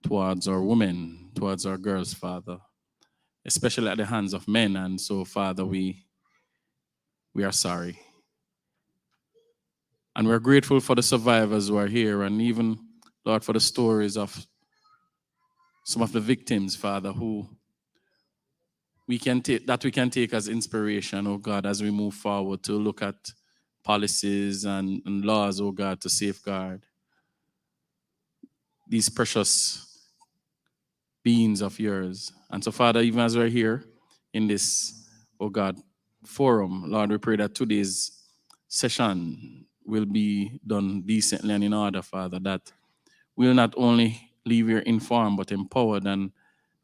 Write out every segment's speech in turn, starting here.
towards our women, towards our girls, Father, especially at the hands of men. And so, Father, we are sorry. And we're grateful for the survivors who are here, and even, Lord, for the stories of some of the victims, Father, who we can take as inspiration, oh God, as we move forward to look at policies and laws, oh God, to safeguard these precious beings of yours. And so, Father, even as we're here in this, oh God, forum, Lord, we pray that today's session will be done decently and in order, Father, that we'll not only leave here informed but empowered, and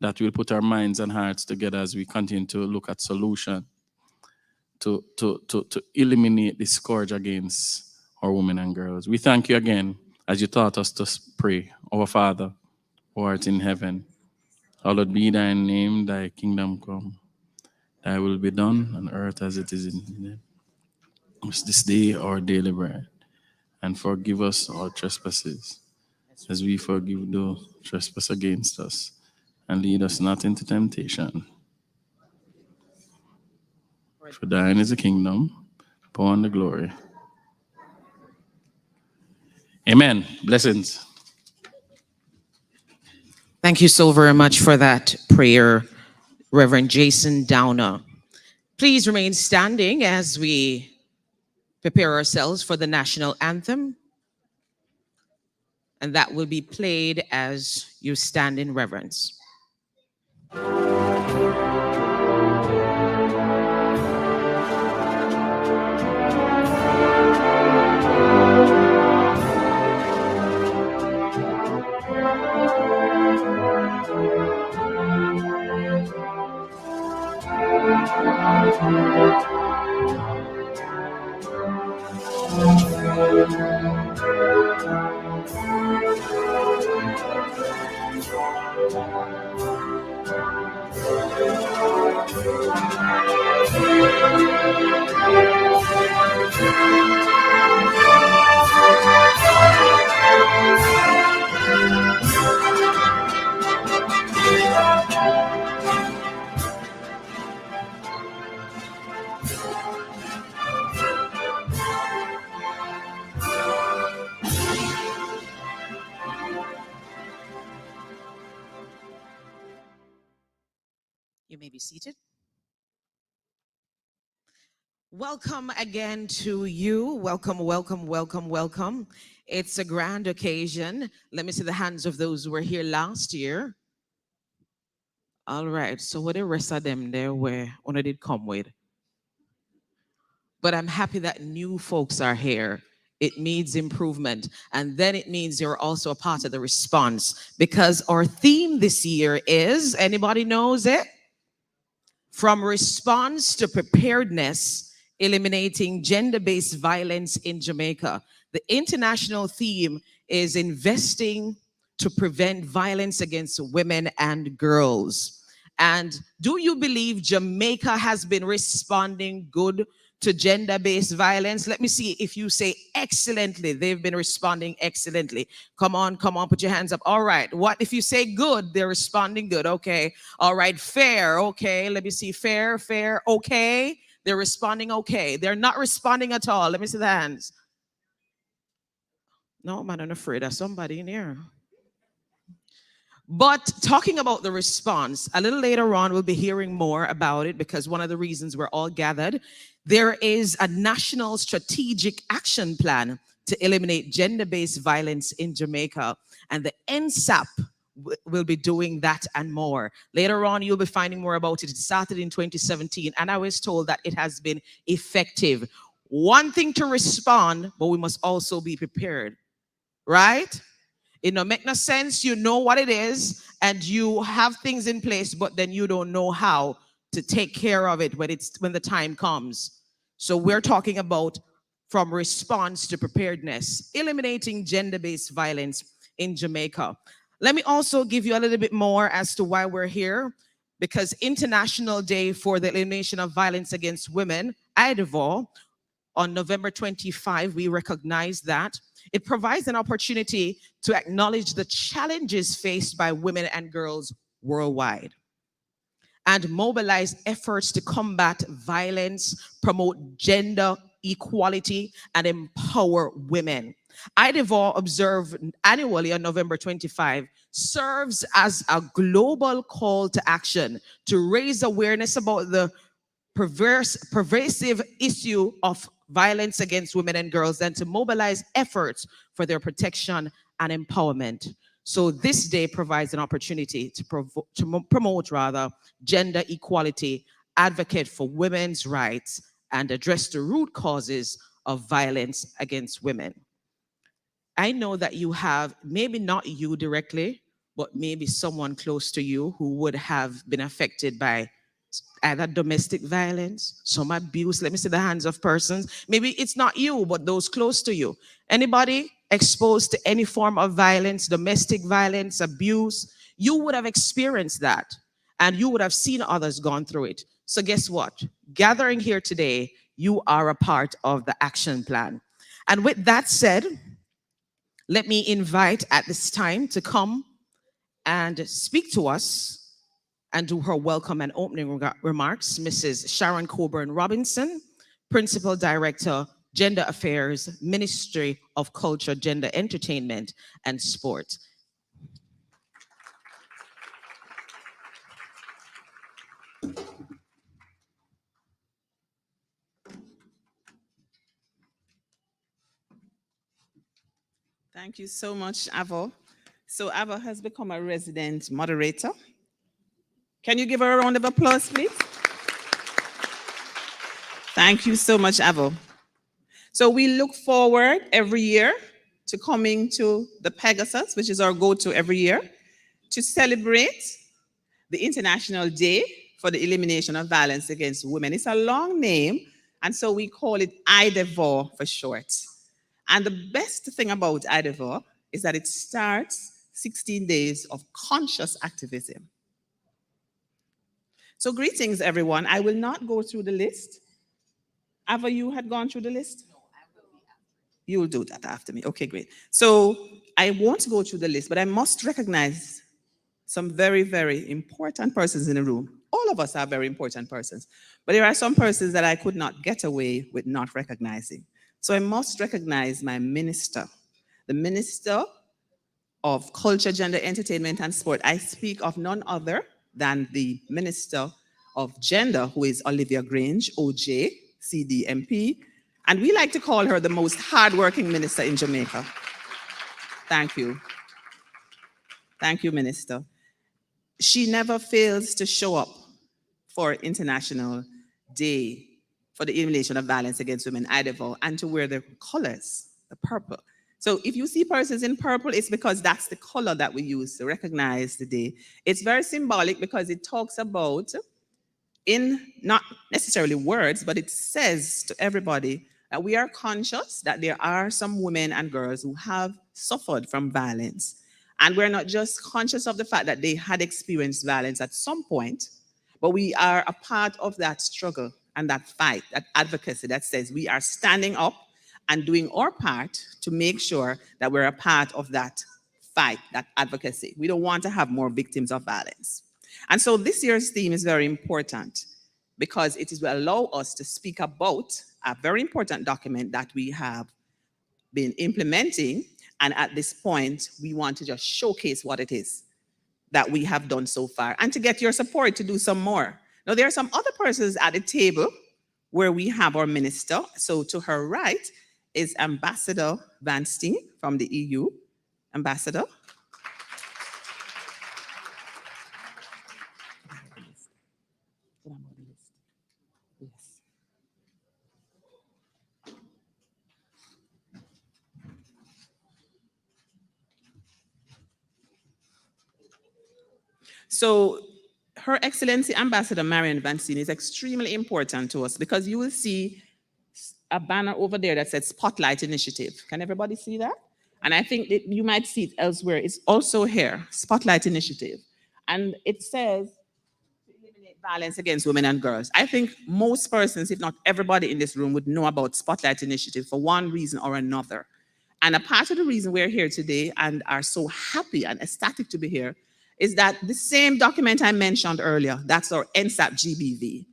that we'll put our minds and hearts together as we continue to look at solution to eliminate the scourge against our women and girls. We thank you again as you taught us to pray. Our Father, who art in heaven, hallowed be thy name, thy kingdom come. Thy will be done on earth as it is in heaven. Give us this day our daily bread, and forgive us our trespasses, as we forgive those who trespass against us. And lead us not into temptation. For thine is the kingdom, power, and the glory. Amen. Blessings. Thank you so very much for that prayer, Reverend Jason Downer. Please remain standing as we prepare ourselves for the national anthem. And that will be played as you stand in reverence. You may be seated. Welcome again to you. Welcome, welcome, welcome, welcome. It's a grand occasion. Let me see the hands of those who were here last year. All right, so what the rest of them there were, one did come with. But I'm happy that new folks are here. It needs improvement. And then it means you're also a part of the response, because our theme this year is, anybody knows it? From response to preparedness, eliminating gender-based violence in Jamaica. The international theme is investing to prevent violence against women and girls. And do you believe Jamaica has been responding good to gender-based violence? Let me see if you say excellently. They've been responding excellently. Come on, put your hands up. All right, what if you say good? They're responding good, okay. All right, fair, okay. Let me see, fair, okay. They're responding okay. They're not responding at all. Let me see the hands. No, man, I'm afraid there's somebody in here. But talking about the response, a little later on, we'll be hearing more about it, because one of the reasons we're all gathered, there is a national strategic action plan to eliminate gender-based violence in Jamaica. And the NSAP will be doing that and more. Later on, you'll be finding more about it. It started in 2017, and I was told that it has been effective. One thing to respond, but we must also be prepared, right? It don't make no sense. You know what it is, and you have things in place, but then you don't know how to take care of it when the time comes. So we're talking about from response to preparedness, eliminating gender-based violence in Jamaica. Let me also give you a little bit more as to why we're here, because International Day for the Elimination of Violence Against Women, IDVO, on November 25, we recognize that. It provides an opportunity to acknowledge the challenges faced by women and girls worldwide and mobilize efforts to combat violence, promote gender equality, and empower women. IDEVOR, observed annually on November 25, serves as a global call to action to raise awareness about the pervasive issue of violence against women and girls and to mobilize efforts for their protection and empowerment. So this day provides an opportunity to promote gender equality, advocate for women's rights, and address the root causes of violence against women. I know that you have, maybe not you directly, but maybe someone close to you who would have been affected by either domestic violence, some abuse. Let me see the hands of persons. Maybe it's not you, but those close to you. Anybody exposed to any form of violence, domestic violence, abuse, you would have experienced that and you would have seen others gone through it. So guess what? Gathering here today, you are a part of the action plan. And with that said, let me invite at this time to come and speak to us and do her welcome and opening remarks, Mrs. Sharon Coburn Robinson, Principal Director, Gender Affairs, Ministry of Culture, Gender Entertainment, and Sport. Thank you so much, Avo. So Avo has become a resident moderator. Can you give her a round of applause, please? Thank you so much, Avo. So we look forward every year to coming to the Pegasus, which is our go-to every year, to celebrate the International Day for the Elimination of Violence Against Women. It's a long name, and so we call it IDEVOR for short. And the best thing about IDEVOR is that it starts 16 days of conscious activism. So greetings, everyone. I will not go through the list. Ava, you had gone through the list? No, I will be after. You will do that after me. Okay, great. So I won't go through the list, but I must recognize some very, very important persons in the room. All of us are very important persons, but there are some persons that I could not get away with not recognizing. So I must recognize my minister, the Minister of Culture, Gender, Entertainment, and Sport. I speak of none other than the Minister of Gender, who is Olivia Grange, OJ, CDMP, and we like to call her the most hardworking minister in Jamaica. Thank you. Thank you, Minister. She never fails to show up for International Day for the Elimination of Violence Against Women, IDEVOR, and to wear the colors, the purple. So if you see persons in purple, it's because that's the color that we use to recognize the day. It's very symbolic because it talks about, in not necessarily words, but it says to everybody that we are conscious that there are some women and girls who have suffered from violence. And we're not just conscious of the fact that they had experienced violence at some point, but we are a part of that struggle and that fight, that advocacy that says we are standing up and doing our part to make sure that we're a part of that fight, that advocacy. We don't want to have more victims of violence. And so this year's theme is very important because it will allow us to speak about a very important document that we have been implementing. And at this point, we want to just showcase what it is that we have done so far and to get your support to do some more. Now, there are some other persons at the table where we have our minister. So to her right is Ambassador Vansteen from the EU. Ambassador. So Her Excellency Ambassador Marian Vansteen is extremely important to us because you will see a banner over there that says Spotlight Initiative. Can everybody see that? And I think that you might see it elsewhere. It's also here, Spotlight Initiative. And it says to eliminate violence against women and girls. I think most persons, if not everybody in this room, would know about Spotlight Initiative for one reason or another. And a part of the reason we're here today and are so happy and ecstatic to be here is that the same document I mentioned earlier, that's our NSAP GBV.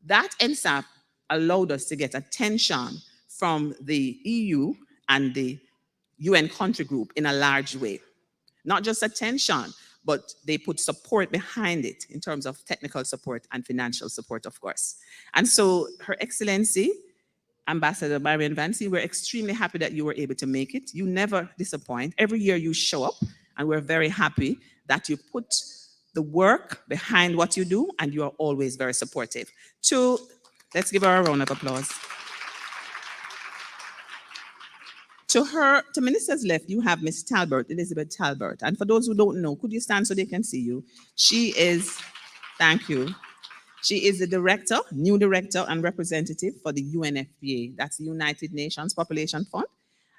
That NSAP allowed us to get attention from the EU and the UN country group in a large way. Not just attention, but they put support behind it in terms of technical support and financial support, of course. And so Her Excellency, Ambassador Marion Vansteen, we're extremely happy that you were able to make it. You never disappoint. Every year you show up, and we're very happy that you put the work behind what you do, and you are always very supportive. Let's give her a round of applause. To Minister's left, you have Miss Talbert, Elizabeth Talbert. And for those who don't know, could you stand so they can see you? Thank you. She is the director, new director and representative for the UNFPA. That's the United Nations Population Fund.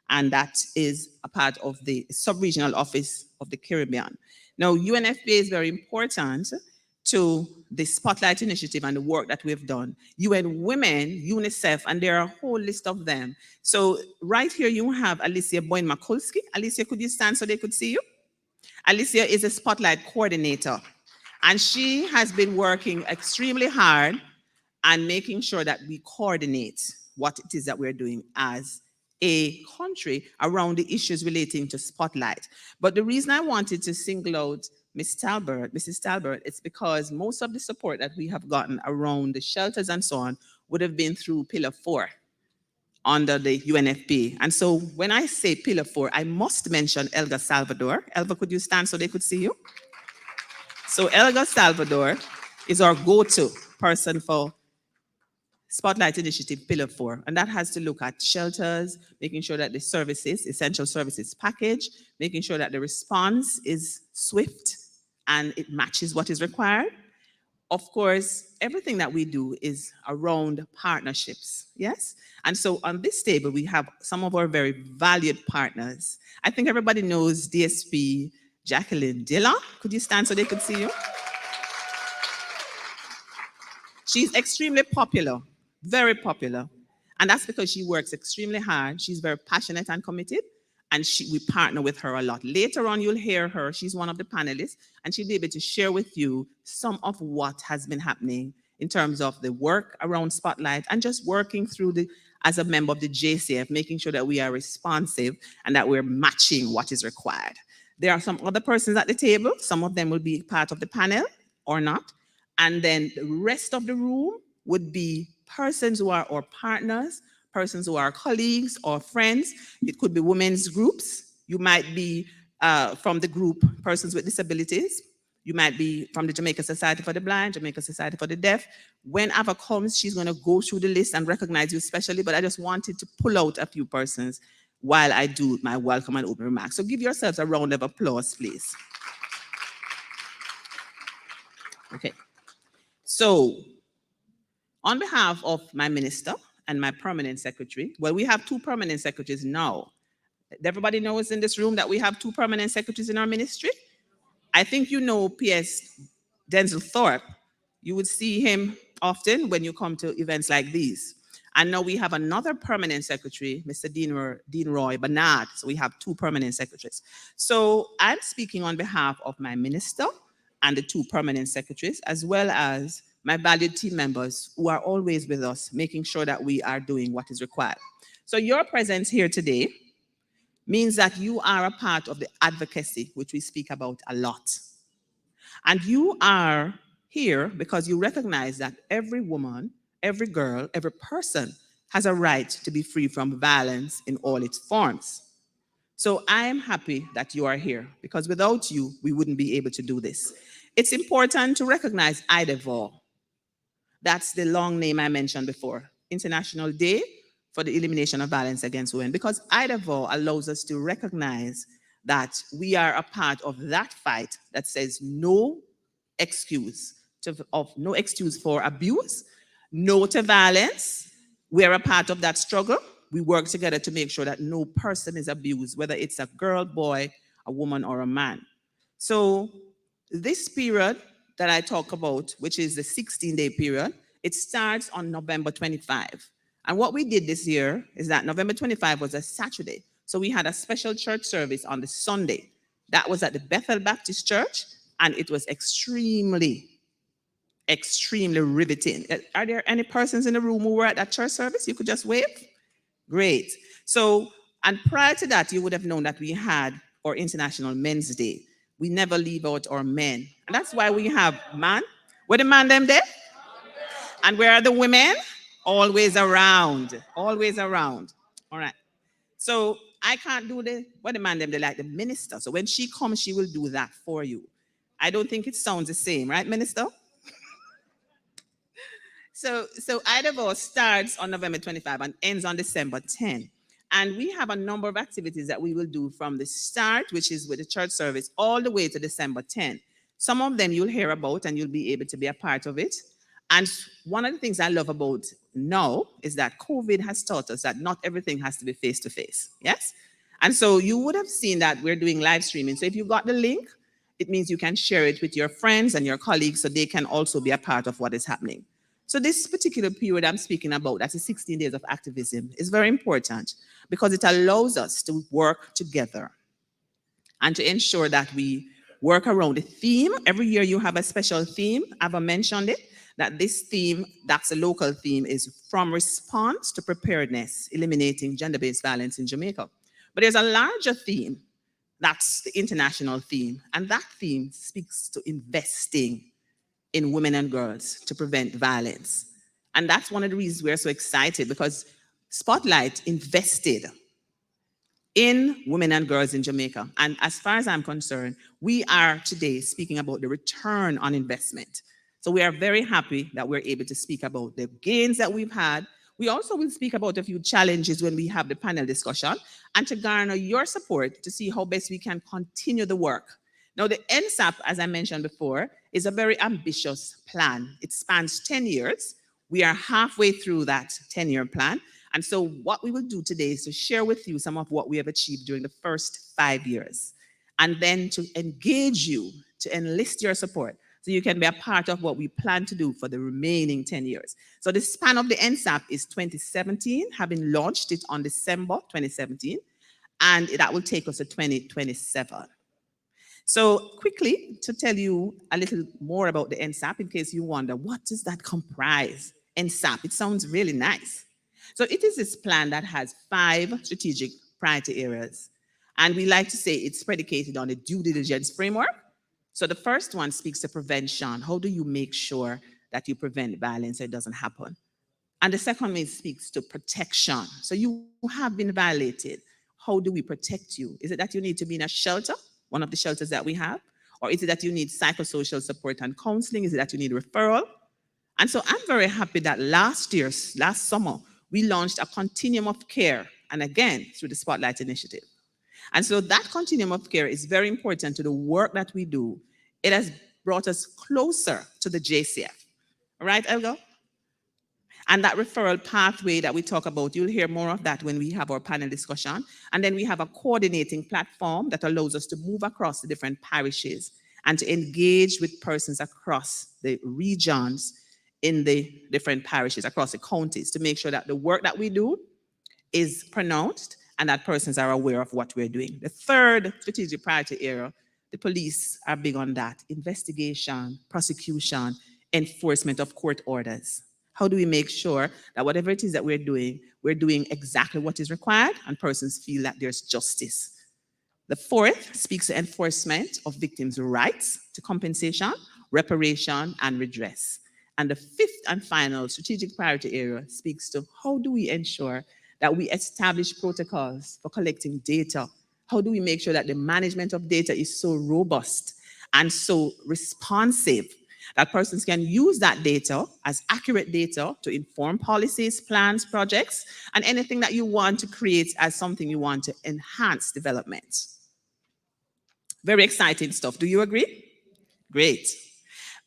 And that is a part of the sub-regional office of the Caribbean. Now, UNFPA is very important to the Spotlight Initiative and the work that we've done. UN Women, UNICEF, and there are a whole list of them. So right here you have Alicia Boyne-Makulski. Alicia, could you stand so they could see you? Alicia is a Spotlight coordinator, and she has been working extremely hard and making sure that we coordinate what it is that we're doing as a country around the issues relating to Spotlight. But the reason I wanted to single out Mrs. Talbert, it's because most of the support that we have gotten around the shelters and so on would have been through Pillar 4 under the UNFPA. And so when I say Pillar 4, I must mention Elga Salvador. Elga, could you stand so they could see you? So Elga Salvador is our go-to person for Spotlight Initiative Pillar 4, and that has to look at shelters, making sure that the services, essential services package, making sure that the response is swift and it matches what is required. Of course, everything that we do is around partnerships, yes? And so on this table, we have some of our very valued partners. I think everybody knows DSP Jacqueline Dillon. Could you stand so they could see you? She's extremely popular. Very popular. And that's because she works extremely hard. She's very passionate and committed, and we partner with her a lot. Later on, you'll hear her. She's one of the panelists, and she'll be able to share with you some of what has been happening in terms of the work around Spotlight and just working through as a member of the JCF, making sure that we are responsive and that we're matching what is required. There are some other persons at the table. Some of them will be part of the panel or not. And then the rest of the room would be persons who are our partners, persons who are colleagues or friends. It could be women's groups. You might be from the group Persons with Disabilities. You might be from the Jamaica Society for the Blind, Jamaica Society for the Deaf. When Ava comes, she's going to go through the list and recognize you especially, but I just wanted to pull out a few persons while I do my welcome and open remarks. So give yourselves a round of applause, please. Okay. So, on behalf of my minister and my permanent secretary, well, we have two permanent secretaries now. Everybody knows in this room that we have two permanent secretaries in our ministry. I think you know PS Denzel Thorpe. You would see him often when you come to events like these. And now we have another permanent secretary, Mr. Dean Roy Bernard. So we have two permanent secretaries. So I'm speaking on behalf of my minister and the two permanent secretaries, as well as my valued team members who are always with us, making sure that we are doing what is required. So your presence here today means that you are a part of the advocacy, which we speak about a lot. And you are here because you recognize that every woman, every girl, every person has a right to be free from violence in all its forms. So I am happy that you are here, because without you, we wouldn't be able to do this. It's important to recognize IDEVOR. That's the long name I mentioned before, International Day for the Elimination of Violence Against Women, because IDEVOR allows us to recognize that we are a part of that fight that says no excuse for abuse, no to violence. We're a part of that struggle. We work together to make sure that no person is abused, whether it's a girl, boy, a woman, or a man. So this period that I talk about, which is the 16-day period, it starts on November 25. And what we did this year is that November 25 was a Saturday. So we had a special church service on the Sunday. That was at the Bethel Baptist Church, and it was extremely riveting. Are there any persons in the room who were at that church service? You could just wave? Great. So, and prior to that, you would have known that we had our International Men's Day. We never leave out our men. And that's why we have man. Where the man them there? And where are the women? Always around. Always around. All right. So I can't do what the man them, they like the minister. So when she comes, she will do that for you. I don't think it sounds the same, right, minister? So Idaho starts on November 25 and ends on December 10. And we have a number of activities that we will do from the start, which is with the church service, all the way to December 10. Some of them you'll hear about and you'll be able to be a part of it. And one of the things I love about now is that COVID has taught us that not everything has to be face-to-face, yes? And so you would have seen that we're doing live streaming. So if you got the link, it means you can share it with your friends and your colleagues so they can also be a part of what is happening. So this particular period I'm speaking about, that's the 16 days of activism, is very important because it allows us to work together and to ensure that we work around the theme. Every year you have a special theme. I've mentioned it, that this theme, that's a local theme, is from response to preparedness, eliminating gender-based violence in Jamaica. But there's a larger theme, that's the international theme, and that theme speaks to investing in women and girls to prevent violence. And that's one of the reasons we're so excited, because Spotlight invested in women and girls in Jamaica. And as far as I'm concerned, we are today speaking about the return on investment. So we are very happy that we're able to speak about the gains that we've had. We also will speak about a few challenges when we have the panel discussion and to garner your support to see how best we can continue the work. Now, the NSAP, as I mentioned before, is a very ambitious plan. It spans 10 years. We are halfway through that 10-year plan. And so what we will do today is to share with you some of what we have achieved during the first 5 years, and then to engage you, to enlist your support, so you can be a part of what we plan to do for the remaining 10 years. So the span of the NSAP is 2017, having launched it on December 2017, and that will take us to 2027. So quickly, to tell you a little more about the NSAP, in case you wonder, what does that comprise? NSAP, it sounds really nice. So it is this plan that has 5 strategic priority areas. And we like to say it's predicated on a due diligence framework. So the first one speaks to prevention. How do you make sure that you prevent violence so it doesn't happen? And the second one speaks to protection. So you have been violated. How do we protect you? Is it that you need to be in a shelter, one of the shelters that we have? Or is it that you need psychosocial support and counseling? Is it that you need referral? And so I'm very happy that last summer, we launched a continuum of care, and again, through the Spotlight Initiative. And so that continuum of care is very important to the work that we do. It has brought us closer to the JCF. All right, Elgo? And that referral pathway that we talk about, you'll hear more of that when we have our panel discussion. And then we have a coordinating platform that allows us to move across the different parishes and to engage with persons across the regions in the different parishes, across the counties, to make sure that the work that we do is pronounced and that persons are aware of what we're doing. The third strategic priority area, the police are big on that: investigation, prosecution, enforcement of court orders. How do we make sure that whatever it is that we're doing exactly what is required and persons feel that there's justice? The fourth speaks to enforcement of victims' rights to compensation, reparation, and redress. And the fifth and final strategic priority area speaks to how do we ensure that we establish protocols for collecting data? How do we make sure that the management of data is so robust and so responsive that persons can use that data as accurate data to inform policies, plans, projects, and anything that you want to create as something you want to enhance development? Very exciting stuff. Do you agree? Great.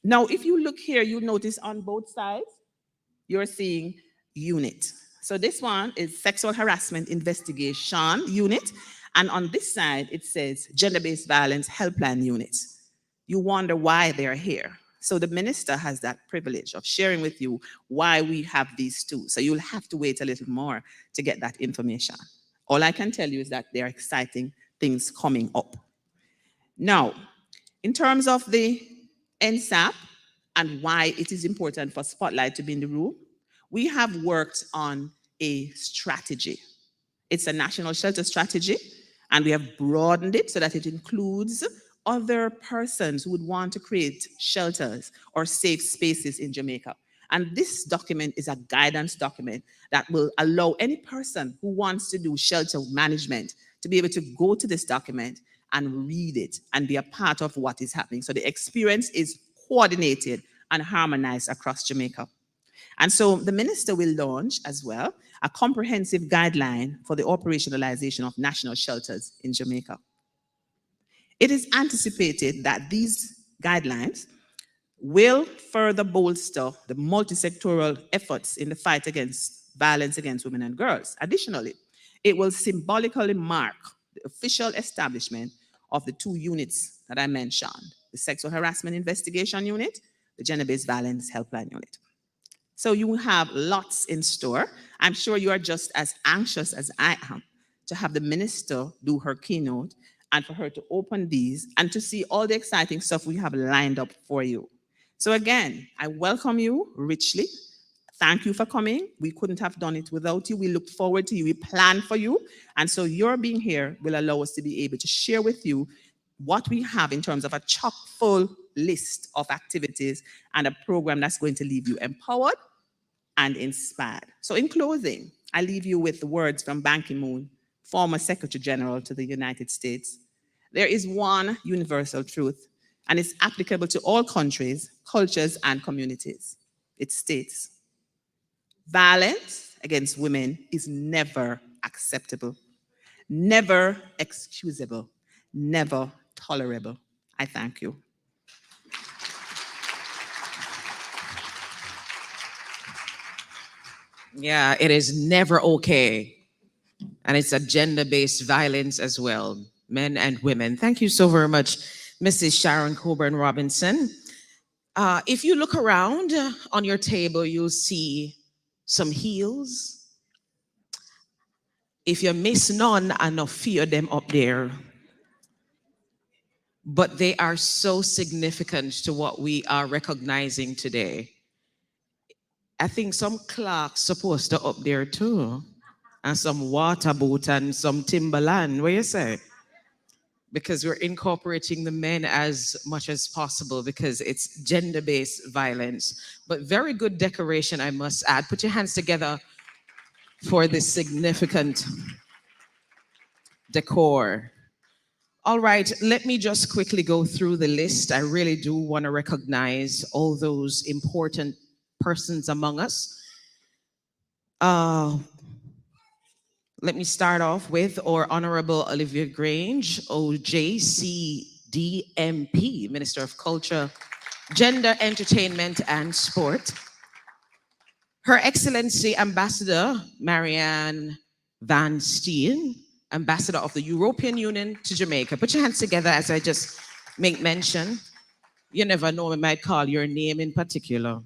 Now, if you look here, you notice on both sides, you're seeing unit. So this one is Sexual Harassment Investigation Unit. And on this side, it says Gender-Based Violence Helpline Unit. You wonder why they're here. So the minister has that privilege of sharing with you why we have these two. So you'll have to wait a little more to get that information. All I can tell you is that there are exciting things coming up. Now, in terms of the NSAP and why it is important for Spotlight to be in the room, we have worked on a strategy. It's a national shelter strategy, and we have broadened it so that it includes other persons who would want to create shelters or safe spaces in Jamaica. And this document is a guidance document that will allow any person who wants to do shelter management to be able to go to this document and read it and be a part of what is happening. So the experience is coordinated and harmonized across Jamaica. And so the minister will launch as well a comprehensive guideline for the operationalization of national shelters in Jamaica. It is anticipated that these guidelines will further bolster the multi-sectoral efforts in the fight against violence against women and girls. Additionally, it will symbolically mark the official establishment of the two units that I mentioned, the Sexual Harassment Investigation Unit, the Gender-Based Violence Helpline Unit. So you have lots in store. I'm sure you are just as anxious as I am to have the minister do her keynote and for her to open these and to see all the exciting stuff we have lined up for you. So again, I welcome you richly. Thank you for coming. We couldn't have done it without you. We look forward to you. We plan for you. And so your being here will allow us to be able to share with you what we have in terms of a chock-full list of activities and a program that's going to leave you empowered and inspired. So in closing, I leave you with the words from Ban Ki-moon, former Secretary General to the United States. There is one universal truth, and it's applicable to all countries, cultures, and communities. It states, violence against women is never acceptable, never excusable, never tolerable. I thank you. Yeah, it is never okay. And it's a gender-based violence as well, men and women. Thank you so very much, Mrs. Sharon Coburn Robinson. If you look around on your table, you'll see some heels. If you miss none, I know few of them up there. But they are so significant to what we are recognizing today. I think some clocks supposed to up there too. And some water boot and some Timberland. What do you say? Because we're incorporating the men as much as possible because it's gender-based violence. But very good decoration, I must add. Put your hands together for this significant decor. All right, let me just quickly go through the list. I really do want to recognize all those important persons among us. Let me start off with our Honorable Olivia Grange, OJCDMP, Minister of Culture, Gender, Entertainment, and Sport. Her Excellency Ambassador Marianne Vansteen, Ambassador of the European Union to Jamaica. Put your hands together as I just make mention. You never know, we might call your name in particular.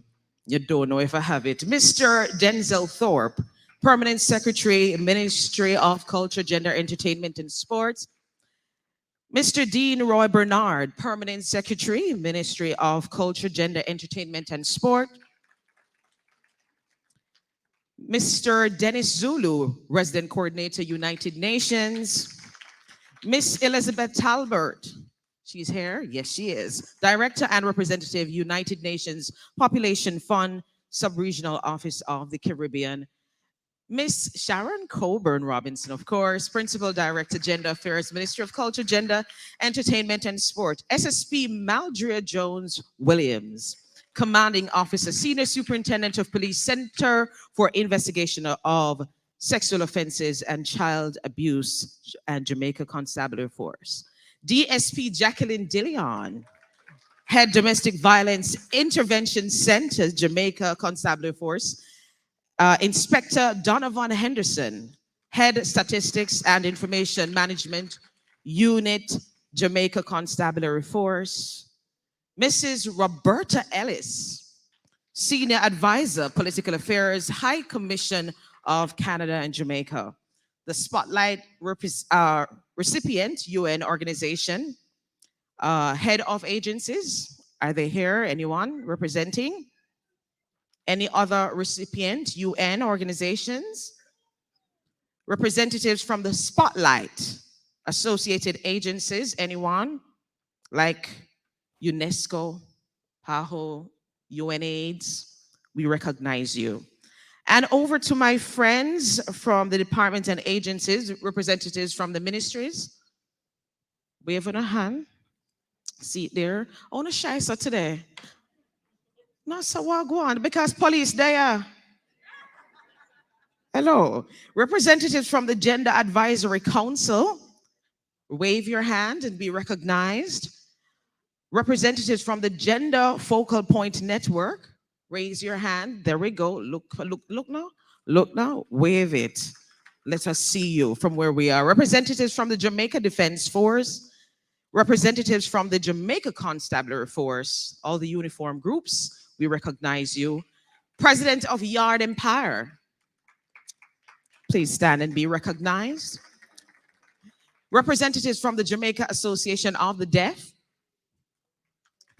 You don't know if I have it. Mr. Denzel Thorpe, Permanent Secretary, Ministry of Culture, Gender, Entertainment, and Sports. Mr. Dean Roy Bernard, Permanent Secretary, Ministry of Culture, Gender, Entertainment, and Sport. Mr. Dennis Zulu, Resident Coordinator, United Nations. Miss Elizabeth Talbert, she's here, yes she is. Director and Representative, United Nations Population Fund, Sub-Regional Office of the Caribbean. Miss Sharon Coburn Robinson, of course, Principal Director, Gender Affairs, Ministry of Culture, Gender, Entertainment, and Sport. SSP Maldria Jones Williams, Commanding Officer, Senior Superintendent of Police, Center for Investigation of Sexual Offenses and Child Abuse, and Jamaica Constabulary Force. DSP Jacqueline Dillon, Head Domestic Violence Intervention Center, Jamaica Constabulary Force. Inspector Donovan Henderson, Head Statistics and Information Management Unit, Jamaica Constabulary Force. Mrs. Roberta Ellis, Senior Advisor, Political Affairs, High Commission of Canada and Jamaica. The Spotlight recipient, UN organization, head of agencies. Are they here? Anyone representing? Any other recipient, UN organizations? Representatives from the Spotlight, associated agencies, anyone? Like UNESCO, PAHO, UNAIDS, we recognize you. And over to my friends from the departments and agencies, representatives from the ministries. Waving a hand. See it there. Oh, no shy so today. No, so what go on? Because police there. Hello. Representatives from the Gender Advisory Council. Wave your hand and be recognized. Representatives from the Gender Focal Point Network. Raise your hand. There we go. Look now. Look now. Wave it. Let us see you from where we are. Representatives from the Jamaica Defense Force. Representatives from the Jamaica Constabulary Force. All the uniform groups, we recognize you. President of Yard Empire. Please stand and be recognized. Representatives from the Jamaica Association of the Deaf.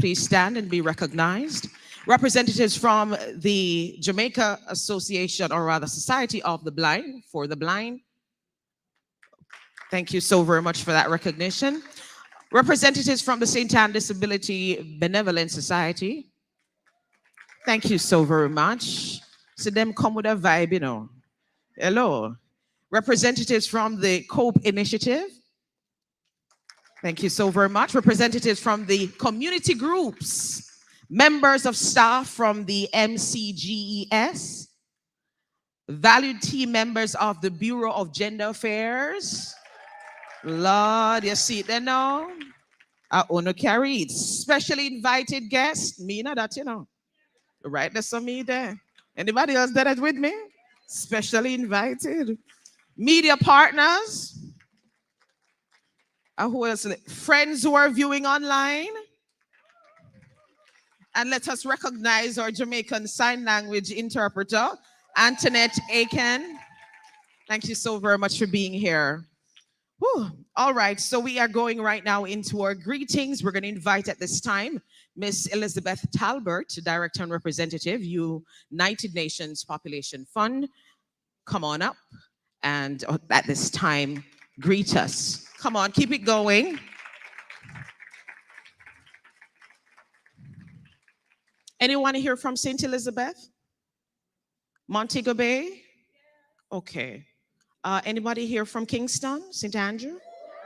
Please stand and be recognized. Representatives from the Jamaica Association, or rather Society of the Blind, for the Blind. Thank you so very much for that recognition. Representatives from the St. Anne Disability Benevolent Society. Thank you so very much. So them come with a vibe, you know. Hello. Representatives from the COPE Initiative. Thank you so very much. Representatives from the community groups. Members of staff from the MCGES, valued team members of the Bureau of Gender Affairs. Lord, you see it there now? I honor carried. Specially invited guests. Me know that, you know. Right, there's some me there. Anybody else that is with me? Specially invited. Media partners. Who else? Friends who are viewing online. And let us recognize our Jamaican Sign Language interpreter, Antoinette Aiken. Thank you so very much for being here. Whew. All right, so we are going right now into our greetings. We're going to invite at this time Miss Elizabeth Talbert, Director and Representative, United Nations Population Fund. Come on up and at this time, greet us. Come on, keep it going. Anyone here from St. Elizabeth? Montego Bay? Okay. Anybody here from Kingston, St. Andrew?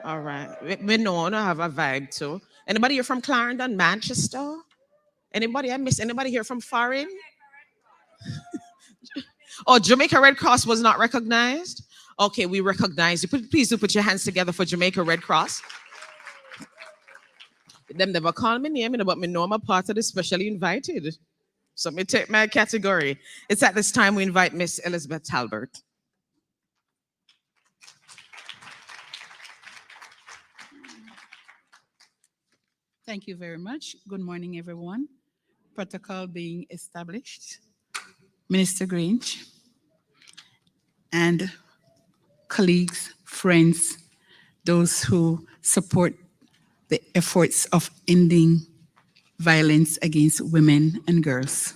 All right. We know I have a vibe too. Anybody here from Clarendon, Manchester? Anybody I miss? Anybody here from Foreign? Oh, Jamaica Red Cross was not recognized? Okay, we recognize you. Please do put your hands together for Jamaica Red Cross. Them never call me name, but me know I'm a part of the specially invited. So me take my category. It's at this time we invite Miss Elizabeth Talbert. Thank you very much. Good morning, everyone. Protocol being established. Minister Grange and colleagues, friends, those who support the efforts of ending violence against women and girls.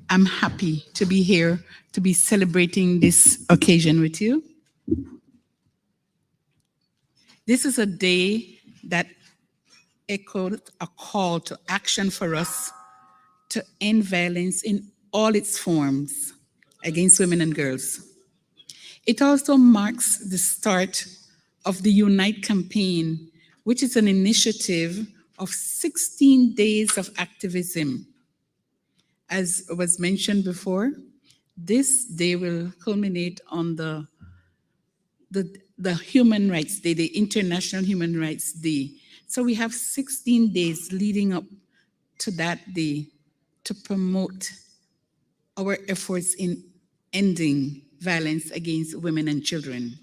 I'm happy to be here to be celebrating this occasion with you. This is a day that echoed a call to action for us to end violence in all its forms against women and girls. It also marks the start of the Unite campaign, which is an initiative of 16 days of activism. As was mentioned before, this day will culminate on the Human Rights Day, the International Human Rights Day. So we have 16 days leading up to that day to promote our efforts in ending violence against women and children.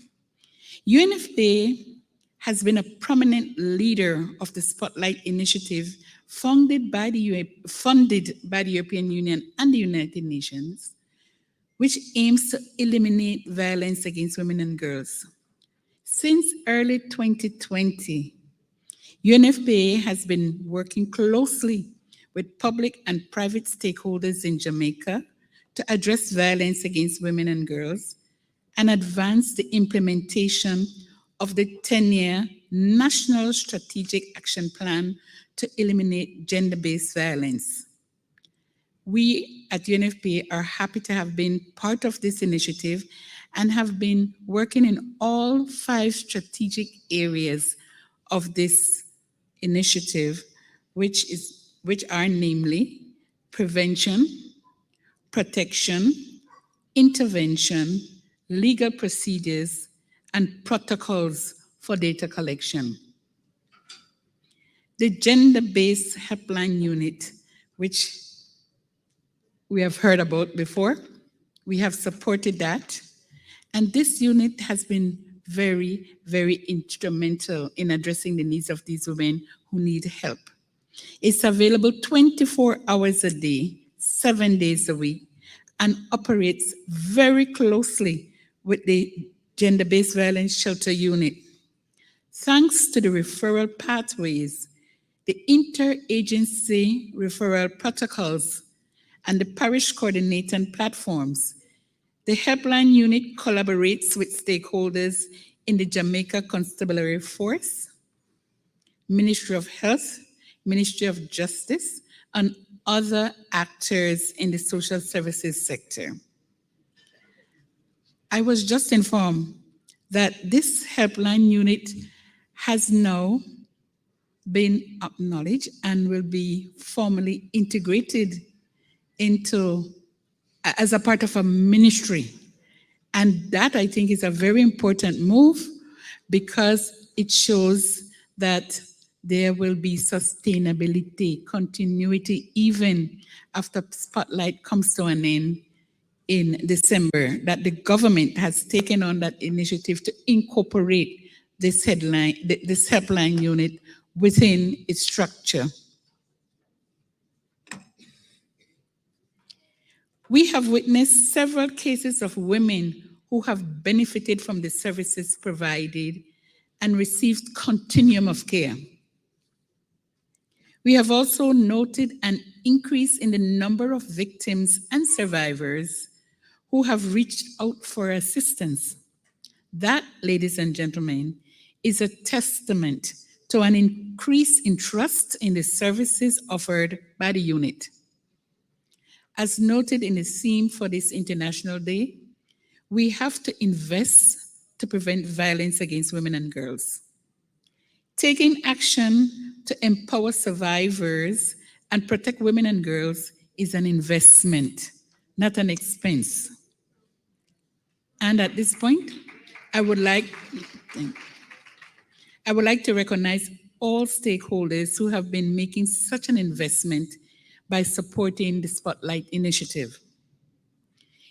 UNFPA has been a prominent leader of the Spotlight Initiative funded by the European Union and the United Nations, which aims to eliminate violence against women and girls. Since early 2020, UNFPA has been working closely with public and private stakeholders in Jamaica to address violence against women and girls and advance the implementation of the 10-year National Strategic Action Plan to eliminate gender-based violence. We at UNFPA are happy to have been part of this initiative and have been working in all 5 strategic areas of this initiative, which are namely prevention, protection, intervention, legal procedures, and protocols for data collection. The gender-based helpline unit, which we have heard about before, we have supported that. And this unit has been very, very instrumental in addressing the needs of these women who need help. It's available 24 hours a day, 7 days a week, and operates very closely with the Gender-Based Violence Shelter Unit. Thanks to the referral pathways, the interagency referral protocols, and the parish coordinator platforms, the helpline unit collaborates with stakeholders in the Jamaica Constabulary Force, Ministry of Health, Ministry of Justice, and other actors in the social services sector. I was just informed that this helpline unit has now been acknowledged and will be formally integrated into as a part of a ministry. And that, I think, is a very important move because it shows that there will be sustainability, continuity, even after Spotlight comes to an end in December, that the government has taken on that initiative to incorporate this helpline unit within its structure. We have witnessed several cases of women who have benefited from the services provided and received continuum of care. We have also noted an increase in the number of victims and survivors who have reached out for assistance. That, ladies and gentlemen, is a testament to an increase in trust in the services offered by the unit. As noted in the theme for this International Day, we have to invest to prevent violence against women and girls. Taking action to empower survivors and protect women and girls is an investment, not an expense. And at this point, I would like to recognize all stakeholders who have been making such an investment by supporting the Spotlight initiative.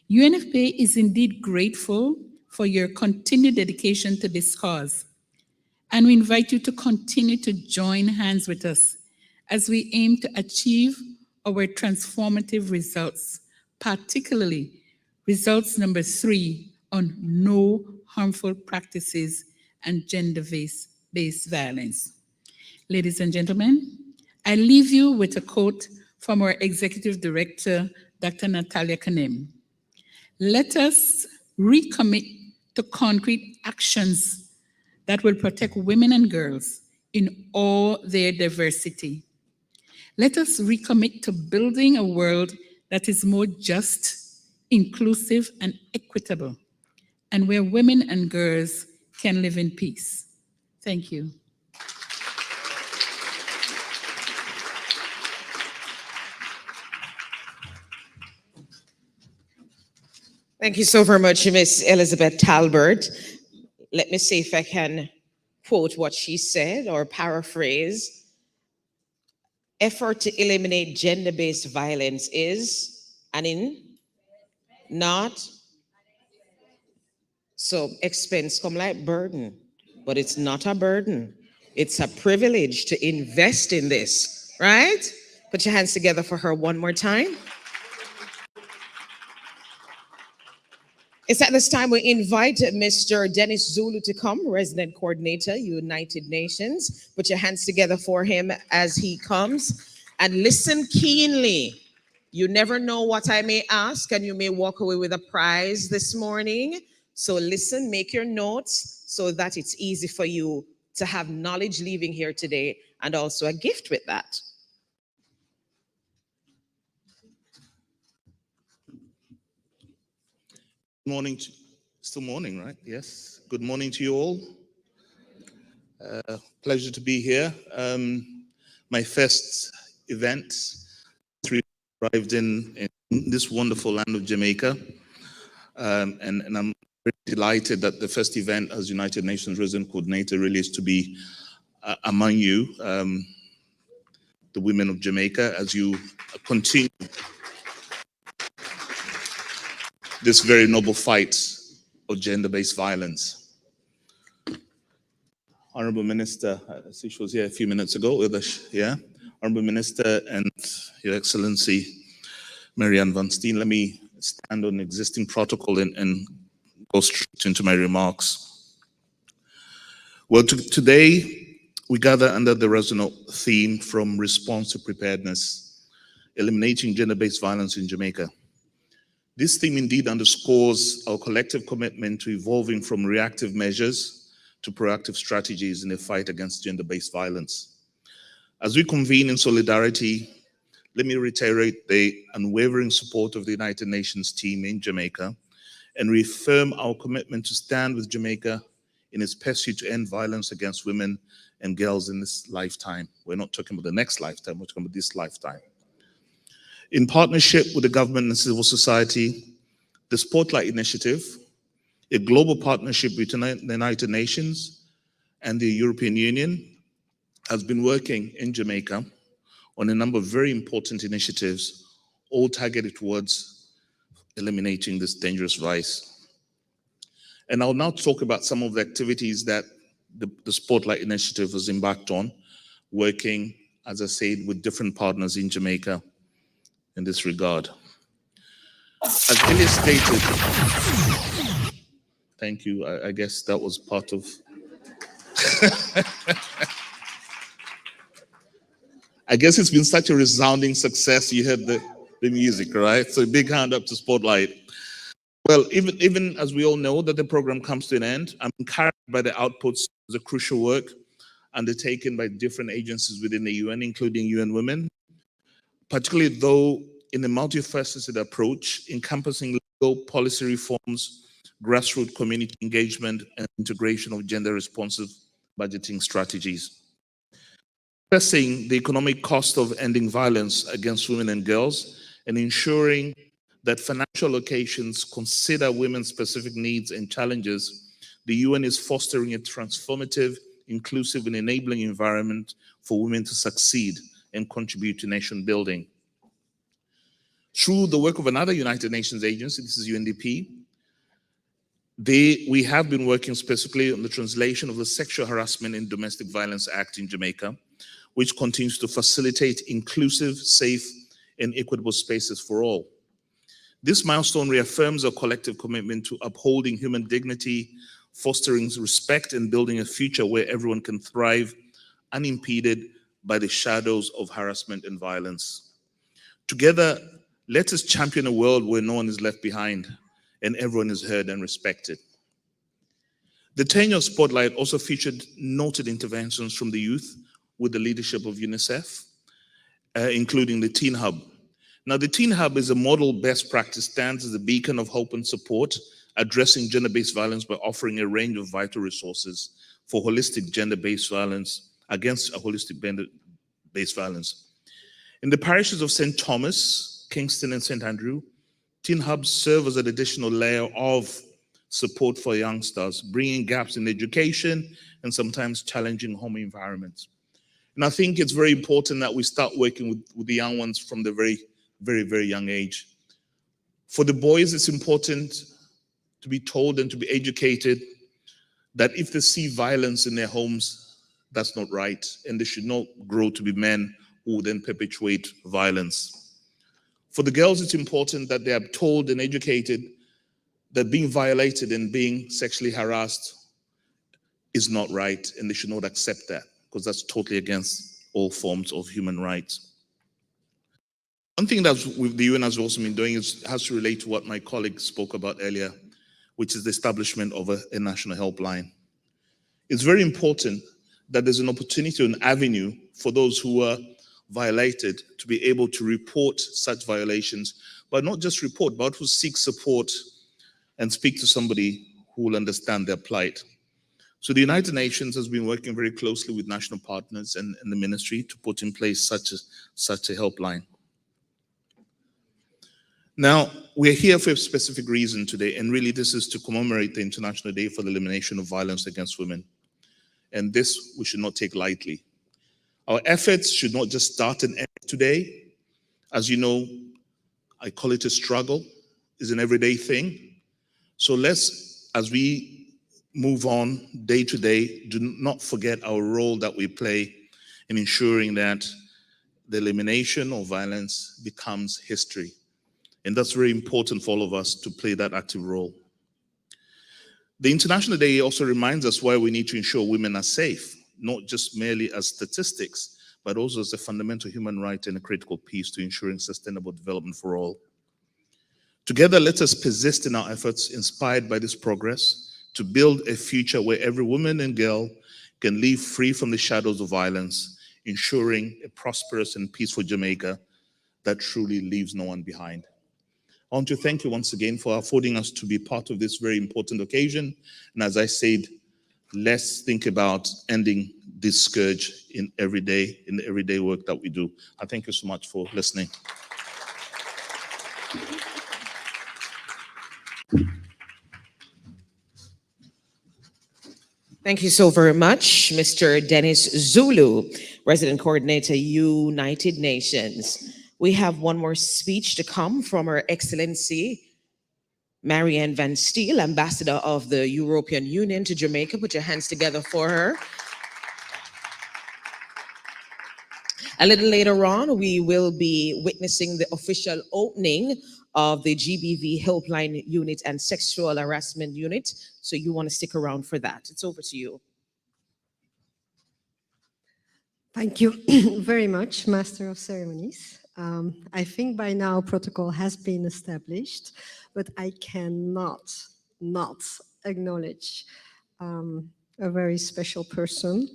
UNFPA is indeed grateful for your continued dedication to this cause, and we invite you to continue to join hands with us as we aim to achieve our transformative results, particularly results number 3 on no harmful practices and gender-based violence. Ladies and gentlemen, I leave you with a quote from our Executive Director, Dr. Natalia Kanem. Let us recommit to concrete actions that will protect women and girls in all their diversity. Let us recommit to building a world that is more just, inclusive, and equitable, and where women and girls can live in peace. Thank you. Thank you so very much, Miss Elizabeth Talbert. Let me see if I can quote what she said or paraphrase. Effort to eliminate gender-based violence is not. So expense come like burden, but it's not a burden. It's a privilege to invest in this. right? Put your hands together for her one more time. It's at this time we invite Mr. Dennis Zulu to come, Resident Coordinator, United Nations. Put your hands together for him as he comes and listen keenly. You never know what I may ask, and you may walk away with a prize this morning. So listen, make your notes so that it's easy for you to have knowledge leaving here today and also a gift with that. Morning, still morning, right? Yes. Good morning to you all. Pleasure to be here. My first event, arrived in this wonderful land of Jamaica, and I'm very delighted that the first event as United Nations Resident Coordinator really is to be among you, the women of Jamaica, as you continue this very noble fight of gender-based violence. Honorable Minister, I see she was here a few minutes ago with us, yeah? Honorable Minister and Your Excellency, Marianne Vansteen, let me stand on existing protocol and go straight into my remarks. Well, today we gather under the resonant theme from response to preparedness, eliminating gender-based violence in Jamaica. This theme indeed underscores our collective commitment to evolving from reactive measures to proactive strategies in the fight against gender-based violence. As we convene in solidarity, let me reiterate the unwavering support of the United Nations team in Jamaica and reaffirm our commitment to stand with Jamaica in its pursuit to end violence against women and girls in this lifetime. We're not talking about the next lifetime, we're talking about this lifetime. In partnership with the government and civil society, the Spotlight Initiative, a global partnership between the United Nations and the European Union, has been working in Jamaica on a number of very important initiatives, all targeted towards eliminating this dangerous vice. And I'll now talk about some of the activities that the Spotlight Initiative has embarked on, working, as I said, with different partners in Jamaica in this regard. As illustrated, thank you, I guess that was part of, I guess it's been such a resounding success, you heard the music, right? So a big hand up to Spotlight. Well, even as we all know that the program comes to an end, I'm encouraged by the outputs of the crucial work undertaken by different agencies within the UN, including UN Women, particularly though in a multifaceted approach encompassing legal policy reforms, grassroots community engagement, and integration of gender-responsive budgeting strategies. Assessing the economic cost of ending violence against women and girls and ensuring that financial allocations consider women's specific needs and challenges, the UN is fostering a transformative, inclusive, and enabling environment for women to succeed and contribute to nation building. Through the work of another United Nations agency, this is UNDP, we have been working specifically on the translation of the Sexual Harassment and Domestic Violence Act in Jamaica, which continues to facilitate inclusive, safe, and equitable spaces for all. This milestone reaffirms our collective commitment to upholding human dignity, fostering respect, and building a future where everyone can thrive unimpeded by the shadows of harassment and violence. Together, let us champion a world where no one is left behind and everyone is heard and respected. The tenure Spotlight also featured noted interventions from the youth with the leadership of UNICEF, including the Teen Hub. Now, the Teen Hub is a model best practice, stands as a beacon of hope and support, addressing gender-based violence by offering a range of vital resources for holistic gender-based violence, against a holistic gender-based violence. In the parishes of St. Thomas, Kingston, and St. Andrew, Teen Hubs serve as an additional layer of support for youngsters, bringing gaps in education and sometimes challenging home environments. And I think it's very important that we start working with the young ones from the very young age. For the boys, it's important to be told and to be educated that if they see violence in their homes, that's not right, and they should not grow to be men who then perpetuate violence. For the girls, it's important that they are told and educated that being violated and being sexually harassed is not right, and they should not accept that, because that's totally against all forms of human rights. One thing that the UN has also been doing has to relate to what my colleague spoke about earlier, which is the establishment of a national helpline. It's very important that there's an opportunity, an avenue for those who are violated to be able to report such violations, but not just report, but to seek support and speak to somebody who will understand their plight. So the United Nations has been working very closely with national partners and the ministry to put in place such a helpline. Now, we're here for a specific reason today, and really this is to commemorate the International Day for the Elimination of Violence Against Women. And this we should not take lightly. Our efforts should not just start and end today. As you know, I call it a struggle. It's an everyday thing. So let's, as we move on day to day, do not forget our role that we play in ensuring that the elimination of violence becomes history. And that's very important for all of us to play that active role. The International Day also reminds us why we need to ensure women are safe, not just merely as statistics, but also as a fundamental human right and a critical piece to ensuring sustainable development for all. Together, let us persist in our efforts, inspired by this progress, to build a future where every woman and girl can live free from the shadows of violence, ensuring a prosperous and peaceful Jamaica that truly leaves no one behind. I want to thank you once again for affording us to be part of this very important occasion. And as I said, let's think about ending this scourge in the everyday work that we do. I thank you so much for listening. Thank you so very much, Mr. Dennis Zulu, Resident Coordinator, United Nations. We have one more speech to come from Her Excellency Marianne Van Steel, Ambassador of the European Union to Jamaica. Put your hands together for her. A little later on, we will be witnessing the official opening of the GBV Helpline Unit and Sexual Harassment Unit. So you want to stick around for that. It's over to you. Thank you very much, Master of Ceremonies. I think by now protocol has been established, but I cannot not acknowledge a very special person.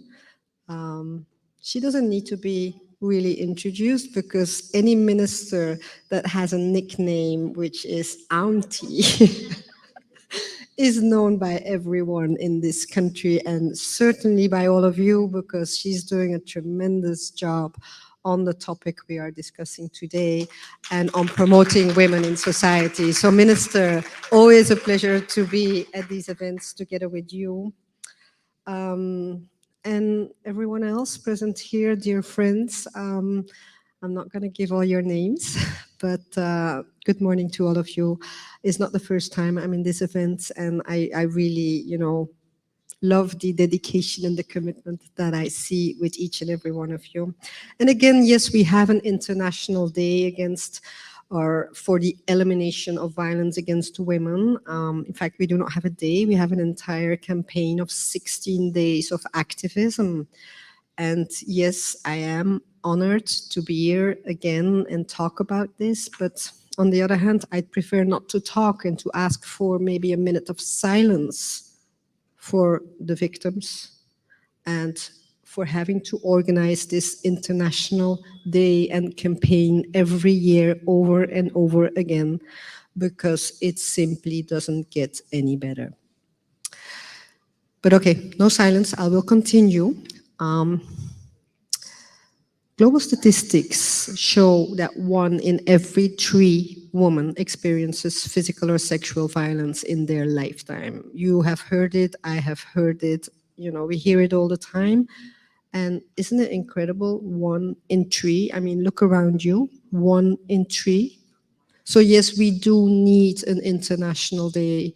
She doesn't need to be really introduced, because any minister that has a nickname which is Auntie is known by everyone in this country, and certainly by all of you, because she's doing a tremendous job on the topic we are discussing today and on promoting women in society. So Minister, always a pleasure to be at these events together with you. And everyone else present here, dear friends. I'm not going to give all your names, but good morning to all of you. It's not the first time I'm in this event, and I really, love the dedication and the commitment that I see with each and every one of you. And again, yes, we have an International Day for the elimination of violence against women. In fact, we do not have a day. We have an entire campaign of 16 days of activism. And yes, I am honored to be here again and talk about this. But on the other hand, I'd prefer not to talk and to ask for maybe a minute of silence for the victims and for having to organize this International Day and campaign every year over and over again, because it simply doesn't get any better. But okay, no silence, I will continue. Global statistics show that 1 in every 3 women experiences physical or sexual violence in their lifetime. You have heard it, I have heard it, we hear it all the time. And isn't it incredible? 1 in 3, I mean, look around you, 1 in 3. So yes, we do need an International Day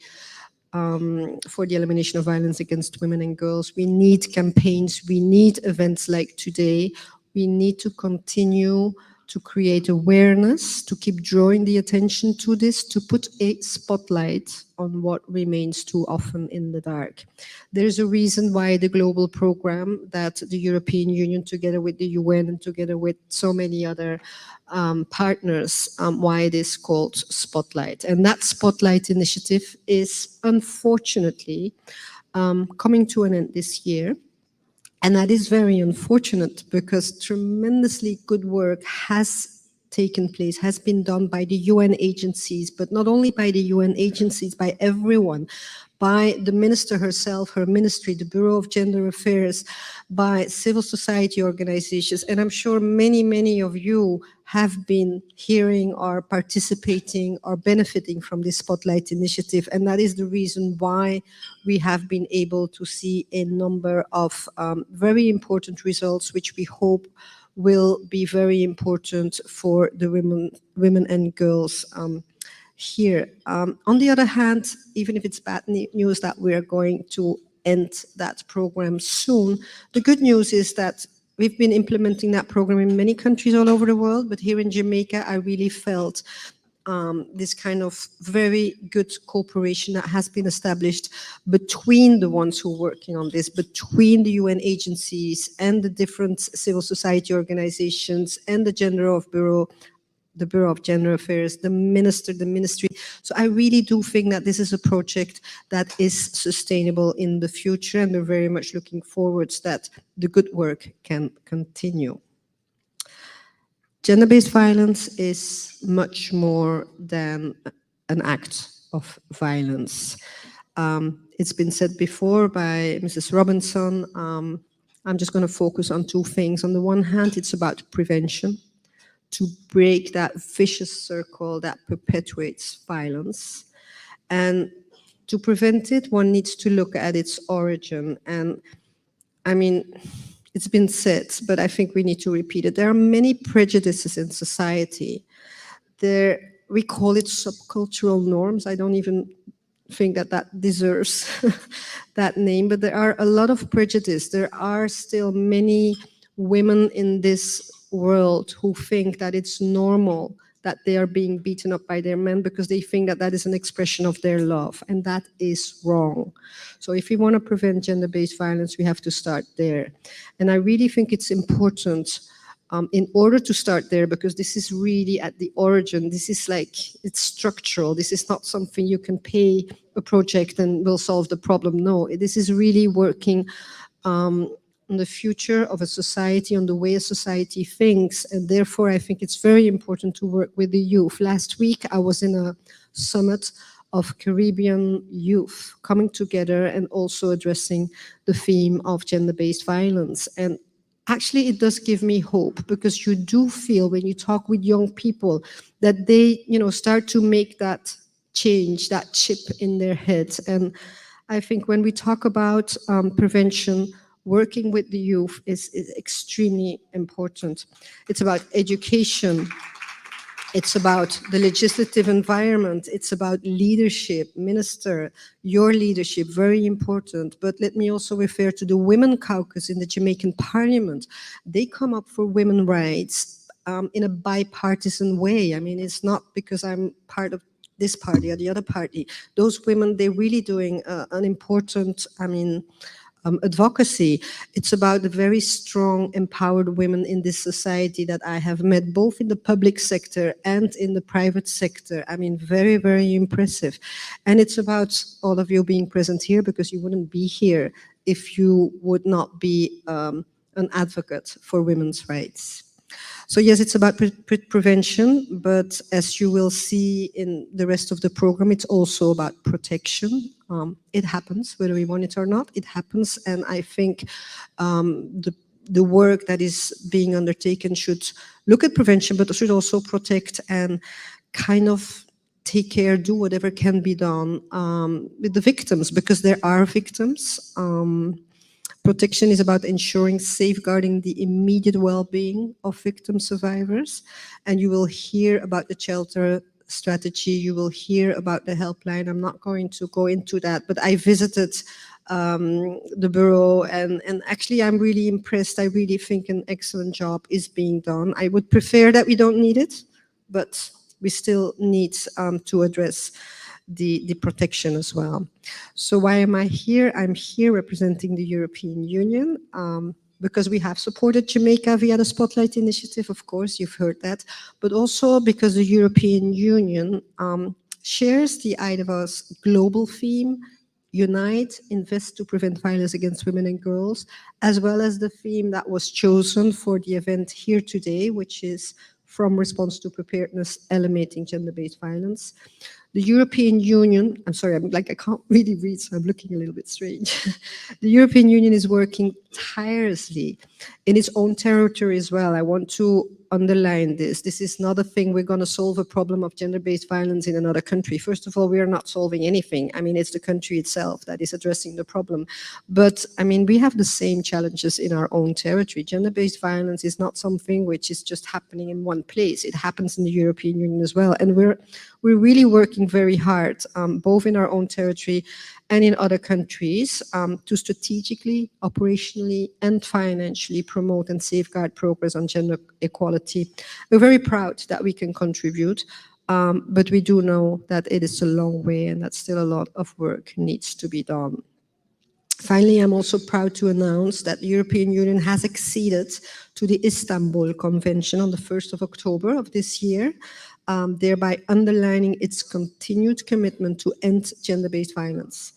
for the elimination of violence against women and girls. We need campaigns, we need events like today. we need to continue to create awareness, to keep drawing the attention to this, to put a spotlight on what remains too often in the dark. There's a reason why the global program that the European Union, together with the UN and together with so many other partners, why it is called Spotlight. And that Spotlight initiative is unfortunately coming to an end this year. And that is very unfortunate because tremendously good work has taken place, has been done by the UN agencies, but not only by the UN agencies, by everyone, by the minister herself, her ministry, the Bureau of Gender Affairs, by civil society organizations. And I'm sure many, many of you have been hearing or participating or benefiting from this Spotlight initiative. And that is the reason why we have been able to see a number of very important results, which we hope will be very important for the women and girls here. On the other hand, even if it's bad news that we are going to end that program soon, the good news is that we've been implementing that program in many countries all over the world, but here in Jamaica, I really felt this kind of very good cooperation that has been established between the ones who are working on this, between the UN agencies and the different civil society organizations and the Bureau of Gender Affairs, the ministry. So I really do think that this is a project that is sustainable in the future, and we're very much looking forward that the good work can continue. Gender-based violence is much more than an act of violence. It's been said before by Mrs. Robinson. I'm just going to focus on two things. On the one hand, it's about prevention, to break that vicious circle that perpetuates violence. And to prevent it, one needs to look at its origin. And I mean, it's been said, but I think we need to repeat it. There are many prejudices in society. We call it subcultural norms. I don't even think that deserves that name, but there are a lot of prejudice. There are still many women in this world who think that it's normal that they are being beaten up by their men because they think that that is an expression of their love, and that is wrong. So if we want to prevent gender-based violence, we have to start there. And I really think it's important in order to start there, because this is really at the origin. This is like, it's structural. This is not something you can pay a project and will solve the problem. No, this is really working on the future of a society, on the way a society thinks. And therefore, I think it's very important to work with the youth. Last week, I was in a summit of Caribbean youth coming together and also addressing the theme of gender-based violence. And actually, it does give me hope, because you do feel when you talk with young people that they, start to make that change, that chip in their heads. And I think when we talk about prevention, working with the youth is extremely important. It's about education. It's about the legislative environment. It's about leadership, minister, your leadership, very important. But let me also refer to the Women Caucus in the Jamaican Parliament. They come up for women's rights in a bipartisan way. I mean, it's not because I'm part of this party or the other party. Those women, they're really doing an important, advocacy. It's about the very strong, empowered women in this society that I have met, both in the public sector and in the private sector. I mean, very, very impressive. And it's about all of you being present here, because you wouldn't be here if you would not be an advocate for women's rights. So yes, it's about prevention, but as you will see in the rest of the program, it's also about protection. It happens, whether we want it or not, it happens. And I think the work that is being undertaken should look at prevention, but should also protect and kind of take care, do whatever can be done with the victims, because there are victims. Protection is about ensuring safeguarding the immediate well-being of victim survivors. And you will hear about the shelter strategy. You will hear about the helpline. I'm not going to go into that, but I visited the Bureau. And actually, I'm really impressed. I really think an excellent job is being done. I would prefer that we don't need it, but we still need to address the protection as well. So why am I here? I'm here representing the European Union because we have supported Jamaica via the Spotlight Initiative, of course, you've heard that, but also because the European Union shares the IDVA's global theme, Unite, Invest to Prevent Violence Against Women and Girls, as well as the theme that was chosen for the event here today, which is From Response to Preparedness, Eliminating Gender-Based Violence. The European Union, I'm sorry, I can't really read, so I'm looking a little bit strange. The European Union is working tirelessly in its own territory as well. I want to underline this. This is not a thing we're going to solve a problem of gender-based violence in another country. First of all, we are not solving anything. I mean, it's the country itself that is addressing the problem. But I mean, we have the same challenges in our own territory. Gender-based violence is not something which is just happening in one place. It happens in the European Union as well. And we're really working very hard, both in our own territory and in other countries, to strategically, operationally, and financially promote and safeguard progress on gender equality. We're very proud that we can contribute, but we do know that it is a long way and that still a lot of work needs to be done. Finally, I'm also proud to announce that the European Union has acceded to the Istanbul Convention on the 1st of October of this year, thereby underlining its continued commitment to end gender-based violence.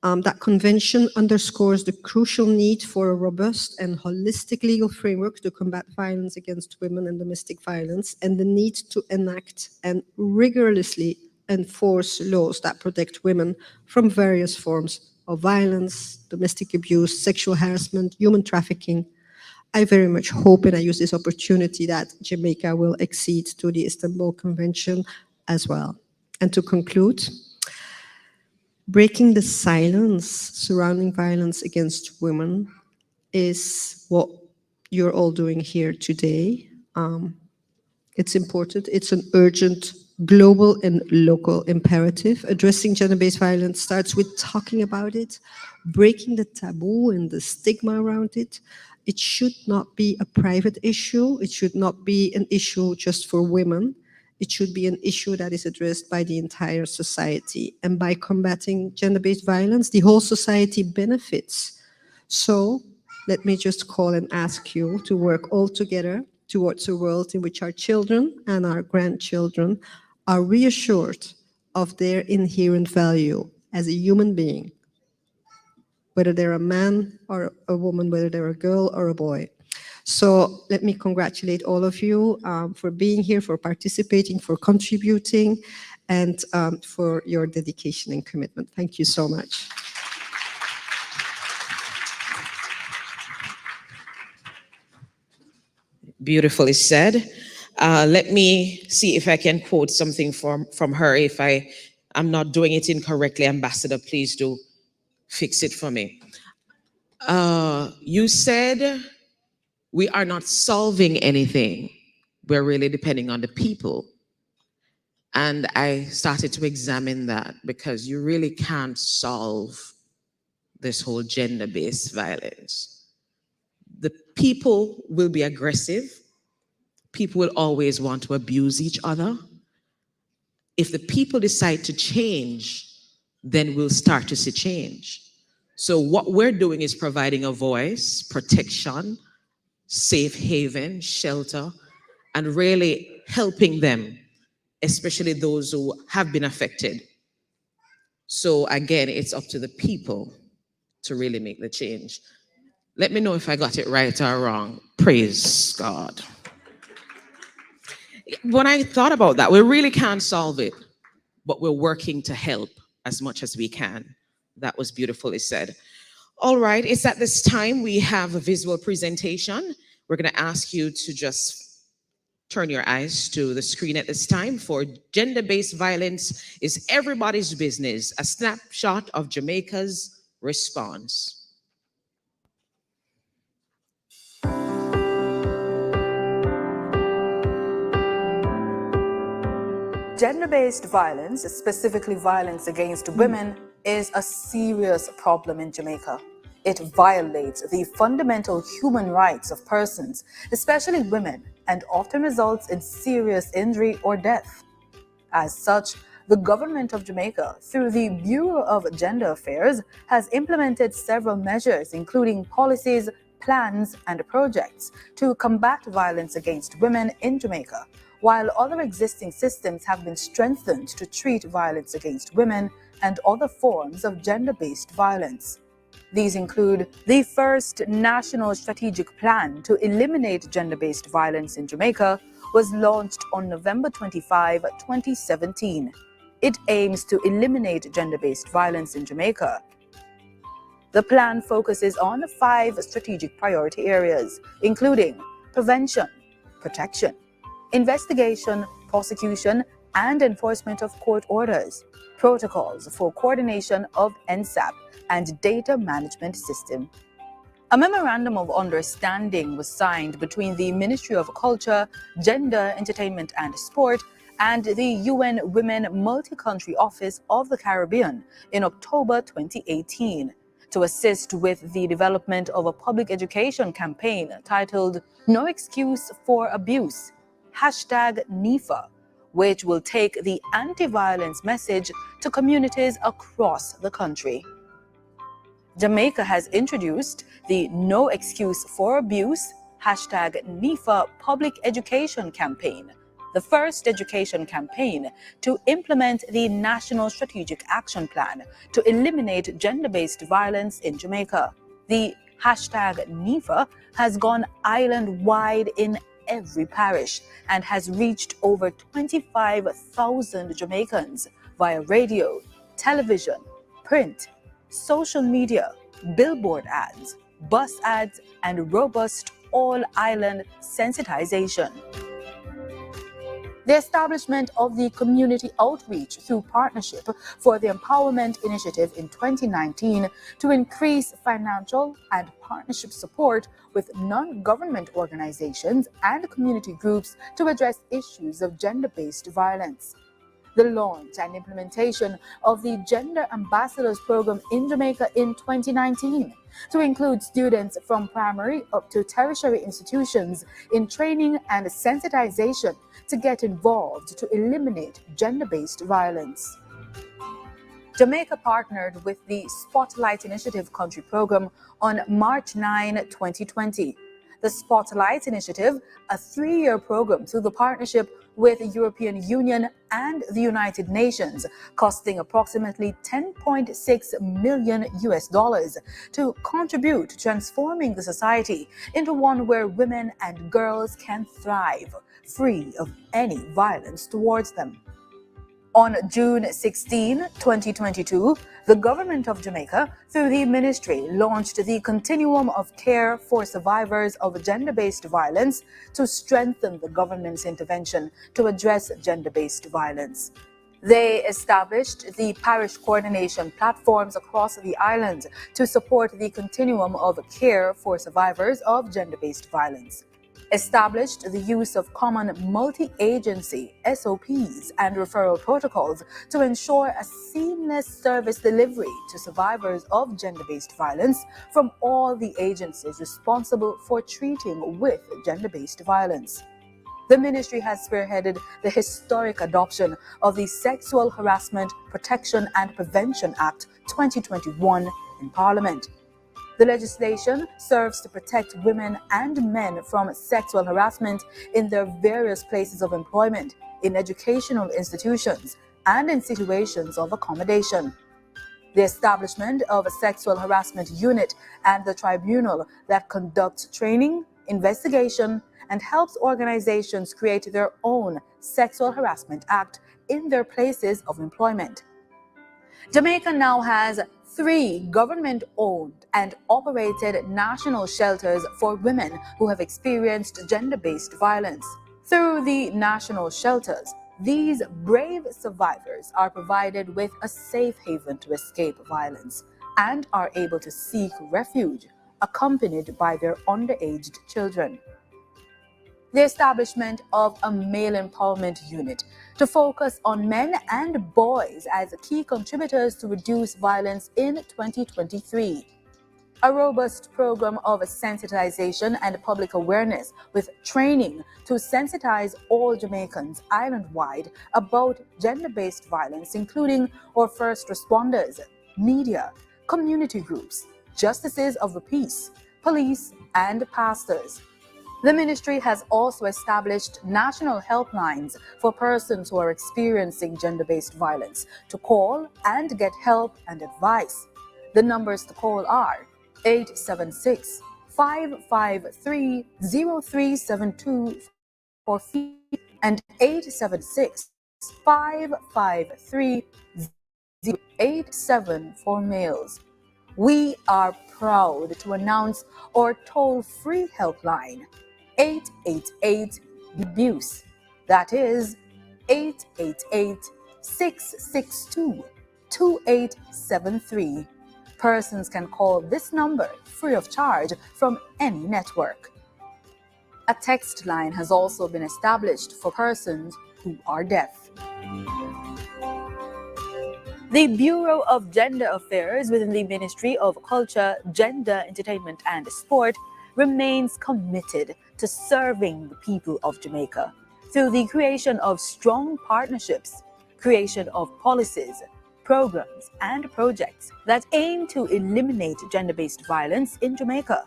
That convention underscores the crucial need for a robust and holistic legal framework to combat violence against women and domestic violence, and the need to enact and rigorously enforce laws that protect women from various forms of violence, domestic abuse, sexual harassment, human trafficking. I very much hope, and I use this opportunity, that Jamaica will accede to the Istanbul Convention as well. And to conclude, breaking the silence surrounding violence against women is what you're all doing here today. It's important. It's an urgent global and local imperative. Addressing gender-based violence starts with talking about it, breaking the taboo and the stigma around it. It should not be a private issue. It should not be an issue just for women. It should be an issue that is addressed by the entire society. And by combating gender-based violence, the whole society benefits. So let me just call and ask you to work all together towards a world in which our children and our grandchildren are reassured of their inherent value as a human being, whether they're a man or a woman, whether they're a girl or a boy. So let me congratulate all of you for being here, for participating, for contributing, and for your dedication and commitment. Thank you so much. Beautifully said. Let me see if I can quote something from her. If I'm not doing it incorrectly, Ambassador, please do fix it for me. You said we are not solving anything. We're really depending on the people. And I started to examine that, because you really can't solve this whole gender-based violence. The people will be aggressive. People will always want to abuse each other. If the people decide to change, then we'll start to see change. So what we're doing is providing a voice, protection, safe haven, shelter, and really helping them, especially those who have been affected. So again, it's up to the people to really make the change. Let me know if I got it right or wrong. Praise God. When I thought about that, we really can't solve it, but we're working to help as much as we can. That was beautifully said. All right, it's at this time we have a visual presentation. We're going to ask you to just turn your eyes to the screen at this time for Gender-Based Violence is Everybody's Business, a snapshot of Jamaica's response. Gender-based violence, specifically violence against women, is a serious problem in Jamaica. It violates the fundamental human rights of persons, especially women, and often results in serious injury or death. As such, the government of Jamaica, through the Bureau of Gender Affairs, has implemented several measures, including policies, plans, and projects to combat violence against women in Jamaica, while other existing systems have been strengthened to treat violence against women and other forms of gender-based violence. These include the first National Strategic Plan to eliminate gender-based violence in Jamaica was launched on November 25, 2017. It aims to eliminate gender-based violence in Jamaica. The plan focuses on 5 strategic priority areas, including prevention, protection, investigation, prosecution, and enforcement of court orders, protocols for coordination of NSAP, and data management system. A memorandum of understanding was signed between the Ministry of Culture, Gender, Entertainment and Sport and the UN Women Multi-Country Office of the Caribbean in October 2018 to assist with the development of a public education campaign titled No Excuse for Abuse, #NEFA, which will take the anti-violence message to communities across the country. Jamaica has introduced the No Excuse for Abuse #NEFA public education campaign, the first education campaign to implement the National Strategic Action Plan to eliminate gender-based violence in Jamaica. The #NEFA has gone island-wide in every parish and has reached over 25,000 Jamaicans via radio, television, print, social media, billboard ads, bus ads, and robust all-island sensitization. The establishment of the Community Outreach through Partnership for the Empowerment Initiative in 2019 to increase financial and partnership support with non-government organizations and community groups to address issues of gender-based violence. The launch and implementation of the Gender Ambassadors Program in Jamaica in 2019 to include students from primary up to tertiary institutions in training and sensitization to get involved to eliminate gender-based violence. Jamaica partnered with the Spotlight Initiative Country Program on March 9, 2020. The Spotlight Initiative, a 3-year program through the partnership with the European Union and the United Nations, costing approximately $10.6 million to contribute to transforming the society into one where women and girls can thrive, free of any violence towards them. On June 16, 2022, the government of Jamaica, through the ministry, launched the Continuum of Care for Survivors of Gender-Based Violence to strengthen the government's intervention to address gender-based violence. They established the parish coordination platforms across the island to support the continuum of care for survivors of gender-based violence, established the use of common multi-agency SOPs and referral protocols to ensure a seamless service delivery to survivors of gender-based violence from all the agencies responsible for treating with gender-based violence. The ministry has spearheaded the historic adoption of the Sexual Harassment Protection and Prevention Act 2021 in Parliament. The legislation serves to protect women and men from sexual harassment in their various places of employment, in educational institutions, and in situations of accommodation. The establishment of a sexual harassment unit and the tribunal that conducts training, investigation, and helps organizations create their own Sexual Harassment Act in their places of employment. Jamaica now has 3 government-owned and operated national shelters for women who have experienced gender-based violence. Through the national shelters, these brave survivors are provided with a safe haven to escape violence and are able to seek refuge, accompanied by their underaged children. the establishment of a male empowerment unit to focus on men and boys as key contributors to reduce violence in 2023. A robust program of sensitization and public awareness with training to sensitize all Jamaicans island-wide about gender-based violence, including our first responders, media, community groups, justices of the peace, police, and pastors. The ministry has also established national helplines for persons who are experiencing gender-based violence to call and get help and advice. The numbers to call are 876-553-0372 for females and 876-553-087 for males. We are proud to announce our toll-free helpline, 888-ABUSE. That is 888-662-2873. Persons can call this number free of charge from any network. A text line has also been established for persons who are deaf. The Bureau of Gender Affairs within the Ministry of Culture, Gender, Entertainment and Sport remains committed to serving the people of Jamaica through the creation of strong partnerships, creation of policies, programs and projects that aim to eliminate gender-based violence in Jamaica,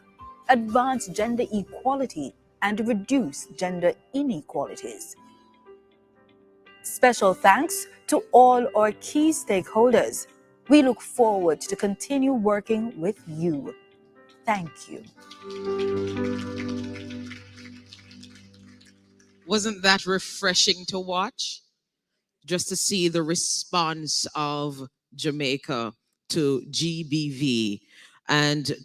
advance gender equality, and reduce gender inequalities. Special thanks to all our key stakeholders. We look forward to continue working with you. Thank you. Wasn't that refreshing to watch? Just to see the response of Jamaica to GBV. And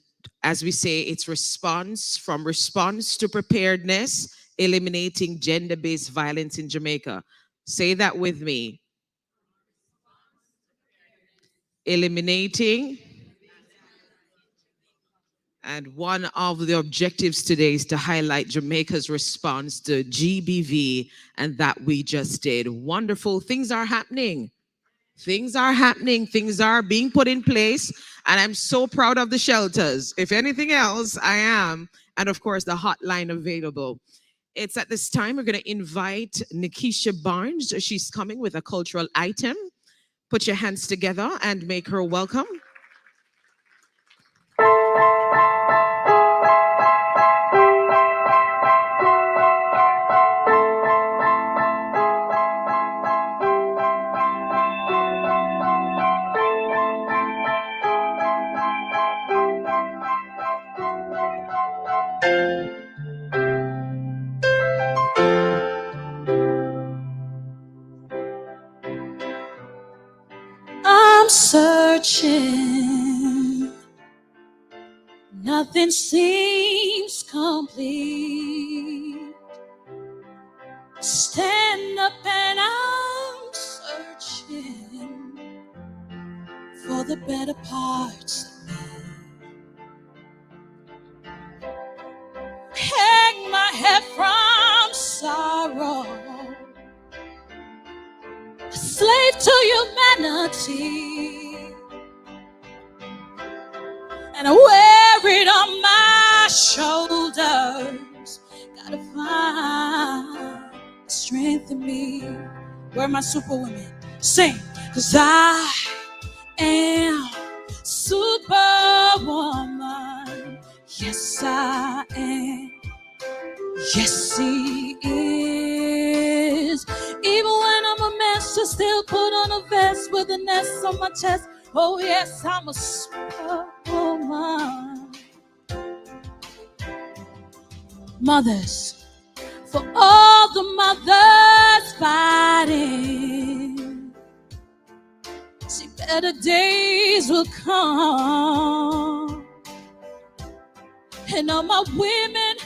as we say, it's response to preparedness, eliminating gender-based violence in Jamaica. Say that with me. Eliminating. And one of the objectives today is to highlight Jamaica's response to GBV, and that we just did. Wonderful. Things are happening. Things are happening. Things are being put in place. And I'm so proud of the shelters. If anything else, I am. And of course, the hotline available. It's at this time we're going to invite Nikisha Barnes. She's coming with a cultural item. Put your hands together and make her welcome. I'm searching, nothing seems complete. Stand up and I'm searching for the better parts of me. Hang my head from sorrow, a slave to humanity, and I wear it on my shoulders. Gotta find strength in me. Where are my superwomen? Sing. 'Cause I am superwoman. Yes, I am. Yes, he is. Even when I'm a mess, I still put on a vest with an S on my chest. Oh yes, I'm a superwoman. Mothers, for all the mothers fighting, see, better days will come. And all my women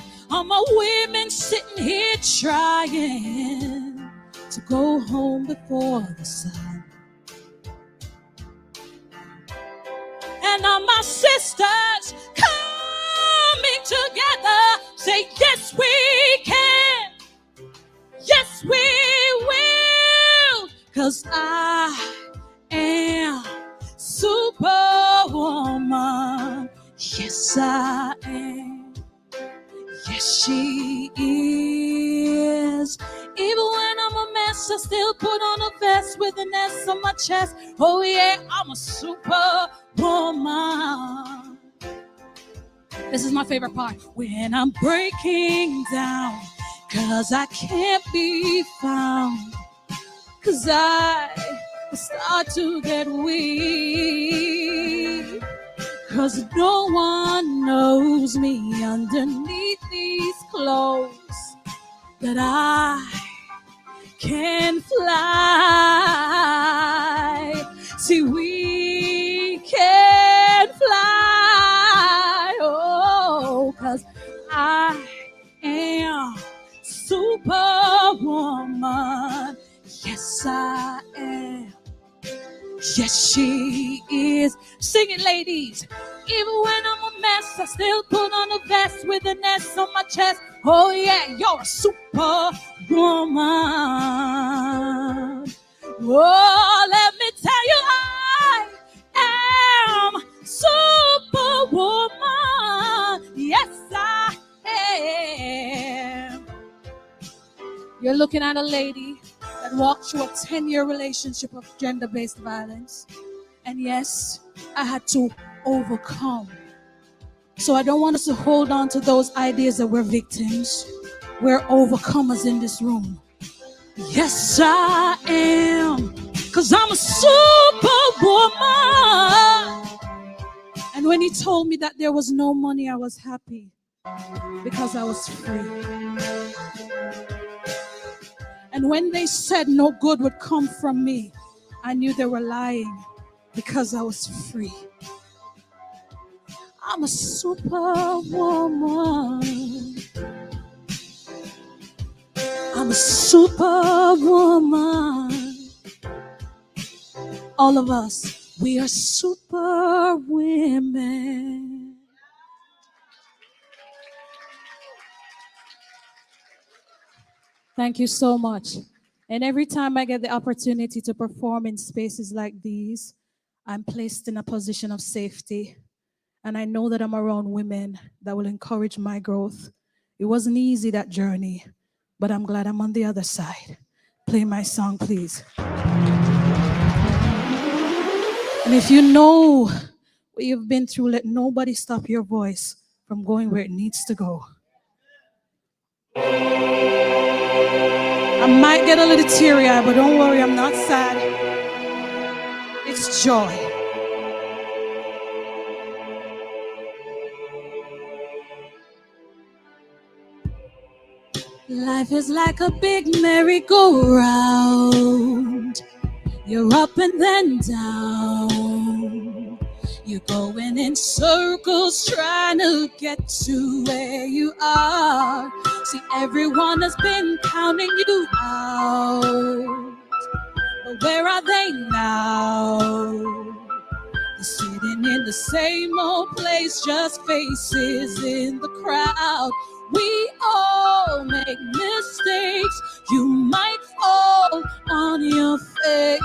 sitting here trying to go home before the sun. And all my sisters coming together say, yes, we can. we will, 'cause I am Superwoman. Yes, I am. Yes, she is. Even when I'm a mess, I still put on a vest with an S on my chest. Oh yeah, I'm a superwoman. This is my favorite part. When I'm breaking down, 'cause I can't be found, 'cause I start to get weak, 'cause no one knows me underneath these clothes, that I can fly. See, we can fly, oh, 'cause I am Superwoman. Yes, I am. Yes, she is. Sing it, ladies. Even when I'm a mess, I still put on a vest with an S on my chest. Oh yeah, you're a superwoman. Oh, let me tell you, I am Superwoman. Yes, I am. You're looking at a lady that walked through a 10-year relationship of gender-based violence. And yes, I had to overcome. So I don't want us to hold on to those ideas that we're victims. We're overcomers in this room. Yes, I am, 'cause I'm a superwoman. And when he told me that there was no money, I was happy because I was free. And when they said no good would come from me, I knew they were lying because I was free. I'm a superwoman. I'm a superwoman. All of us, we are super women. Thank you so much. And every time I get the opportunity to perform in spaces like these, I'm placed in a position of safety. And I know that I'm around women that will encourage my growth. It wasn't easy, that journey, but I'm glad I'm on the other side. Play my song, please. And if you know what you've been through, let nobody stop your voice from going where it needs to go. I might get a little teary-eyed, but don't worry, I'm not sad. It's joy. Life is like a big merry-go-round. You're up and then down. You're going in circles trying to get to where you are. See, everyone has been counting you out. But where are they now? They're sitting in the same old place, just faces in the crowd. We all make mistakes. You might fall on your face,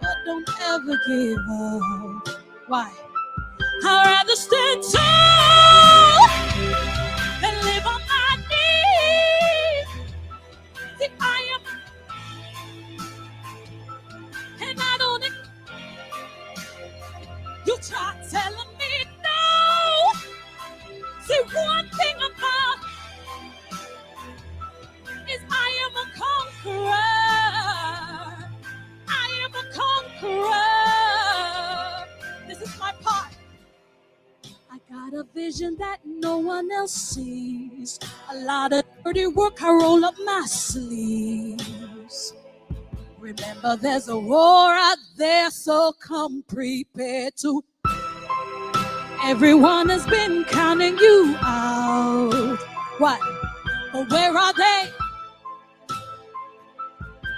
but don't ever give up. Why? I'd rather stand tall than live on my knees. See, I am, and I don't. You try telling me no. See, one thing about is I am a conqueror. I am a conqueror. This is my part. I got a vision that no one else sees. A lot of dirty work, I roll up my sleeves. Remember, there's a war out there, so come prepared to. Everyone has been counting you out. What? But where are they?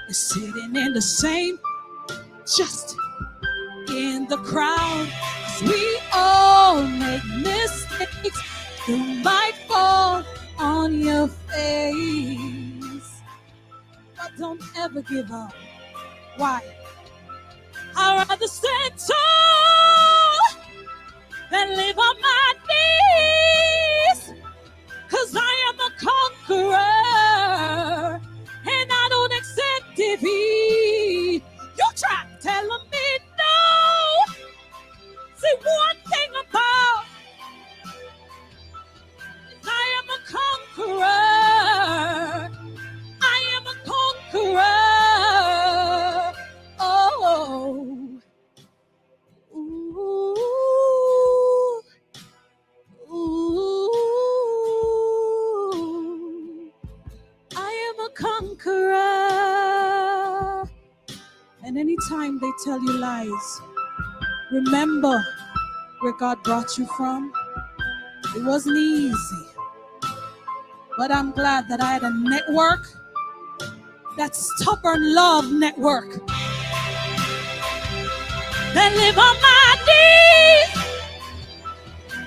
They're sitting in the same, just in the crowd. 'Cause we all make mistakes. You might fall on your face, don't ever give up. Why? I'd rather stand tall than live on my knees. 'Cause I am a conqueror and I don't accept defeat. You try telling me no. See, one thing about is I am a conqueror. I am a conqueror. Oh, ooh, ooh, I am a conqueror. And anytime they tell you lies, remember where God brought you from. It wasn't easy, but I'm glad that I had a network, that stubborn love network, that live on my knees.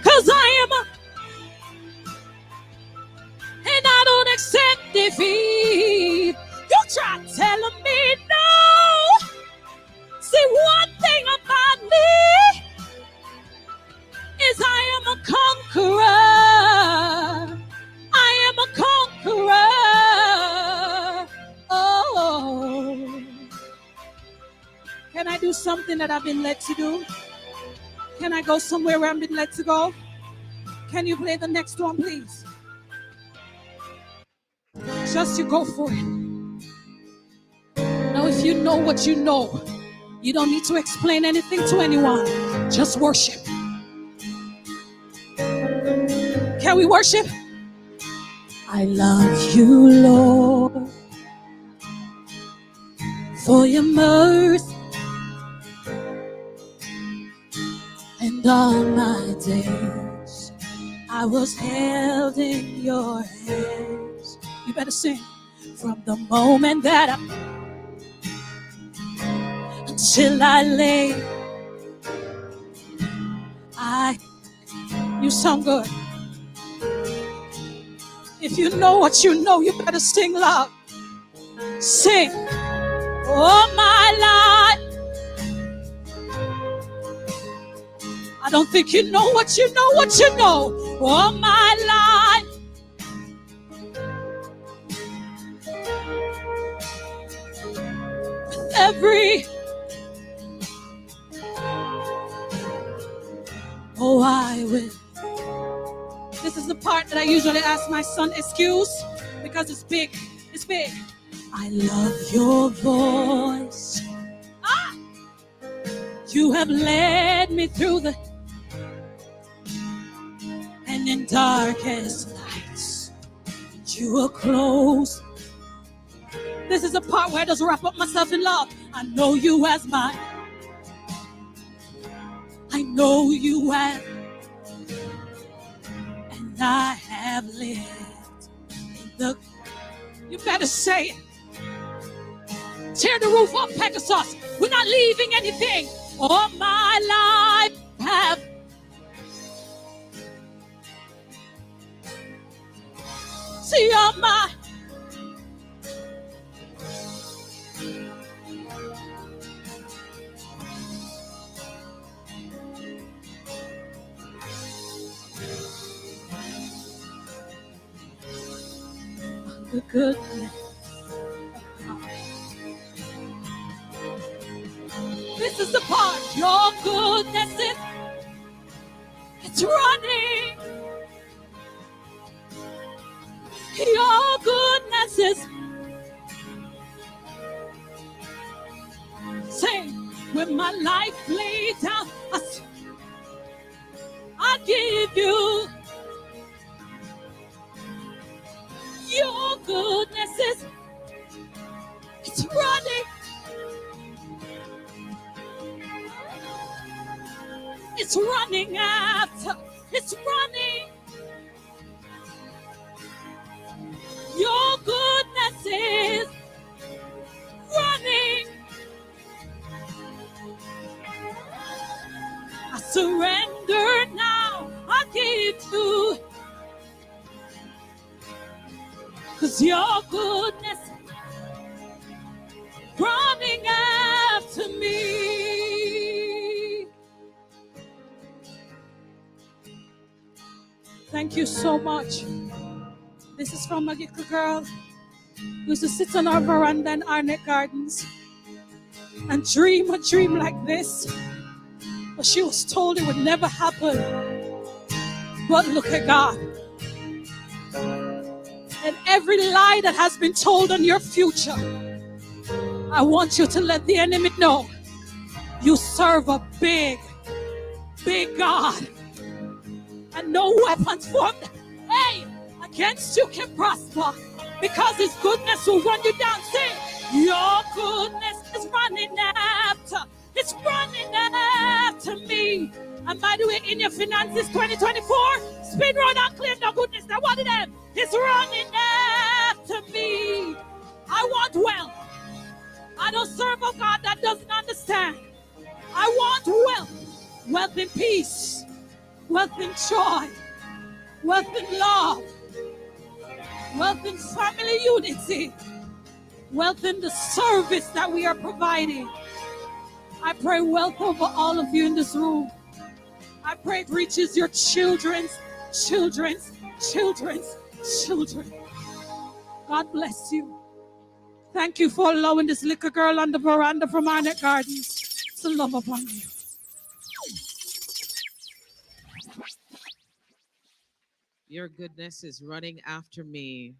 'Cause I am a, and I don't accept defeat. You try telling me no. See, one thing about me is I am a conqueror. I am a conqueror. Oh. Can I do something that I've been led to do? Can I go somewhere where I've been led to go? Can you play the next one, please? Just you go for it. Now, if you know what you know, you don't need to explain anything to anyone. Just worship. Can we worship? I love you, Lord, for your mercy, and all my days I was held in your hands. You better sing. From the moment that until I lay, you sound good. If you know what you know, you better sing loud. Sing. All my life, I don't think you know what you know, what you know. All my life, with every, oh, I will. This is the part that I usually ask my son excuse, because it's big. It's big. I love your voice. You have led me through the, and in darkest nights, you are close. This is the part where I just wrap up myself in love. I know you as mine. I know you as, and I have lived in the, you better say it. Tear the roof off, Pegasus. We're not leaving anything. All my life have, see all my, the goodness. This is the part. Your goodness is, it's running. Your goodness is, say, when my life laid down, I give you. Your goodness is, it's running. It's running after, it's running. Your goodness is running. I surrender now, I give you. 'Cause your goodness, running after me. Thank you so much. This is from a little girl who used to sit on our veranda in Arnett Gardens and dream a dream like this. But she was told it would never happen. But look at God. And every lie that has been told on your future, I want you to let the enemy know you serve a big, big God. And no weapons formed, against you can prosper. Because his goodness will run you down. Say, your goodness is running after. It's running after me. And by the way, in your finances 2024, speed round and claim the goodness. Now what of them? It's running after me. I want wealth. I don't serve a God that doesn't understand. I want wealth. Wealth in peace. Wealth in joy. Wealth in love. Wealth in family unity. Wealth in the service that we are providing. I pray wealth over all of you in this room. I pray it reaches your children's children. God bless you. Thank you for allowing this little girl on the veranda from Arnett Gardens to love upon you. Your goodness is running after me.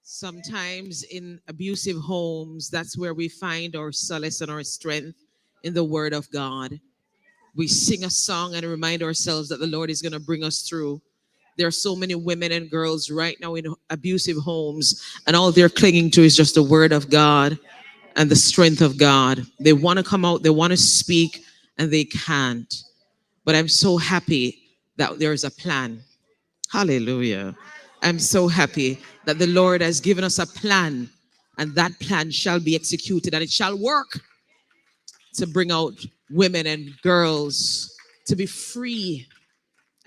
Sometimes in abusive homes, that's where we find our solace and our strength in the Word of God. We sing a song and remind ourselves that the Lord is going to bring us through. There are so many women and girls right now in abusive homes, and all they're clinging to is just the Word of God and the strength of God. They want to come out, they want to speak, and they can't. But I'm so happy that there is a plan. Hallelujah. I'm so happy that the Lord has given us a plan, and that plan shall be executed, and it shall work to bring out women and girls to be free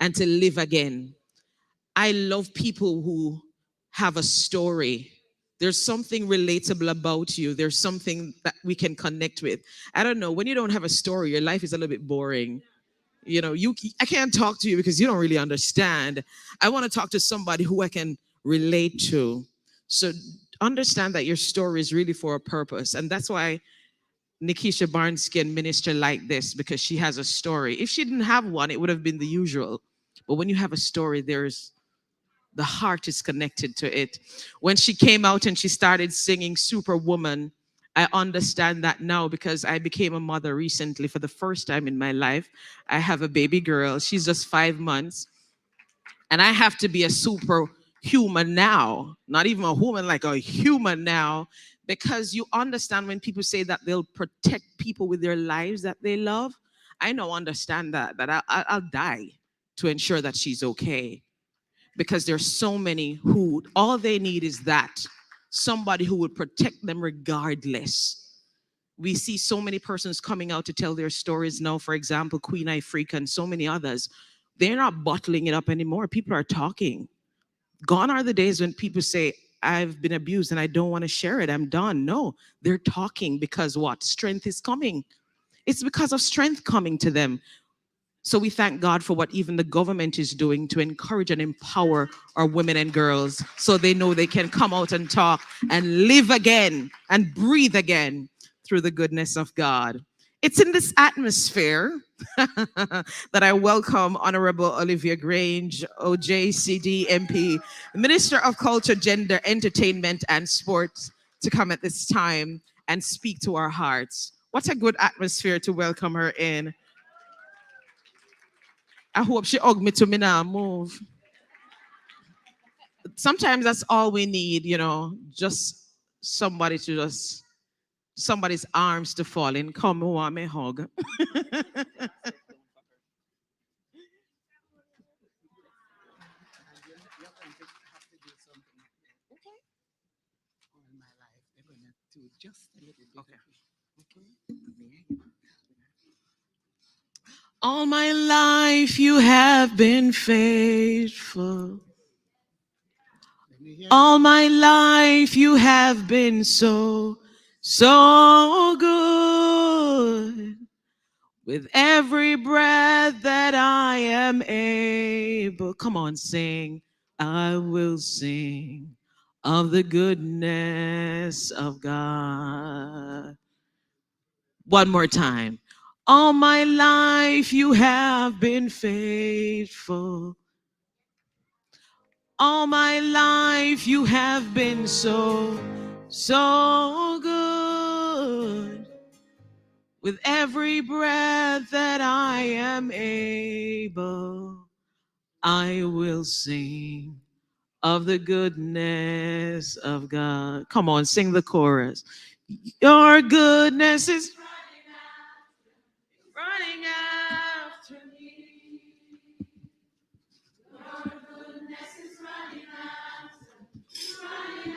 and to live again. I love people who have a story. There's something relatable about you. There's something that we can connect with. I don't know, when you don't have a story, your life is a little bit boring. You know, I can't talk to you because you don't really understand. I want to talk to somebody who I can relate to. So understand that your story is really for a purpose. And that's why Nikisha Barnes can minister like this, because she has a story. If she didn't have one, it would have been the usual. But when you have a story, the heart is connected to it. When she came out and she started singing Superwoman, I understand that now because I became a mother recently for the first time in my life. I have a baby girl. She's just 5 months. And I have to be a superhuman now, not even a woman, like a human now, because you understand when people say that they'll protect people with their lives that they love. I now understand that I'll die to ensure that she's okay. Because there's so many who all they need is that somebody who would protect them regardless. We see so many persons coming out to tell their stories now. For example, Queen Ifrika and so many others. They're not bottling it up anymore. People are talking. Gone are the days when people say, I've been abused and I don't want to share it. I'm done. No, they're talking because what? Strength is coming. It's because of strength coming to them. So we thank God for what even the government is doing to encourage and empower our women and girls so they know they can come out and talk and live again and breathe again through the goodness of God. It's in this atmosphere that I welcome Honorable Olivia Grange, OJCD MP, Minister of Culture, Gender, Entertainment, and Sports, to come at this time and speak to our hearts. What a good atmosphere to welcome her in. I hope she hug me to me now move. Sometimes that's all we need, you know, just somebody's arms to fall in. Come, who want me hug? All my life you have been faithful. All my life you have been so so good. With every breath that I am able, come on, sing. I will sing of the goodness of God. One more time. All my life you have been faithful. All my life you have been so, so good. With every breath that I am able, I will sing of the goodness of God. Come on, sing the chorus. Your goodness is running after me. Your goodness is running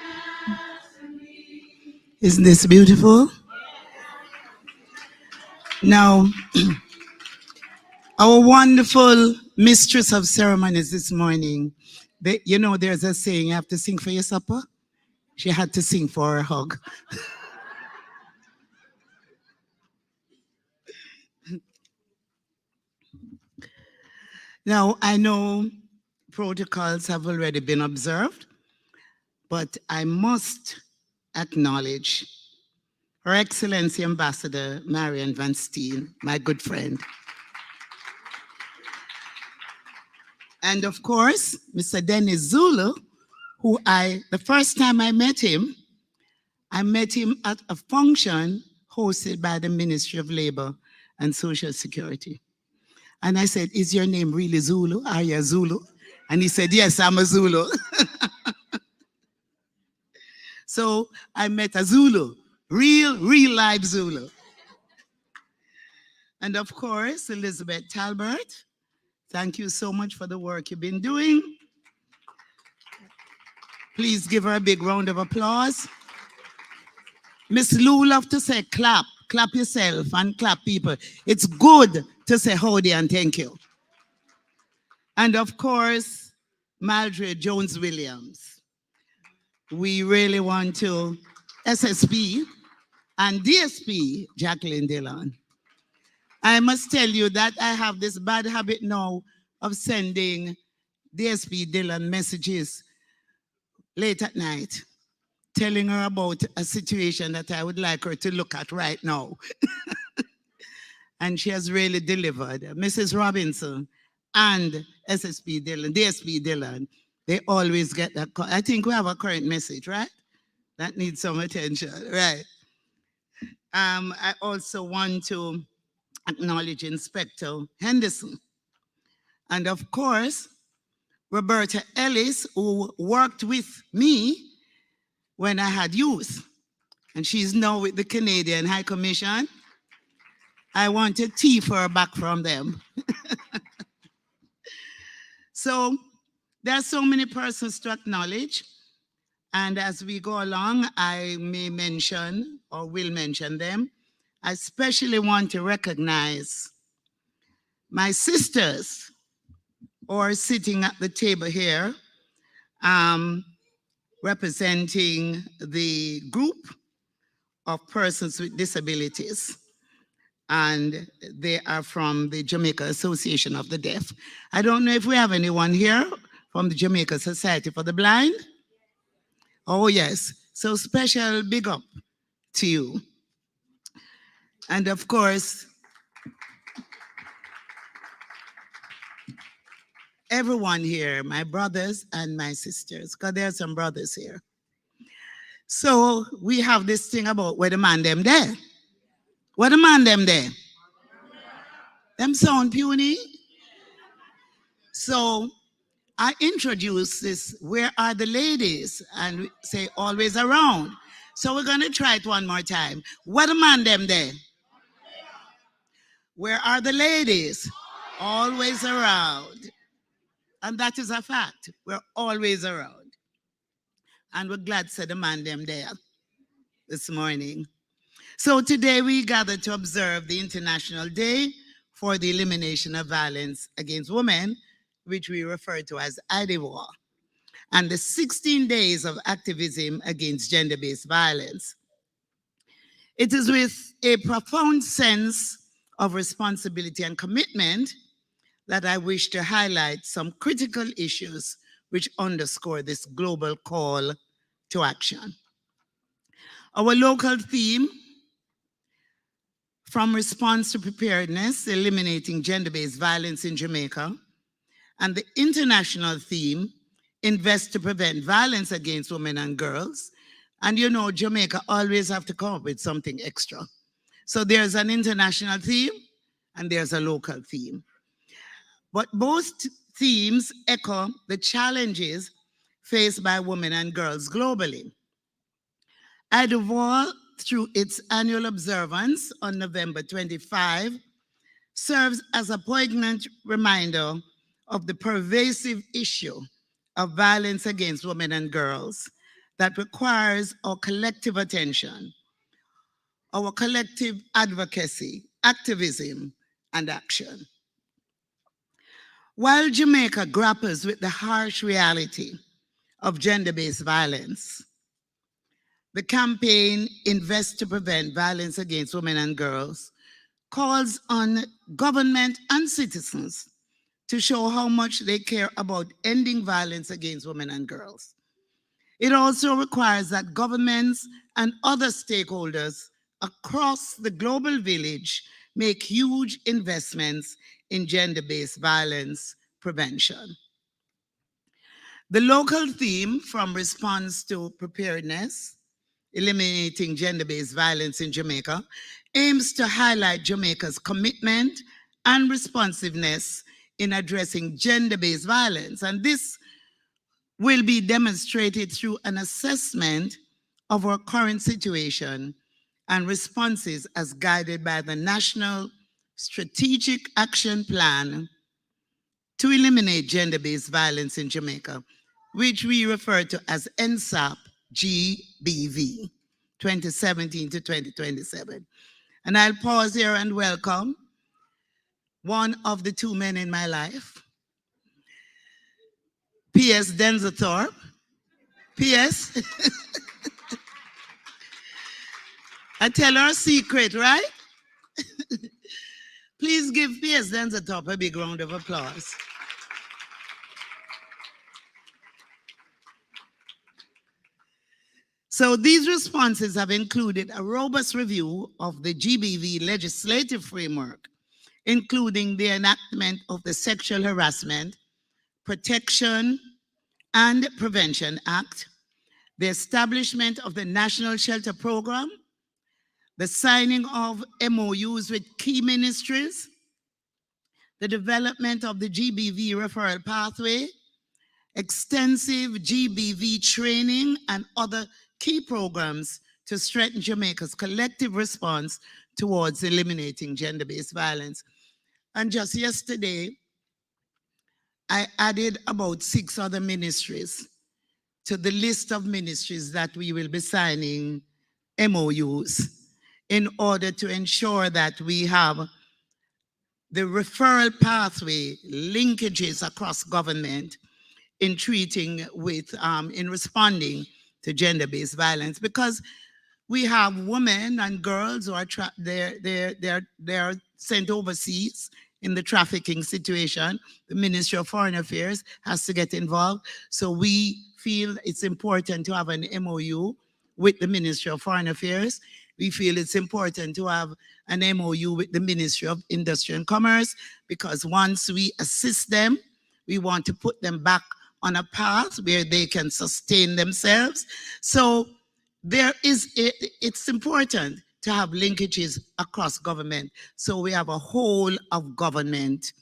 after me. Isn't this beautiful? Now, our wonderful mistress of ceremonies this morning, you know, there's a saying, you have to sing for your supper. She had to sing for her hug. Now, I know protocols have already been observed, but I must acknowledge Her Excellency Ambassador Marian Vansteen, my good friend. And of course, Mr. Dennis Zulu, who the first time I met him at a function hosted by the Ministry of Labor and Social Security. And I said, is your name really Zulu? Are you a Zulu? And he said, yes, I'm a Zulu. So I met a Zulu, real live Zulu. And of course, Elizabeth Talbert, thank you so much for the work you've been doing. Please give her a big round of applause. Miss Lou love to say clap. Clap yourself and clap people. It's good to say howdy and thank you. And of course, Mildred Jones-Williams. We really want to, SSP and DSP, Jacqueline Dillon. I must tell you that I have this bad habit now of sending DSP Dillon messages late at night, telling her about a situation that I would like her to look at right now. And she has really delivered. Mrs. Robinson and SSP Dillon, DSP Dillon, they always get that. I think we have a current message, right? That needs some attention, right? I also want to acknowledge Inspector Henderson. And of course, Roberta Ellis, who worked with me when I had youth. And she's now with the Canadian High Commission. I wanted tea for her back from them. So there are so many persons to acknowledge. And as we go along, I may mention or will mention them. I especially want to recognize my sisters who are sitting at the table here, representing the group of persons with disabilities. And they are from the Jamaica Association of the Deaf. I don't know if we have anyone here from the Jamaica Society for the Blind. Oh yes, so special big up to you. And of course, everyone here, my brothers and my sisters, because there are some brothers here. So we have this thing about where the man them there. Where the man them there? Them sound puny. So I introduce this, where are the ladies? And we say always around. So we're gonna try it one more time. Where the man them there? Where are the ladies? Always around. And that is a fact. We're always around. And we're glad to see the man them there this morning. So today we gather to observe the International Day for the Elimination of Violence Against Women, which we refer to as IDWA, and the 16 days of activism against gender-based violence. It is with a profound sense of responsibility and commitment that I wish to highlight some critical issues which underscore this global call to action. Our local theme, From Response to Preparedness, Eliminating Gender-Based Violence in Jamaica, and the international theme, Invest to Prevent Violence Against Women and Girls. And you know, Jamaica always have to come up with something extra. So there's an international theme and there's a local theme. But both themes echo the challenges faced by women and girls globally. IDOVAL, through its annual observance on November 25, serves as a poignant reminder of the pervasive issue of violence against women and girls that requires our collective attention, our collective advocacy, activism, and action. While Jamaica grapples with the harsh reality of gender-based violence, the campaign Invest to Prevent Violence Against Women and Girls calls on government and citizens to show how much they care about ending violence against women and girls. It also requires that governments and other stakeholders across the global village make huge investments in gender-based violence prevention. The local theme, From Response to Preparedness, Eliminating Gender-Based Violence in Jamaica, aims to highlight Jamaica's commitment and responsiveness in addressing gender-based violence. And this will be demonstrated through an assessment of our current situation and responses as guided by the National Strategic Action Plan to Eliminate Gender-Based Violence in Jamaica, which we refer to as NSAP GBV 2017 to 2027. And I'll pause here and welcome one of the two men in my life, P.S. Denzethorpe. P.S. I tell her a secret, right? Please give P.S. Denzethorpe a big round of applause. So these responses have included a robust review of the GBV legislative framework, including the enactment of the Sexual Harassment, Protection, and Prevention Act, the establishment of the National Shelter Program, the signing of MOUs with key ministries, the development of the GBV referral pathway, extensive GBV training, and other key programs to strengthen Jamaica's collective response towards eliminating gender-based violence. And just yesterday, I added about 6 other ministries to the list of ministries that we will be signing MOUs in order to ensure that we have the referral pathway linkages across government in treating with, in responding to gender-based violence, because we have women and girls who are they're sent overseas in the trafficking situation. The Ministry of Foreign Affairs has to get involved. So we feel it's important to have an MOU with the Ministry of Foreign Affairs. We feel it's important to have an MOU with the Ministry of Industry and Commerce, because once we assist them, we want to put them back on a path where they can sustain themselves. So it's important to have linkages across government. So we have a whole of government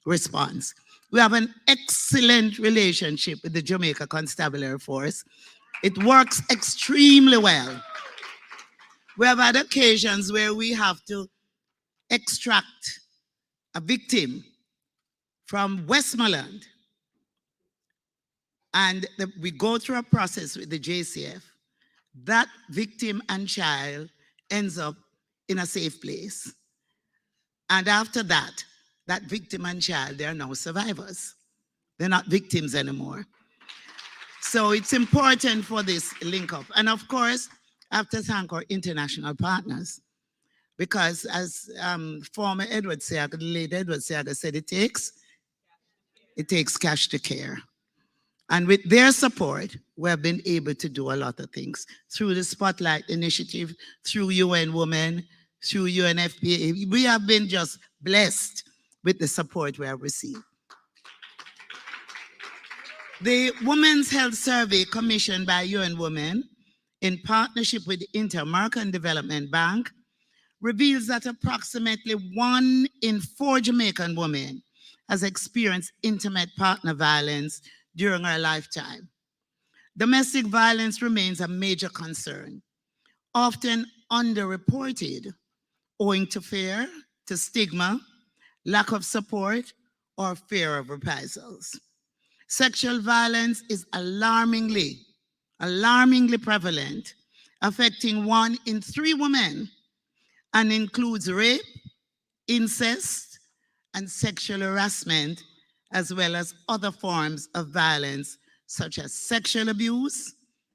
response. We have an excellent relationship with the Jamaica Constabulary Force. It works extremely well. We have had occasions where we have to extract a victim from Westmoreland, and we go through a process with the JCF. That victim and child ends up in a safe place. And after that, that victim and child, they are now survivors. They're not victims anymore. So it's important for this link up. And of course, I have to thank our international partners because as former Edward Seaga, the late Edward Seaga said, it takes cash to care. And with their support, we have been able to do a lot of things through the Spotlight Initiative, through UN Women, through UNFPA. We have been just blessed with the support we have received. The Women's Health Survey commissioned by UN Women in partnership with the Inter-American Development Bank reveals that approximately 1 in 4 Jamaican women has experienced intimate partner violence during her lifetime. Domestic violence remains a major concern, often underreported owing to fear, to stigma, lack of support, or fear of reprisals. Sexual violence is alarmingly prevalent, affecting 1 in 3 women, and includes rape, incest, and sexual harassment, as well as other forms of violence, such as sexual abuse,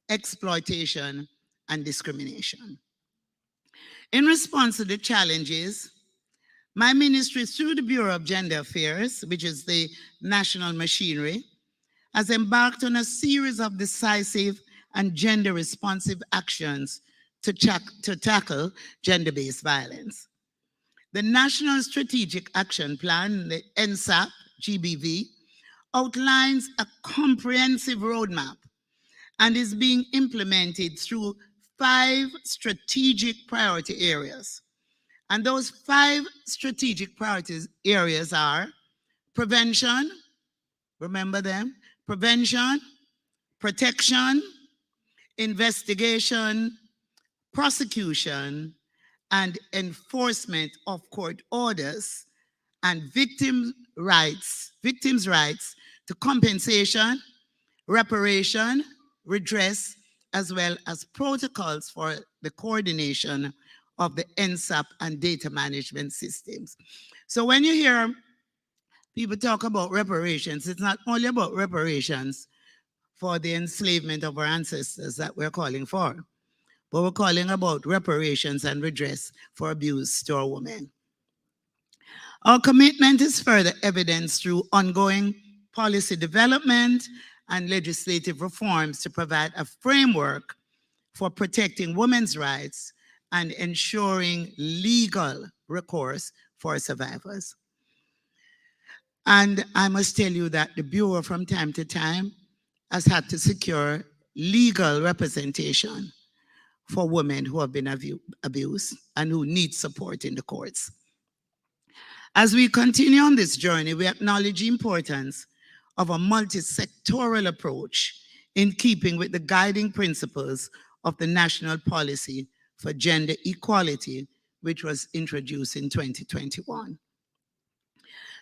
exploitation, and discrimination. In response to the challenges, my ministry, through the Bureau of Gender Affairs, which is the national machinery, has embarked on a series of decisive and gender-responsive actions to tackle gender-based violence. The National Strategic Action Plan, the NSAP, GBV, outlines a comprehensive roadmap and is being implemented through 5 strategic priority areas. And those 5 strategic priority areas are prevention, remember them, prevention, protection, investigation, prosecution, and enforcement of court orders, and victims' rights to compensation, reparation, redress, as well as protocols for the coordination of the NSAP and data management systems. So when you hear people talk about reparations, it's not only about reparations for the enslavement of our ancestors that we're calling for, but we're calling about reparations and redress for abuse to our women. Our commitment is further evidenced through ongoing policy development and legislative reforms to provide a framework for protecting women's rights and ensuring legal recourse for survivors. And I must tell you that the Bureau from time to time has had to secure legal representation for women who have been abused and who need support in the courts. As we continue on this journey, we acknowledge the importance of a multi-sectoral approach in keeping with the guiding principles of the National Policy for Gender Equality, which was introduced in 2021.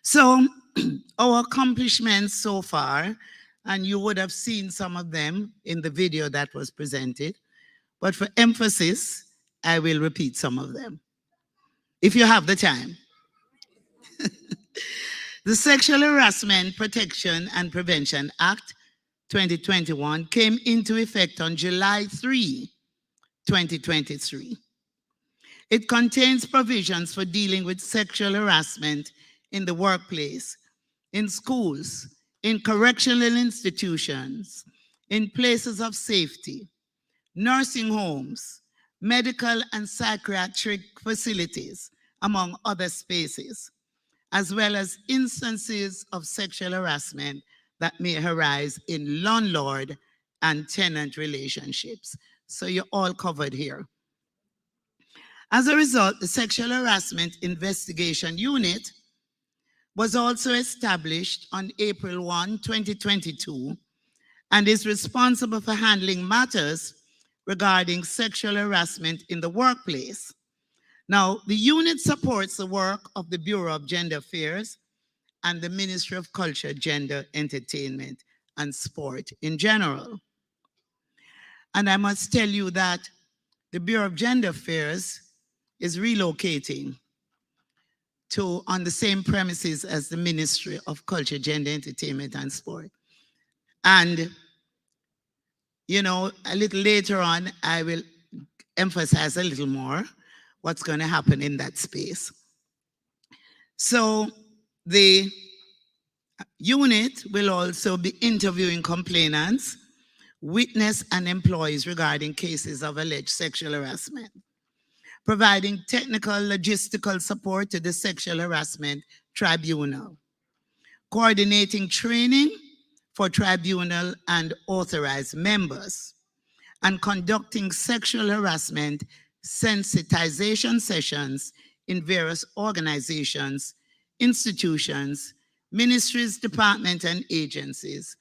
So our accomplishments so far, and you would have seen some of them in the video that was presented, but for emphasis, I will repeat some of them, if you have the time. The Sexual Harassment Protection and Prevention Act 2021 came into effect on July 3, 2023. It contains provisions for dealing with sexual harassment in the workplace, in schools, in correctional institutions, in places of safety, nursing homes, medical and psychiatric facilities, among other spaces, as well as instances of sexual harassment that may arise in landlord and tenant relationships. So you're all covered here. As a result, the Sexual Harassment Investigation Unit was also established on April 1, 2022, and is responsible for handling matters regarding sexual harassment in the workplace. Now, the unit supports the work of the Bureau of Gender Affairs and the Ministry of Culture, Gender, Entertainment, and Sport in general. And I must tell you that the Bureau of Gender Affairs is relocating on the same premises as the Ministry of Culture, Gender, Entertainment, and Sport. And, you know, a little later on, I will emphasize a little more what's going to happen in that space. So the unit will also be interviewing complainants, witness and employees regarding cases of alleged sexual harassment, providing technical logistical support to the sexual harassment tribunal, coordinating training for tribunal and authorized members, and conducting sexual harassment sensitization sessions in various organizations, institutions, ministries, departments, and agencies,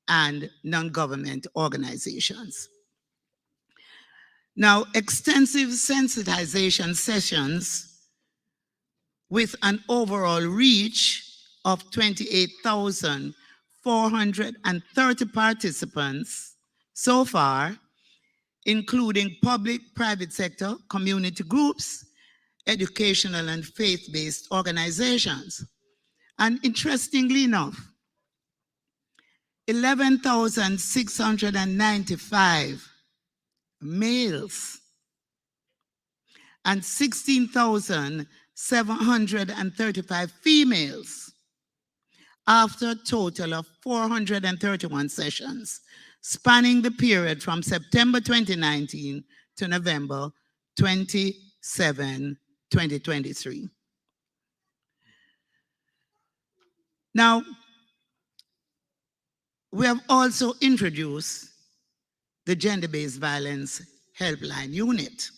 and non-government organizations. Now, extensive sensitization sessions with an overall reach of 28,430 participants so far, including public, private sector, community groups, educational and faith-based organizations. And interestingly enough, 11,695 males and 16,735 females, after a total of 431 sessions, spanning the period from September 2019 to November 27, 2023. Now, we have also introduced the Gender-Based Violence Helpline Unit.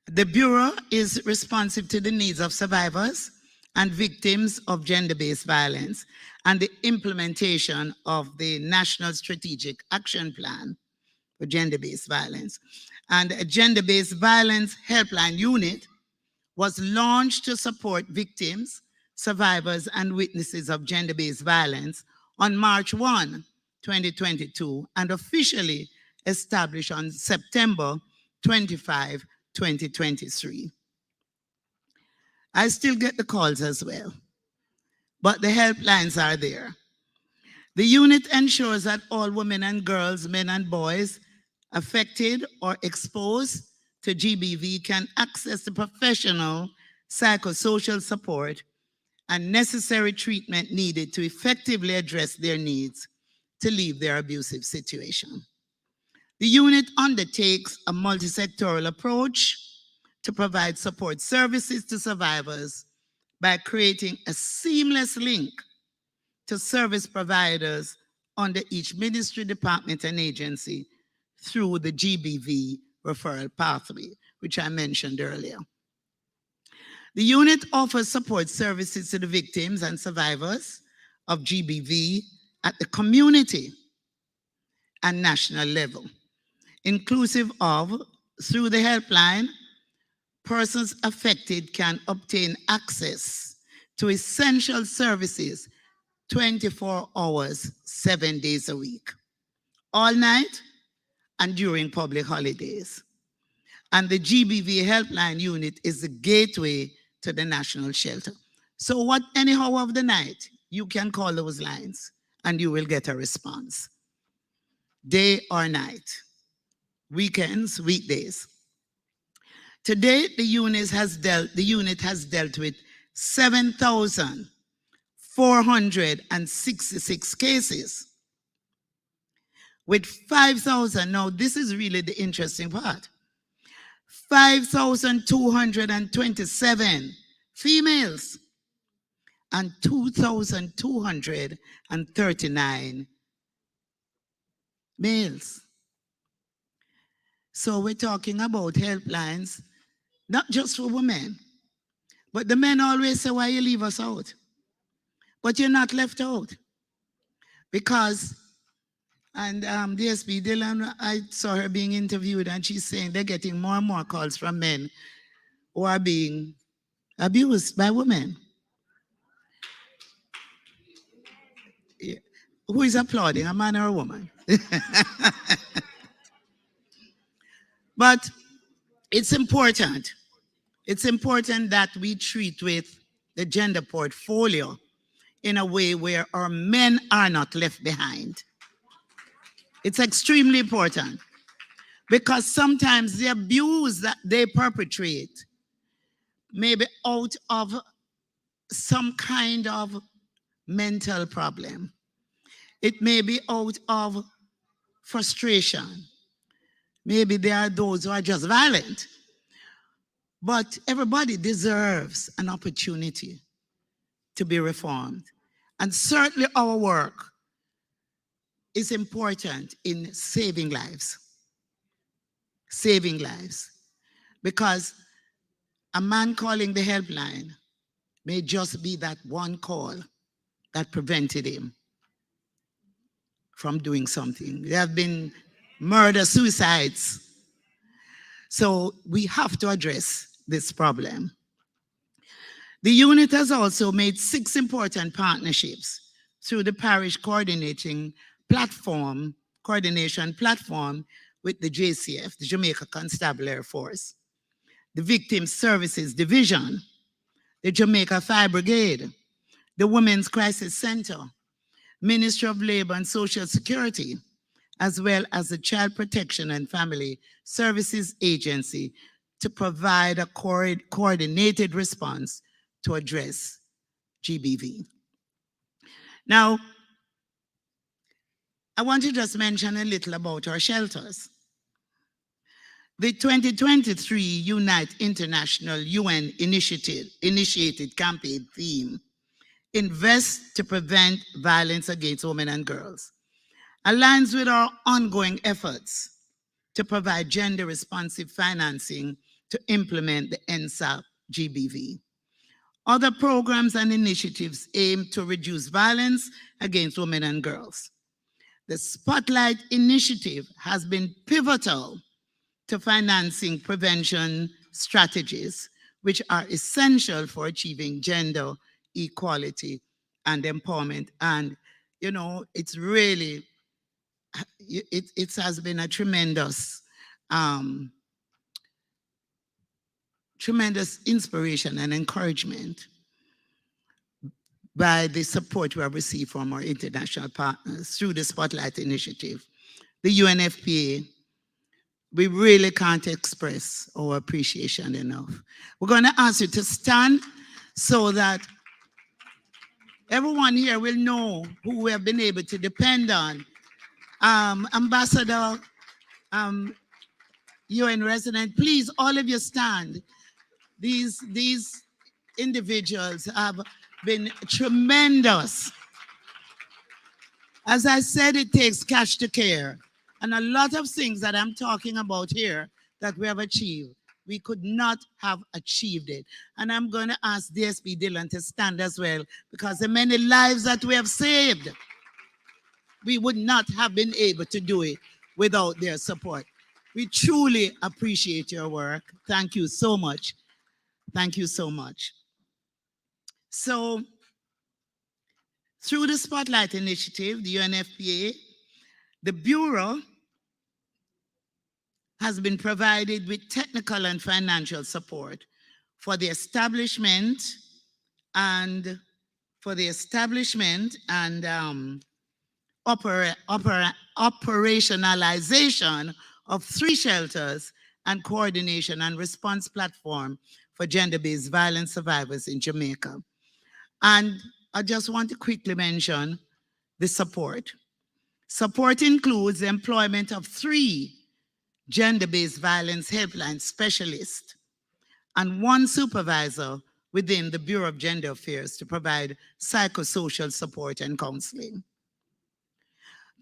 The Bureau is responsive to the needs of survivors and victims of gender-based violence and the implementation of the National Strategic Action Plan for Gender-Based Violence. And a Gender-Based Violence Helpline Unit was launched to support victims, survivors, and witnesses of gender-based violence on March 1, 2022, and officially established on September 25, 2023. I still get the calls as well, but the helplines are there. The unit ensures that all women and girls, men and boys affected or exposed to GBV can access the professional psychosocial support and necessary treatment needed to effectively address their needs to leave their abusive situation. The unit undertakes a multi-sectoral approach to provide support services to survivors by creating a seamless link to service providers under each ministry, department, and agency through the GBV referral pathway, which I mentioned earlier. The unit offers support services to the victims and survivors of GBV at the community and national level, inclusive of, through the helpline, persons affected can obtain access to essential services 24 hours, 7 days a week, all night and during public holidays. And the GBV Helpline Unit is the gateway to the national shelter. So what, any hour of the night, you can call those lines and you will get a response. Day or night, weekends, weekdays. To date, the unit has dealt with 7,466 cases, with 5,000, now this is really the interesting part, 5,227 females and 2,239 males. So we're talking about helplines, not just for women, but the men always say, why you leave us out? But you're not left out. Because, and DSP Dylan, I saw her being interviewed and she's saying they're getting more and more calls from men who are being abused by women. Yeah. Who is applauding, a man or a woman? But it's important. It's important that we treat with the gender portfolio in a way where our men are not left behind. It's extremely important. Because sometimes the abuse that they perpetrate may be out of some kind of mental problem. It may be out of frustration. Maybe there are those who are just violent. But everybody deserves an opportunity to be reformed. And certainly our work is important in saving lives. Saving lives. Because a man calling the helpline may just be that one call that prevented him from doing something. There have been murder, suicides. So we have to address this problem. The unit has also made 6 important partnerships through the parish coordination platform with the JCF, the Jamaica Constabulary Force, the Victim Services Division, the Jamaica Fire Brigade, the Women's Crisis Center, Ministry of Labor and Social Security, as well as the Child Protection and Family Services Agency to provide a coordinated response to address GBV. Now, I want to just mention a little about our shelters. The 2023 Unite International UN initiated campaign theme, Invest to Prevent Violence Against Women and Girls, aligns with our ongoing efforts to provide gender-responsive financing to implement the NSAP GBV. Other programs and initiatives aim to reduce violence against women and girls. The Spotlight Initiative has been pivotal to financing prevention strategies, which are essential for achieving gender equality and empowerment. And, you know, it's really, it has been a tremendous, tremendous inspiration and encouragement by the support we have received from our international partners through the Spotlight Initiative. The UNFPA, we really can't express our appreciation enough. We're going to ask you to stand so that everyone here will know who we have been able to depend on. Ambassador, UN resident, please, all of you stand. These individuals have been tremendous. As I said, it takes cash to care. And a lot of things that I'm talking about here that we have achieved, we could not have achieved it. And I'm going to ask DSP Dillon to stand as well, because the many lives that we have saved, we would not have been able to do it without their support. We truly appreciate your work. Thank you so much. Thank you so much. So, through the Spotlight Initiative, the UNFPA, the Bureau has been provided with technical and financial support for the establishment and operationalization of 3 shelters and coordination and response platform for gender-based violence survivors in Jamaica. And I just want to quickly mention the support. Support includes the employment of 3 gender-based violence helpline specialists and 1 supervisor within the Bureau of Gender Affairs to provide psychosocial support and counseling.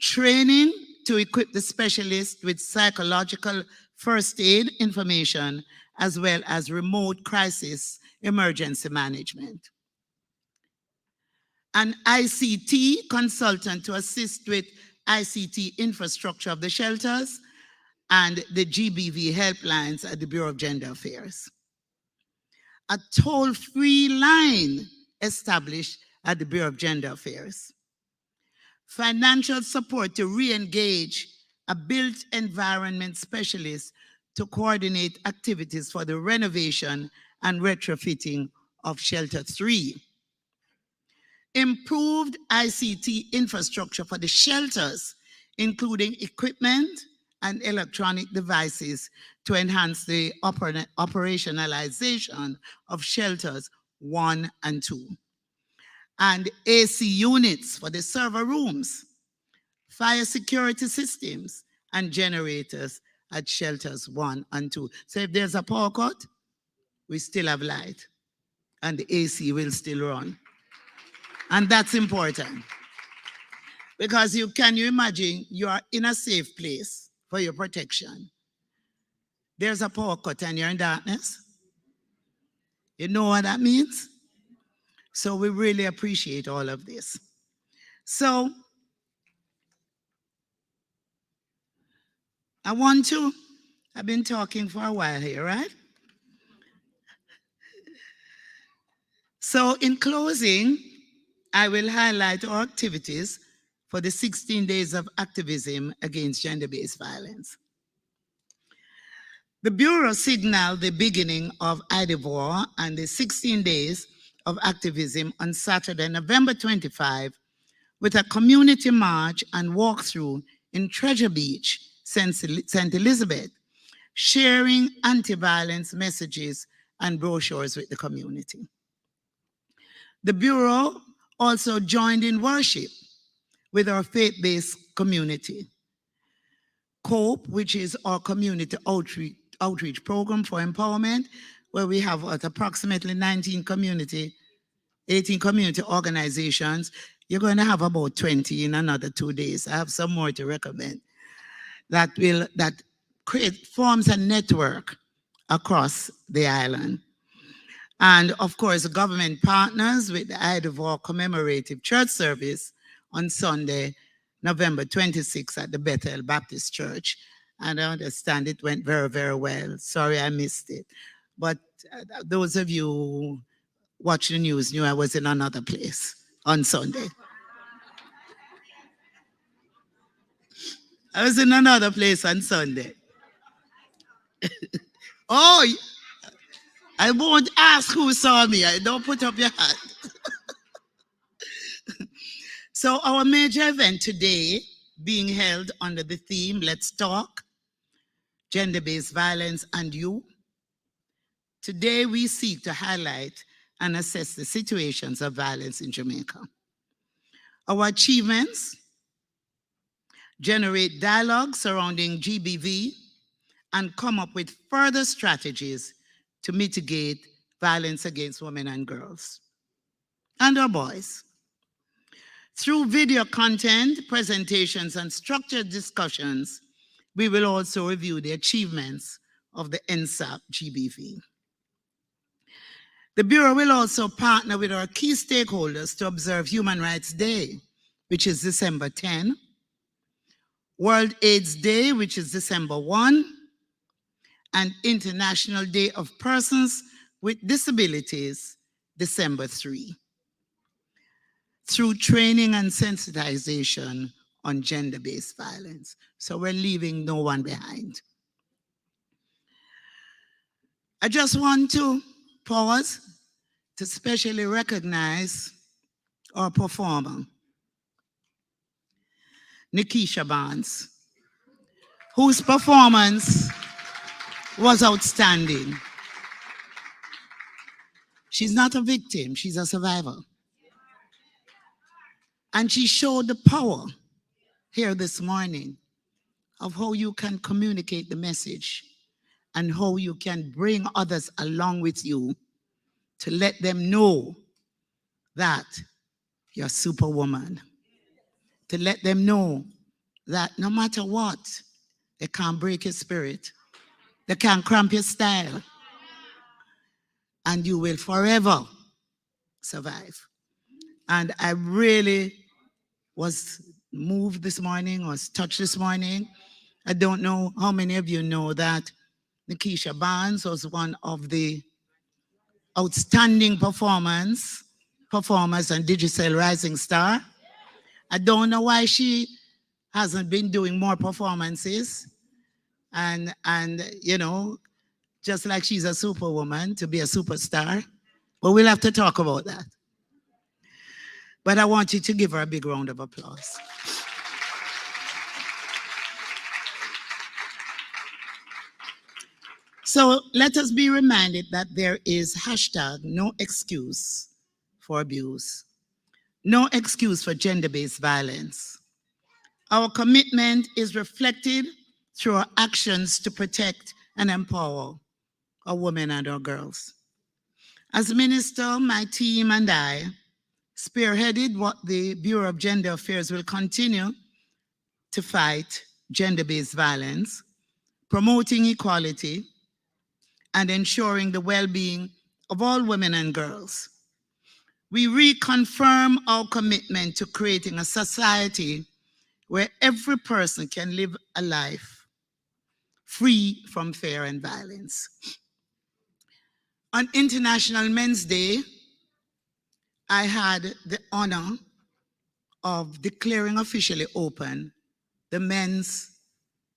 Training to equip the specialists with psychological first aid information, as well as remote crisis emergency management. An ICT consultant to assist with ICT infrastructure of the shelters and the GBV helplines at the Bureau of Gender Affairs. A toll-free line established at the Bureau of Gender Affairs. Financial support to re-engage a built environment specialist to coordinate activities for the renovation and retrofitting of Shelter 3. Improved ICT infrastructure for the shelters, including equipment and electronic devices to enhance the operationalization of shelters 1 and 2. And AC units for the server rooms, fire security systems, and generators at shelters 1 and 2. So if there's a power cut, we still have light and the AC will still run. And that's important. Because you imagine you are in a safe place for your protection. There's a power cut and you're in darkness. You know what that means? So we really appreciate all of this. So I've been talking for a while here, right? So in closing, I will highlight our activities for the 16 days of activism against gender-based violence. The Bureau signaled the beginning of IDVOR and the 16 days of activism on Saturday, November 25, with a community march and walkthrough in Treasure Beach, St. Elizabeth, sharing anti-violence messages and brochures with the community. The Bureau also joined in worship with our faith-based community. COPE, which is our community outreach program for empowerment, where we have approximately 18 community organizations. You're going to have about 20 in another 2 days. I have some more to recommend that forms a network across the island. And of course, government partners with the IDVOR commemorative church service on Sunday, November 26th at the Bethel Baptist Church. And I understand it went very, very well. Sorry I missed it. But those of you who watch the news knew I was in another place on Sunday. I was in another place on Sunday. Oh, I won't ask who saw me. Don't put up your hand. So our major event today being held under the theme, Let's Talk, Gender-Based Violence and You. Today we seek to highlight and assess the situations of violence in Jamaica. Our achievements generate dialogue surrounding GBV and come up with further strategies to mitigate violence against women and girls and our boys. Through video content, presentations, and structured discussions, we will also review the achievements of the NSAP GBV. The Bureau will also partner with our key stakeholders to observe Human Rights Day, which is December 10, World AIDS Day, which is December 1, and International Day of Persons with Disabilities, December 3, through training and sensitization on gender-based violence. So we're leaving no one behind. I just want to pause to specially recognize our performer, Nikisha Barnes, whose performance was outstanding. She's not a victim, she's a survivor. And she showed the power here this morning of how you can communicate the message and how you can bring others along with you to let them know that you're Superwoman. To let them know that no matter what, they can't break your spirit. They can't cramp your style. And you will forever survive. And I really was moved this morning, was touched this morning. I don't know how many of you know that Nikisha Barnes was one of the outstanding performers on Digital Rising Star. I don't know why she hasn't been doing more performances. And you know, just like she's a superwoman to be a superstar. But we'll have to talk about that. But I want you to give her a big round of applause. So let us be reminded that there is hashtag no excuse for abuse, no excuse for gender-based violence. Our commitment is reflected through our actions to protect and empower our women and our girls. As minister, my team and I spearheaded what the Bureau of Gender Affairs will continue to fight gender-based violence, promoting equality, and ensuring the well-being of all women and girls. We reconfirm our commitment to creating a society where every person can live a life free from fear and violence. On International Men's Day, I had the honor of declaring officially open the Men's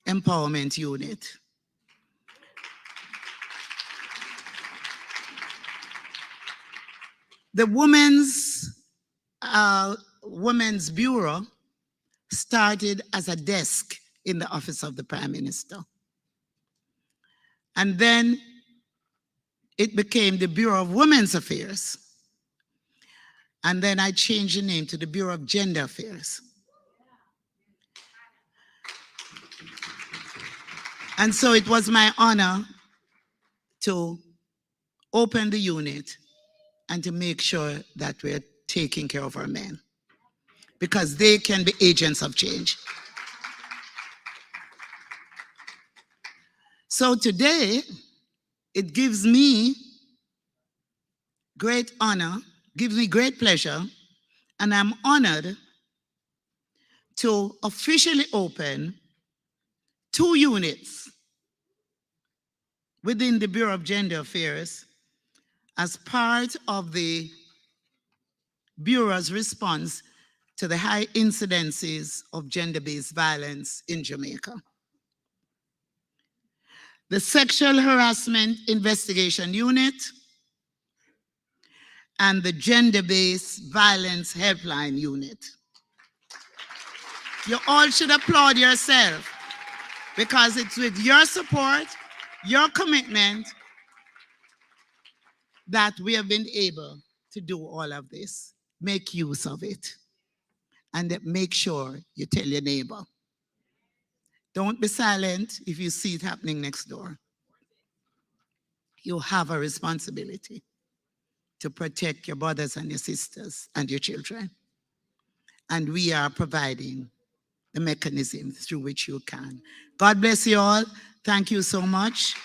Empowerment Unit. The Women's Bureau started as a desk in the office of the Prime Minister. And then it became the Bureau of Women's Affairs. And then I changed the name to the Bureau of Gender Affairs. And so it was my honor to open the unit and to make sure that we're taking care of our men, because they can be agents of change. So today, it gives me great honor, gives me great pleasure, and I'm honored to officially open 2 units within the Bureau of Gender Affairs as part of the Bureau's response to the high incidences of gender-based violence in Jamaica. The Sexual Harassment Investigation Unit and the Gender-Based Violence Helpline Unit. You all should applaud yourself, because it's with your support, your commitment, that we have been able to do all of this. Make use of it. And make sure you tell your neighbor. Don't be silent if you see it happening next door. You have a responsibility to protect your brothers and your sisters and your children. And we are providing the mechanism through which you can. God bless you all. Thank you so much.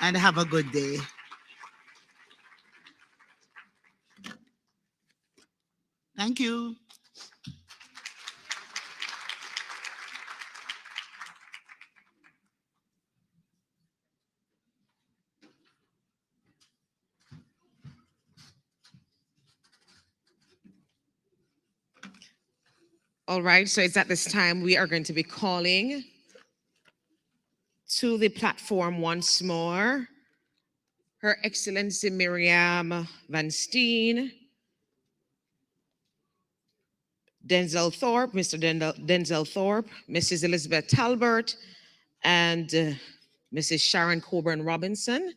And have a good day. Thank you. All right, so it's at this time we are going to be calling to the platform once more Her Excellency Miriam Vansteen, Denzel Thorpe, Mr. Denzel Thorpe, Mrs. Elizabeth Talbert, and Mrs. Sharon Coburn Robinson.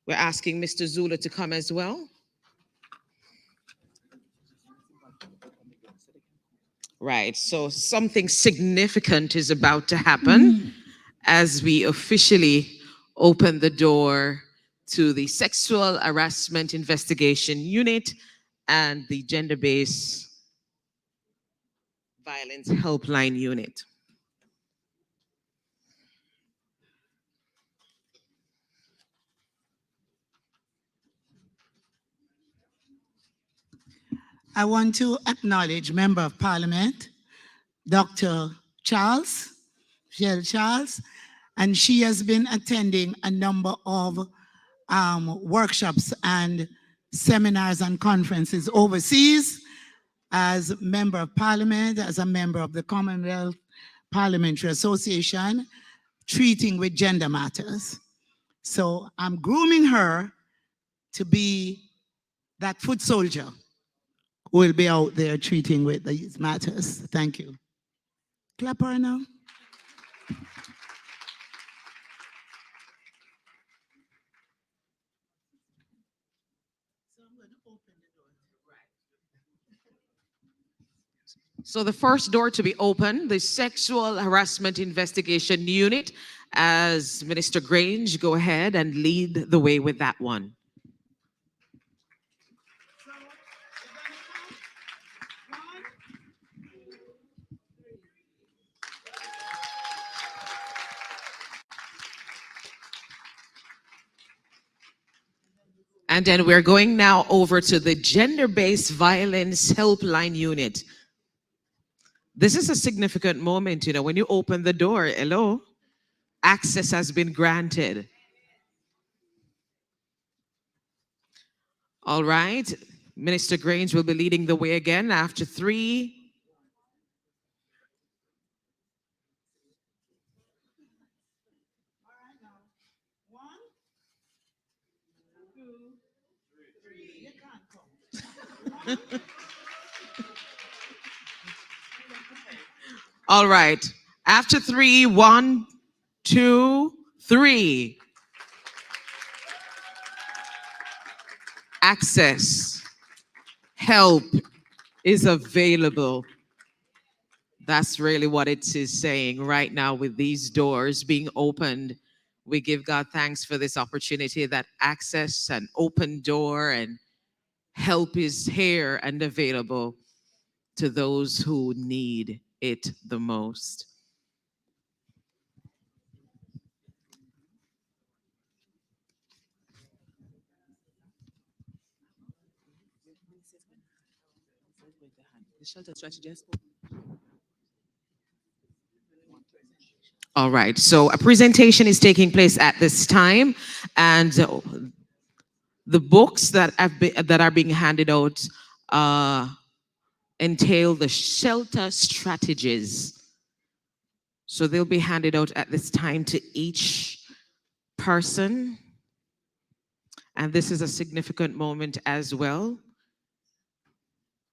We're asking Mr. Zulu to come as well. Right, so something significant is about to happen as we officially open the door to the Sexual Harassment Investigation Unit and the Gender-Based Violence Helpline Unit. I want to acknowledge Member of Parliament, Dr. Charles, and she has been attending a number of workshops and seminars and conferences overseas as a Member of Parliament, as a member of the Commonwealth Parliamentary Association, treating with gender matters. So I'm grooming her to be that foot soldier who will be out there treating with these matters. Thank you. Clap her now. So the first door to be open, the Sexual Harassment Investigation Unit, as Minister Grange, go ahead and lead the way with that one. And then we're going now over to the Gender-Based Violence Helpline Unit. This is a significant moment, you know, when you open the door, hello, access has been granted. All right, Minister Grange will be leading the way again after 3. All right. After 3, 1, 2, 3. Access, help is available. That's really what it is saying right now with these doors being opened. We give God thanks for this opportunity that access, an open door, and help is here and available to those who need it the most. All right, so a presentation is taking place at this time, and the books that are being handed out entail the shelter strategies. So they'll be handed out at this time to each person. And this is a significant moment as well,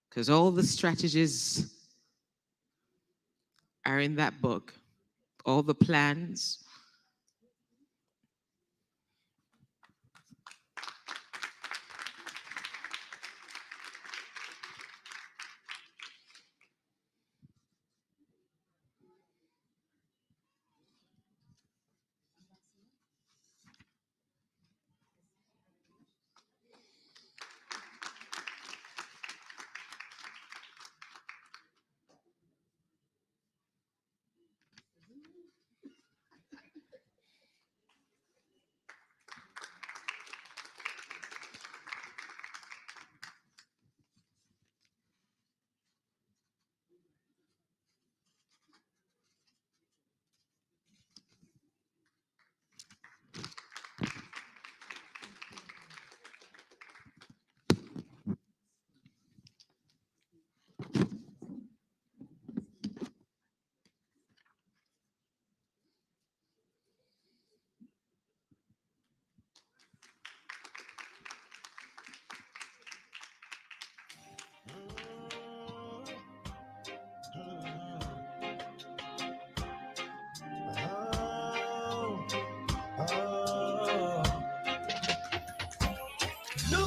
because all the strategies are in that book, all the plans.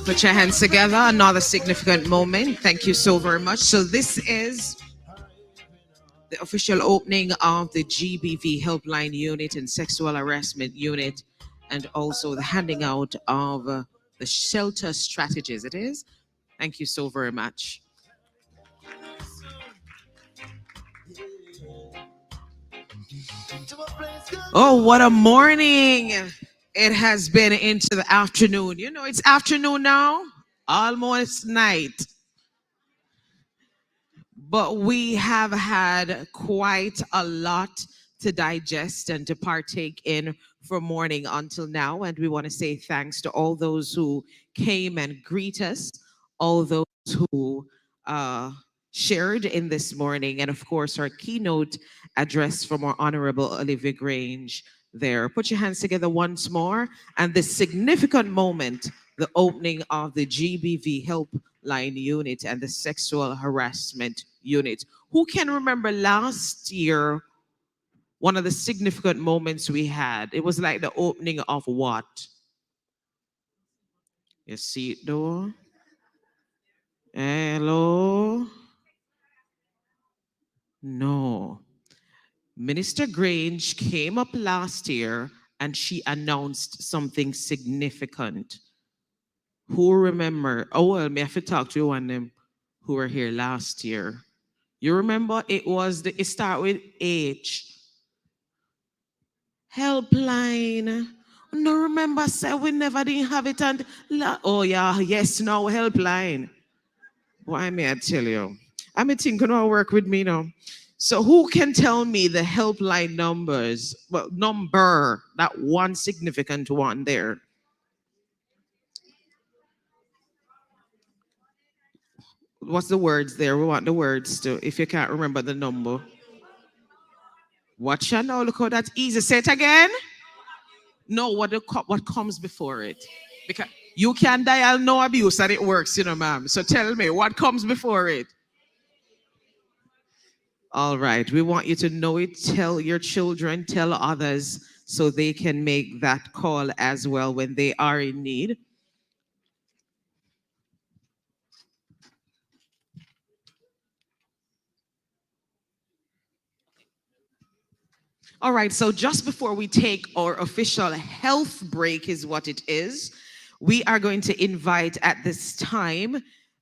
Put your hands together, another significant moment. Thank you so very much. So this is the official opening of the GBV Helpline Unit and Sexual Harassment Unit, and also the handing out of the shelter strategies. It is. Thank you so very much. Oh, what a morning it has been into the afternoon. You know, it's afternoon now, almost night. But we have had quite a lot to digest and to partake in from morning until now. And we want to say thanks to all those who came and greet us, all those who shared in this morning, and of course, our keynote address from our Honorable Olivia Grange there. Put your hands together once more. And this significant moment, the opening of the GBV Helpline Unit and the Sexual Harassment Unit. Who can remember last year, one of the significant moments we had? It was like the opening of what? You see it, door? Hello? No. Minister Grange came up last year and she announced something significant. Who remember? Oh, well, me have to talk to one of them who were here last year. You remember it start with H. Helpline. No, remember, say we never didn't have it and oh yeah, yes, no, helpline. Why may I tell you? I'm thinking to work with me now. So who can tell me the helpline numbers? Well, number, that one significant one there. What's the words there? We want the words to, if you can't remember the number. Watch out now, look how that's easy. Say it again. No, what comes before it? Because you can dial no abuse and it works, you know, ma'am. So tell me, what comes before it? All right, we want you to know it. Tell your children, tell others, so they can make that call as well when they are in need. All right, so just before we take our official health break is what it is, we are going to invite at this time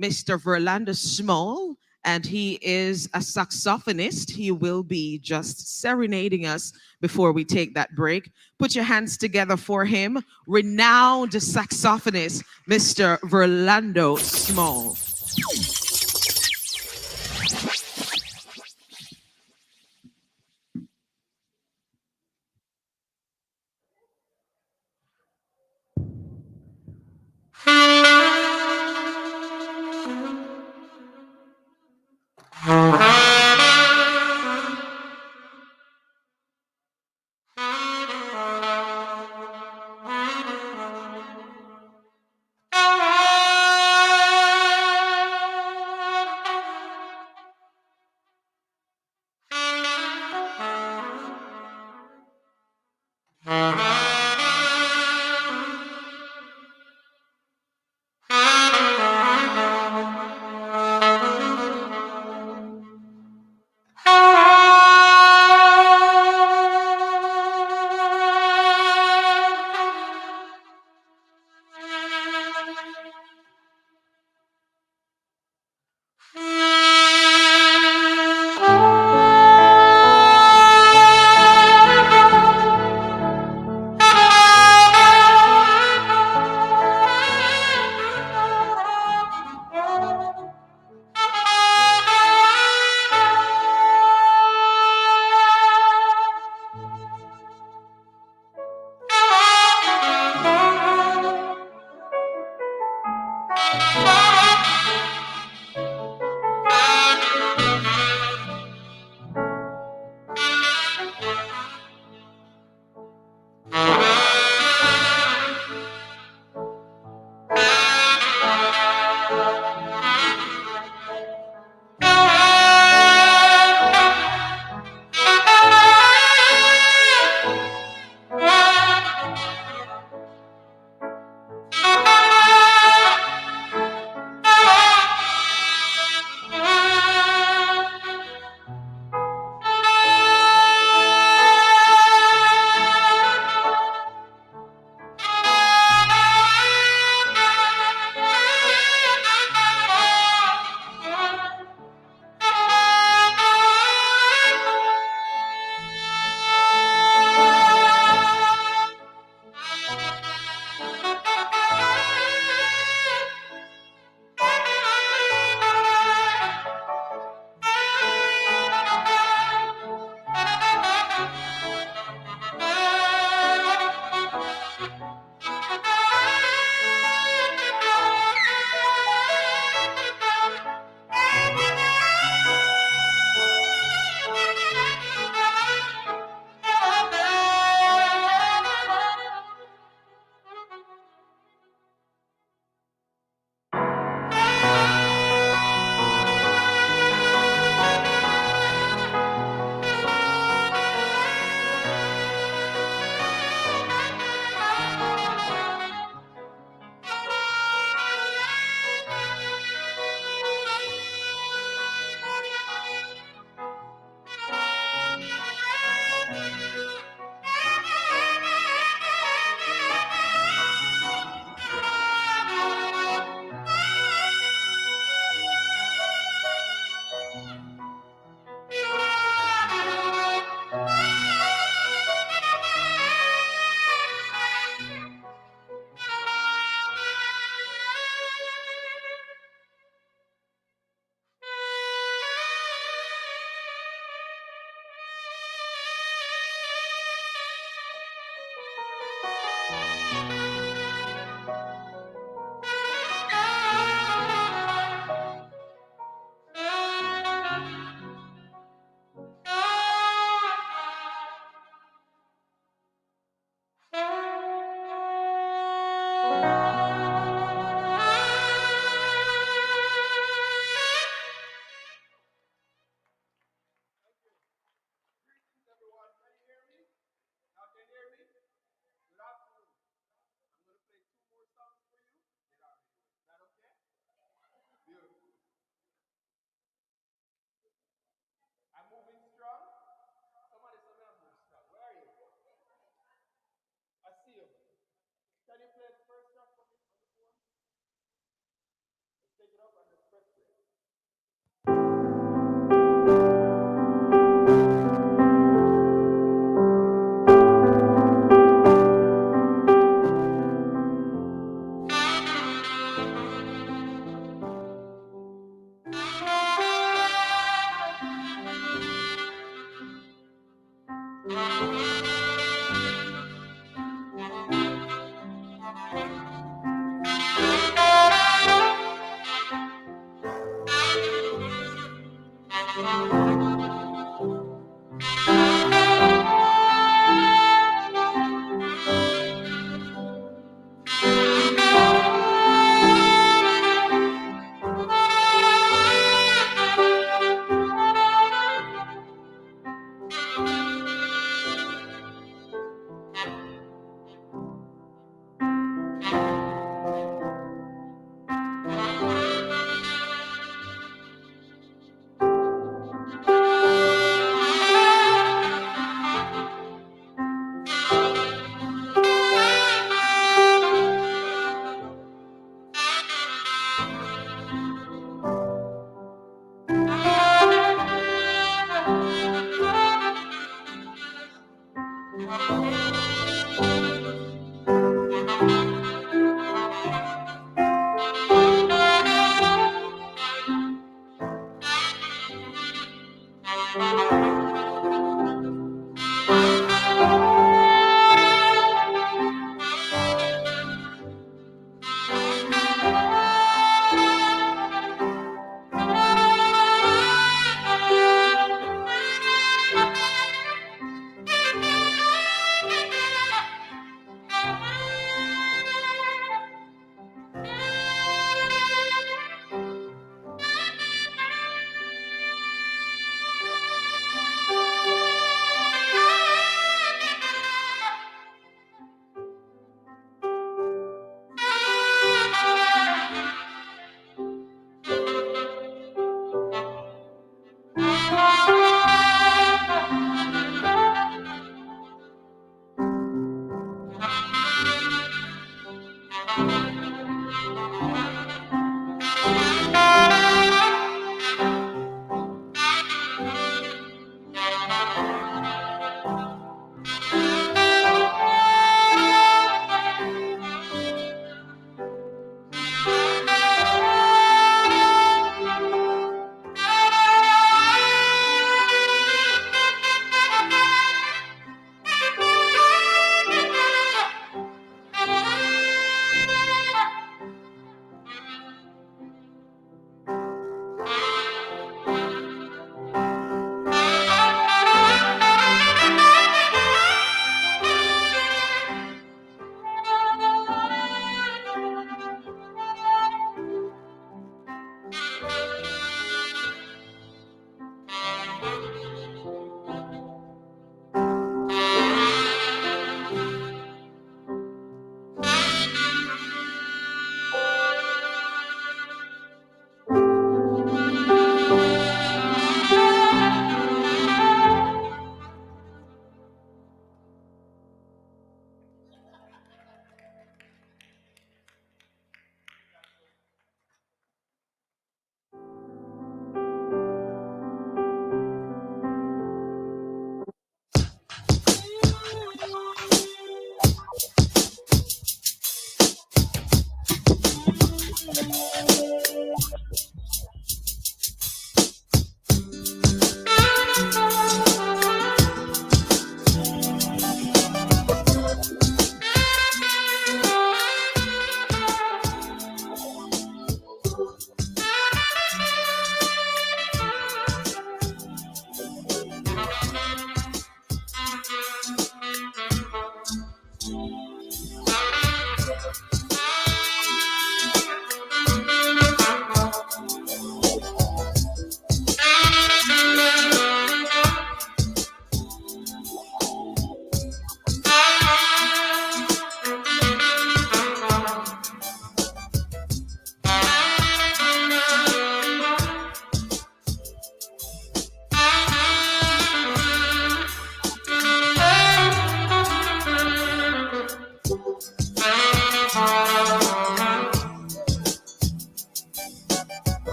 Mr. Verlander Small, and he is a saxophonist. He will be just serenading us before we take that break. Put your hands together for him, renowned saxophonist, Mr. Verlander Small.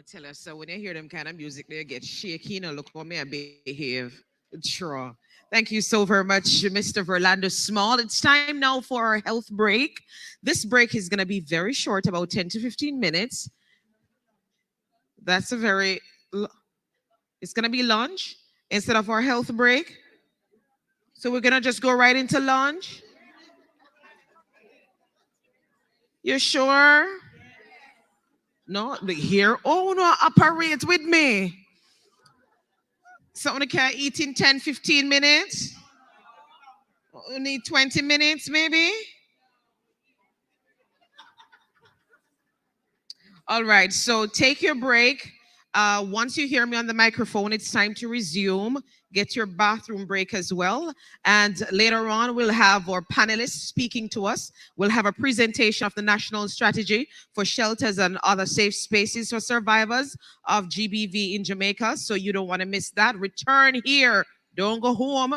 Me tell you, so when you hear them kind of music, they get shaky. You know, look how me I behave. Sure. Thank you so very much, Mr. Verlander Small. It's time now for our health break. This break is going to be very short, about 10 to 15 minutes. That's a very, it's going to be lunch instead of our health break. So we're going to just go right into lunch. You sure? No, but here, oh no, operate with me. Someone can eat in 10, 15 minutes. We need 20 minutes maybe. All right, so take your break. Once you hear me on the microphone, it's time to resume. Get your bathroom break as well. And later on, we'll have our panelists speaking to us. We'll have a presentation of the national strategy for shelters and other safe spaces for survivors of GBV in Jamaica. So you don't want to miss that. Return here. Don't go home.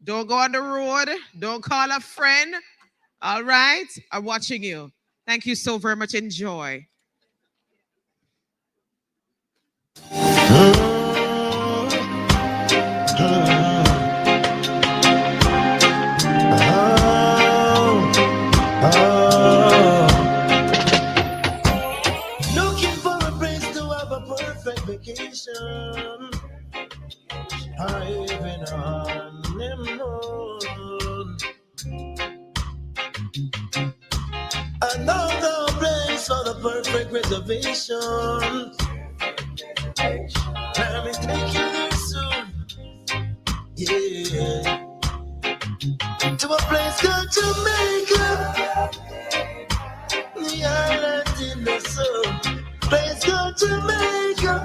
Don't go on the road. Don't call a friend. All right? I'm watching you. Thank you so very much. Enjoy. Looking for a place to have a perfect vacation. I've on them road. Another place for the perfect reservation. Let me take you there soon. Yeah. To a place called Jamaica. The island in the sun. Place called Jamaica.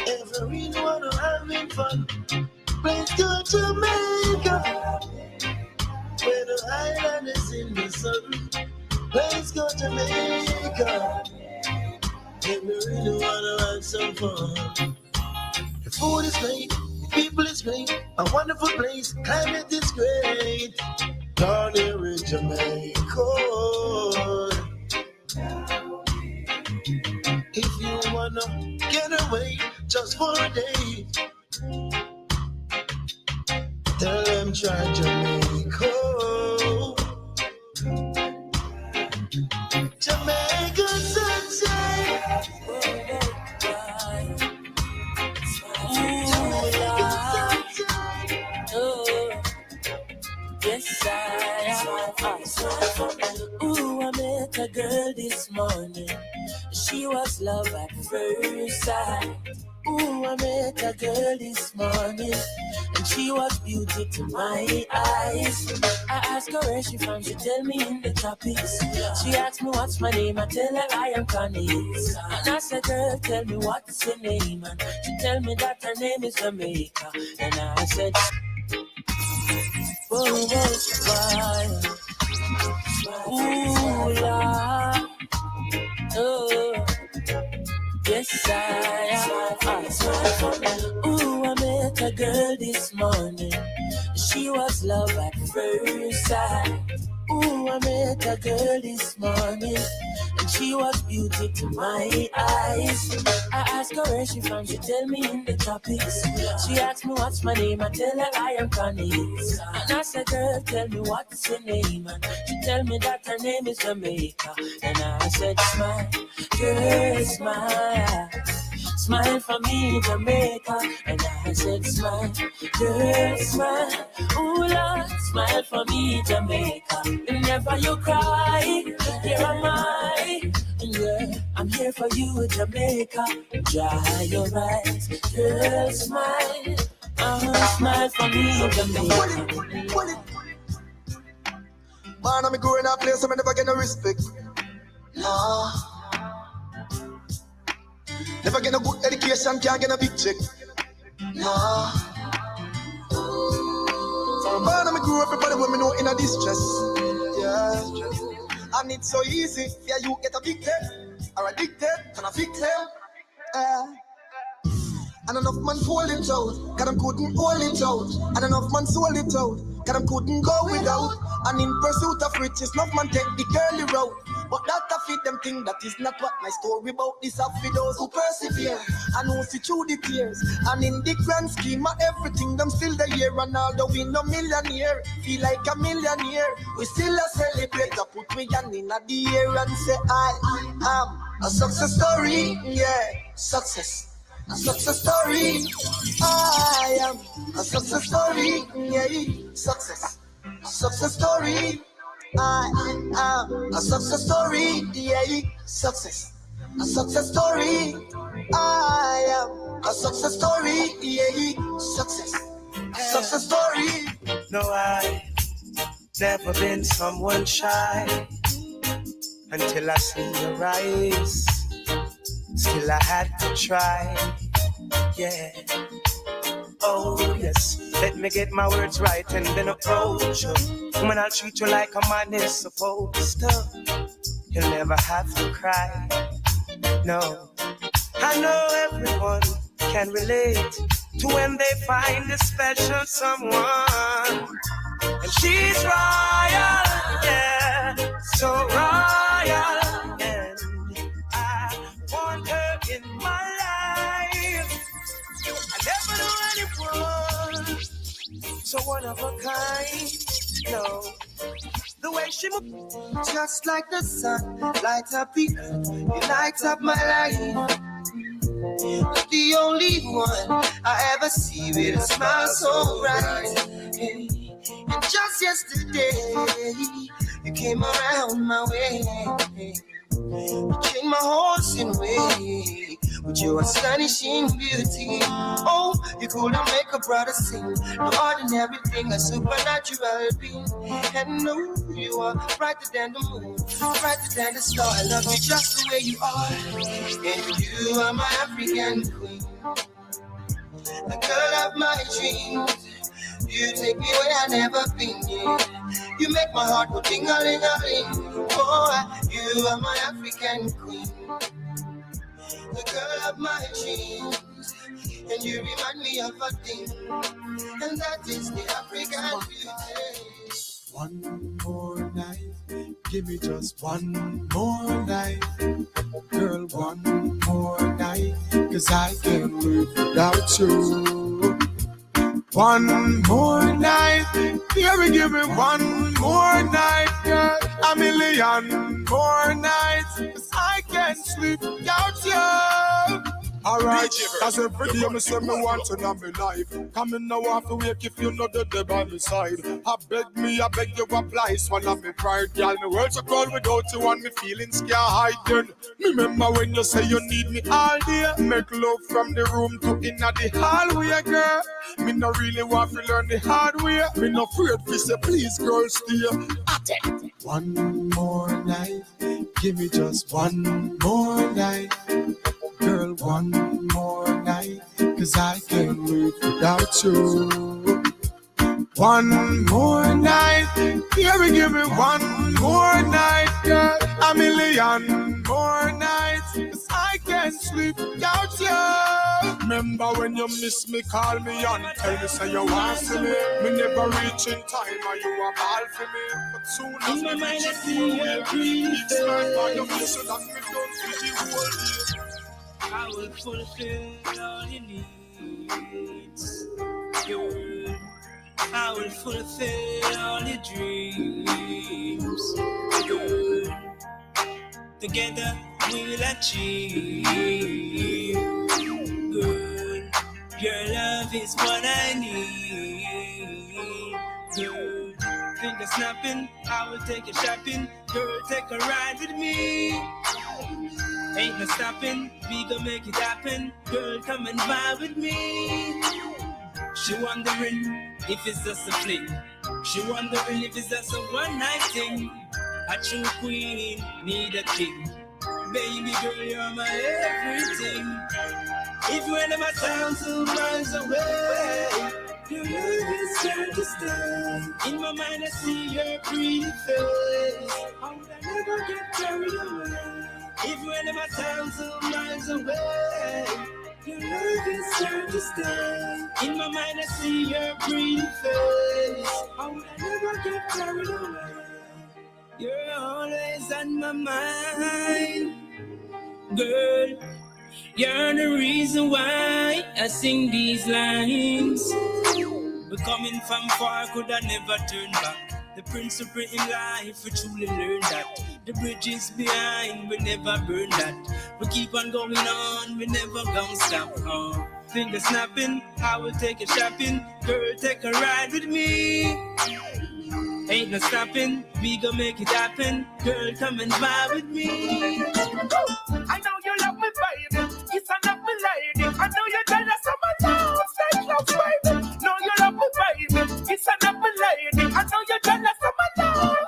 Everyone having fun. Place called Jamaica. Where the island is in the sun. Place called Jamaica. If you really wanna have some fun. The food is great, the people is great, a wonderful place, climate is great. Down here in Jamaica. If you wanna get away just for a day, tell them try Jamaica. Jamaica sunshine. Ooh, I met a girl this morning. She was love at first sight. Ooh, I met a girl this morning, and she was beauty to my eyes. I asked her where she from, she tell me in the tropics. She asked me what's my name, I tell her I am Connie. And I said, girl, tell me what's your name, and she tell me that her name is Jamaica. And I said, oh, why? Ooh, la, oh. Yes, I am. Ooh, I met a girl this morning. She was love at first sight. Ooh, I met a girl this morning, and she was beauty to my eyes. I asked her where she from, she tell me in the tropics. She asked me what's my name, I tell her I am Connie. And I said, girl, tell me what's your name, and she tell me that her name is Jamaica. And I said, smile, girl, smile. Smile for me, Jamaica. And I said, smile, girl, smile. Ooh, Lord, smile for me, Jamaica. Whenever you cry, here am I. Yeah, I'm here for you, Jamaica. Dry your eyes, girl, smile. Smile for me, Jamaica. Man, I'm growing up place, I never get no respect. Nah. Never get no good education, can't get a big check. Nah. So man, I grew up everybody when me know in a distress. Yeah. And it's so easy, yeah, you get a big tech or addicted, can I fix them? And enough man hold it out, cause them couldn't hold it out. And enough man sold it out, cause them couldn't go without. And in pursuit of riches, enough man take the girly route. But that a fit them thing, that is not what my story about. This are for those who persevere and who see through the tears. And in the grand scheme of everything, them still the year. And although we no millionaire, feel like a millionaire, we still a celebrate. I put we hand in the air and say I am a success story. Yeah, success. A success story. I am a success story. Yeah, success. A success story. I am a success story. Yeah, success. A success story. I am a success story. Yeah, success. A success story. No, I never been someone shy until I see your eyes. still I had to try. Yeah. Oh yes, let me get my words right and then approach you. Woman, I'll treat you like a man is supposed to. You'll never have to cry. No, I know everyone can relate to when they find a special someone. And she's royal, yeah, so royal. And I want her in my life. I never knew anyone so one of a kind. No, the way she moves, Just like the sun, light up the earth, you light up my life. The only one I ever see with a smile so bright. Hey. And just yesterday, you came around my way. You changed my horse in way with your astonishing beauty. Oh, you couldn't make a brother sing. No ordinary thing, a supernatural being. And no, you are brighter than the moon, brighter than the star. I love you just the way you are. And you are my African queen, the girl of my dreams. You take me where I never been. Yeah. You make my heart go ding-a-ling-a-ling. Oh, you are my African queen, the girl of my dreams. And you remind me of a thing, and that is the African beauty. One more night, give me just one more night. Girl, one more night, 'cause I can't live without you. One more night, baby, give me one more night, girl. A million more nights, 'cause I can't sleep without you. Alright, cause every day me say me want to know me life. Come in now have to wake if you know that they by my side. I beg you apply, swallow me pride. Girl, the world's so cold without you and me feelings can't hide. Remember when you say you need me all day. Make love from the room to inna the hallway, girl. Me no really want to learn the hard way. Me no afraid to say please, girl, stay. One more night, give me just one more night. Girl, one more night, 'cause I can't live without you. One more night, baby, give me one more night, girl. A million more nights, 'cause I can't sleep without you. Remember when you miss me, call me and tell me say you want to me. Me never reach in time and you are all for me. But soon as in my me mind I reach see you, your big smile on your face so that me don't feel the whole day. I will fulfill all your needs, girl. I will fulfill all your dreams, girl. Together we'll achieve, girl. Your love is what I need, girl. Finger snapping, I will take you shopping, girl. Take a ride with me. Ain't no stopping, we gon' make it happen. Girl, come and vibe with me. She wondering if it's just a fling. She wondering if it's just a one-night thing. A true queen need a king. Baby girl, you're my everything. Even when I'm a 1,000 miles away, your love is here to stay. In my mind I see your pretty face. How would I never get carried away? Even when I'm a 1,000 miles away, your love is here to stay. In my mind I see your pretty face. How would I never get carried away? You're always on my mind, girl. You're the reason why I sing these lines. But coming from far, could I never turn back. The principle in life, we truly learn that. The bridges behind, we never burn that. We keep on going on, we never gonna stop. Finger snapping, I will take you shopping. Girl, take a ride with me. Ain't no stopping, we gon' make it happen. Girl, come and vibe with me. I know you love me, baby. It's enough, me lady. I know you're jealous of my love, stay close, baby. Know you love me, baby. It's enough, me lady. I know you're jealous of my love.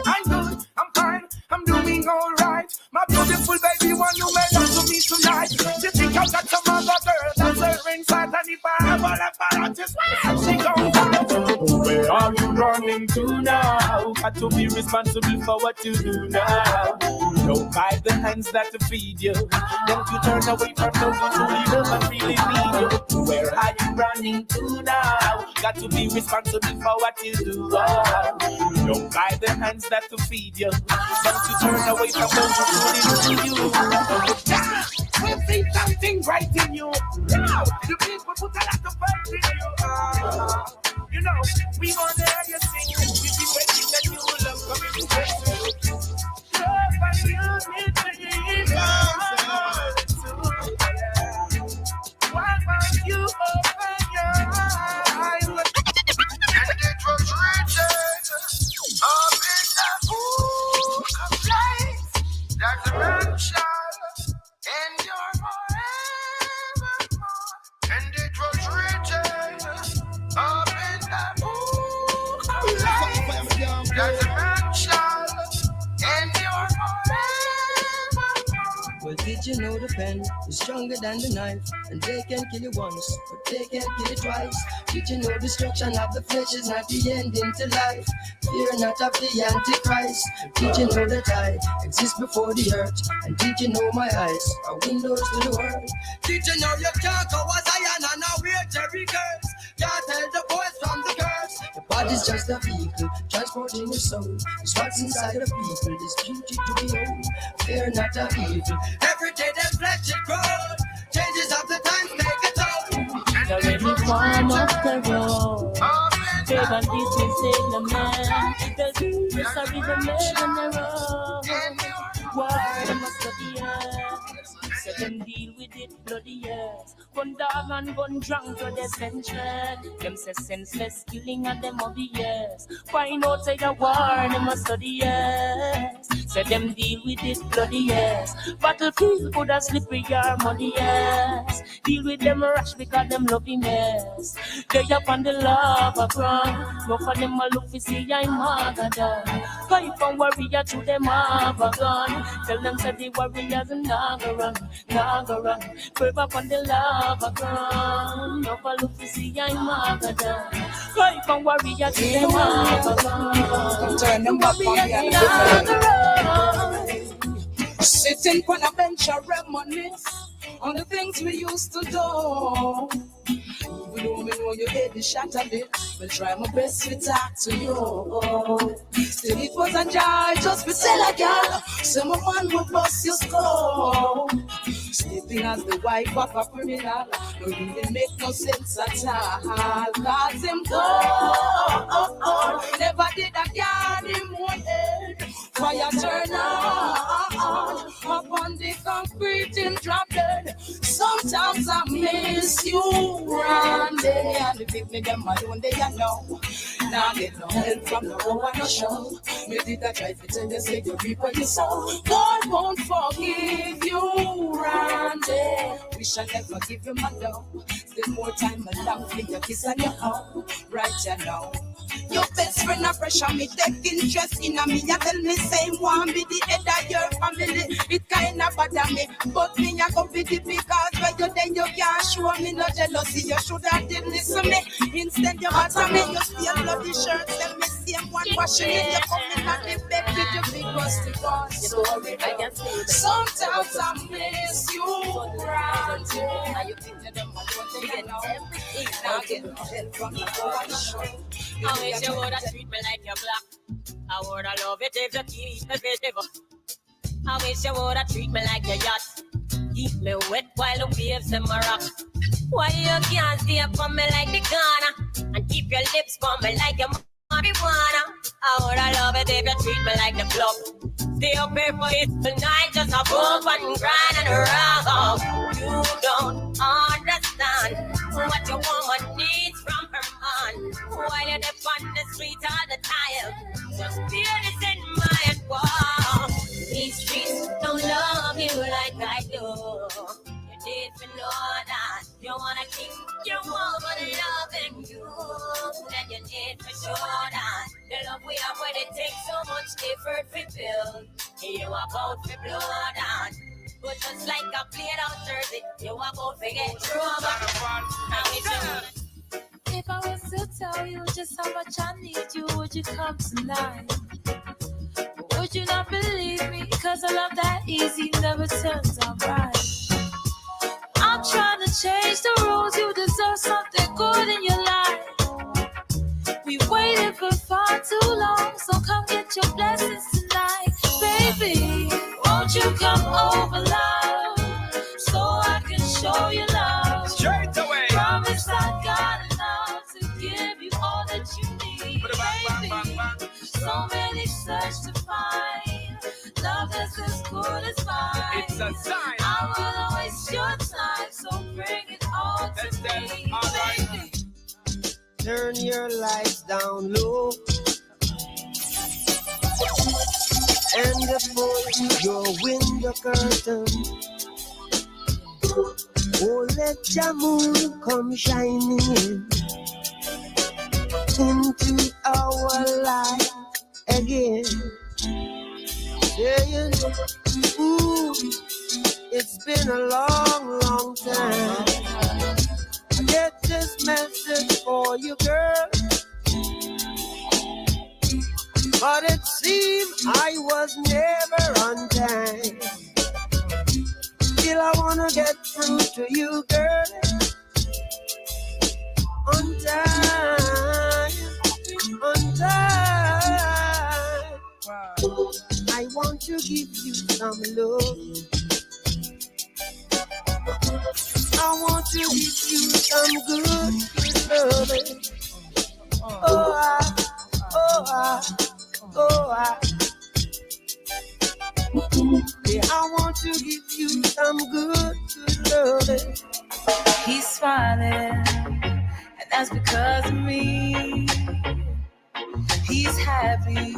I'm good, I'm fine, I'm doing alright. My beautiful baby, one you made love to me, so running to now. Got to be responsible for what you do now. Don't buy the hands that feed you. Don't you turn away from those who truly love and really need you. Where are you running to now? Got to be responsible for what you do. Don't buy the hands that feed you. Don't you turn away from those who truly need you. We see something right in you. Now, the people put a lot of faith in you. You know, we want to have you sing. We be waiting that you will love coming to get you. Love and you need to why won't you open your eyes? And it was written up in the book of life that the man shall endure forevermore. And it was written up in the book of life that the man shall endure forevermore. Well, did you know the pen is stronger than the knife? And they can kill you once, but they can't kill you twice. Did you know destruction of the flesh is not the ending to life? Fear not of the Antichrist. Did you know that I exist before the earth? And did you know my eyes are windows to the world? Did you know you can't go as Zion and now we're Jerry curse? Can't tell the boys from the curse. The body's just a vehicle, transporting your soul. It's what's inside of people, this beauty to behold. Fear not of evil. Every day their flesh it grows. Changes of the times take it toll. The ready form of the road. Favor this is in the man. The rest are the men on the road. Why must be the earth? Set them deal with it, bloody yes. Gun dog and gun drunk to the central. Them say senseless killing and them obvious. Find out say the war, them must study yes. Set them deal with it, bloody yes. Battlefield could have slippery or muddy yes. Deal with them rush because them love him yes. They up on the lava ground. No for them a look to see I'm Magadan. Fight from warrior to them have a gun. Tell them say the warriors and Nagaran. Curve up on the lava ground. No for look to see I'm Magadan. Fight from warrior to them have a gun. Turn them back on the sitting on a bench and reminisce on the things we used to do. Even though we know your head is shattered, we'll try my best to talk to you. Still it was a joy just to sell a girl. Some man will bust your skull. Sleeping as the wife of a criminal don't really make no sense at all. Cause him go, never did a girl him one head. Fire turn on, up on the concrete in drop dead. Sometimes I miss you, Randy. And the people them alone, they know. Now get no help from the one no show. Maybe that try to tell you, say you reap what you sow. God won't forgive you, Randy. We shall never give you my love. Spend more time along with your kiss and your hug. Right, you know. Your best friend a pressure me, take interest in me. You tell me same one be the head of your family. It kinda bother me, but me a go with it because when you then you can't show me no jealousy. You should have did listen me. Instead you matter me, you steal bloody shirts. Tell me same one washing it. You come in on the bed with your big rusty guns. Sorry, sometimes I miss you, Randy. Now you think that them alone they know. Now get no help from the one. I wish you woulda treat me like your black. I woulda love it if you keep me forever. I wish you woulda treat me like your yacht. Keep me wet while the waves them a rock. Why you can't stay up on me like the Ghana and keep your lips on me like your marijuana? I woulda love it if you treat me like the club. Stay up here for it tonight, just a bump and grind and rock off. You don't understand what your woman needs from her man. While you're up on the street all the time, just feel this in my wall. These streets don't love you like I do. You did for know that you wanna keep your woman loving you. Then you need for sure that the love we have when it takes so much effort to build. You about to blow down. But just like a played out jersey, you about to get through. If I was to tell you just how much I need you, would you come tonight? Or would you not believe me? Cause a love that easy never turns out right. I'm trying to change the rules, you deserve something good in your life. We waited for far too long, so come get your blessings tonight. Baby, won't you come over, love, so I can show you love. Straight away. Promise I got enough to give you all that you need. Baby, so many search to find love that's as good as mine. It's a sign. I will waste your time, so bring it all to me. All right. Baby. Turn your lights down low and pull your window curtain. Oh, let your moon come shining into our life again. Saying, ooh, it's been a long, long time. I get this message for you, girl, but it seemed I was never on time. Still I wanna get through to you, girl, on time, on time. I want to give you some love. I want to give you some good loving. Oh, yeah, I want to give you some good loving. He's smiling, and that's because of me. He's happy,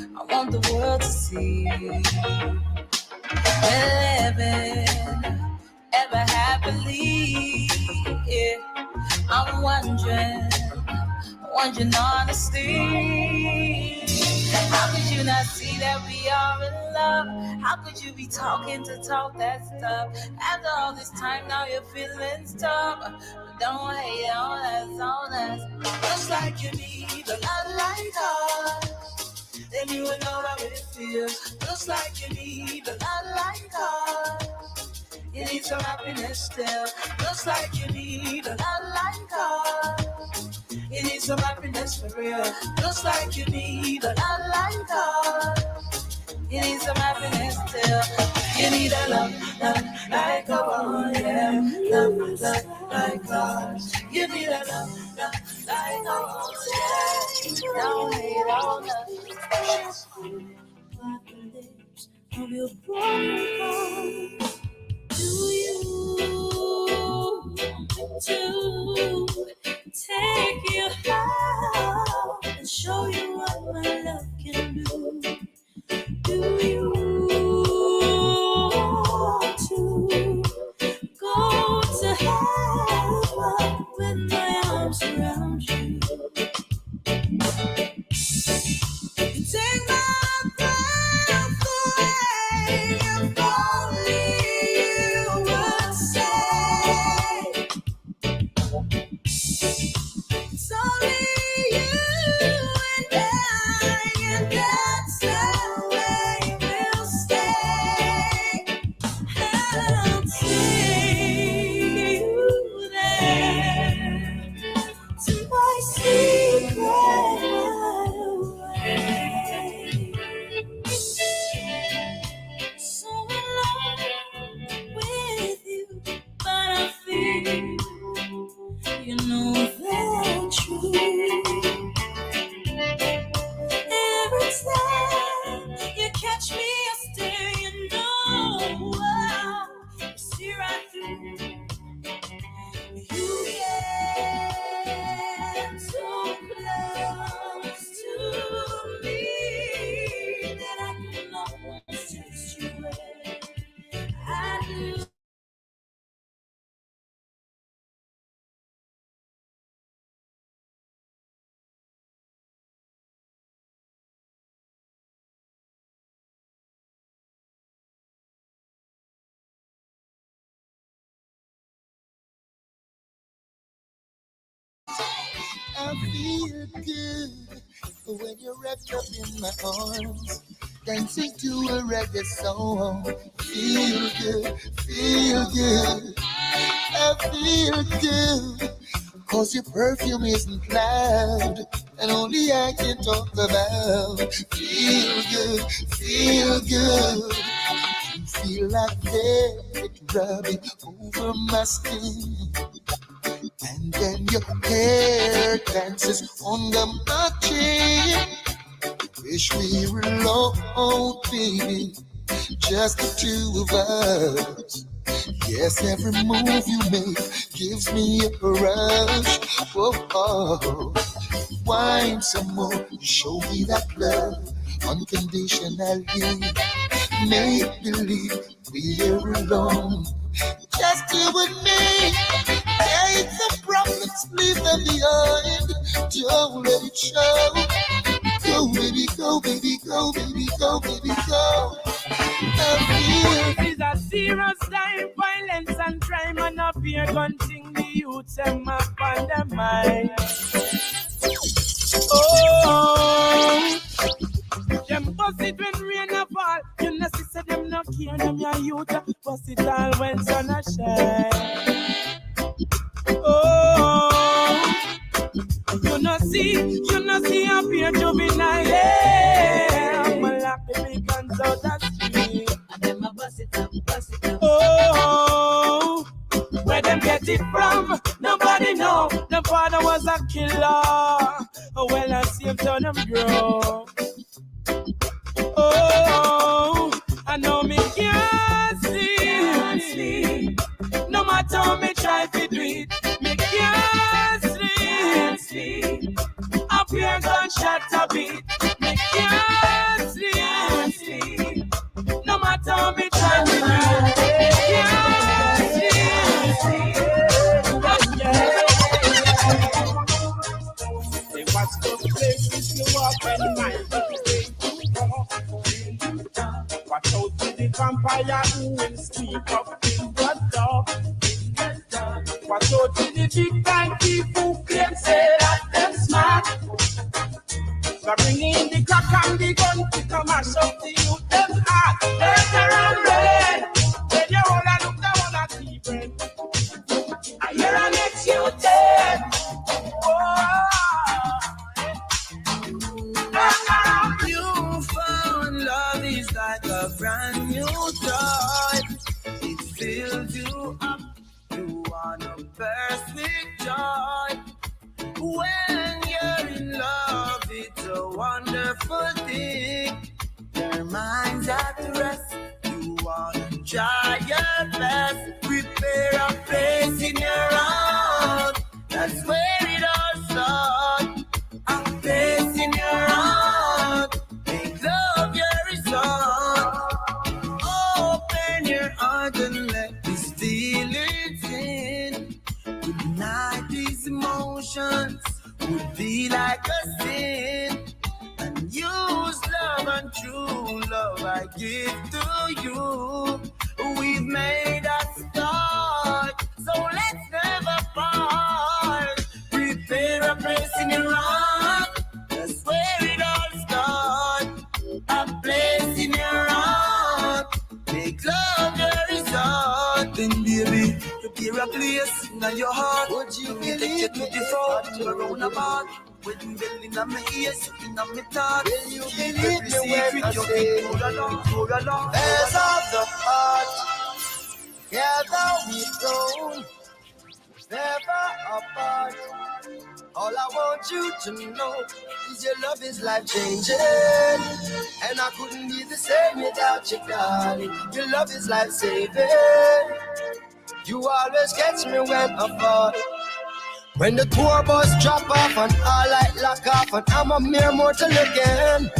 I want the world to see. We're living ever happily. Yeah, I'm wondering honestly. How could you not see that we are in love? How could you be talking to talk that stuff? After all this time, now you're feeling stuck. But don't hate on us. Looks like you need a lot like us. Then you will know how it feels. Looks like you need a lot like us. You need some happiness still. Looks like you need a lot like us. You need some happiness for real. Looks like you need a lot like us. You need some happiness still. You need a love like a one, yeah. Love like us. You need a love like a one, yeah. Don't hate on us. Of your broken heart. Do you take you out and show you what my love can do? Do you want to go to heaven with my arms around you? Take my breath away if only you would say it's only you and I, and that's the way we'll stay. I'll take you there to my secret so alone with you, but I feel you know that true. Every time you catch me, I stare, you know I see right through. You get so close to me that I can almost taste you where I do. I feel good when you're wrapped up in my arms, dancing to a reggae song. Feel good, feel good. I feel good, cause your perfume isn't loud, and only I can talk about. Feel good, feel good. You feel like velvet rubbing over my skin, and then your hair dances under my chin. Wish we were alone, baby, just the two of us. Yes, every move you make gives me a rush. Whoa, oh. Wine some more, show me that love unconditionally. Make believe we're alone, just you and me. Take the problems, leave them behind. Don't let it show. Go, baby, go, baby, go, baby, go, baby, go. This is a serious time, violence and crime, and up here gunting the youths and up on their mind. Oh, them bust it when rain a fall. You know, sister, them no care, them your youth. Bust it all when sun a shine. Oh, you know see up here juvenile. Yeah, I'm a lock the big guns out that street. And them a bust it up, bust it up. Oh, where them get it from? Nobody know. The father was a killer. Oh, well, I see him turn them grow. Oh, I know me can't sleep. No matter how me try to do it, me can't sleep. Up here gunshot a beat, me can't sleep. No matter how me try to do it, me can't sleep. They watch the places you walk and mind. Watch out to the vampire who will sneak up in the dark. Watch out to the big time people who claim say that them smart. They're bringing the crack and the gun to come mash up the youth them heart. Murder and red. When you all a look down on a tea bread, I hear an ex you dead. You found love is like a brand new toy. It fills you up. You wanna burst with joy. When you're in love, it's a wonderful thing. Your mind's at rest. You wanna try your best. Prepare a place in your heart. That's where it all starts. A place in your heart. Make love your resort. Open your heart and let these feelings in. Ignite these emotions. Would be like a sin. And use love and true love I give to you. We've made a start, so let's never part. Prepare a place in your heart. That's where it all starts. A place in your heart. Make love your resort. Then baby, prepare a place in your heart. Would you believe take you to the front, around the back? Wedding bell in my ears, in my thoughts. Will you believe me when I say roll along. As of the heart, together we grown, never apart. All I want you to know is your love is life changing, and I couldn't be the same without you, darling. Your love is life saving. You always catch me when I fall. When the tour bus drop off and all light lock off, and I'm a mere mortal again.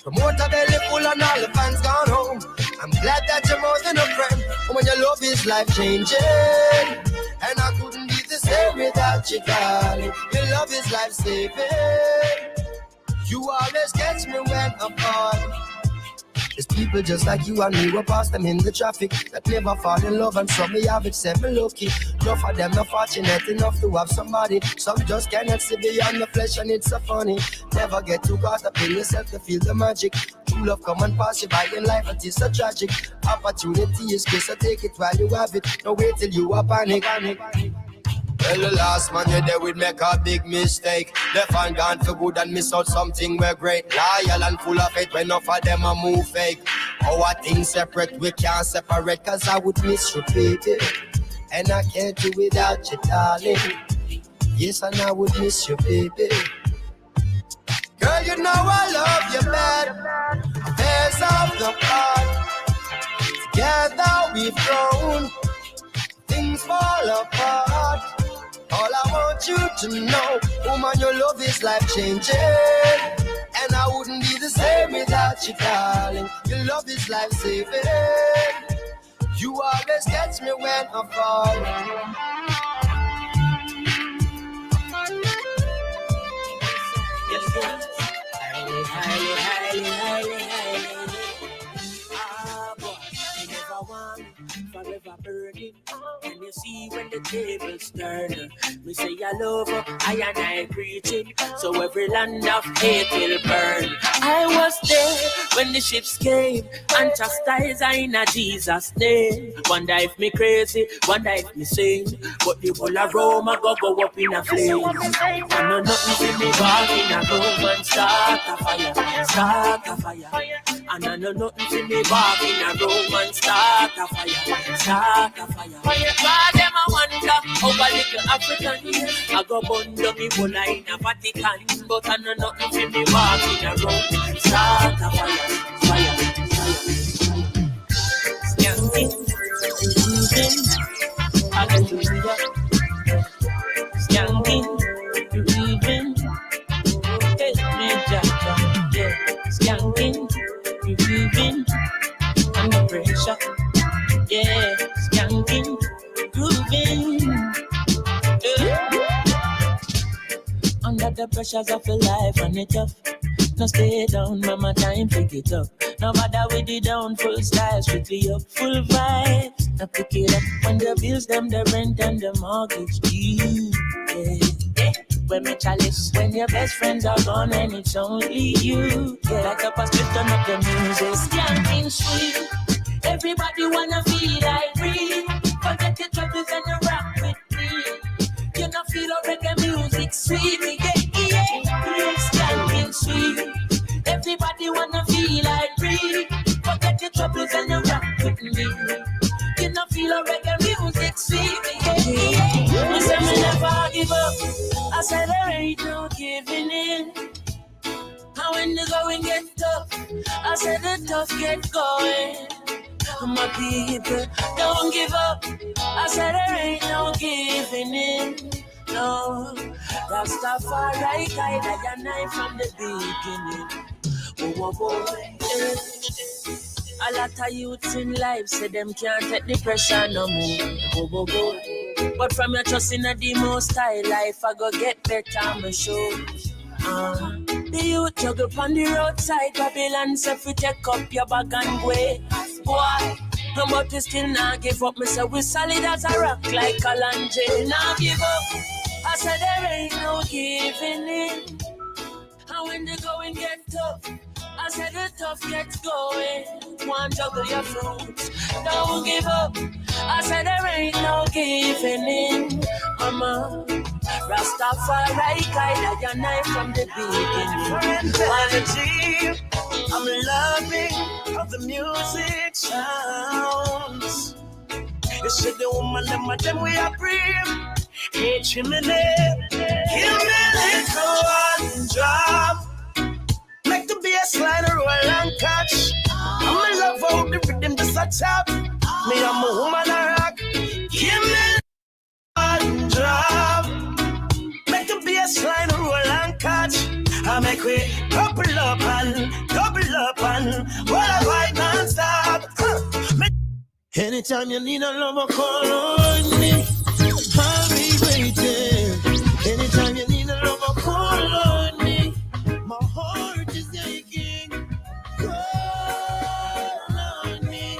Promoter belly full and all the fans gone home. I'm glad that you're more than a friend. When your love is life changing, and I couldn't be the same without you, darling. Your love is life saving. You always catch me when I fall. There's people just like you and me, we pass them in the traffic that never fall in love, and some me have it, said me lucky. enough of them not fortunate enough to have somebody. Some just cannot see beyond the flesh, and it's so funny. Never get too caught up in yourself to feel the magic. True love come and pass you by in life, it is so tragic. Opportunity is good, so take it while you have it. Don't wait till you are panic. Well, the last man you there would make a big mistake. Left and gone for good and miss out something we're great. Loyal and full of it when enough of them a move fake. Our things separate, we can't separate, cause I would miss you, baby. And I can't do without you, darling. Yes, and I would miss you, baby. Girl, you know I love you bad. Affairs of the heart. Together we've grown. Things fall apart. All I want you to know, woman, your love is life changing. And I wouldn't be the same without you, darling. Your love is life saving. You always catch me when I fall. Forever burning, and you see when the tables turn. Me say I love her, I and I preaching, so every land of hate will burn. I was there when the ships came and chastised in a Jesus' name. Wonder if me crazy, wonder if me sane, but the whole of Rome I go up in a flame. I know nothing see me walk in a room and start a fire. And I know nothing see me walk in a room and start a fire. God, them I wonder how a little African I go burn down me whole in a Vatican, but I know nothing for me walking around. Start a fire. Skanking, moving, hallelujah. Skanking, moving, hey, me Jaja, yeah. Skanking, moving, under pressure. Yeah, skanking, grooving. Under the pressures of life and it tough. No stay down, mama, time pick it up. No matter with the down, full style, strictly up, full vibes. Now pick it up when the bills, them, the rent and the mortgage due. Yeah. When me chalice, when your best friends are gone and it's only you. Yeah. Like up a script on up the music. Skanking sweet. Everybody wanna feel like free. Forget your troubles and you rock with me. You know feel a reggae music sweet. Yeah. Skanking sweet. Everybody wanna feel like free. Forget your troubles and you rock with me. You know feel a reggae music sweet. Yeah. You say me never give up. I said there ain't no giving in. And when the going get tough, I said the tough get going. My people, don't give up. I said there ain't no giving in. No, Rastafari guide your knife from the beginning. Oh. A lot of youths in life say them can't take the pressure no more. Oh. But from your trust in the most high life, I go get better, I'm sure. The youth juggle on the roadside, Babylon say if you take up your bag and way. Boy, but we still not give up. Me say we solid as a rock like Kalanje. Not give up. I said there ain't no giving in. And when the going get tough, I said the tough gets going. One juggle your fruits, don't give up. I said there ain't no giving in. Mama, Rastafari guide your knife from the beginning. I'm loving how the music sounds. You see the woman, them we are brave. Hey, chimney, give me little one drop. Make the bass line roll and catch. I'm in love how the rhythm just a tap. Me I'm a woman a rock. Give me one drop. Make the bass line roll and catch. I make we double up and what a white man stop. Anytime you need a lover, call on me. I'll be waiting. Anytime you need a lover, call on me. My heart is aching. Call on me.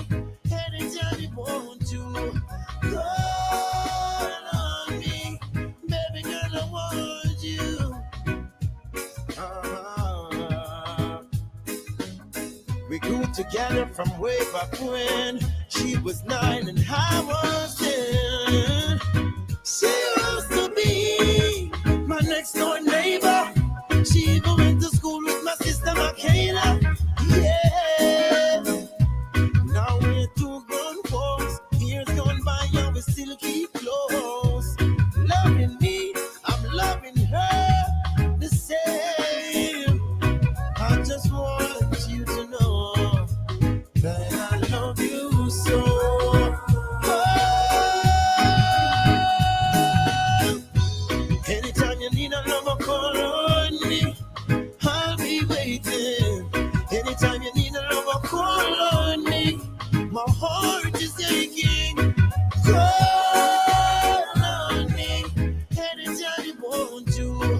Anytime you want to. Call together from way back when she was 9 and I was 10. She used to be my next door neighbor. She even went to school with my sister Makayla. Yeah. Now we're two grown folks. Years gone by and we still keep close. Loving me, I'm loving her the same. I just want you to know that I love you so. Anytime you need a lover, call on me. I'll be waiting. Anytime you need a lover, call on me. My heart is aching. Call on me. Anytime you want to.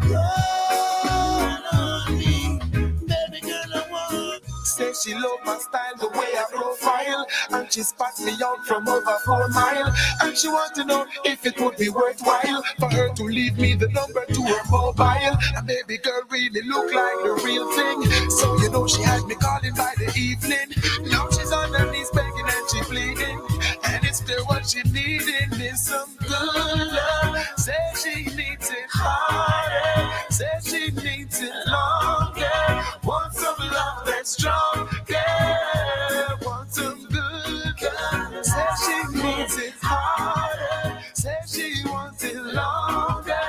Call on me. Baby girl, I want. Say she love my style, the way I profile, and she spots me out from over 4 miles. And she wants to know if it would be worthwhile for her to leave me the number to her mobile. And baby girl really look like the real thing, so you know she had me calling by the evening. Now she's on her knees begging and she pleading, and it's clear what she needing is some good love. Say she needs it harder, say she needs it longer. Want some love that's strong, yeah. Want some good love. Say she needs it harder, say she wants it longer.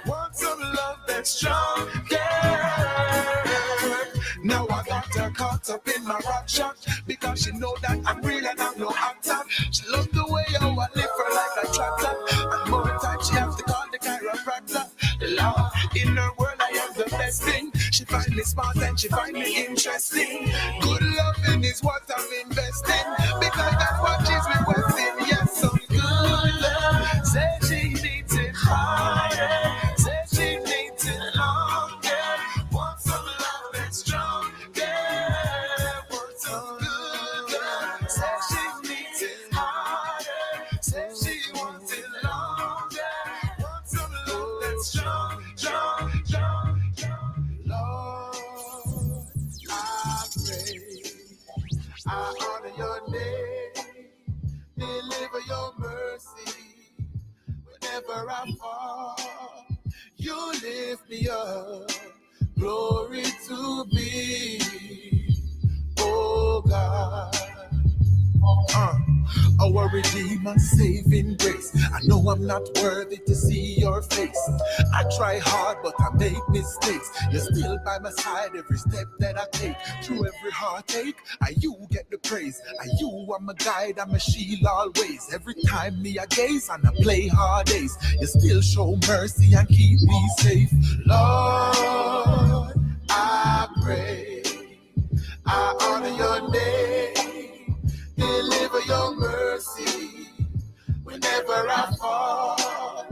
Want some love that's strong, yeah. Now I got her caught up in my rock shot because she know that I'm real and I'm no actor. She loves the way how I live her like a tractor, and more time she has to call the chiropractor. Lord, in her world I am the best thing. She find me smart and she find me interesting. Good loving is what I'm investing, because that's what she's requesting. Yes, some good love. Say she needs it harder, say she needs it longer. Want some love that's strong, yeah. Want some good love. Say she needs it harder, say she wants it longer. Want some love that's strong, strong, strong, strong. Lord, I pray, I honor your name, deliver your mercy whenever I fall. You lift me up, glory to be, oh God. Our Redeemer, saving grace. I know I'm not worthy to see your face. I try hard, but I make mistakes. You're still by my side every step that I take. Through every heartache, you get the praise. You are my guide, I'm a shield always. Every time me I gaze and I play hard days, you still show mercy and keep me safe. Lord, I pray, I honor your name. Deliver your mercy whenever I fall.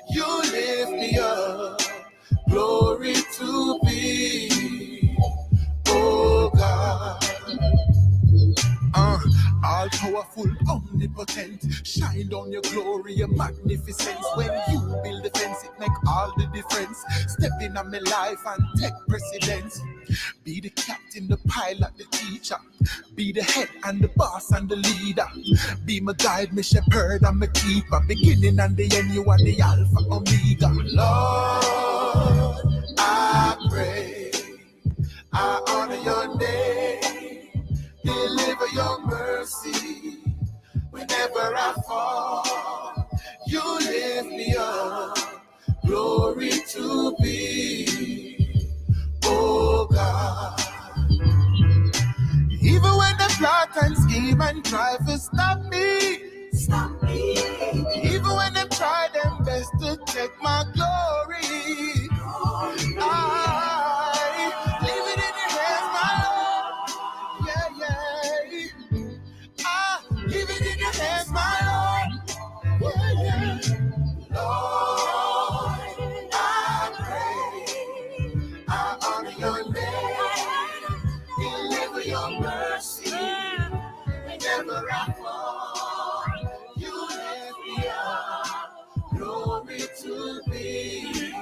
You lift me up, glory to be, oh God. All powerful, omnipotent, shine down your glory, your magnificence. When you build the fence, it make all the difference. Step in on my life and take precedence. Be the captain, the pilot, the teacher. Be the head and the boss and the leader. Be my guide, my shepherd and my keeper. Beginning and the end, you are the Alpha Omega. Lord, I pray, I honor your name. Deliver your mercy whenever I fall. You lift me up, glory to be, oh God. Even when the plot and scheme and try to stop me. Even when they try their best to take my glory, I leave it in your hands, my Lord. I leave it in your hands, my Lord. Lord, I pray, I honor your name. Deliver your mercy whenever I fall. You lift me up, glory to thee.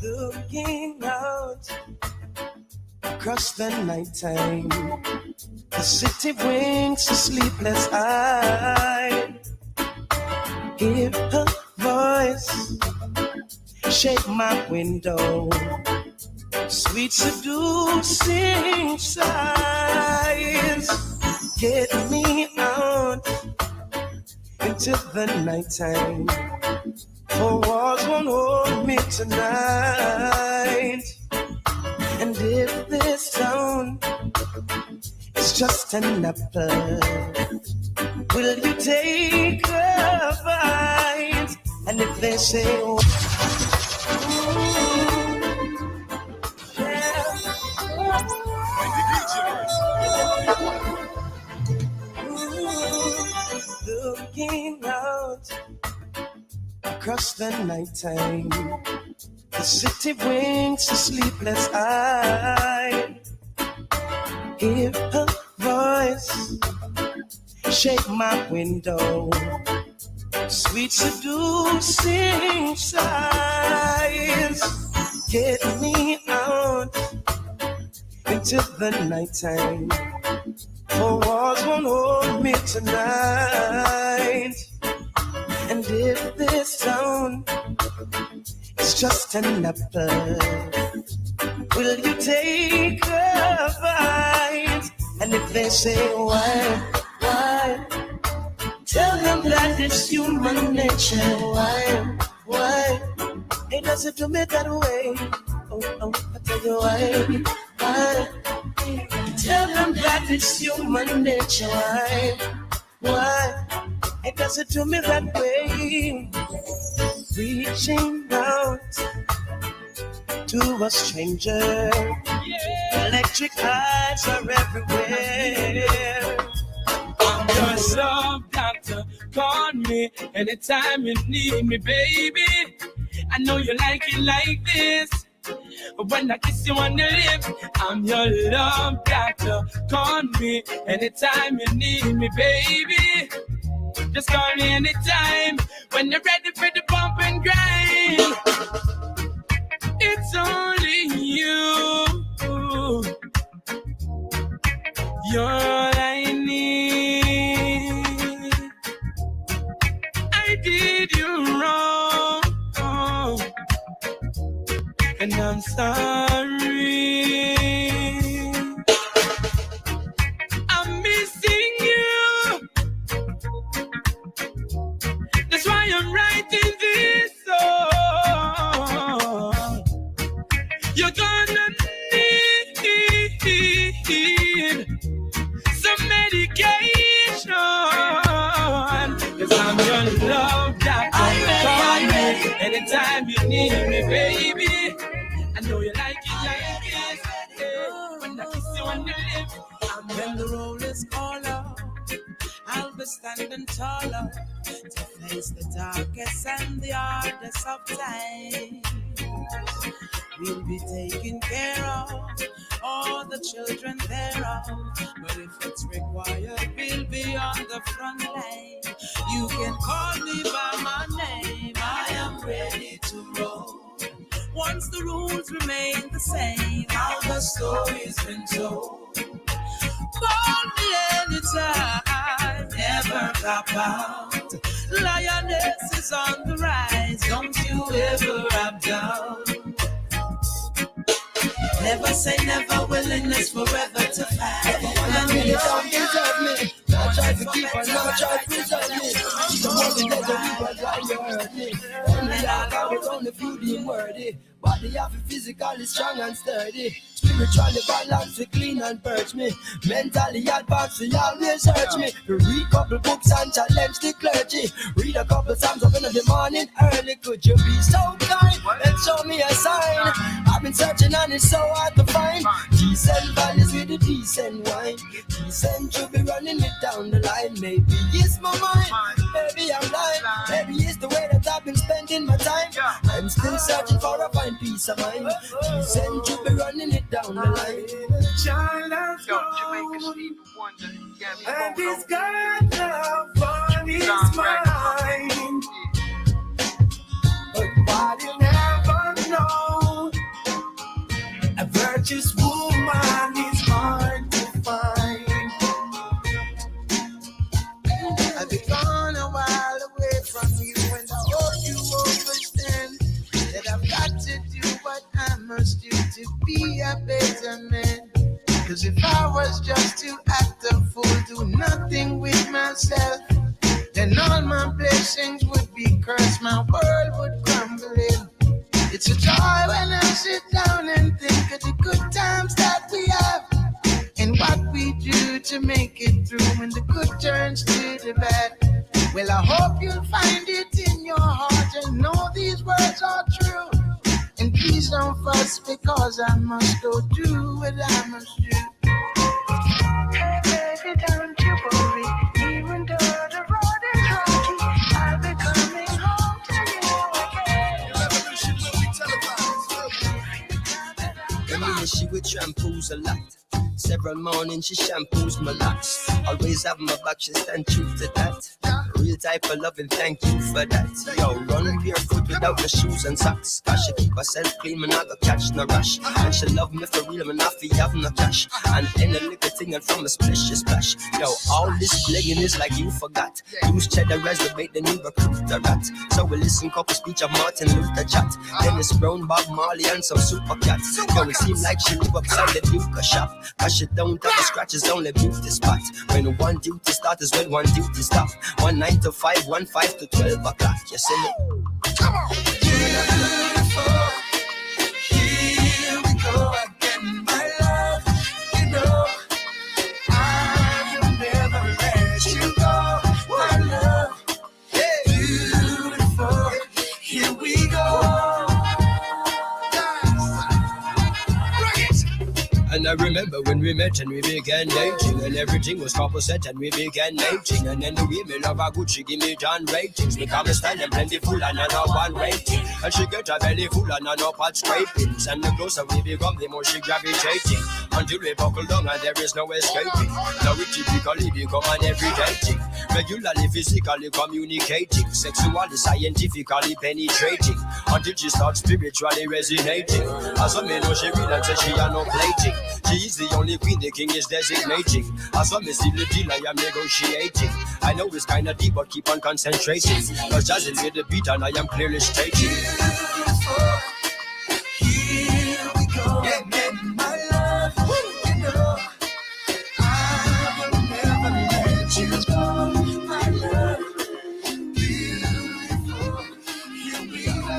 Looking out across the nighttime. The city winks a sleepless eye. Hear her voice shake my window. Sweet seducing sighs get me out into the nighttime. For walls won't hold me tonight. And if this town is just an apple, will you take a bite? And if they say, oh, looking out across the nighttime, the city winks a sleepless eye. Hear her voice shake my window. Sweet seducing sighs get me out into the nighttime. For walls won't hold me tonight. And if this town is just an apple, will you take a bite? And if they say why, tell them that it's human nature. Why? It doesn't do me that way. Oh, I tell you why? Tell them that it's human nature. Why? It doesn't do me that way. Reaching out to a stranger. Electric lights are everywhere. I'm your love doctor. Call me anytime you need me, baby. I know you like it like this. When I kiss you on the lips, I'm your love doctor. Call me anytime you need me, baby. Just call me anytime when you're ready for the bump and grind. It's only you. You're all I need. I did you wrong, and I'm sorry. I'm missing you. That's why I'm writing this song. You're gonna need some medication, 'cause I'm your love doctor. Call me anytime you need me, baby. I know you like it like this. When I kiss you on the lips, when the roll is caller, I'll be standing taller to face the darkest and the hardest of times. We'll be taking care of all the children thereof. But if it's required, we'll be on the front line. You can call me by my name. I am ready to roll. Once the rules remain the same, how the story's been told. Call me anytime, never cop out. Lioness is on the rise, don't you ever rap down. Never say never, willingness forever to fight. Don't deserve me. Now try to keep on, now try to preserve me. The more the better you are, why you hurt me. Only I was only food worthy. Body have it physically strong and sturdy. Spiritually balanced, we clean and purge me. Mentally advanced, we always search me. We read couple books and challenge the clergy. Read a couple times up in the morning early. Could you be so kind and show me a sign? I've been searching and it's so hard to find. Decent values with a decent wine. Decent should be running it down the line. Maybe it's my mind, maybe I'm lying. Maybe it's the way that I've been spending my time. I'm still searching for a fine peace of mind. Decent should be running it down the line. Child has grown, and he's got love on his mind. But what he'll never know, a virtuous woman a man. Cause if I was just to act a fool, do nothing with myself, then all my blessings would be cursed, my world would crumble in. It's a joy when I sit down and think of the good times that we have, and what we do to make it through when the good turns to the bad. Well, I hope you'll find it in your heart and know these words are true. And please don't fuss because I must go do what I must do. Hey baby, don't you worry, even though the road is rocky, I'll be coming home to you again. Revolution will be televised. Emily, she would shampoos a lot. Several mornings she shampoos my locks. Always have my back, she stand true to that. Real type of loving, thank you for that. Yo, run barefoot without the shoes and socks. Cause she keep herself clean, man, I go catch no rush. And she love me for real, man, I feel have no cash. And any little thing and from a splish, she splash. Yo, all this blinging is like you forgot. Use cheddar as the bait, then you recruit the rat. So we listen couple speech of Martin Luther chat. Dennis Brown, Bob Marley, and some super cats. Yo, it seem like she live upside the Duke shop. Cause she don't have the scratches, only beauty spot. When one duty start is when one duty stop. 1 9 to 5, 1 5 to 12 o'clock. You see me? Come on. Beautiful. Here we go again, my love. You know, I will never let you go, my love. Beautiful. Here we go. And I remember when we met and we began dating, and everything was proper set and we began mating. And then the women of our Gucci give me John ratings, because me stand them plentiful and I know one rating. And she get her belly full and I know pot scrapings. And the closer we become, the more she gravitating, until we buckle down and there is no escaping. Now we typically become an everyday thing, regularly physically communicating, sexually, scientifically penetrating, until she starts spiritually resonating. As a man, she real and says she are no plating. She is the only queen the king is designating. As long as the deal I am negotiating. I know it's kinda deep but keep on concentrating, cause jazzing with the beat and I am clearly stating. Here we go again, my love. You know, I will never let you go, my love. Beautiful, here we go.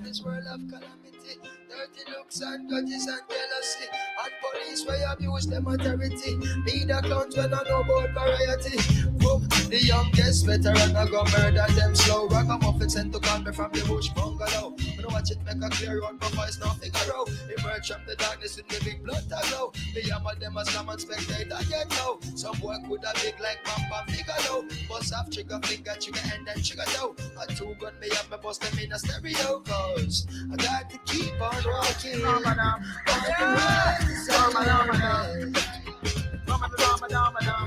This world of calamity, dirty looks and grudges and jealousy, and police where abuse them authority. Be the clowns when I know about variety. Boom, the youngest veteran I go murder them slow. Ragamuffin sent to call me from the bush bungalow. When I watch it make a clear run, but voice now figure out. Emerge from the darkness with the big blood to glow. The yammer them a slam and spectate again now. Some boy could have big like Papa Figaro. Bust off trigger finger, trigger and then trigger toe. A 2 gun me up, me bust them in a stereo. Cause I got to keep on rocking.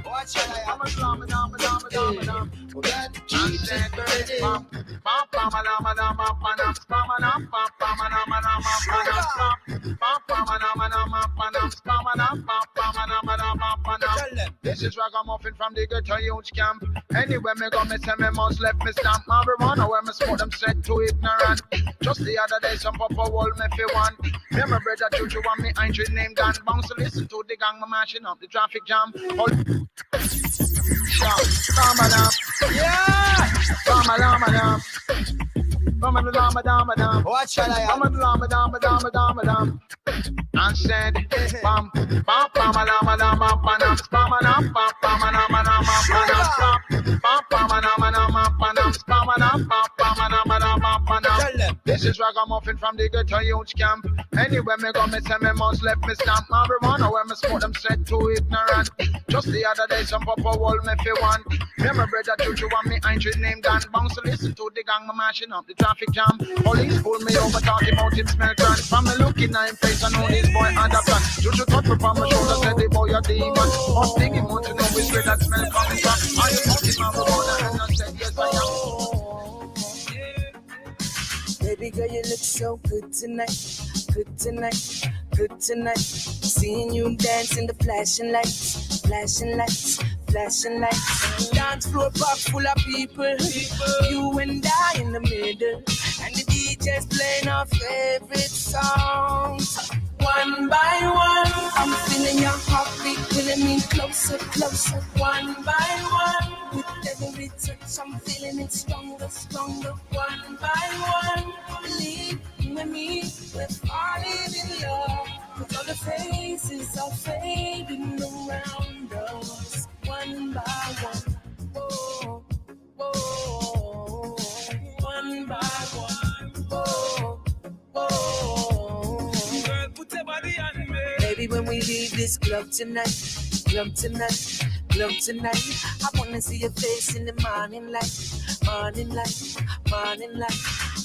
Watch it, I'm a drama, we got to keep it burning. This is Ragamuffin from the ghetto youth camp. Anywhere me go, me say me must left me stamp. Marijuana where me smoke them straight to ignorant. Just the other day some papa wall me fi one. Me my brother Juju and me auntie named Dan. Bounce to listen to the gang, me mashing up the traffic jam. Watch it, and said, bam, bam, bam, this is Ragamuffin from the ghetto youth camp. Anywhere me go, me say me must left me stamp. Marijuana where me smoke them straight to ignorant. Just the other day some papa wall me fi one. Me my brother Juju and me auntie named Dan. Bounce to listen to the gang, me mashing up the traffic jam. Police pull me over talking about him smell grand. From me looking at him face I know this boy under plan. Juju touch me from my shoulder said the boy a demon. Must think him want to know which way that smell coming from. I told him I'm a mother and I said yes I am. Baby girl, you look so good tonight, good tonight, good tonight. Seeing you dance in the flashing lights, flashing lights, flashing lights. Dance floor packed full of people, you and I in the middle. and the DJ's playing our favorite songs. One by one, I'm feeling your heartbeat, pulling me closer, closer. One by one, with every touch, I'm feeling it stronger, stronger. One by one, believe with me, we're falling in love. With all the faces are fading around us. One by one, whoa, whoa. One by one, whoa, whoa. Girl, put your body on me. Baby, when we leave this club tonight, club tonight, club tonight, I wanna see your face in the morning light, morning light, morning light.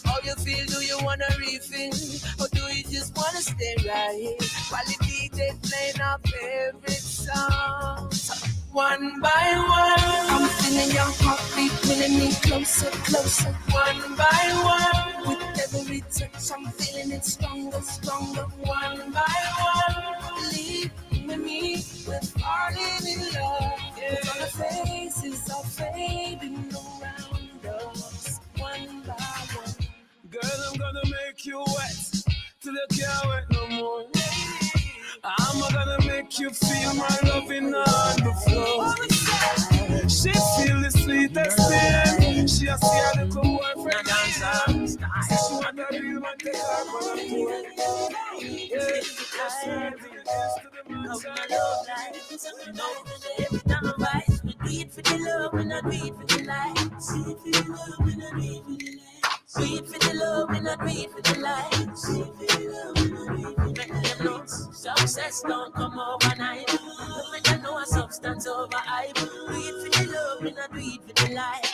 How you feel? Do you wanna refill, or do you just wanna stay right here while the DJ playing our favorite songs? One by one, I'm feeling your heartbeat pulling me closer, closer. One by one, with every touch, I'm feeling it stronger, stronger. One by one, believe with me, we're falling in love. With all the faces are fading around us. One by one. Girl, I'm gonna make you wet till you can't wet no more. I'm gonna make you feel my loving on the floor. She feel the sweetest thing. She a see a little boyfriend dancer. Say she want a real man take her for a tour. Every time I rise, we do it for the love, we not do it for the lights. Do it for the love, we not do it for the lights. Do it for the love, we not do it for the lights. Do it for the love, we not do it for the lights. Them know success don't come overnight. But when you know a substance over hype. Do it for the love, we not do it for the lights.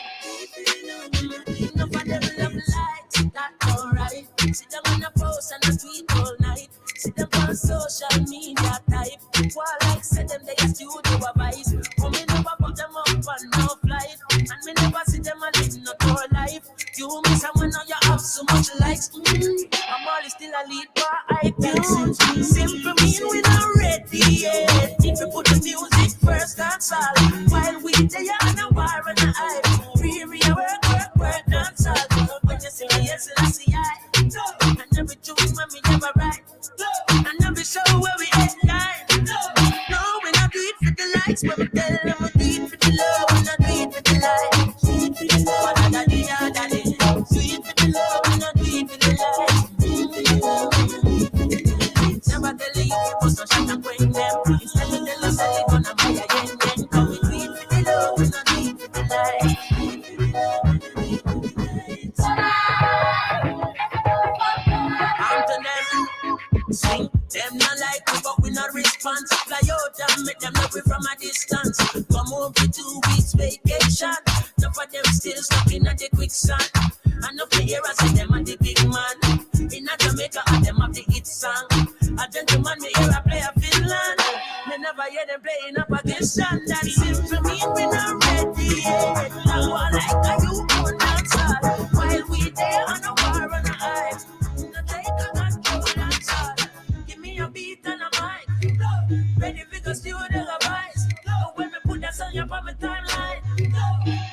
Enough of them love lights, that's alright. Sit down on a post and a tweet all night. Sit down on social media type. While like say them they a studio advice. But me never put them up on no flight. And me never see them a live no tour life. You miss someone now you have so much likes. I'm always still a lead by iTunes. Simple mean we not ready yet. If you put the music first, that's all. While we there on a war and a hype. Really work, that's all. When you see me, yes, I see I. And every tune when we never write. And every show where we headline. No, we not do it for the likes, but we tell them we do it for the love. We not do it for the likes. Do it for the love, da da da da. Do it for the love, we not do it for the likes. Never tell you you must not shut up when them. Instead of tell us that they gonna buy again. Come we do it for the love, we not do it for the likes. Sing. Them not like us, but we not respond. Fly out and make them know we from a distance. Come home for 2 weeks vacation. Enough of them still stuck in the quicksand. And up the here I see them and the big man. In a Jamaica and them have the hit song. A gentleman me here I play a Finland. Me never hear them playing up against that simple mean we not ready yet. Now I like how you on dance while we there on a war and a hype. No take a control dance all. Give me a beat and a mic. Ready for the studio advice. When me put that song up on my timeline.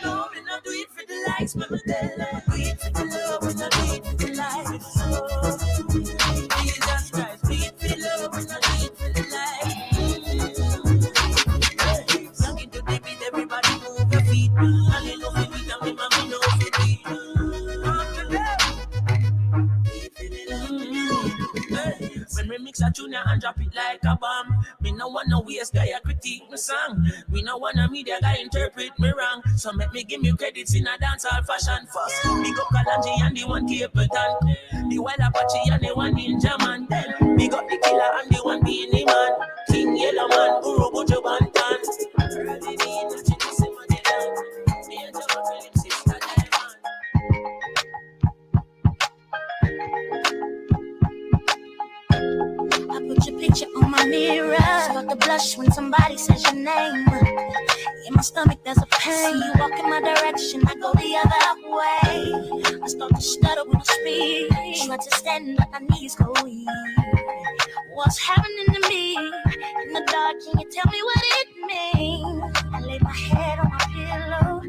No, we not do it for the likes, but we tell them do it for the love, we not do it for the likes. Jesus Christ, do it for the love, we not do it for the likes. Sing it to the beat, everybody move your feet. And they know we beat and we mama know we beat. When we mix a tune and drop it like a bomb, me no wanna waste guy a critique me song. Me no wanna media guy interpret me wrong. So make me give me credits in a dancehall fashion first. Big up Kalanji and the one Capleton, the Wild Apache and the one Ninja Man. Big up the Killer and the one Beanie Man, King Yellow Man, Urobo Jobantan. Ready me in the city, see what they done. Me and Joe tell him sister Diamond. I put your picture on my mirror. Start to blush when somebody says your name. In my stomach there's a pain. You walk in my direction, I go the other way. I start to stutter when I speak. Try to stand but my knees go weak. What's happening to me? In the dark, can you tell me what it means? I lay my head on my pillow,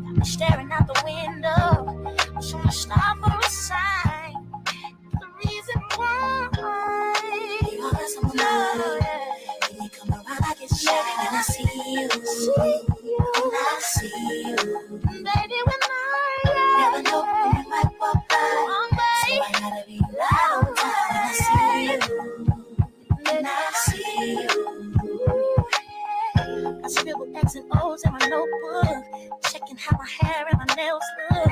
got me staring out the window. So I stop for a sign. when I see you, when I see you, baby, when I never know when you might walk by, so I gotta be loud when I see you, when I see you. I scribble X and O's in my notebook, checking how my hair and my nails look. I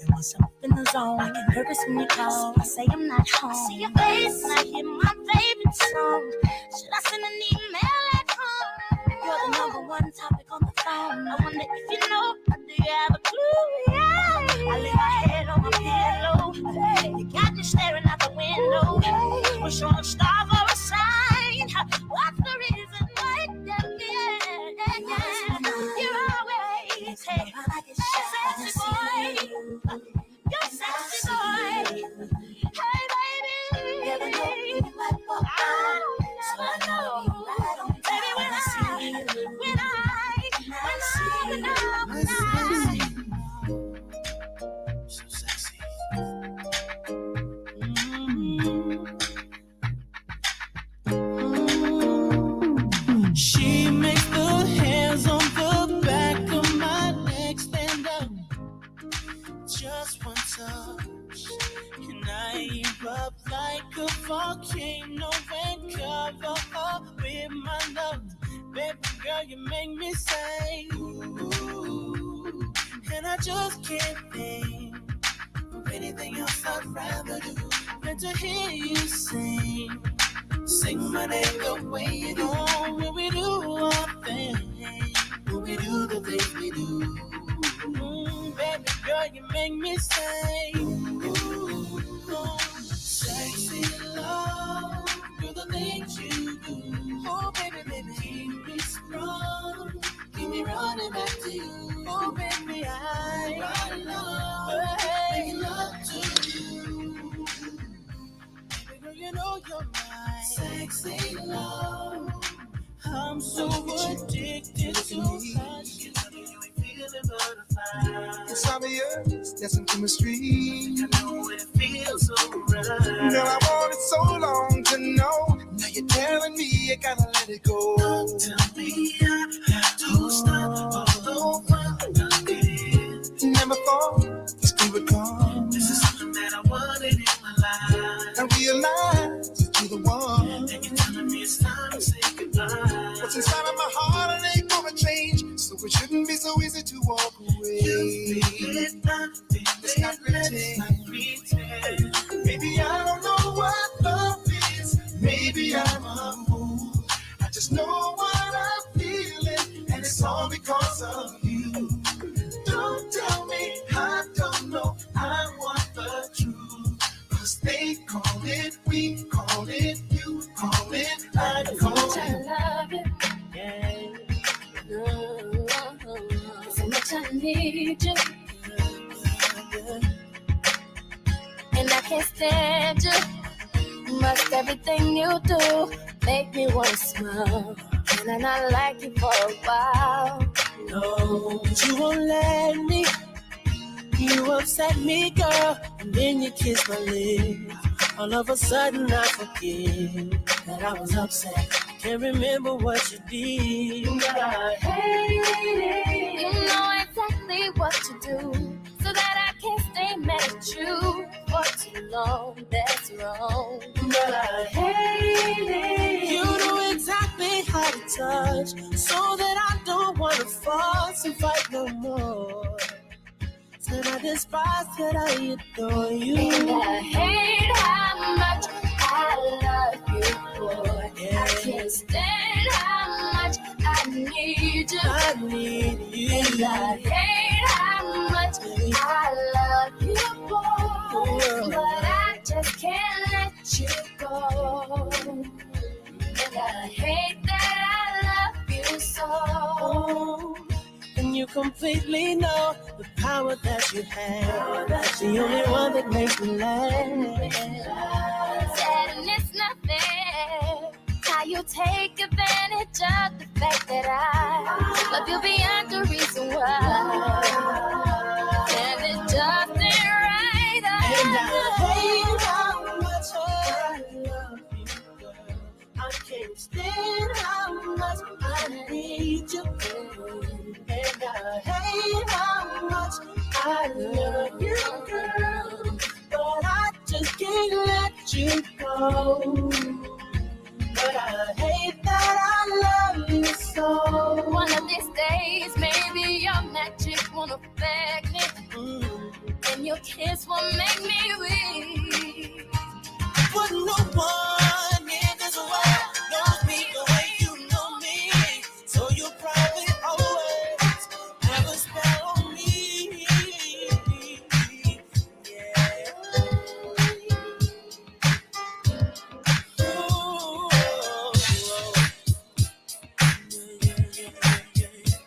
feel myself in the zone, I get nervous when you call. I say I'm not home. I see your face and I hear my favorite song. Should I send an email at home? You're the number one topic on the phone. I wonder if you know, or do you have a clue? Yeah. I lay my head on my pillow. You got me staring out the window. We're showing stars or a sign. What's the reason why? You're always sexy boy. You're sexy boy. Hey baby, never know you might walk by, so I know. Baby, when I so sexy. She makes the hairs on the back of my neck stand up. Just one touch, and I erupt like a volcano and cover up with my love. Baby girl, you make me say, ooh, and I just can't think of anything else I'd rather do than to hear you sing. Sing my name the way you do. When we do our thing, when we do the things we do. Baby girl, you make me say, ooh, sexy love, you're the things you do. Oh baby, baby, keep me strong, keep me running back to you. Oh baby, I love, make love to you. Baby girl, you know you're my sexy love. I'm so addicted to you. It's obvious there's some chemistry. I know it feels so right. Girl, I wanted so long to know. Now you're telling me you gotta let it go. Don't tell me I have to stop all over again. Never thought this day would come. This is something that I wanted in my life. I realized that you're the one. And you're telling me it's time to say goodbye. What's inside of my heart, it ain't gonna change. So it shouldn't be so easy to walk away. Let's not pretend. Maybe I don't know what love is. Maybe I'm a fool. I just know what I'm feeling, and it's all because of you. Don't tell me I don't know. I want the truth. 'Cause they call it, we call it, you call it, I call it. I love it. So much I need you, and I can't stand you. Must everything you do make me want to smile, and I not like you for a while. No, but you won't let me. You upset me, girl, and then you kiss my lips. All of a sudden I forget that I was upset. Can't remember what you did. But I hate it. You know exactly what to do, so that I can't stay mad at you for too long. That's wrong. But I hate it. You know exactly how to touch, so that I don't want to fuss and fight no more. Said I despise, that I adore you. And I hate how much I love you, boy. Yeah. I can't stand how much I need you. I need you. And I hate how much I love you, boy. But I just can't let you go. And I hate that I love you so. And you completely know the power that you have. That's the only one that makes me laugh. And it's nothing how you take advantage of the fact that I love you beyond the reason why. And it just ain't right. And I hate how much I love you, girl. I can't stand how much I let you go. But I hate that I love you so. One of these days, maybe your magic won't affect me. And your kiss will make me weak. But no one in this world knows me the way you know me. So you probably always have a spell on me. Yeah. Ooh.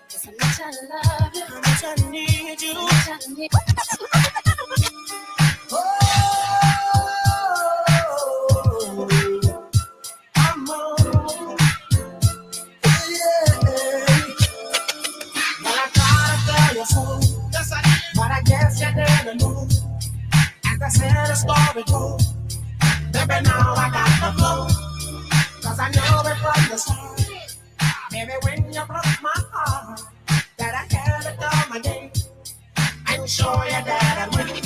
Guess how much I love you, how much I need you, how much I need. I'm on. Yeah. Well, I gotta tell you so. Yes, I did. But I guess you didn't know. As I said, the story goes. Baby, now I got the flow. Cause I know it from the start. Baby, when you broke my heart, that I had to come again and show you that I win.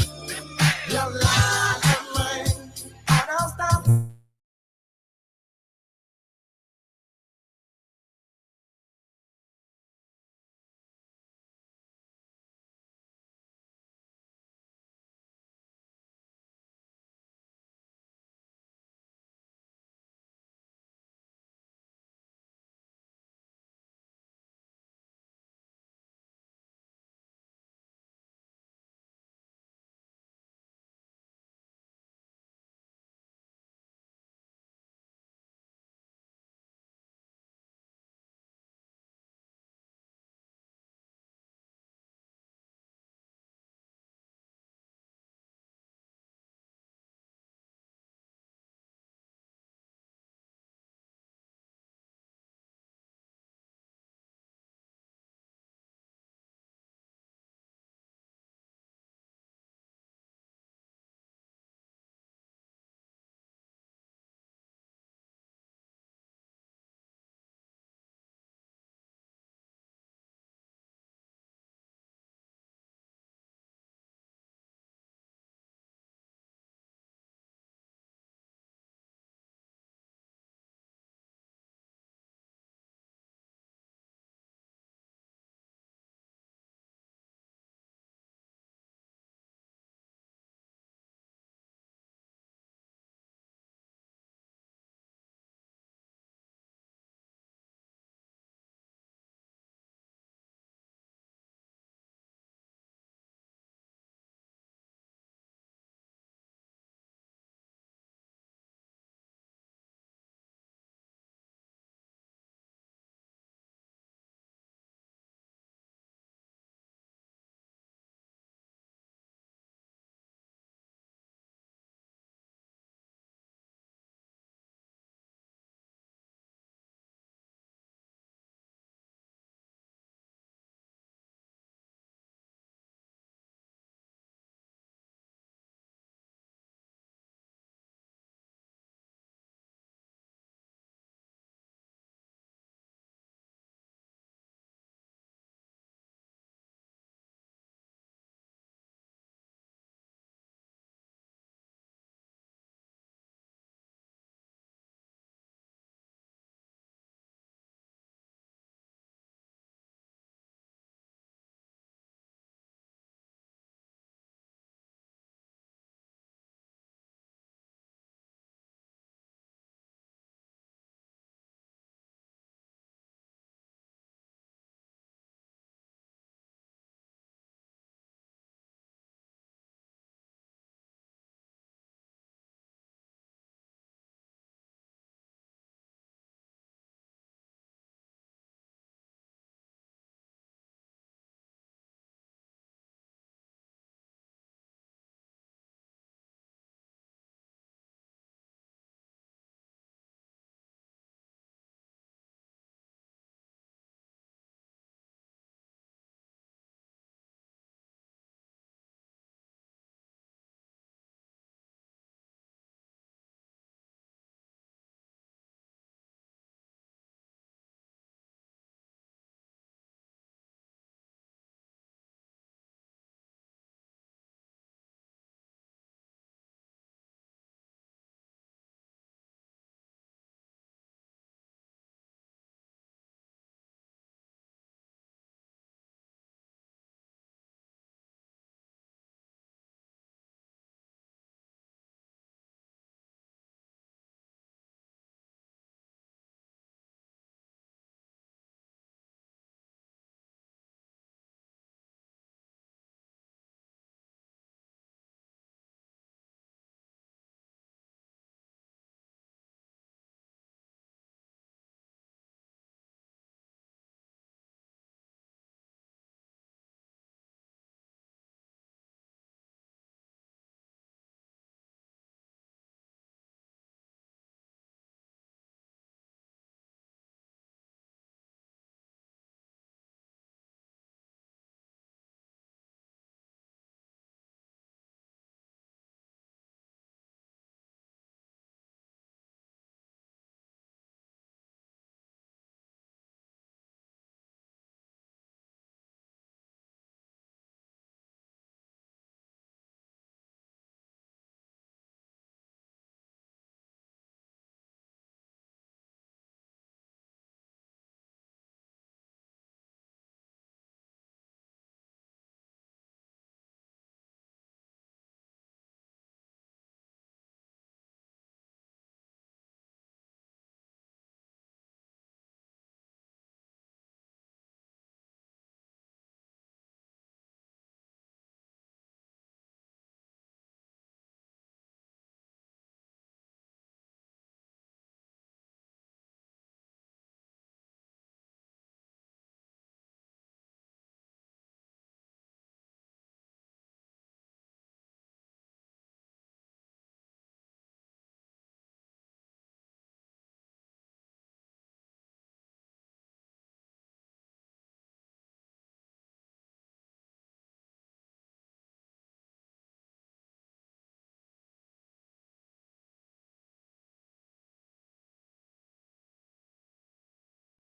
Your love of mine, I don't stop.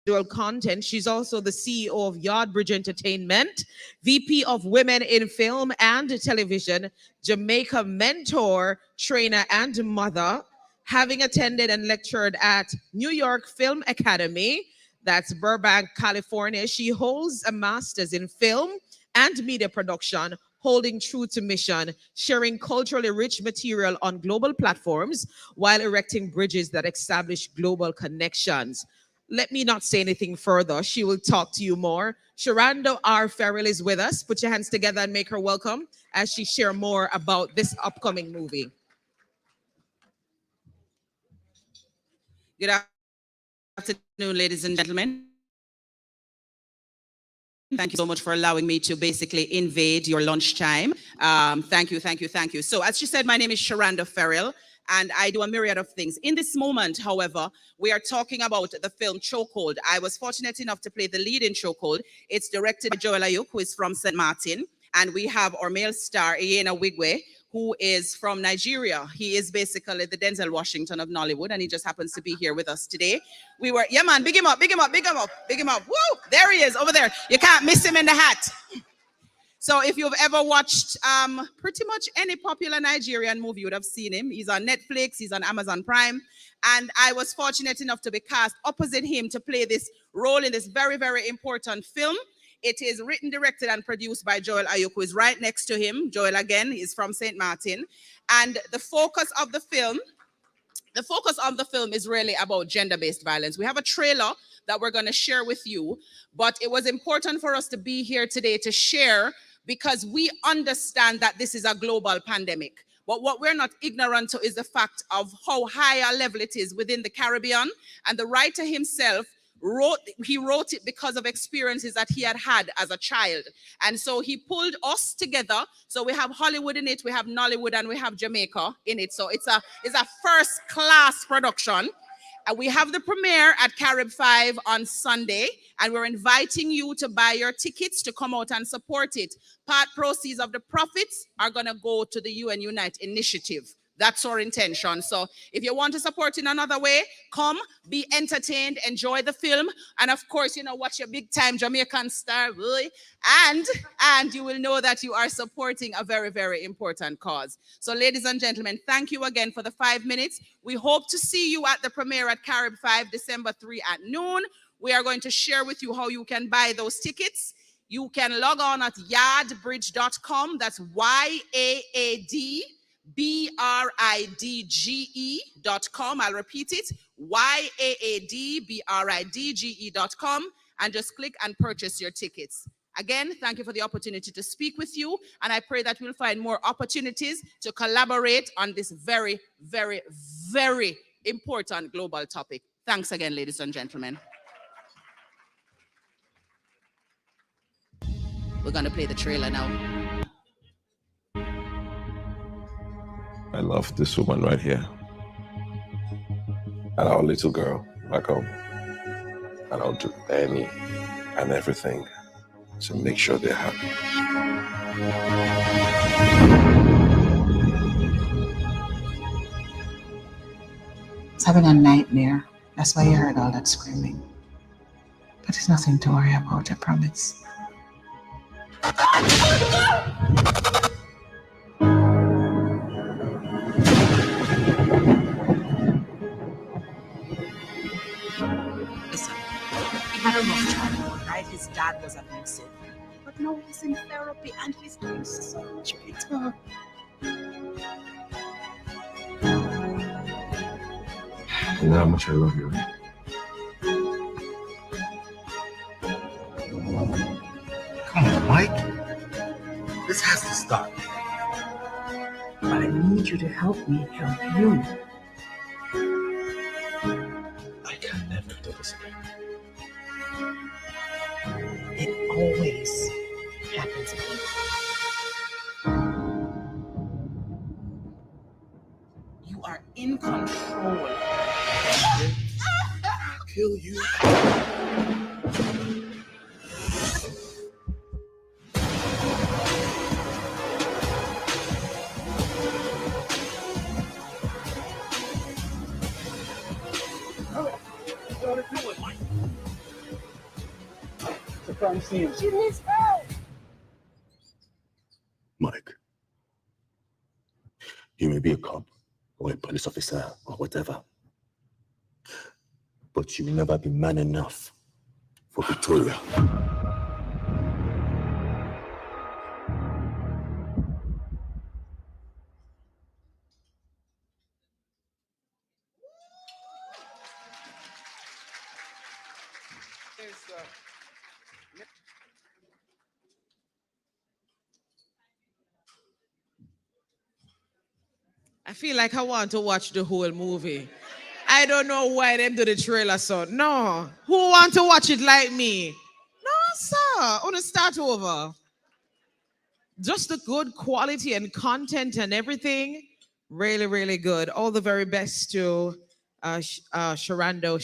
dual content. She's also the CEO of Yardbridge Entertainment, VP of Women in Film and Television, Jamaica mentor, trainer, and mother, having attended and lectured at New York Film Academy, that's Burbank, California. She holds a master's in film and media production, holding true to mission, sharing culturally rich material on global platforms while erecting bridges that establish global connections. Let me not say anything further. She will talk to you more. Sharando R. Farrell is with us. Put your hands together and make her welcome as she share more about this upcoming movie. Good afternoon, ladies and gentlemen. Thank you so much for allowing me to basically invade your lunchtime. Thank you. So as she said, my name is Sharando Farrell, and I do a myriad of things. In this moment, however, we are talking about the film Chokehold. I was fortunate enough to play the lead in Chokehold. It's directed by Joel Ayuk, who is from St. Martin, and we have our male star, Iena Wigwe, who is from Nigeria. He is basically the Denzel Washington of Nollywood, and he just happens to be here with us today. Yeah, man, big him up. Woo, there he is, over there. You can't miss him in the hat. So if you've ever watched pretty much any popular Nigerian movie, you would have seen him. He's on Netflix, he's on Amazon Prime. And I was fortunate enough to be cast opposite him to play this role in this very, very important film. It is written, directed, and produced by Joel Ayuk, who is right next to him. Joel, again, is from St. Martin. And the focus of the film is really about gender-based violence. We have a trailer that we're going to share with you, but it was important for us to be here today to share because we understand that this is a global pandemic. But what we're not ignorant to is the fact of how high a level it is within the Caribbean. And the writer himself wrote it because of experiences that he had as a child. And so he pulled us together. So we have Hollywood in it, we have Nollywood, and we have Jamaica in it. So it's a first class production. We have the premiere at Carib 5 on Sunday, and we're inviting you to buy your tickets to come out and support it. Part proceeds of the profits are going to go to the UN Unite initiative. That's our intention. So if you want to support in another way, come, be entertained, enjoy the film, and of course, watch your big time Jamaican star, and you will know that you are supporting a very, very important cause. So ladies and gentlemen, thank you again for the 5 minutes. We hope to see you at the premiere at Carib 5, December 3 at noon. We are going to share with you how you can buy those tickets. You can log on at yardbridge.com. That's YAADBRIDGE.com. I'll repeat it, YAADBRIDGE.com, and just click and purchase your tickets. Again, thank you for the opportunity to speak with you, and I pray that we'll find more opportunities to collaborate on this very, very, very important global topic. Thanks again, ladies and gentlemen. We're going to play the trailer now. I love this woman right here. And our little girl back home. And I'll do any and everything to make sure they're happy. I was having a nightmare. That's why you heard all that screaming. But it's nothing to worry about, I promise. Listen, he had a rough childhood, right? His dad was abusive. But now he's in therapy and he's doing so much better. You know how much I love you, right? Come on, Mike. This has to stop. I need you to help me help you. I can never do this again. It always happens again. You are in control. I'll kill you. What are you doing, Mike? crime scene. She needs help. Mike, you may be a cop or a police officer or whatever, but you will never be man enough for Victoria. I feel like I want to watch the whole movie. I don't know why them do the trailer so. No. Who want to watch it like me? No, sir. I want to start over. Just the good quality and content and everything. Really, really good. All the very best to Sharando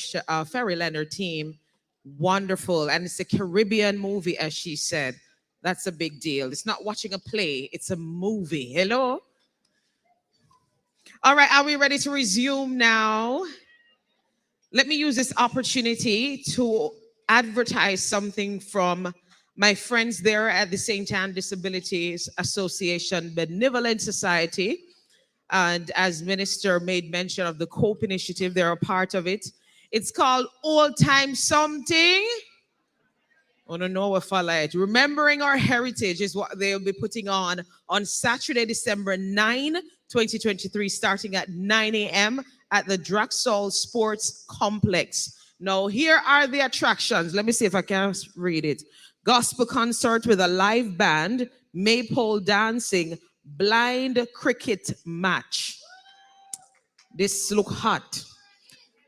Ferrylander team. Wonderful. And it's a Caribbean movie, as she said. That's a big deal. It's not watching a play, it's a movie. Hello? All right, are we ready to resume now? Let me use this opportunity to advertise something from my friends there at the St. Anne Disabilities Association Benevolent Society. And as Minister made mention of the COPE initiative, they're a part of it. It's called Old Time Something. I don't know if I like it. Remembering Our Heritage is what they'll be putting on Saturday, December 9, 2023, starting at 9 a.m. at the Draxall Sports Complex. Now, here are the attractions. Let me see if I can read it. Gospel concert with a live band, maypole dancing, blind cricket match. This look hot.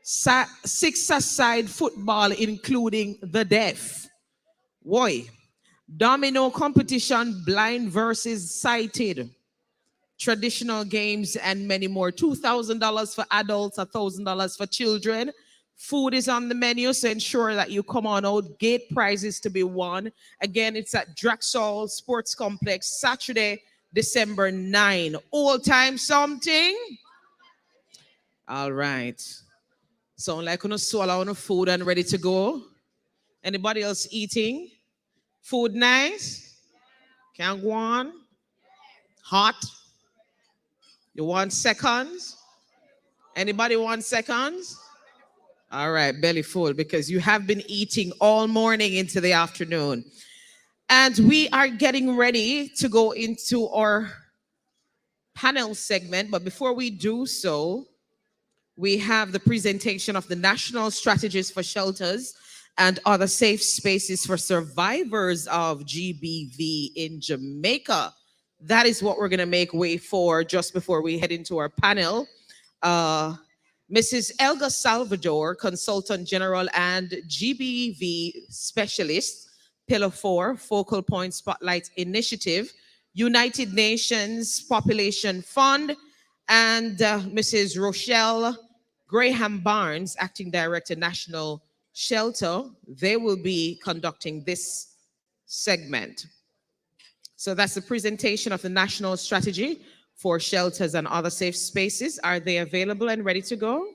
Six-a-side football, including the deaf. Boy, domino competition, blind versus sighted. Traditional games and many more. $2,000 for adults, $1,000 for children. Food is on the menu, so ensure that you come on out. Gate prizes to be won. Again, it's at Draxall Sports Complex, Saturday, December 9. Old time something. All right. Sound like you swallow on food and ready to go. Anybody else eating? Food nice? Can go on? Hot? You want seconds? Anybody want seconds? All right, belly full, because you have been eating all morning into the afternoon. And we are getting ready to go into our panel segment. But before we do so, we have the presentation of the National Strategies for Shelters and Other Safe Spaces for Survivors of GBV in Jamaica. That is what we're going to make way for just before we head into our panel. Mrs. Elga Salvador, Consultant General and GBV Specialist, Pillar 4, Focal Point Spotlight Initiative, United Nations Population Fund, and Mrs. Rochelle Graham Barnes, Acting Director, National Shelter. They will be conducting this segment. So that's the presentation of the National Strategy for Shelters and Other Safe Spaces. Are they available and ready to go?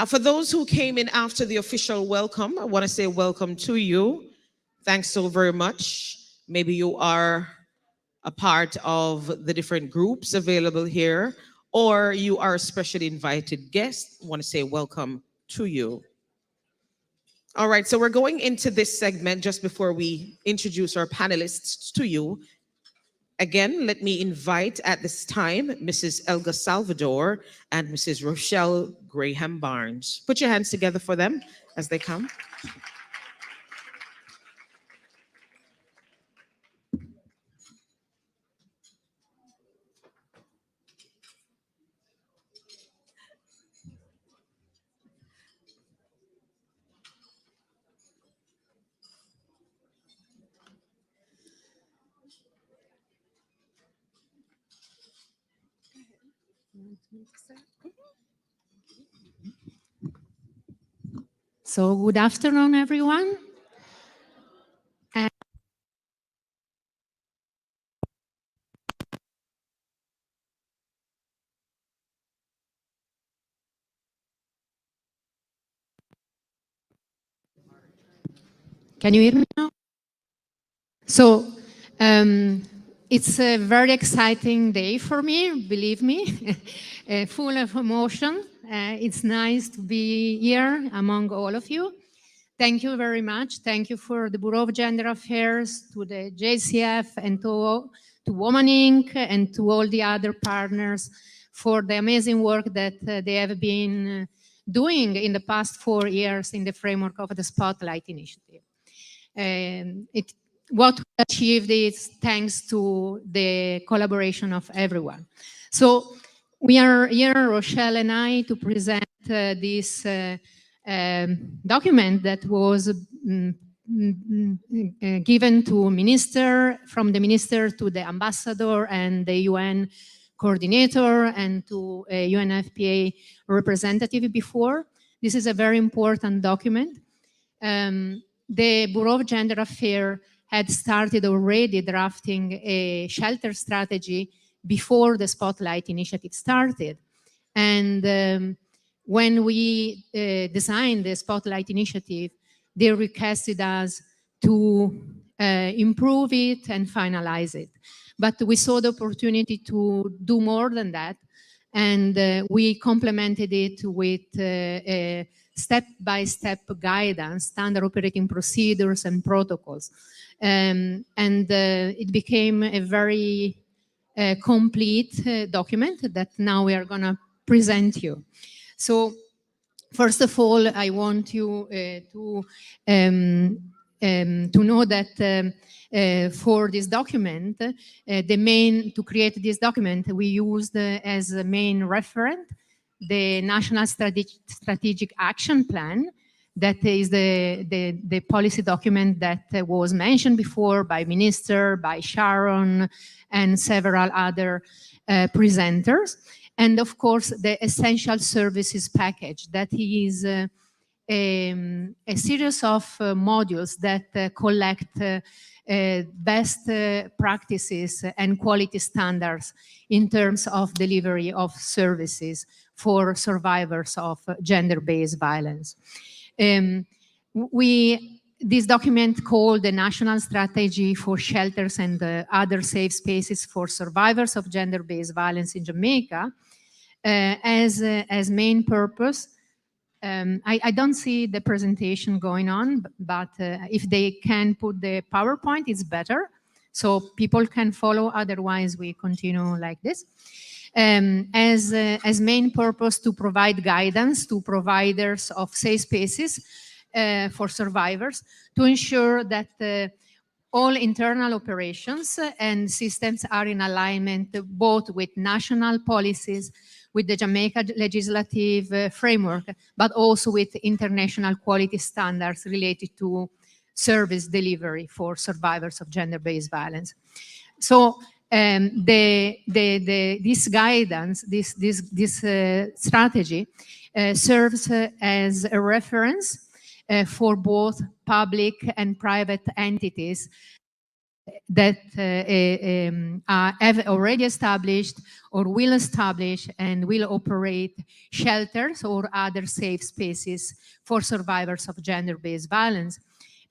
For those who came in after the official welcome, I want to say welcome to you. Thanks so very much. Maybe you are a part of the different groups available here, or you are a specially invited guest. I want to say welcome to you. All right, so we're going into this segment just before we introduce our panelists to you. Again, let me invite at this time Mrs. Elga Salvador and Mrs. Rochelle Graham Barnes. Put your hands together for them as they come. So good afternoon, everyone. Can you hear me now? So it's a very exciting day for me, believe me, full of emotion. It's nice to be here among all of you. Thank you very much. Thank you for the Bureau of Gender Affairs, to the JCF, and to Woman Inc., and to all the other partners for the amazing work that they have been doing in the past 4 years in the framework of the Spotlight Initiative. What we achieved is thanks to the collaboration of everyone. So we are here, Rochelle and I, to present this document that was given to minister, from the minister to the ambassador and the UN coordinator and to a UNFPA representative before. This is a very important document. The Bureau of Gender Affairs had started already drafting a shelter strategy before the Spotlight Initiative started. And when we designed the Spotlight Initiative, they requested us to improve it and finalize it. But we saw the opportunity to do more than that, and we complemented it with a step-by-step guidance, standard operating procedures and protocols. It became a very complete document that now we are going to present you. So first of all, I want you to know that for this document, to create this document, we used as a main referent the National Strategic Action Plan. That is the policy document that was mentioned before by Minister, by Sharon, and several other presenters. And of course, the Essential Services Package, that is a series of modules that collect best practices and quality standards in terms of delivery of services for survivors of gender-based violence. This document, called the National Strategy for Shelters and Other Safe Spaces for Survivors of Gender-Based Violence in Jamaica, as main purpose. I don't see the presentation going on, but if they can put the PowerPoint, it's better, so people can follow. Otherwise, we continue like this. As main purpose to provide guidance to providers of safe spaces for survivors, to ensure that all internal operations and systems are in alignment both with national policies, with the Jamaica legislative framework, but also with international quality standards related to service delivery for survivors of gender-based violence. So this guidance, this strategy serves as a reference for both public and private entities that have already established or will establish and will operate shelters or other safe spaces for survivors of gender-based violence.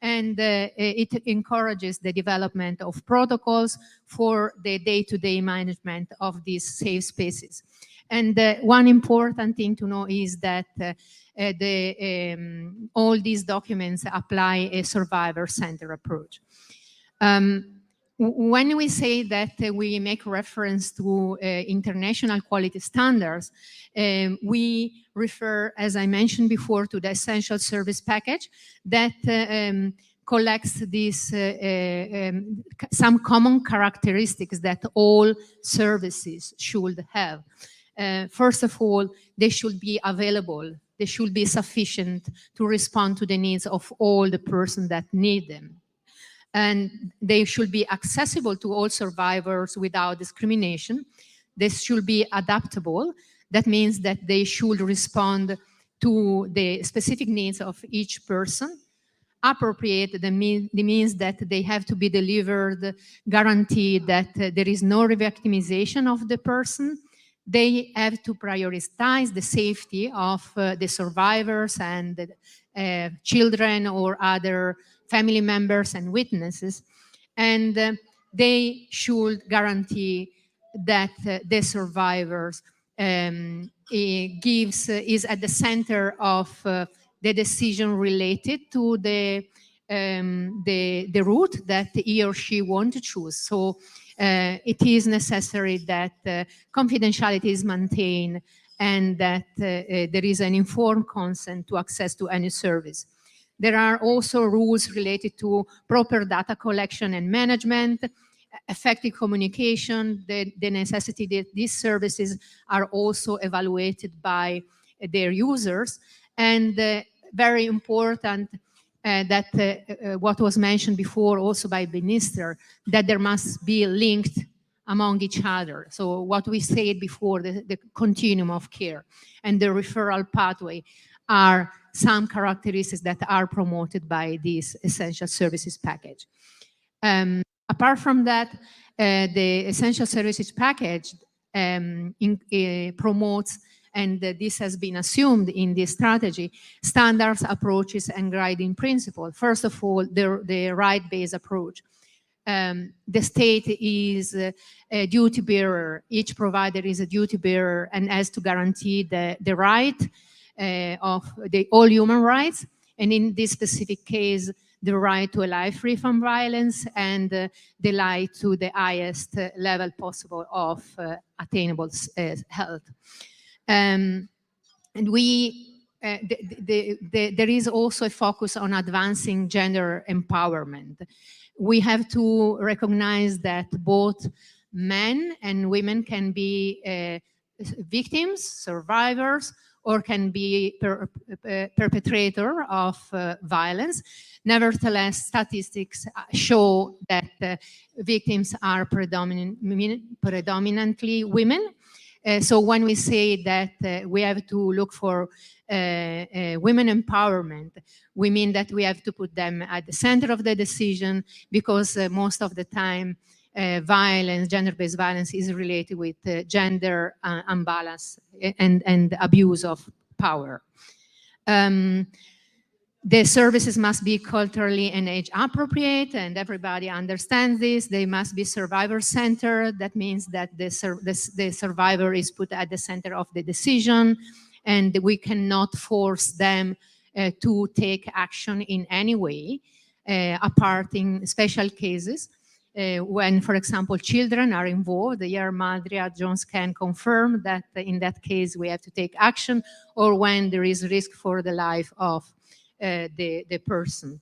And it encourages the development of protocols for the day-to-day management of these safe spaces. And one important thing to know is that all these documents apply a survivor-centered approach. When we say that we make reference to international quality standards, we refer, as I mentioned before, to the Essential Service Package that collects these some common characteristics that all services should have. First of all, they should be available. They should be sufficient to respond to the needs of all the persons that need them. And they should be accessible to all survivors without discrimination. They should be adaptable. That means that they should respond to the specific needs of each person. Appropriate, that means that they have to be delivered, guaranteed that there is no re-victimization of the person. They have to prioritize the safety of the survivors and the children or other family members and witnesses, and they should guarantee that the survivors is at the center of the decision related to the route that he or she want to choose. So it is necessary that confidentiality is maintained and that there is an informed consent to access to any service. There are also rules related to proper data collection and management, effective communication, the necessity that these services are also evaluated by their users, and very important that what was mentioned before also by the minister, that there must be linked among each other. So what we said before, the continuum of care and the referral pathway are some characteristics that are promoted by this essential services package. Apart from that, the essential services package promotes, and this has been assumed in this strategy, standards, approaches, and guiding principles. First of all, the right-based approach. The state is a duty bearer. Each provider is a duty bearer and has to guarantee the right of all human rights, and in this specific case, the right to a life free from violence and the right to the highest level possible of attainable health. And there is also a focus on advancing gender empowerment. We have to recognize that both men and women can be victims, survivors, or can be perpetrator of violence. Nevertheless, statistics show that victims are predominantly women. So when we say that we have to look for women empowerment, we mean that we have to put them at the center of the decision, because most of the time violence, gender-based violence is related with gender imbalance and abuse of power. The services must be culturally and age appropriate, and everybody understands this. They must be survivor-centered. That means that the survivor is put at the center of the decision, and we cannot force them to take action in any way, apart in special cases. When, for example, children are involved, here Madria Jones can confirm that in that case we have to take action, or when there is risk for the life of the person.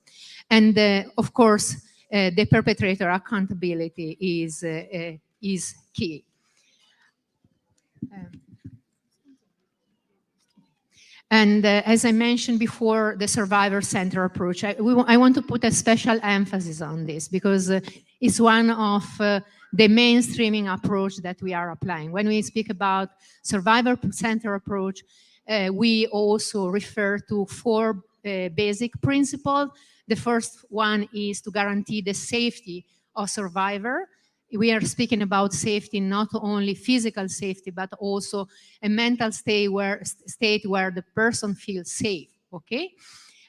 And of course, the perpetrator accountability is key. And as I mentioned before, the survivor-centered approach, I want to put a special emphasis on this, because it's one of the mainstreaming approach that we are applying. When we speak about survivor-centered approach, we also refer to 4 basic principles. The first one is to guarantee the safety of survivor. We are speaking about safety, not only physical safety, but also a mental state where the person feels safe, okay?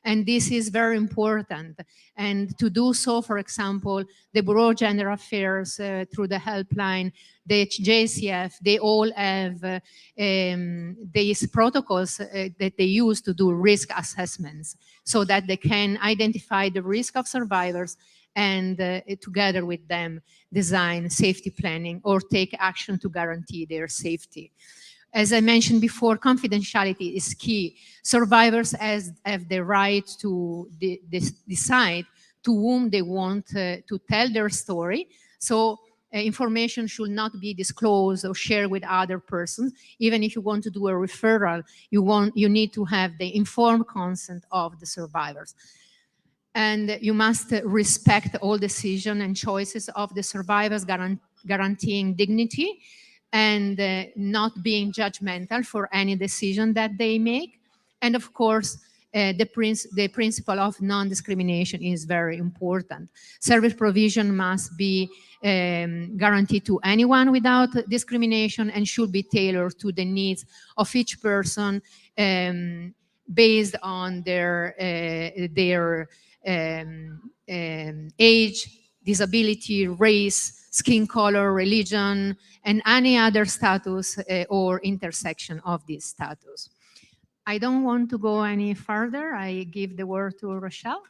And this is very important. And to do so, for example, the Bureau of Gender Affairs through the helpline, the JCF, they all have these protocols that they use to do risk assessments, so that they can identify the risk of survivors and together with them design safety planning or take action to guarantee their safety. As I mentioned before, confidentiality is key. Survivors have the right to decide to whom they want to tell their story. So information should not be disclosed or shared with other persons. Even if you want to do a referral, you need to have the informed consent of the survivors. And you must respect all decisions and choices of the survivors, guaranteeing dignity and not being judgmental for any decision that they make. And of course, the principle of non-discrimination is very important. Service provision must be guaranteed to anyone without discrimination and should be tailored to the needs of each person based on their age, disability, race, skin color, religion, and any other status or intersection of this status. I don't want to go any further. I give the word to Rochelle.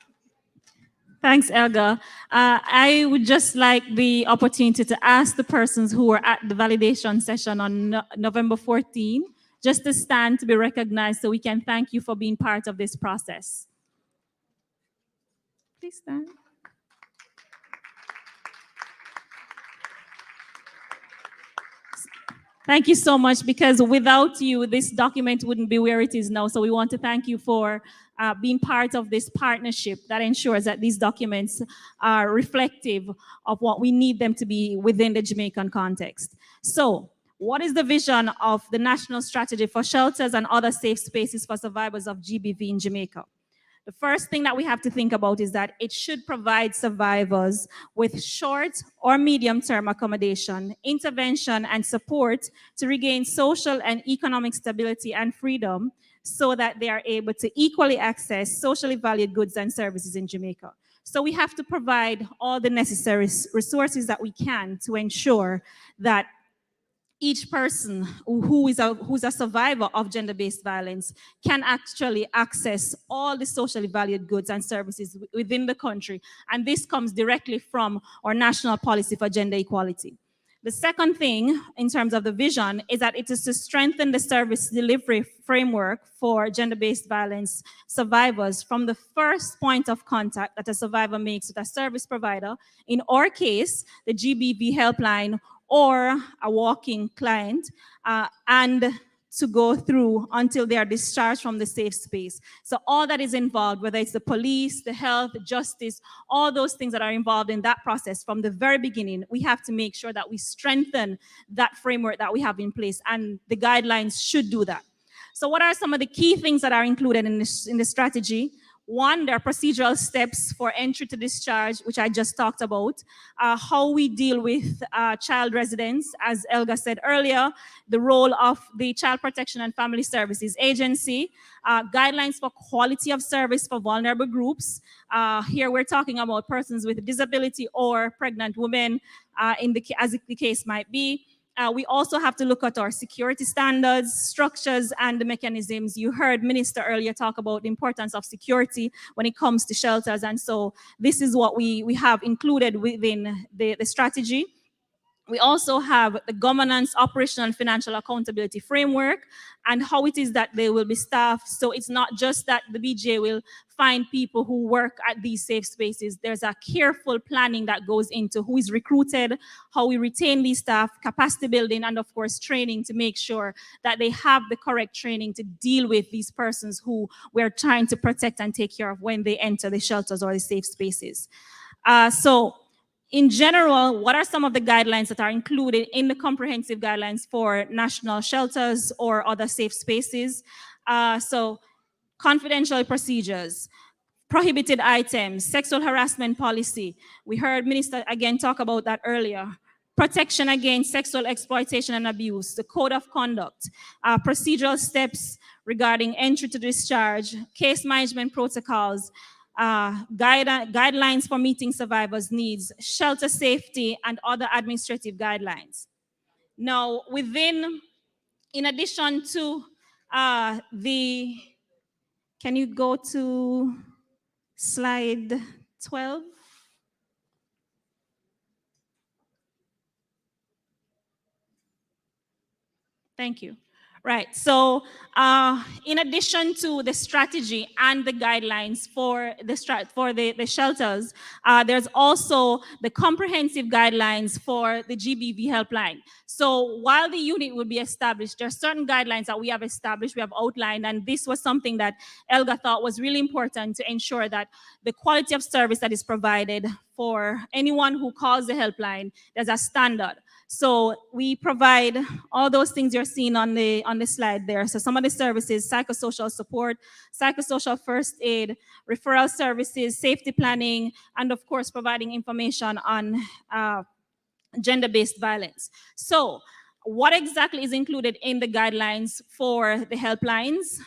Thanks, Elga. I would just like the opportunity to ask the persons who were at the validation session on November 14, just to stand to be recognized so we can thank you for being part of this process. Please stand. Thank you so much, because without you, this document wouldn't be where it is now. So we want to thank you for being part of this partnership that ensures that these documents are reflective of what we need them to be within the Jamaican context. So what is the vision of the national strategy for shelters and other safe spaces for survivors of GBV in Jamaica? The first thing that we have to think about is that it should provide survivors with short or medium-term accommodation, intervention, and support to regain social and economic stability and freedom so that they are able to equally access socially valued goods and services in Jamaica. So we have to provide all the necessary resources that we can to ensure that each person who's a survivor of gender-based violence can actually access all the socially valued goods and services within the country. And this comes directly from our national policy for gender equality. The second thing in terms of the vision is that it is to strengthen the service delivery framework for gender-based violence survivors from the first point of contact that a survivor makes with a service provider, in our case, the GBV helpline, or a walking client, and to go through until they are discharged from the safe space. So all that is involved, whether it's the police, the health, the justice, all those things that are involved in that process from the very beginning, we have to make sure that we strengthen that framework that we have in place, and the guidelines should do that. So what are some of the key things that are included in the strategy? One, there are procedural steps for entry to discharge, which I just talked about. How we deal with child residents, as Elga said earlier, the role of the Child Protection and Family Services Agency, guidelines for quality of service for vulnerable groups. Here we're talking about persons with disability or pregnant women, as the case might be. We also have to look at our security standards, structures, and the mechanisms. You heard Minister earlier talk about the importance of security when it comes to shelters, and so this is what we have included within the strategy. We also have the governance, operational, and financial accountability framework, and how it is that they will be staffed. So it's not just that the BJ will find people who work at these safe spaces. There's a careful planning that goes into who is recruited, how we retain these staff, capacity building, and of course training to make sure that they have the correct training to deal with these persons who we're trying to protect and take care of when they enter the shelters or the safe spaces. In general, what are some of the guidelines that are included in the comprehensive guidelines for national shelters or other safe spaces? So confidential procedures, prohibited items, sexual harassment policy. We heard Minister again talk about that earlier. Protection against sexual exploitation and abuse, the code of conduct, procedural steps regarding entry to discharge, case management protocols, guidelines for meeting survivors' needs, shelter safety, and other administrative guidelines. Now, in addition to can you go to slide 12? Thank you. Right, so in addition to the strategy and the guidelines for the shelters, there's also the comprehensive guidelines for the GBV helpline. So while the unit will be established, there are certain guidelines that we have established, we have outlined, and this was something that Elga thought was really important to ensure that the quality of service that is provided for anyone who calls the helpline, there's a standard. So we provide all those things you're seeing on the slide there. So some of the services: psychosocial support, psychosocial first aid, referral services, safety planning, and of course providing information on gender-based violence. So What exactly is included in the guidelines for the helplines?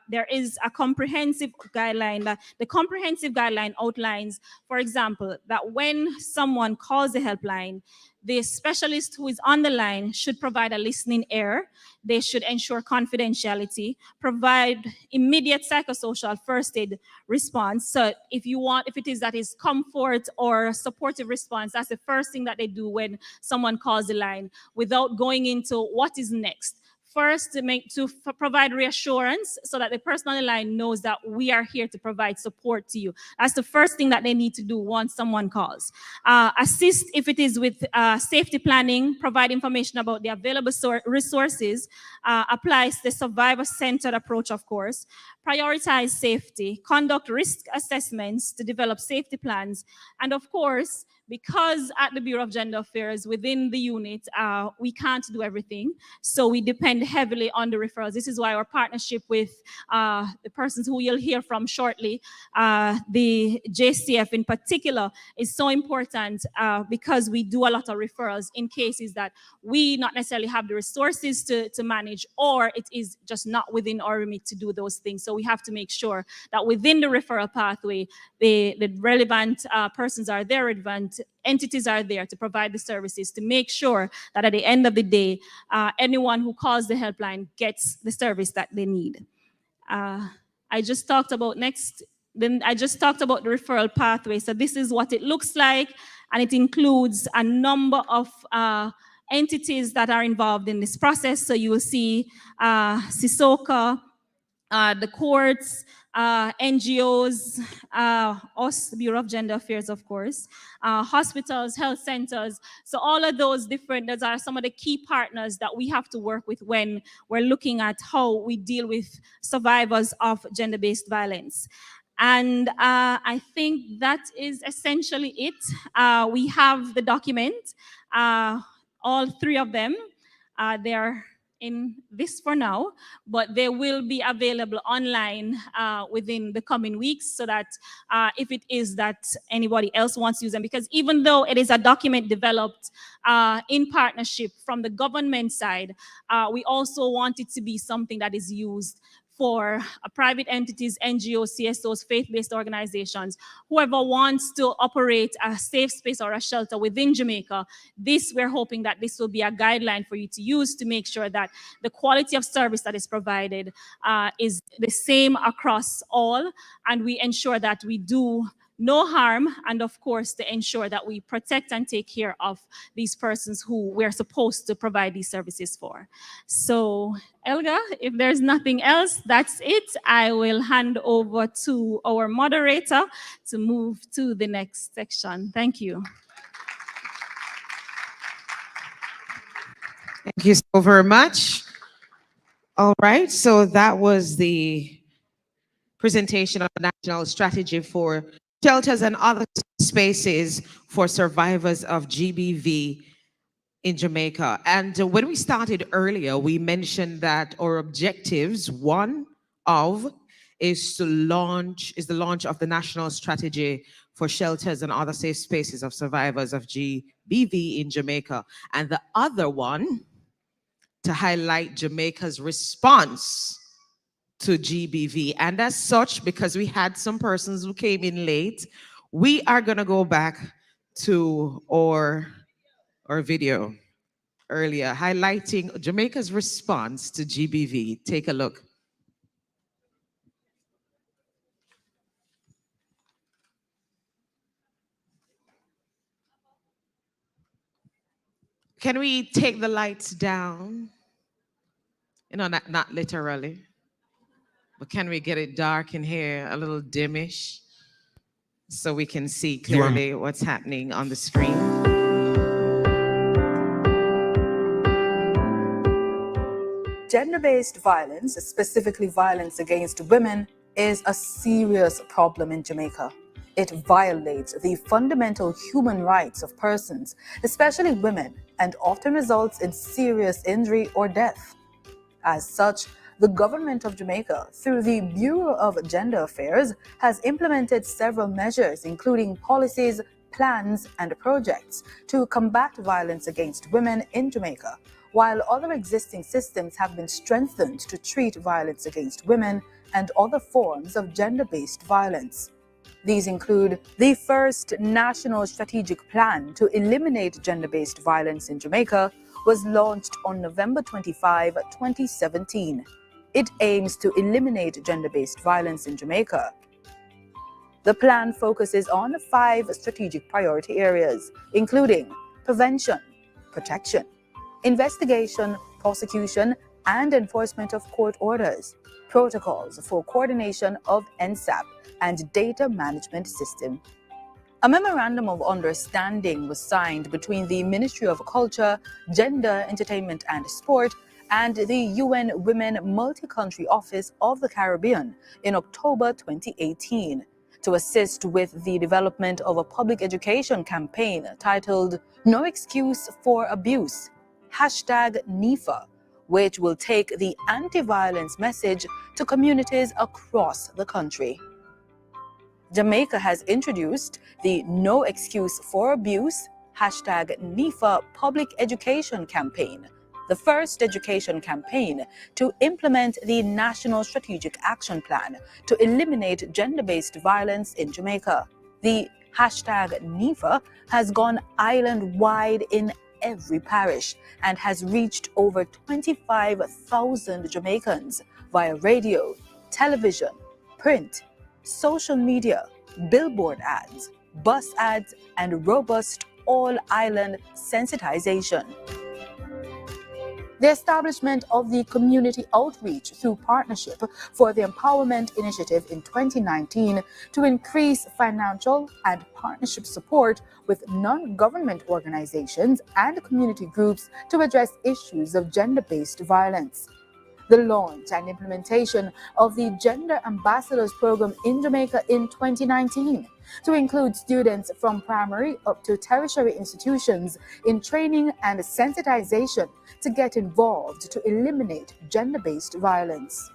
There is a comprehensive guideline. The comprehensive guideline outlines, for example, that when someone calls the helpline, the specialist who is on the line should provide a listening ear. They should ensure confidentiality, provide immediate psychosocial first aid response. So if it is comfort or supportive response, that's the first thing that they do when someone calls the line, without going into what is next. First, to provide reassurance so that the person on the line knows that we are here to provide support to you. That's the first thing that they need to do once someone calls. Assist if it is with safety planning, provide information about the available resources, applies the survivor-centered approach, of course, prioritize safety, conduct risk assessments to develop safety plans, and of course, because at the Bureau of Gender Affairs, within the unit, we can't do everything. So we depend heavily on the referrals. This is why our partnership with the persons who you'll hear from shortly, the JCF in particular, is so important because we do a lot of referrals in cases that we not necessarily have the resources to manage, or it is just not within our remit to do those things. So we have to make sure that within the referral pathway, the relevant persons are there, relevant entities are there to provide the services, to make sure that at the end of the day, anyone who calls the helpline gets the service that they need. I just talked about the referral pathway. So this is what it looks like, and it includes a number of entities that are involved in this process. So you will see CISOCA, the courts, NGOs, us, the Bureau of Gender Affairs, of course, hospitals, health centers. So all of those are some of the key partners that we have to work with when we're looking at how we deal with survivors of gender-based violence. And I think that is essentially it. We have the document, all three of them. They're in this for now, but they will be available online within the coming weeks, so that if it is that anybody else wants to use them, because even though it is a document developed in partnership from the government side, we also want it to be something that is used for private entities, NGOs, CSOs, faith-based organizations, whoever wants to operate a safe space or a shelter within Jamaica. We're hoping that this will be a guideline for you to use to make sure that the quality of service that is provided is the same across all, and we ensure that we do no harm, and of course to ensure that we protect and take care of these persons who we're supposed to provide these services for. So Elga, if there's nothing else, that's it. I will hand over to our moderator to move to the next section. Thank you. Thank you so very much. All right, so that was the presentation of the National Strategy for Shelters and Other Spaces for Survivors of GBV in Jamaica. And when we started earlier, we mentioned that our objectives, one of is the launch of the National Strategy for Shelters and Other Safe Spaces of Survivors of GBV in Jamaica. And the other one, to highlight Jamaica's response to GBV. And as such, because we had some persons who came in late, we are going to go back to our video earlier, highlighting Jamaica's response to GBV. Take a look. Can we take the lights down? You know, not literally, but can we get it dark in here, a little dimmish, so we can see clearly what's happening on the screen? Gender-based violence, specifically violence against women, is a serious problem in Jamaica. It violates the fundamental human rights of persons, especially women, and often results in serious injury or death. As such, the government of Jamaica, through the Bureau of Gender Affairs, has implemented several measures, including policies, plans, and projects to combat violence against women in Jamaica, while other existing systems have been strengthened to treat violence against women and other forms of gender-based violence. These include the first National Strategic Plan to eliminate gender-based violence in Jamaica was launched on November 25, 2017. It aims to eliminate gender-based violence in Jamaica. The plan focuses on 5 strategic priority areas, including prevention, protection, investigation, prosecution, and enforcement of court orders, protocols for coordination of NSAP, and data management system. A memorandum of understanding was signed between the Ministry of Culture, Gender, Entertainment and Sport and the UN Women Multi-Country Office of the Caribbean in October 2018 to assist with the development of a public education campaign titled No Excuse for Abuse, #NEFA, which will take the anti-violence message to communities across the country. Jamaica has introduced the No Excuse for Abuse #NEFA public education campaign, the first education campaign to implement the National Strategic Action Plan to eliminate gender-based violence in Jamaica. The #NEFA has gone island-wide in every parish and has reached over 25,000 Jamaicans via radio, television, print, social media, billboard ads, bus ads, and robust all-island sensitization. The establishment of the Community Outreach through Partnership for the Empowerment Initiative in 2019 to increase financial and partnership support with non-government organizations and community groups to address issues of gender-based violence. The launch and implementation of the Gender Ambassadors Program in Jamaica in 2019 to include students from primary up to tertiary institutions in training and sensitization to get involved to eliminate gender-based violence.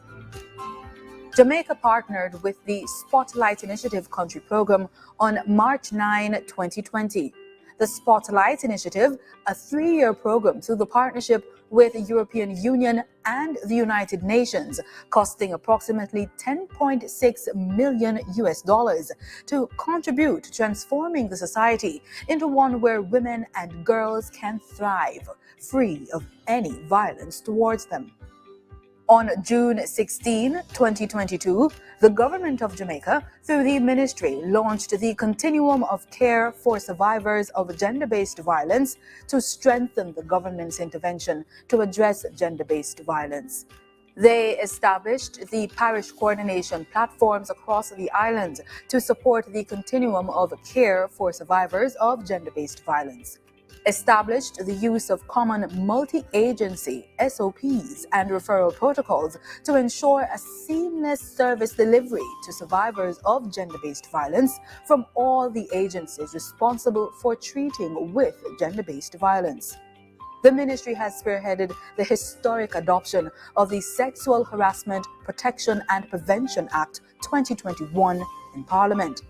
Jamaica partnered with the Spotlight Initiative Country Program on March 9, 2020. The Spotlight Initiative, a 3-year program through the partnership with the European Union and the United Nations, costing approximately $10.6 million to contribute to transforming the society into one where women and girls can thrive, free of any violence towards them. On June 16, 2022, the government of Jamaica, through the ministry, launched the Continuum of Care for Survivors of Gender-Based Violence to strengthen the government's intervention to address gender-based violence. They established the parish coordination platforms across the island to support the continuum of care for survivors of gender-based violence. Established the use of common multi-agency SOPs and referral protocols to ensure a seamless service delivery to survivors of gender-based violence from all the agencies responsible for treating with gender-based violence. The ministry has spearheaded the historic adoption of the Sexual Harassment Protection and Prevention Act 2021 in Parliament.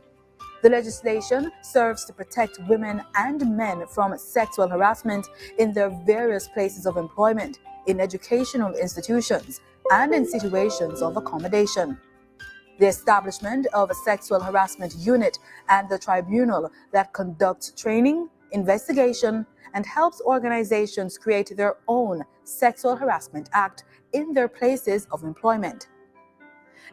The legislation serves to protect women and men from sexual harassment in their various places of employment, in educational institutions, and in situations of accommodation. The establishment of a sexual harassment unit and the tribunal that conducts training, investigation, and helps organizations create their own Sexual Harassment Act in their places of employment.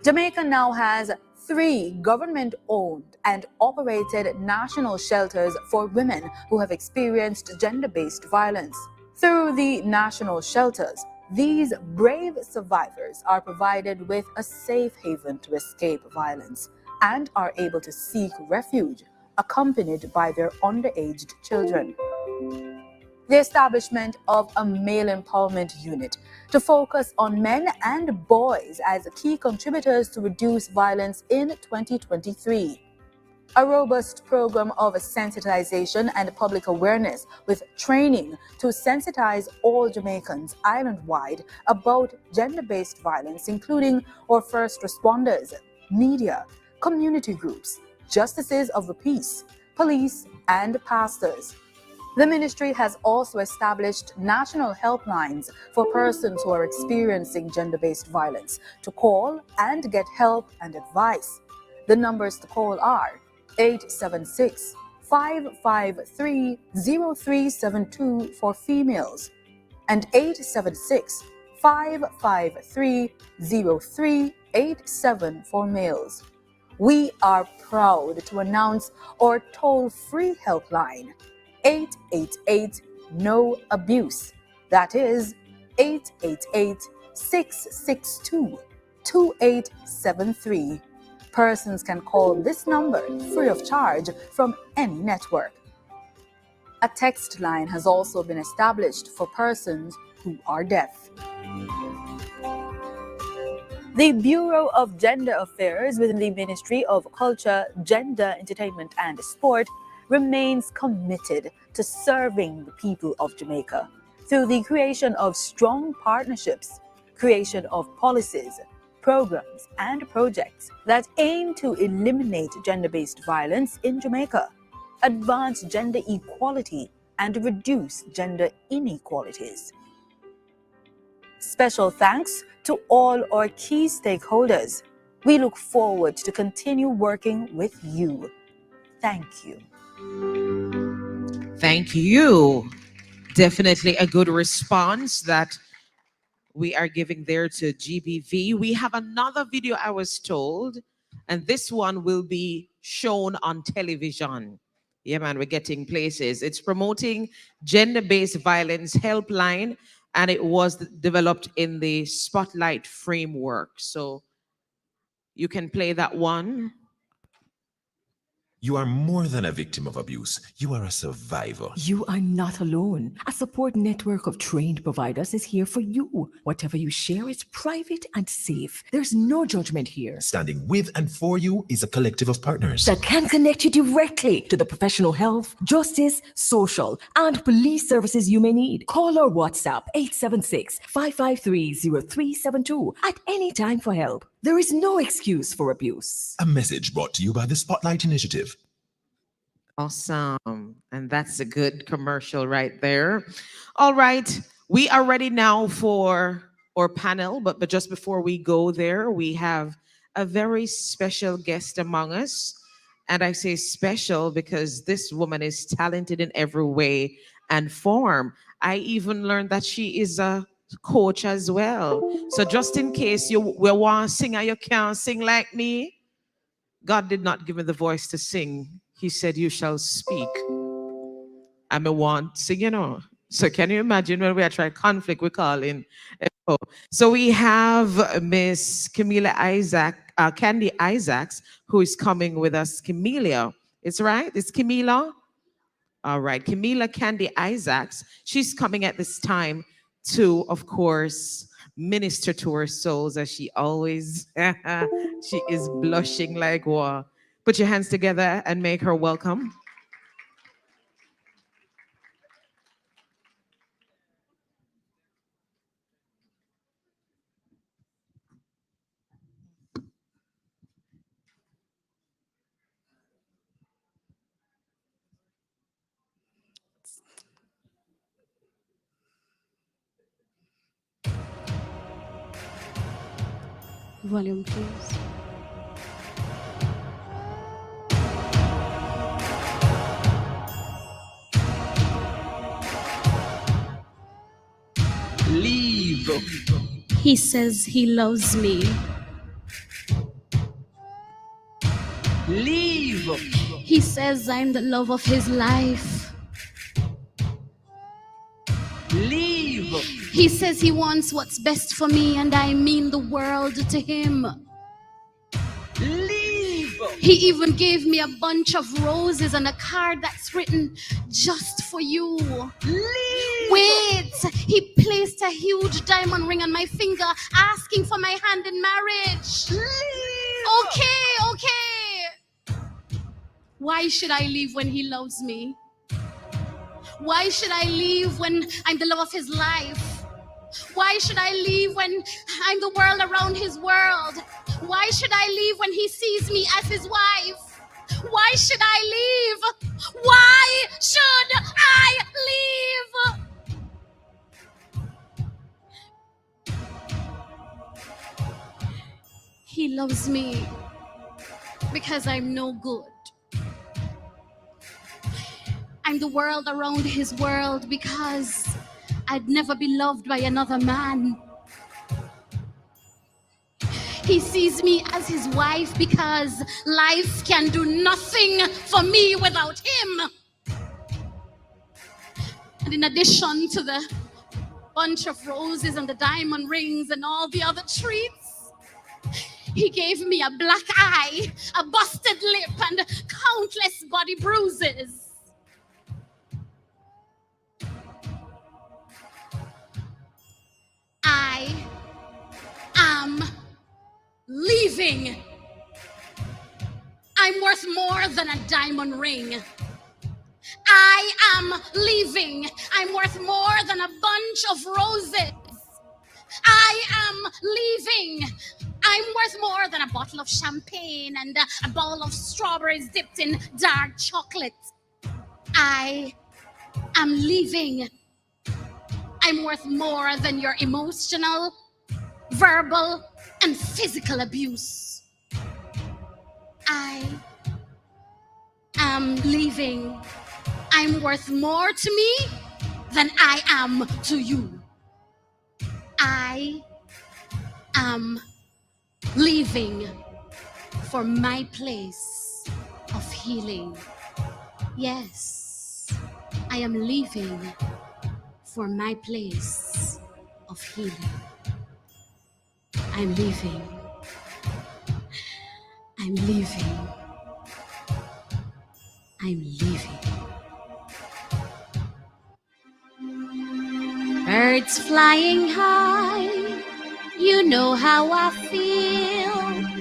Jamaica now has 3 government-owned and operated national shelters for women who have experienced gender-based violence. Through the national shelters, these brave survivors are provided with a safe haven to escape violence and are able to seek refuge, accompanied by their underage children. The establishment of a male empowerment unit to focus on men and boys as key contributors to reduce violence in 2023. A robust program of sensitization and public awareness with training to sensitize all Jamaicans island-wide about gender-based violence, including our first responders, media, community groups, justices of the peace, police, and pastors. The ministry has also established national helplines for persons who are experiencing gender-based violence to call and get help and advice. The numbers to call are 876-553-0372 for females and 876-553-0387 for males. We are proud to announce our toll-free helpline, 888-NO-ABUSE. That is 888-662-2873. Persons can call this number free of charge from any network. A text line has also been established for persons who are deaf. The Bureau of Gender Affairs within the Ministry of Culture, Gender, Entertainment and Sport remains committed to serving the people of Jamaica through the creation of strong partnerships, creation of policies, programs and projects that aim to eliminate gender-based violence in Jamaica, advance gender equality and reduce gender inequalities. Special thanks to all our key stakeholders. We look forward to continue working with you. Thank you. Thank you. Definitely a good response that we are giving there to GBV. We have another video, I was told, and this one will be shown on television. Yeah, man, we're getting places. It's promoting gender-based violence helpline, and it was developed in the Spotlight framework. So you can play that one. You are more than a victim of abuse. You are a survivor. You are not alone. A support network of trained providers is here for you. Whatever you share is private and safe. There's no judgment here. Standing with and for you is a collective of partners that can connect you directly to the professional health, justice, social, and police services you may need. Call or WhatsApp 876-553-0372 at any time for help. There is no excuse for abuse. A message brought to you by the Spotlight Initiative. Awesome. And that's a good commercial right there. All right. We are ready now for our panel, but just before we go there, we have a very special guest among us. And I say special because this woman is talented in every way and form. I even learned that she is a coach as well. So just in case you want to sing and you can't sing like me, God did not give me the voice to sing. He said, you shall speak. I may want to sing, you know. So can you imagine when we are trying conflict, we call in. So we have Miss Candy Isaacs, who is coming with us. Camellia, it's right? It's Camila? All right, Camila Candy Isaacs. She's coming at this time to, of course, minister to our souls as she always, she is blushing like war. Put your hands together and make her welcome. Volume, please. Leave. He says he loves me. Leave. He says I'm the love of his life. Leave. He says he wants what's best for me, and I mean the world to him. Leave. He even gave me a bunch of roses and a card that's written just for you. Leave. Wait, he placed a huge diamond ring on my finger, asking for my hand in marriage. Leave. Okay. Why should I leave when he loves me? Why should I leave when I'm the love of his life? Why should I leave when I'm the world around his world? Why should I leave when he sees me as his wife? Why should I leave? Why should I leave? He loves me because I'm no good. I'm the world around his world because I'd never be loved by another man. He sees me as his wife because life can do nothing for me without him. And in addition to the bunch of roses and the diamond rings and all the other treats, he gave me a black eye, a busted lip, and countless body bruises. I am leaving. I'm worth more than a diamond ring. I am leaving. I'm worth more than a bunch of roses. I am leaving. I'm worth more than a bottle of champagne and a bowl of strawberries dipped in dark chocolate. I am leaving. I'm worth more than your emotional, verbal, and physical abuse. I am leaving. I'm worth more to me than I am to you. I am leaving for my place of healing. Yes, I am leaving for my place of healing. I'm leaving. I'm leaving. I'm leaving. Birds flying high, you know how I feel.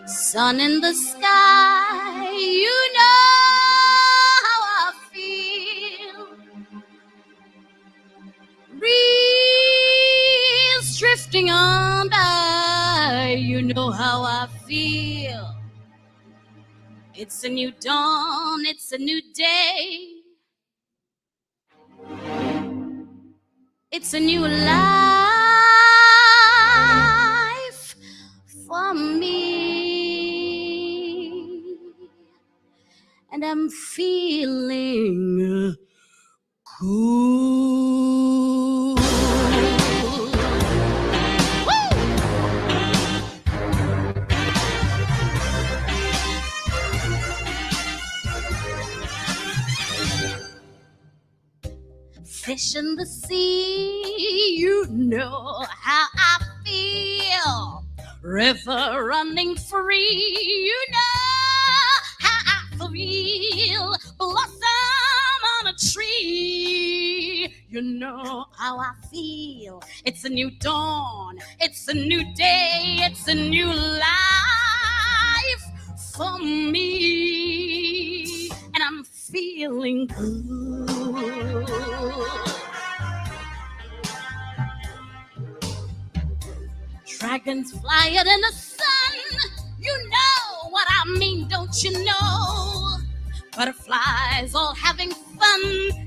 Sun in the sky, you know how I feel. Breeze drifting on by, you know how I feel. It's a new dawn, it's a new day. It's a new life for me. And I'm feeling cool. Fish in the sea, you know how I feel. River running free, you know how I feel. Blossom on a tree, you know how I feel. It's a new dawn, it's a new day, it's a new life for me. And I'm feeling good. Dragons flying in the sun, you know what I mean, don't you know? Butterflies all having fun,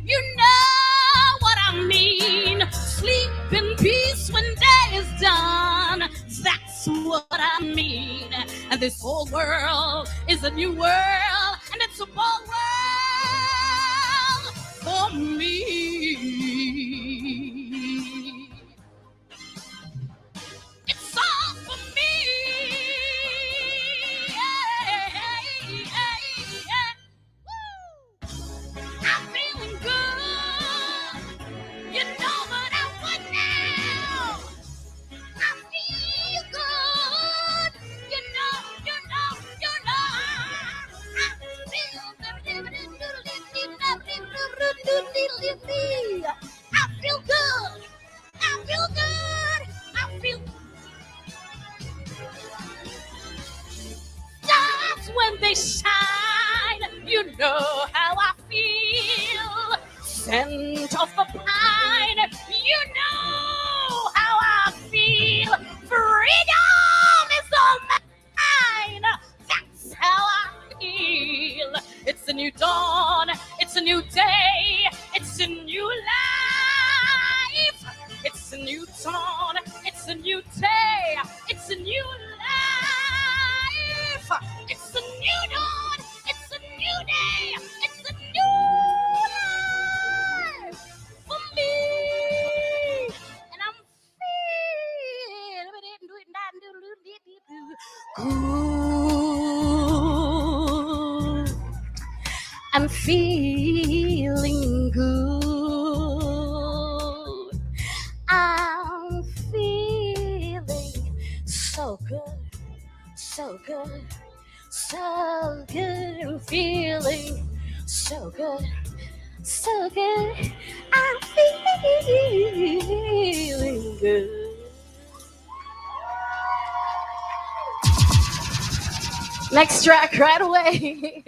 you know what I mean. Sleep in peace when day is done, that's what I mean. And this whole world is a new world, and it's a whole world for me. It's all for me. I'm feeling good. You know what I want now. I feel good. You know. I feel good. I feel good. I feel. That's when they shine. You know how I feel. Scent of the pine. You know how I feel. Freedom is all mine. That's how I dawn. It's a new day. It's a new life. It's a new dawn. It's a new day. It's a new life for me. And I'm good. I'm feeling good. I'm feeling so good, so good, so good. I'm feeling so good, so good. I'm feeling good. Next track right away.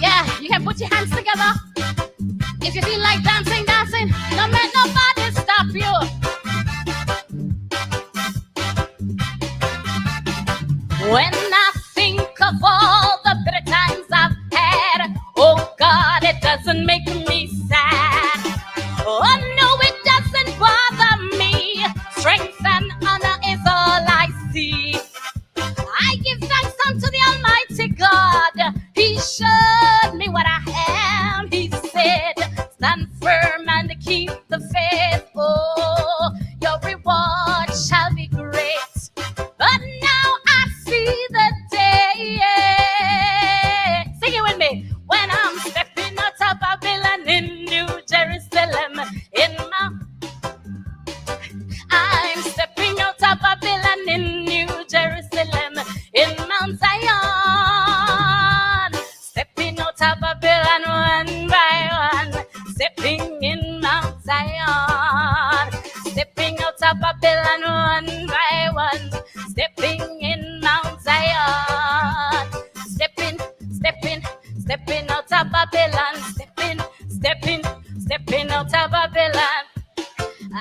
Yeah, you can put your hands together. If you feel like dancing, dancing, don't let nobody stop you. When I think of all the bitter times I've had, oh God, it doesn't make me sad. Oh no, it doesn't bother me. Strength and honor is all I see. I give thanks unto the Almighty God. He showed me what I am. He said, stand firm and keep the faith. Oh, your reward shall be great. But now I see the day. Sing it with me. When I'm stepping out of Babylon in New Jerusalem, I'm stepping out of Babylon in New Jerusalem, in Mount Zion. Stepping out of Babylon one by one. Stepping in Mount Zion. Stepping out of Babylon one by one. Stepping in Mount Zion. Stepping out of Babylon. Stepping out of Babylon.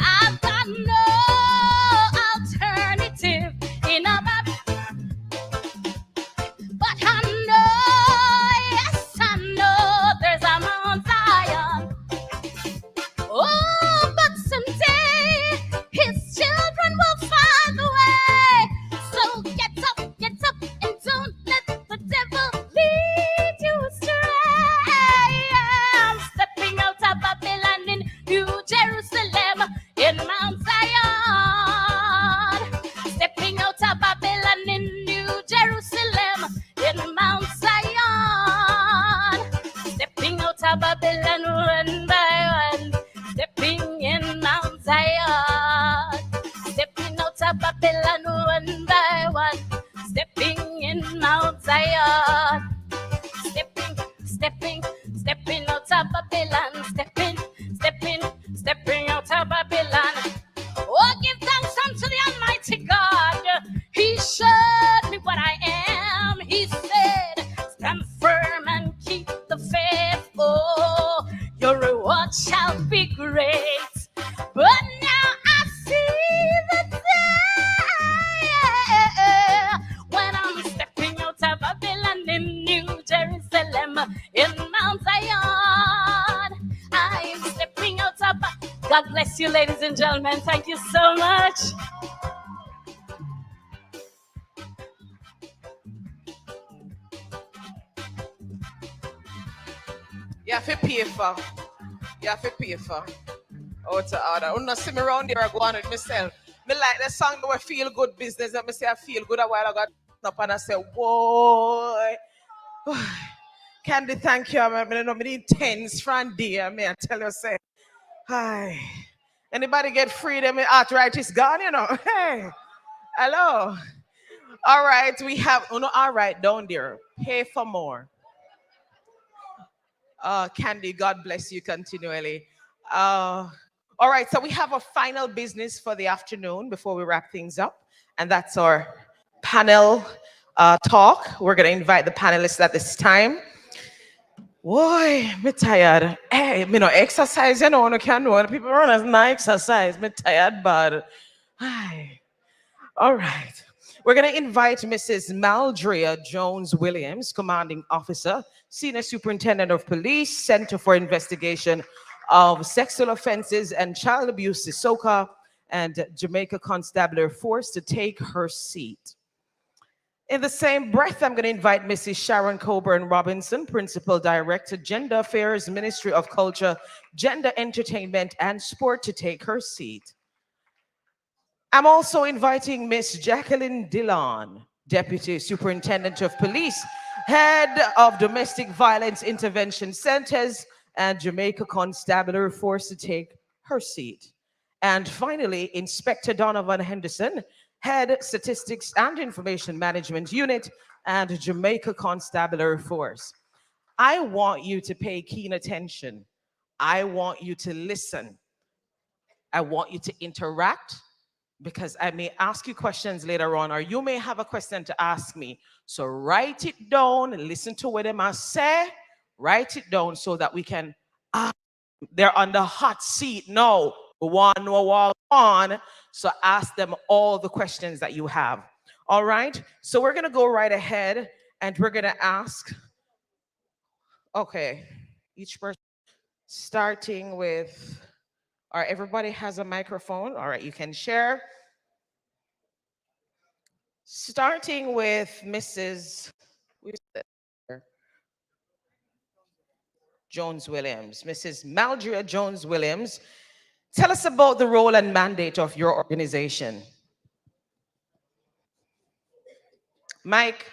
I've got no alternative in a map, but I know, yes, I know there's a Mount Zion. Oh, but someday his children will find the way. So get up, and don't let the devil lead you astray. I'm stepping out of Babylon in New Jerusalem, in Mount Zion. Stepping out of Babylon in New Jerusalem, in Mount Zion. Stepping out of Babylon one by one. Stepping in Mount Zion. Stepping out of Babylon one by one. Stepping in Mount Zion. Stepping out of Babylon. Stepping out of Babylon. Oh, give thanks unto the Almighty God. He showed me what I am. He said, stand firm and keep the faith. Oh, your reward shall be great. But now I see the day when I'm stepping out of Babylon in New Jerusalem, in Mount Zion. I'm stepping out of. God bless you, ladies and gentlemen. Thank you so much. You have to pay for. Oh, to order. You not see me around here, I go on with myself. Me like the song that we feel good business, and me say I feel good a while I got up and I say, boy. Candy, thank you. I know me intense from there, me I tell you, say. Hi. Anybody get free? Them arthritis gone, you know. Hey. Hello. All right, we have, all right, down there. Pay for more. Candy, God bless you continually. All right, so we have a final business for the afternoon before we wrap things up, and that's our panel talk. We're going to invite the panelists at this time. Boy, me tired. Hey, me no exercise, you know, no can do. People run as no exercise. Me tired, but hi. All right. We're going to invite Mrs. Maldrea Jones-Williams, Commanding Officer, Senior Superintendent of Police, Center for Investigation of Sexual Offenses and Child Abuse, SISOCA, and Jamaica Constabulary Force to take her seat. In the same breath, I'm going to invite Mrs. Sharon Coburn Robinson, Principal Director, Gender Affairs, Ministry of Culture, Gender Entertainment, and Sport to take her seat. I'm also inviting Miss Jacqueline Dillon, Deputy Superintendent of Police, Head of Domestic Violence Intervention Centers, and Jamaica Constabulary Force to take her seat. And finally, Inspector Donovan Henderson, Head Statistics and Information Management Unit, and Jamaica Constabulary Force. I want you to pay keen attention. I want you to listen. I want you to interact, because I may ask you questions later on, or you may have a question to ask me. So write it down, listen to what I say, write it down so that we can, they're on the hot seat now. We want to walk on, so ask them all the questions that you have. All right, so we're gonna go right ahead and we're gonna ask, okay, each person, starting with, all right, everybody has a microphone. All right, you can share. Starting with Mrs. Jones-Williams, Mrs. Maldria Jones-Williams. Tell us about the role and mandate of your organization. Mike.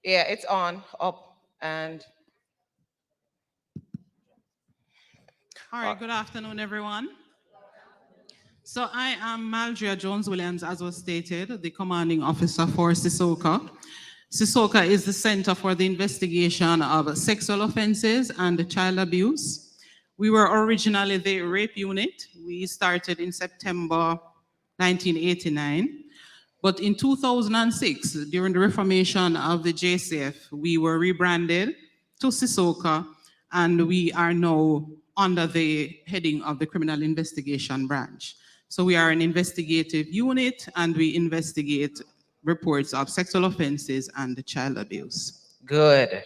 Yeah, it's on, up, and. All right, good afternoon, everyone. So I am Maldria Jones-Williams, as was stated, the commanding officer for SISOCA. SISOCA is the Center for the Investigation of Sexual Offenses and Child Abuse. We were originally the rape unit. We started in September 1989. But in 2006, during the reformation of the JCF, we were rebranded to SISOCA, and we are now under the heading of the Criminal Investigation Branch. So we are an investigative unit, and we investigate reports of sexual offenses and child abuse. Good.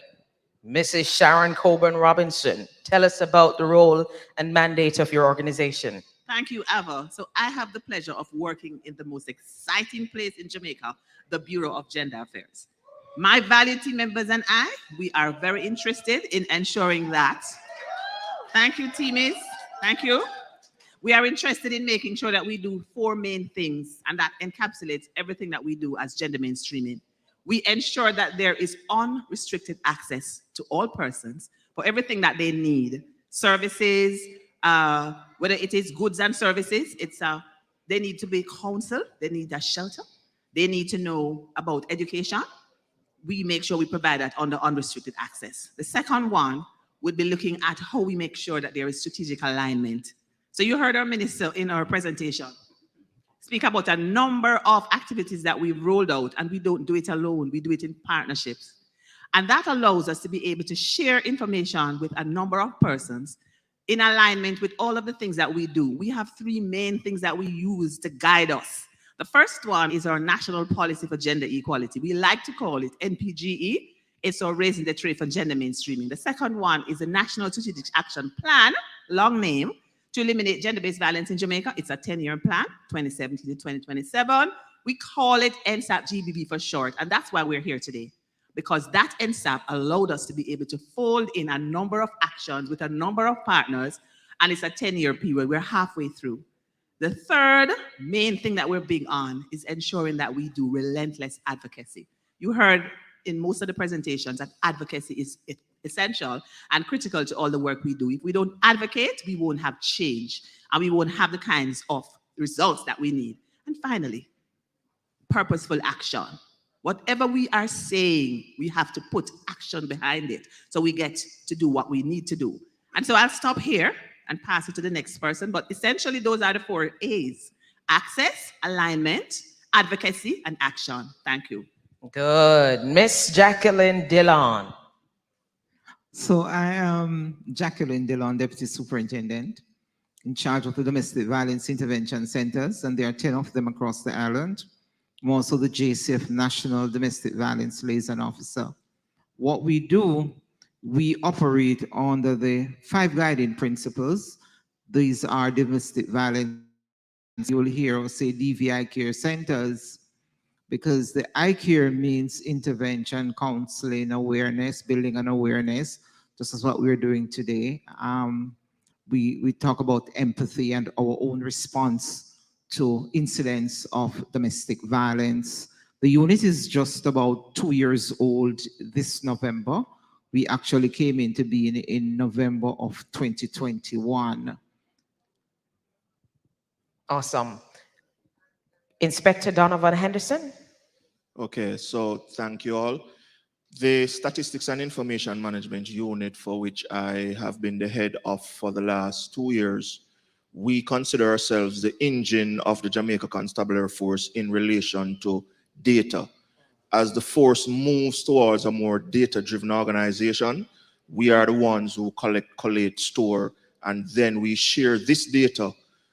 Mrs. Sharon Coburn Robinson, tell us about the role and mandate of your organization. Thank you, Ava. So I have the pleasure of working in the most exciting place in Jamaica, the Bureau of Gender Affairs. My valued team members and I, we are very interested in ensuring that. Thank you, teammates. Thank you. We are interested in making sure that we do 4 main things, and that encapsulates everything that we do as gender mainstreaming. We ensure that there is unrestricted access to all persons for everything that they need. Services, whether it is goods and services, they need to be counseled, they need a shelter, they need to know about education. We make sure we provide that under unrestricted access. The second one would be looking at how we make sure that there is strategic alignment. So you heard our minister in our presentation speak about a number of activities that we've rolled out, and we don't do it alone, we do it in partnerships. And that allows us to be able to share information with a number of persons in alignment with all of the things that we do. We have 3 main things that we use to guide us. The first one is our National Policy for Gender Equality. We like to call it NPGE. It's our Raising the Tray for Gender Mainstreaming. The second one is the National Strategic Action Plan, long name, to eliminate gender-based violence in Jamaica. It's a 10-year plan, 2017 to 2027. We call it NSAP GBB for short, and that's why we're here today, because that NSAP allowed us to be able to fold in a number of actions with a number of partners, and it's a 10-year period. We're halfway through. The third main thing that we're big on is ensuring that we do relentless advocacy. You heard in most of the presentations that advocacy is essential and critical to all the work we do. If we don't advocate, we won't have change, and we won't have the kinds of results that we need. And finally, purposeful action. Whatever we are saying, we have to put action behind it so we get to do what we need to do. And so I'll stop here and pass it to the next person, but essentially those are the 4 A's: access, alignment, advocacy, and action. Thank you. Good. Miss Jacqueline Dillon. So I am Jacqueline Dillon, Deputy Superintendent, in charge of the Domestic Violence Intervention Centers, and there are 10 of them across the island. I'm also the JCF National Domestic Violence Liaison Officer. What we do We operate under the 5 guiding principles. These are domestic violence. You'll hear us say DVI care centers, because the I care means intervention, counseling, awareness, building an awareness. This is what we're doing today. We talk about empathy and our own response to incidents of domestic violence. The unit is just about 2 years old this November. We actually came into being in November of 2021. Awesome. Inspector Donovan Henderson. Okay, so thank you all. The Statistics and Information Management Unit, for which I have been the head of for the last 2 years, we consider ourselves the engine of the Jamaica Constabulary Force in relation to data. As the force moves towards a more data-driven organization, we are the ones who collect, store, and then we share this data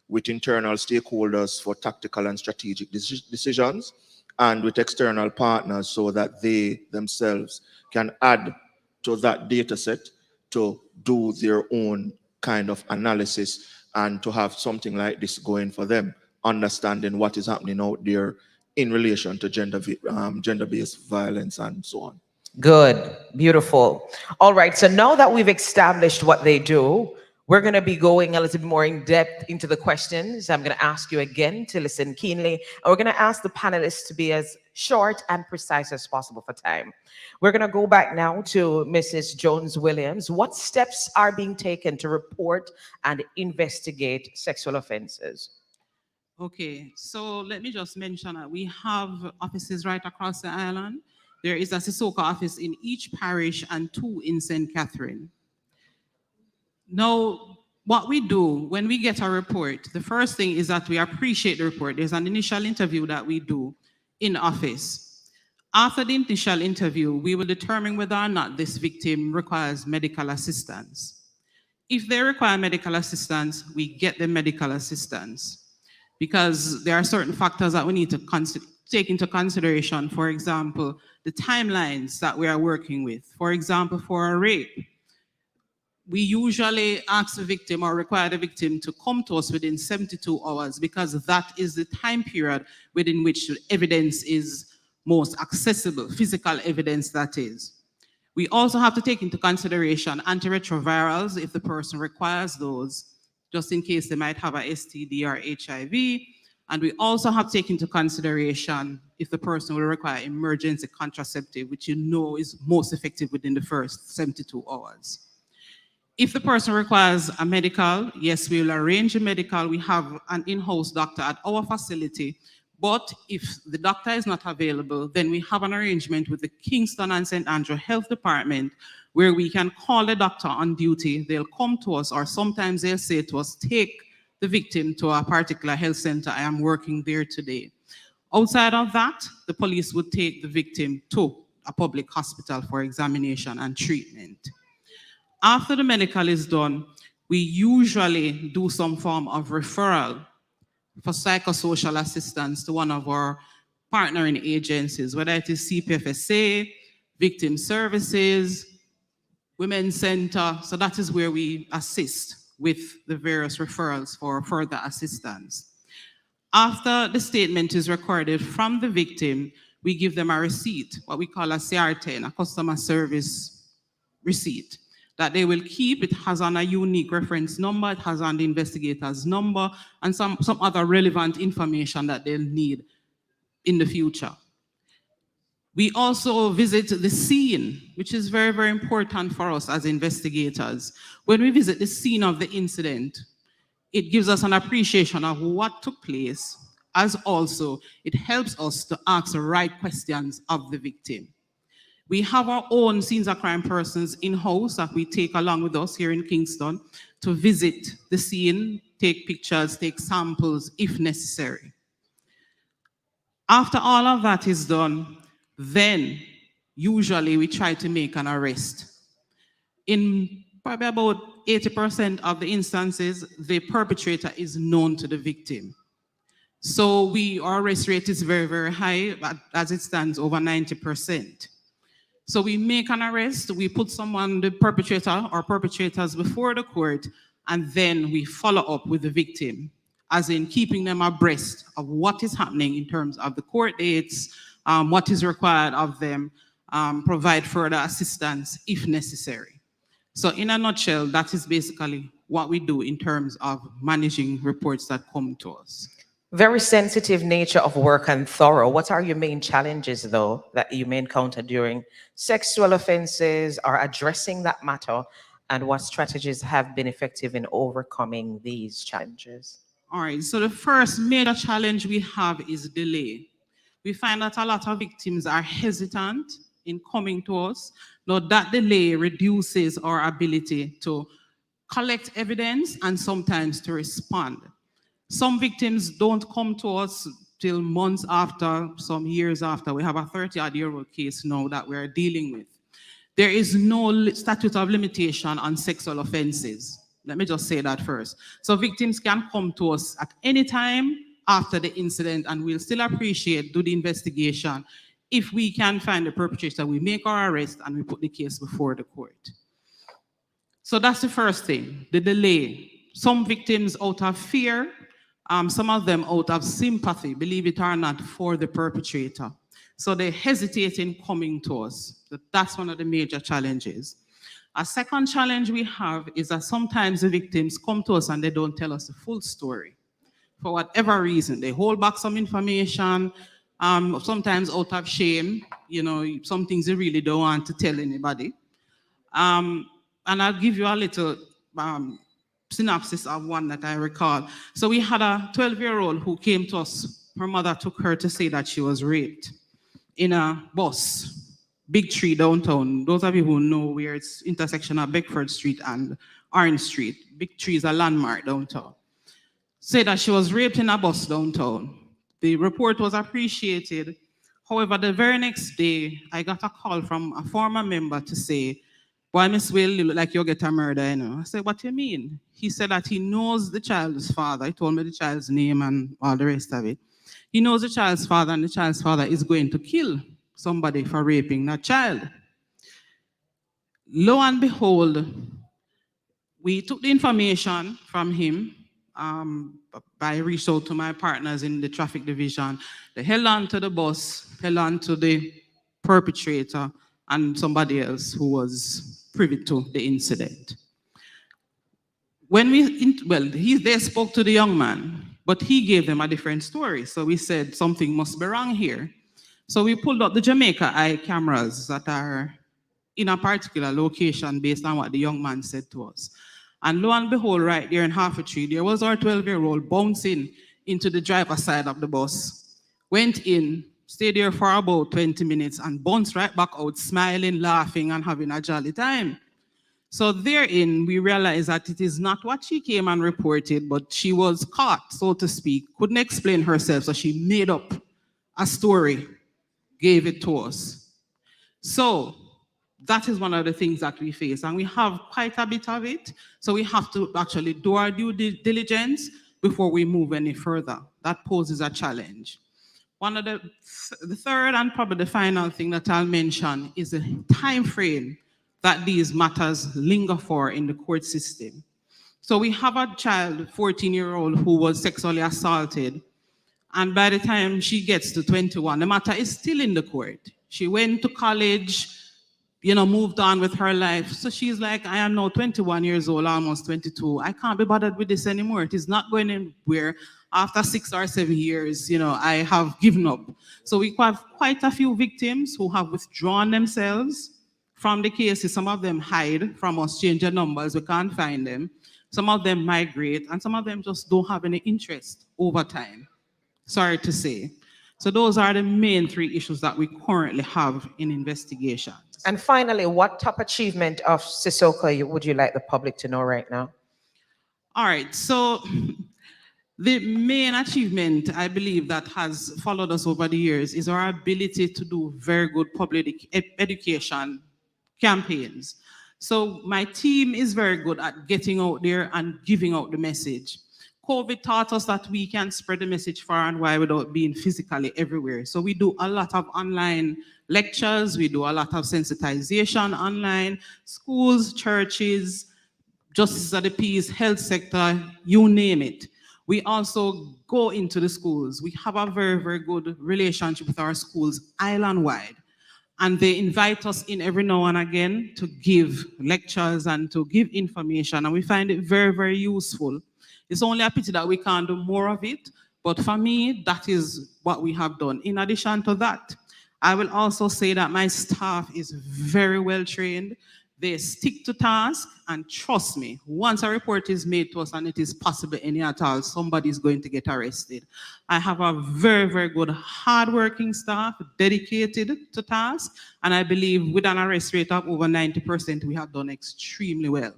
with internal stakeholders for tactical and strategic decisions, and with external partners so that they themselves can add to that data set to do their own kind of analysis and to have something like this going for them, understanding what is happening out there in relation to gender-based violence and so on. Good, beautiful. All right, so now that we've established what they do, we're going to be going a little bit more in depth into the questions. I'm going to ask you again to listen keenly, and we're going to ask the panelists to be as short and precise as possible for time. We're going to go back now to Mrs. Jones-Williams. What steps are being taken to report and investigate sexual offenses? Okay, so let me just mention that we have offices right across the island. There is a Sissoko office in each parish and 2 in St. Catherine. Now, what we do when we get a report, the first thing is that we appreciate the report. There's an initial interview that we do in office. After the initial interview, we will determine whether or not this victim requires medical assistance. If they require medical assistance, we get them medical assistance, because there are certain factors that we need to take into consideration. For example, the timelines that we are working with. For example, for a rape, we usually ask the victim or require the victim to come to us within 72 hours, because that is the time period within which the evidence is most accessible, physical evidence that is. We also have to take into consideration antiretrovirals if the person requires those, just in case they might have a STD or HIV. And we also have to take into consideration if the person will require emergency contraceptive, which you know is most effective within the first 72 hours. If the person requires a medical, yes, we will arrange a medical. We have an in-house doctor at our facility. But if the doctor is not available, then we have an arrangement with the Kingston and St. Andrew Health Department where we can call the doctor on duty. They'll come to us, or sometimes they'll say to us, take the victim to a particular health center. I am working there today. Outside of that, the police would take the victim to a public hospital for examination and treatment. After the medical is done, we usually do some form of referral for psychosocial assistance to one of our partnering agencies, whether it is CPFSA, Victim Services, Women's Center. So that is where we assist with the various referrals for further assistance. After the statement is recorded from the victim, we give them a receipt, what we call a CR10, a customer service receipt, that they will keep. It has on a unique reference number, it has on the investigator's number, and some other relevant information that they'll need in the future. We also visit the scene, which is very, very important for us as investigators. When we visit the scene of the incident, it gives us an appreciation of what took place, as also it helps us to ask the right questions of the victim. We have our own scenes of crime persons in-house that we take along with us here in Kingston to visit the scene, take pictures, take samples if necessary. After all of that is done, then usually we try to make an arrest. In probably about 80% of the instances, the perpetrator is known to the victim. So our arrest rate is very, very high, as it stands over 90%. So we make an arrest, we put someone, the perpetrator or perpetrators before the court, and then we follow up with the victim, as in keeping them abreast of what is happening in terms of the court dates, what is required of them, provide further assistance if necessary. So in a nutshell, that is basically what we do in terms of managing reports that come to us. Very sensitive nature of work and thorough. What are your main challenges, though, that you may encounter during sexual offenses or addressing that matter, and what strategies have been effective in overcoming these challenges? All right, so the first major challenge we have is delay. We find that a lot of victims are hesitant in coming to us. Now that delay reduces our ability to collect evidence and sometimes to respond. Some victims don't come to us till months after, some years after. We have a 30-odd-year-old case now that we're dealing with. There is no statute of limitation on sexual offenses. Let me just say that first. So victims can come to us at any time after the incident, and we'll still appreciate, do the investigation. If we can find the perpetrator, we make our arrest and we put the case before the court. So that's the first thing, the delay. Some victims out of fear, some of them out of sympathy, believe it or not, for the perpetrator. So they hesitate in coming to us. That's one of the major challenges. A second challenge we have is that sometimes the victims come to us and they don't tell us the full story. For whatever reason, they hold back some information, sometimes out of shame, some things they really don't want to tell anybody. And I'll give you a little synopsis of one that I recall. So we had a 12-year-old who came to us. Her mother took her to say that she was raped in a bus, Big Tree downtown. Those of you who know where it's intersection of Beckford Street and Orange Street, Big Tree is a landmark downtown. Said that she was raped in a bus downtown. The report was appreciated. However, the very next day, I got a call from a former member to say, "Boy, Miss Will, you look like you'll get a murder, I said, "What do you mean?" He said that he knows the child's father. He told me the child's name and all the rest of it. He knows the child's father, and the child's father is going to kill somebody for raping that child. Lo and behold, we took the information from him. I reached out to my partners in the traffic division. They held on to the bus, held on to the perpetrator and somebody else who was privy to the incident. When they spoke to the young man, but he gave them a different story. So we said something must be wrong here. So we pulled up the Jamaica Eye cameras that are in a particular location based on what the young man said to us. And lo and behold, right there in Half a Tree, there was our 12-year-old bouncing into the driver's side of the bus, went in, stayed there for about 20 minutes and bounced right back out, smiling, laughing, and having a jolly time. So therein, we realized that it is not what she came and reported, but she was caught, so to speak, couldn't explain herself, so she made up a story, gave it to us. So that is one of the things that we face, and we have quite a bit of it. So we have to actually do our due diligence before we move any further. That poses a challenge. One of the third and probably the final thing that I'll mention is the time frame that these matters linger for in the court system. So we have a child, 14-year-old, who was sexually assaulted, and by the time she gets to 21, the matter is still in the court. She went to college, moved on with her life. So she's like, I am now 21 years old, almost 22. I can't be bothered with this anymore. It is not going anywhere. After 6 or 7 years, I have given up. So we have quite a few victims who have withdrawn themselves from the cases. Some of them hide from us, change their numbers, we can't find them. Some of them migrate, and some of them just don't have any interest over time. Sorry to say. So those are the main 3 issues that we currently have in investigation. And finally, what top achievement of Sissoka would you like the public to know right now? All right, so the main achievement, I believe, that has followed us over the years is our ability to do very good public education campaigns. So my team is very good at getting out there and giving out the message. COVID taught us that we can spread the message far and wide without being physically everywhere. So we do a lot of online lectures, we do a lot of sensitization online, schools, churches, justice of the peace, health sector, you name it. We also go into the schools. We have a very, very good relationship with our schools island-wide. And they invite us in every now and again to give lectures and to give information. And we find it very, very useful. It's only a pity that we can't do more of it. But for me, that is what we have done. In addition to that, I will also say that my staff is very well trained. They stick to task, and trust me, once a report is made to us and it is possible any at all, somebody is going to get arrested. I have a very, very good, hardworking staff, dedicated to task, and I believe with an arrest rate of over 90%, we have done extremely well.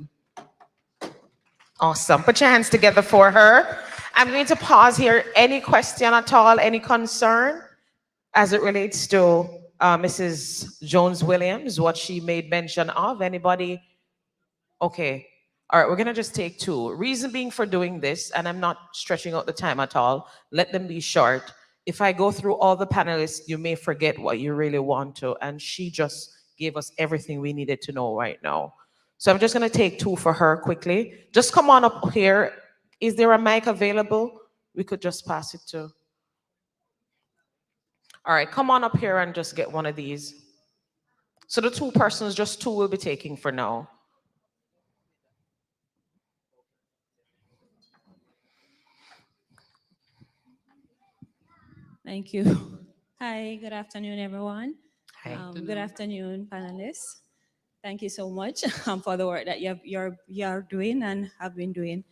Awesome. Put your hands together for her. I'm going to pause here. Any question at all, any concern as it relates to Mrs. Jones-Williams, what she made mention of? Anybody? Okay. All right, we're going to just take two. Reason being for doing this, and I'm not stretching out the time at all, let them be short. If I go through all the panelists, you may forget what you really want to, and she just gave us everything we needed to know right now. So I'm just going to take two for her quickly. Just come on up here. Is there a mic available? We could just pass it to. All right, come on up here and just get one of these. So the two persons, just two will be taking for now. Thank you. Hi, good afternoon, everyone. Hi. Good afternoon, panelists. Thank you so much for the work that you're doing and have been doing.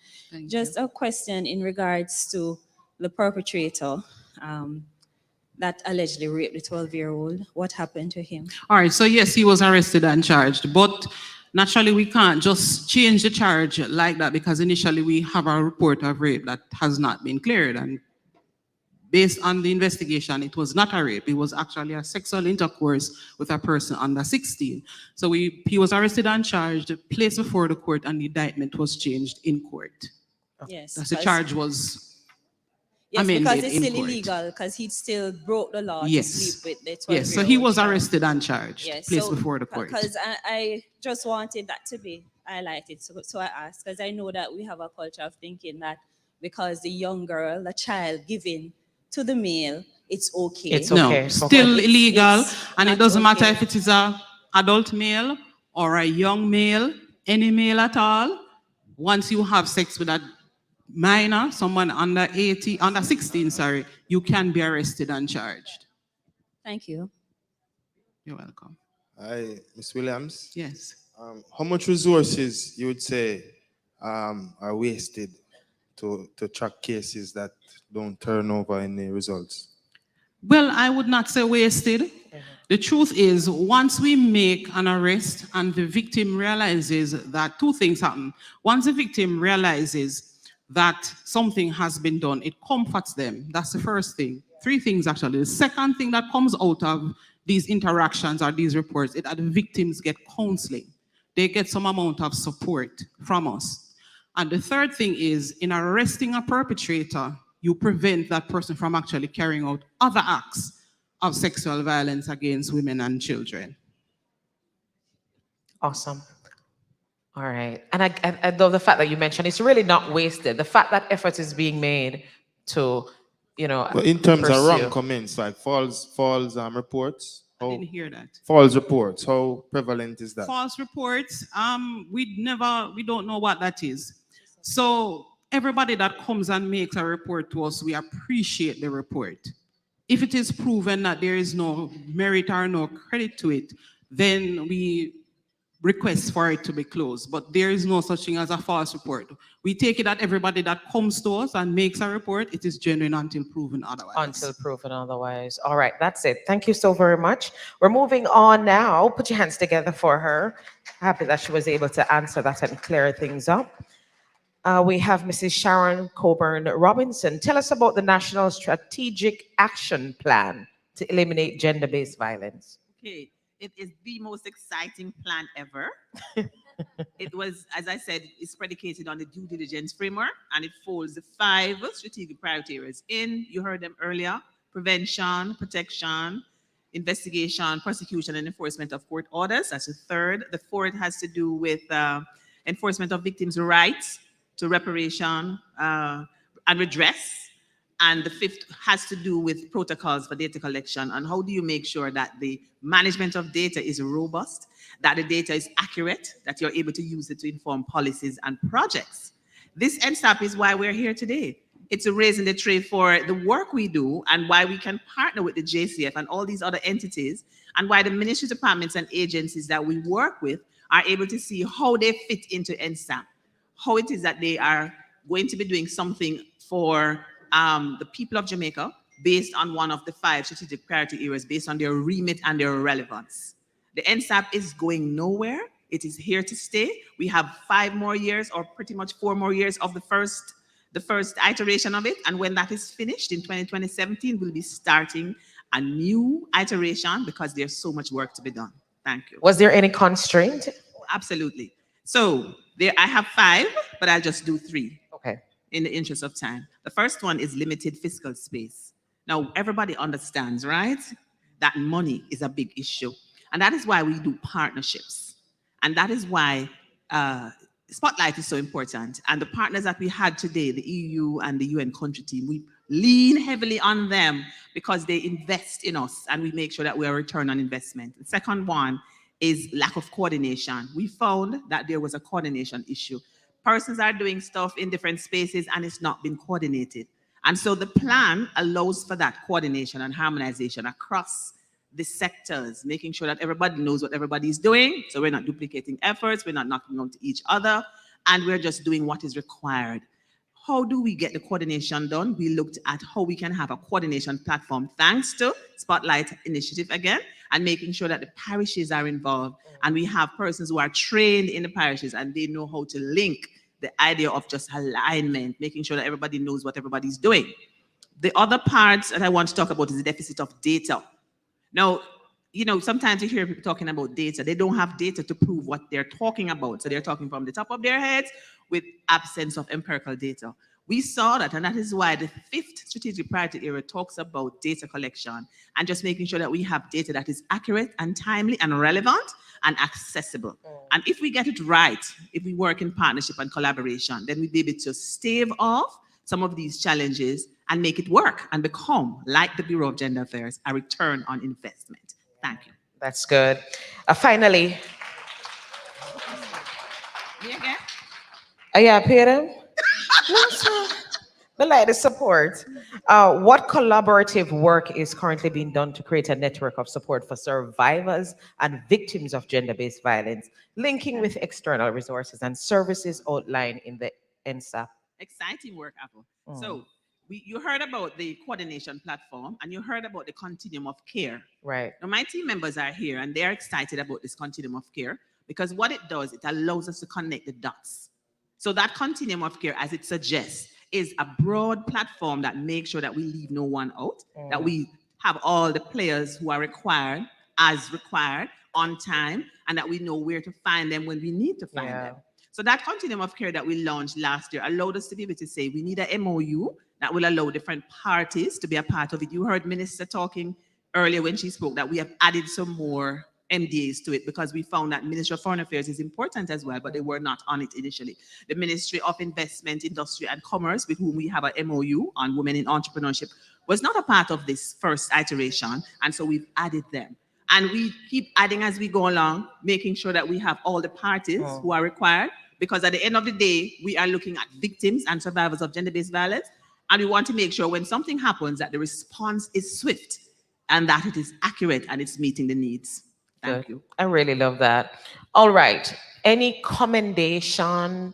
Just a question in regards to the perpetrator that allegedly raped the 12-year-old. What happened to him? All right, so yes, he was arrested and charged, but naturally we can't just change the charge like that because initially we have a report of rape that has not been cleared, and based on the investigation, it was not a rape. It was actually a sexual intercourse with a person under 16. So he was arrested and charged, placed before the court, and the indictment was changed in court. Yes. That's the charge was yes, amended because it's in still court. illegal because he still broke the law Yes. to sleep with the 12-year-old. Yes, so he was arrested and charged, Yes, placed so, before the court. Because I just wanted that to be highlighted, so I asked, because I know that we have a culture of thinking that because the young girl, the child, giving to the male, it's okay. It's okay. No, still illegal, and it doesn't matter if it is an adult male or a young male, any male at all. Once you have sex with a minor, someone under 16, sorry, you can be arrested and charged. Thank you. You're welcome. Hi, Ms. Williams. Yes. How much resources you would say are wasted to track cases that don't turn over any results? Well, I would not say wasted. The truth is, once we make an arrest and the victim realizes that two things happen. Once the victim realizes that something has been done, it comforts them. That's the first thing. Three things, actually. The second thing that comes out of these interactions or these reports is that the victims get counseling. They get some amount of support from us. And the third thing is, in arresting a perpetrator, you prevent that person from actually carrying out other acts of sexual violence against women and children. Awesome. All right. And I love the fact that you mentioned it's really not wasted. The fact that effort is being made to, you know, but in terms pursue. of wrong comments, like false reports. I didn't hear that. False reports, how prevalent is that? False reports, we don't know what that is. So everybody that comes and makes a report to us, we appreciate the report. If it is proven that there is no merit or no credit to it, then we request for it to be closed. But there is no such thing as a false report. We take it that everybody that comes to us and makes a report, it is genuine until proven otherwise. Until proven otherwise. All right, that's it. Thank you so very much. We're moving on now. Put your hands together for her. Happy that she was able to answer that and clear things up. We have Mrs. Sharon Coburn Robinson. Tell us about the National Strategic Action Plan to eliminate gender-based violence. Okay, it is the most exciting plan ever. It was, as I said, it's predicated on the due diligence framework, and it folds the 5 strategic priority areas in. You heard them earlier: prevention, protection, investigation, prosecution, and enforcement of court orders. That's the third. The fourth has to do with enforcement of victims' rights to reparation and redress. And the fifth has to do with protocols for data collection and how do you make sure that the management of data is robust, that the data is accurate, that you're able to use it to inform policies and projects. This NSAP is why we're here today. It's a raise in the tray for the work we do and why we can partner with the JCF and all these other entities and why the ministry departments and agencies that we work with are able to see how they fit into NSAP, how it is that they are going to be doing something for the people of Jamaica based on one of the 5 strategic priority areas based on their remit and their relevance. The NSAP is going nowhere. It is here to stay. We have 5 more years or pretty much 4 more years of the first iteration of it. And when that is finished in 2017, we'll be starting a new iteration because there's so much work to be done. Thank you. Was there any constraint? Absolutely. So there, I have 5, but I'll just do 3. Okay. In the interest of time. The first one is limited fiscal space. Now, everybody understands, right, that money is a big issue. And that is why we do partnerships. And that is why Spotlight is so important. And the partners that we had today, the EU and the UN country team, we lean heavily on them because they invest in us and we make sure that we are return on investment. The second one is lack of coordination. We found that there was a coordination issue. Persons are doing stuff in different spaces and it's not been coordinated. And so the plan allows for that coordination and harmonization across the sectors, making sure that everybody knows what everybody is doing. So we're not duplicating efforts, we're not knocking onto each other, and we're just doing what is required. How do we get the coordination done? We looked at how we can have a coordination platform thanks to Spotlight Initiative again, and making sure that the parishes are involved. And we have persons who are trained in the parishes and they know how to link the idea of just alignment, making sure that everybody knows what everybody's doing. The other part that I want to talk about is the deficit of data. Now, you know, sometimes you hear people talking about data. They don't have data to prove what they're talking about. So they're talking from the top of their heads with absence of empirical data. We saw that, and that is why the 5th strategic priority area talks about data collection and just making sure that we have data that is accurate and timely and relevant and accessible. And if we get it right, if we work in partnership and collaboration, then we'll be able to stave off some of these challenges and make it work and become, like the Bureau of Gender Affairs, a return on investment. Thank you. That's good. Finally. Me again? Yeah, Peter. The latest support. What collaborative work is currently being done to create a network of support for survivors and victims of gender-based violence, linking with external resources and services outlined in the NSAP? Exciting work, Apple. So you heard about the coordination platform and you heard about the continuum of care. Right. Now, my team members are here and they're excited about this continuum of care because what it does, it allows us to connect the dots. So that continuum of care, as it suggests, is a broad platform that makes sure that we leave no one out, that we have all the players who are required, as required, on time, and that we know where to find them when we need to find them. So that continuum of care that we launched last year allowed us to be able to say we need a MOU that will allow different parties to be a part of it. You heard Minister talking earlier when she spoke that we have added some more MDAs to it because we found that Ministry of Foreign Affairs is important as well, but they were not on it initially. The Ministry of Investment, Industry and Commerce, with whom we have a MOU on women in entrepreneurship, was not a part of this first iteration, and so we've added them. And we keep adding as we go along, making sure that we have all the parties who are required, because at the end of the day, we are looking at victims and survivors of gender-based violence, and we want to make sure when something happens that the response is swift and that it is accurate and it's meeting the needs. Thank you. I really love that. All right. Any commendation?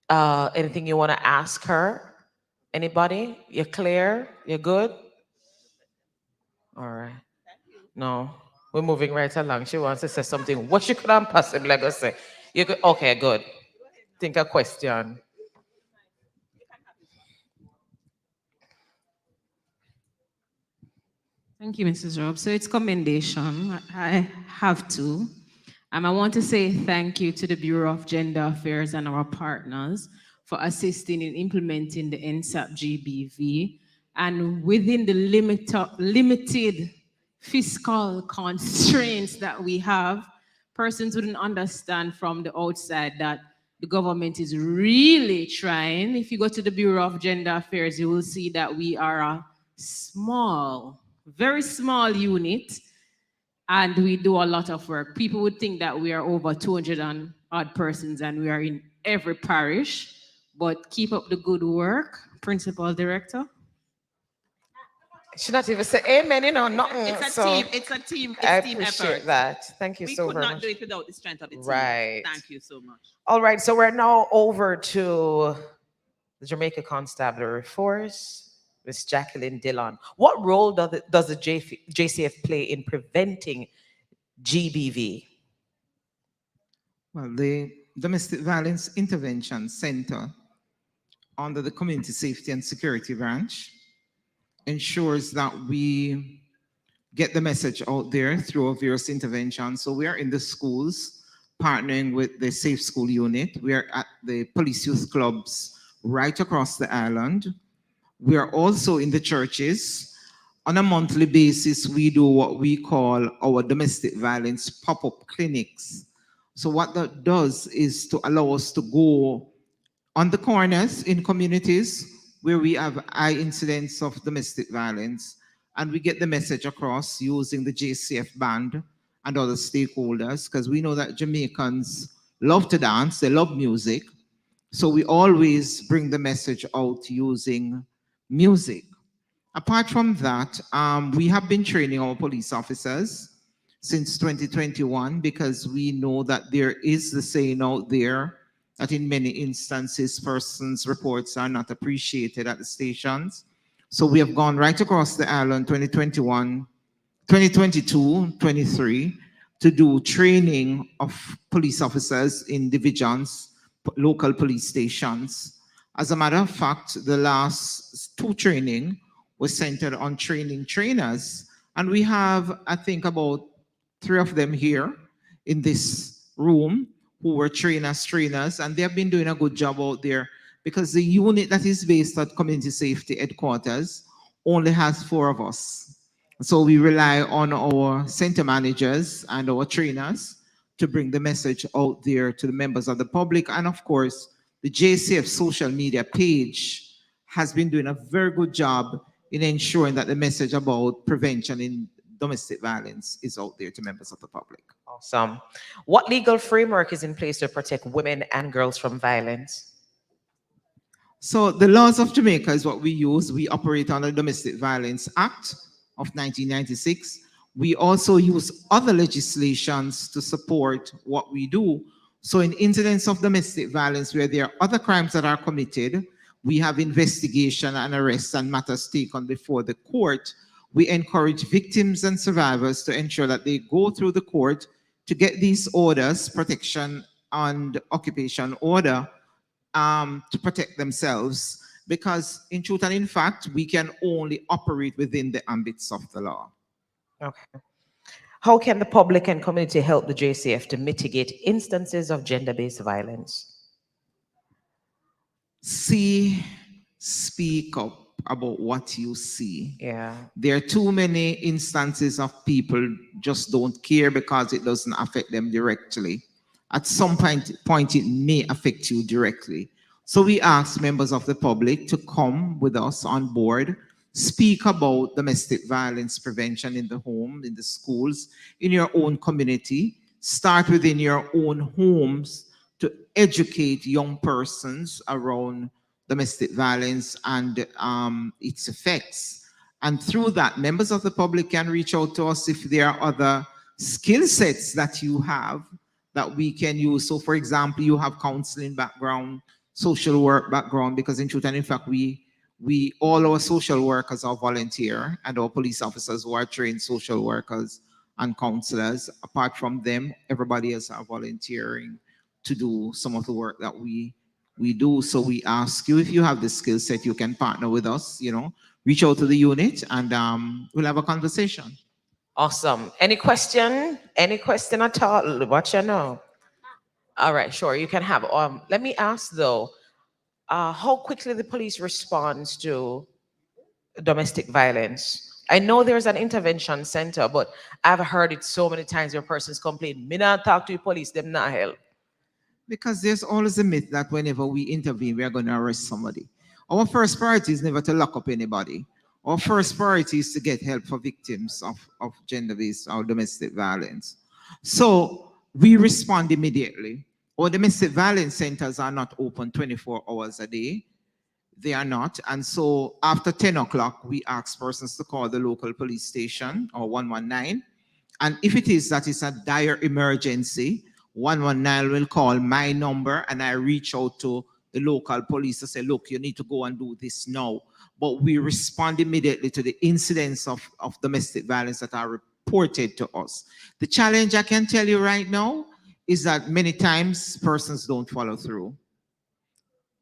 Anything you want to ask her? Anybody? You're clear? You're good? All right. No, we're moving right along. She wants to say something. What she could possibly go say? You could, okay, good. Think a question. Thank you, Mrs. Rob. So it's commendation. I have to. I want to say thank you to the Bureau of Gender Affairs and our partners for assisting in implementing the NSAP GBV. And within the limited fiscal constraints that we have, persons wouldn't understand from the outside that the government is really trying. If you go to the Bureau of Gender Affairs, you will see that we are a small, very small unit, and we do a lot of work. People would think that we are over 200 and odd persons and we are in every parish, but keep up the good work, Principal Director. Should not even say amen, you know, nothing. It's a so team. It's a team. It's I team appreciate effort. that. Thank you We so could very not much. do it without the strength of the team. Right. Thank you so much. All right, so we're now over to the Jamaica Constabulary Force, Miss Jacqueline Dillon. What role does the JCF play in preventing GBV? Well, the Domestic Violence Intervention Center under the Community Safety and Security Branch ensures that we get the message out there through our various interventions. So we are in the schools, partnering with the Safe School Unit. We are at the police youth clubs right across the island. We are also in the churches. On a monthly basis, we do what we call our domestic violence pop-up clinics. So what that does is to allow us to go on the corners in communities where we have high incidents of domestic violence, and we get the message across using the JCF band and other stakeholders, because we know that Jamaicans love to dance, they love music. So we always bring the message out using music. Apart from that, we have been training our police officers since 2021, because we know that there is the saying out there that in many instances, persons' reports are not appreciated at the stations. So we have gone right across the island 2021, 2022, 23, to do training of police officers in divisions, local police stations. As a matter of fact, the last two training was centered on training trainers. And we have, I think, about 3 of them here in this room who were trainers, and they have been doing a good job out there, because the unit that is based at Community Safety Headquarters only has 4 of us. So we rely on our center managers and our trainers to bring the message out there to the members of the public. And of course, the JCF social media page has been doing a very good job in ensuring that the message about prevention in domestic violence is out there to members of the public. Awesome. What legal framework is in place to protect women and girls from violence? So the laws of Jamaica is what we use. We operate on the Domestic Violence Act of 1996. We also use other legislations to support what we do. So in incidents of domestic violence where there are other crimes that are committed, we have investigation and arrests and matters taken before the court. We encourage victims and survivors to ensure that they go through the court to get these orders, protection and occupation order, to protect themselves, because in truth and in fact, we can only operate within the ambits of the law. Okay. How can the public and community help the JCF to mitigate instances of gender-based violence? Speak up about what you see. Yeah. There are too many instances of people just don't care because it doesn't affect them directly. At some point it may affect you directly. So we ask members of the public to come with us on board, speak about domestic violence prevention in the home, in the schools, in your own community. Start within your own homes to educate young persons around domestic violence and its effects. And through that, members of the public can reach out to us if there are other skill sets that you have that we can use. So for example, you have counseling background, social work background, because in truth and in fact, all our social workers are volunteer, and our police officers who are trained social workers and counselors. Apart from them, everybody else are volunteering to do some of the work that we do. So we ask you, if you have the skill set, you can partner with us, reach out to the unit and we'll have a conversation. Awesome. Any question? Any question at all? What you know? All right, sure, you can have. Let me ask though, how quickly the police responds to domestic violence I know there's an intervention center, but I've heard it so many times where persons complain, me not talk to the police, them not help. Because there's always a myth that whenever we intervene, we are going to arrest somebody. Our first priority is never to lock up anybody. Our first priority is to get help for victims of gender-based or domestic violence. So we respond immediately. Our domestic violence centers are not open 24 hours a day. They are not. And so after 10 o'clock, we ask persons to call the local police station or 119. And if it is that it's a dire emergency, 119 will call my number and I reach out to the local police to say, look, you need to go and do this now. But we respond immediately to the incidents of domestic violence that are reported to us. The challenge I can tell you right now is that many times persons don't follow through.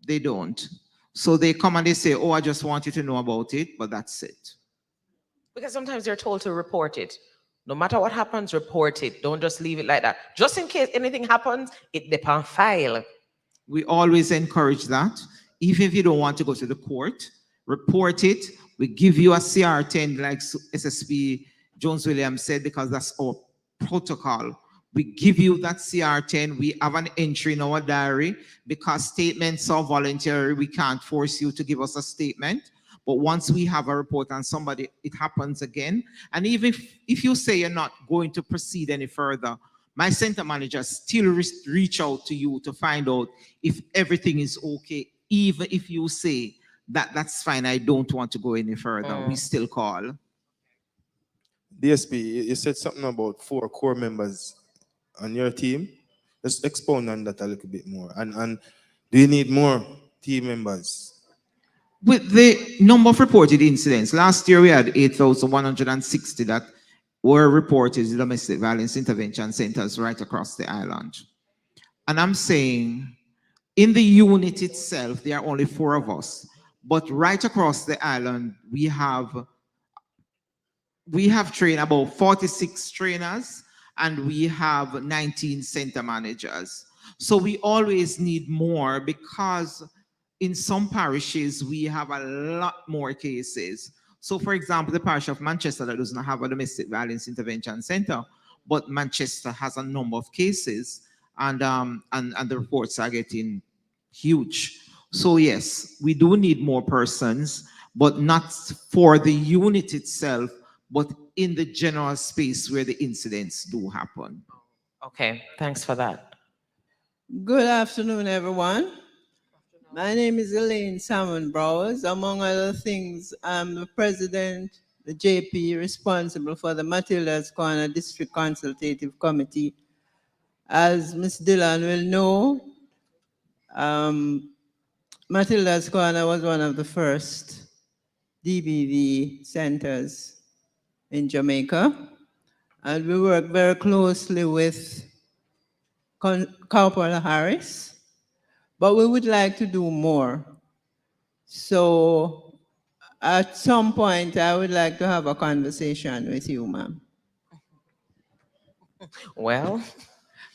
They don't. So they come and they say, oh, I just want you to know about it, but that's it. Because sometimes they're told to report it. No matter what happens, report it. Don't just leave it like that. Just in case anything happens, it depends on file. We always encourage that. Even if you don't want to go to the court, report it. We give you a CR10 like SSP Jones-Williams said, because that's our protocol. We give you that CR10. We have an entry in our diary because statements are voluntary. We can't force you to give us a statement. But once we have a report on somebody, it happens again. And even if you say you're not going to proceed any further, my center manager still reach out to you to find out if everything is okay. Even if you say that that's fine, I don't want to go any further, we still call. DSP, you said something about 4 core members on your team. Let's expound on that a little bit more. And do you need more team members? With the number of reported incidents, last year we had 8,160 that were reported in domestic violence intervention centers right across the island. And I'm saying in the unit itself, there are only 4 of us, but right across the island, we have trained about 46 trainers and we have 19 center managers. So we always need more because in some parishes, we have a lot more cases. So for example, the parish of Manchester that does not have a domestic violence intervention center, but Manchester has a number of cases and the reports are getting huge. So yes, we do need more persons, but not for the unit itself, but in the general space where the incidents do happen. Okay, thanks for that. Good afternoon, everyone. My name is Elaine Salmon Browers. Among other things, I'm the president, the JP, responsible for the Matilda's Corner District Consultative Committee. As Ms. Dillon will know, Matilda's Corner was one of the first DBV centers in Jamaica. And we work very closely with Corporal Harris, but we would like to do more. So at some point, I would like to have a conversation with you, ma'am. Well,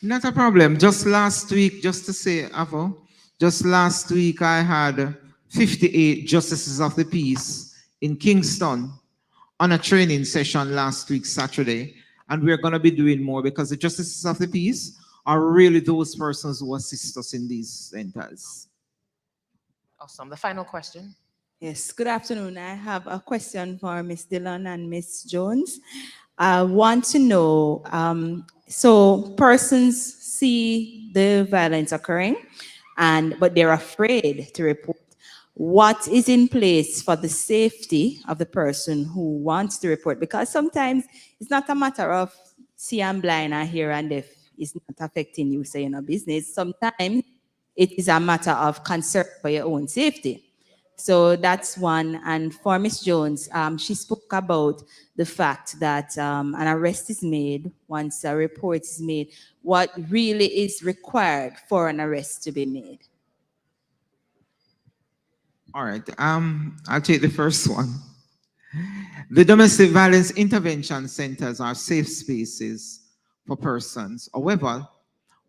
not a problem. Just last week, just to say, Avo, just last week I had 58 justices of the peace in Kingston on a training session last week, Saturday. And we're going to be doing more because the justices of the peace are really those persons who assist us in these centers. Awesome. The final question. Yes, good afternoon. I have a question for Ms. Dillon and Ms. Jones. I want to know, so persons see the violence occurring, but they're afraid to report. What is in place for the safety of the person who wants to report? Because sometimes it's not a matter of see I'm blind or hear and deaf. It's not affecting you, say, in a business. Sometimes it is a matter of concern for your own safety. So that's one. And for Ms. Jones, she spoke about the fact that an arrest is made once a report is made. What really is required for an arrest to be made? All right, I'll take the first one. The domestic violence intervention centers are safe spaces for persons. However,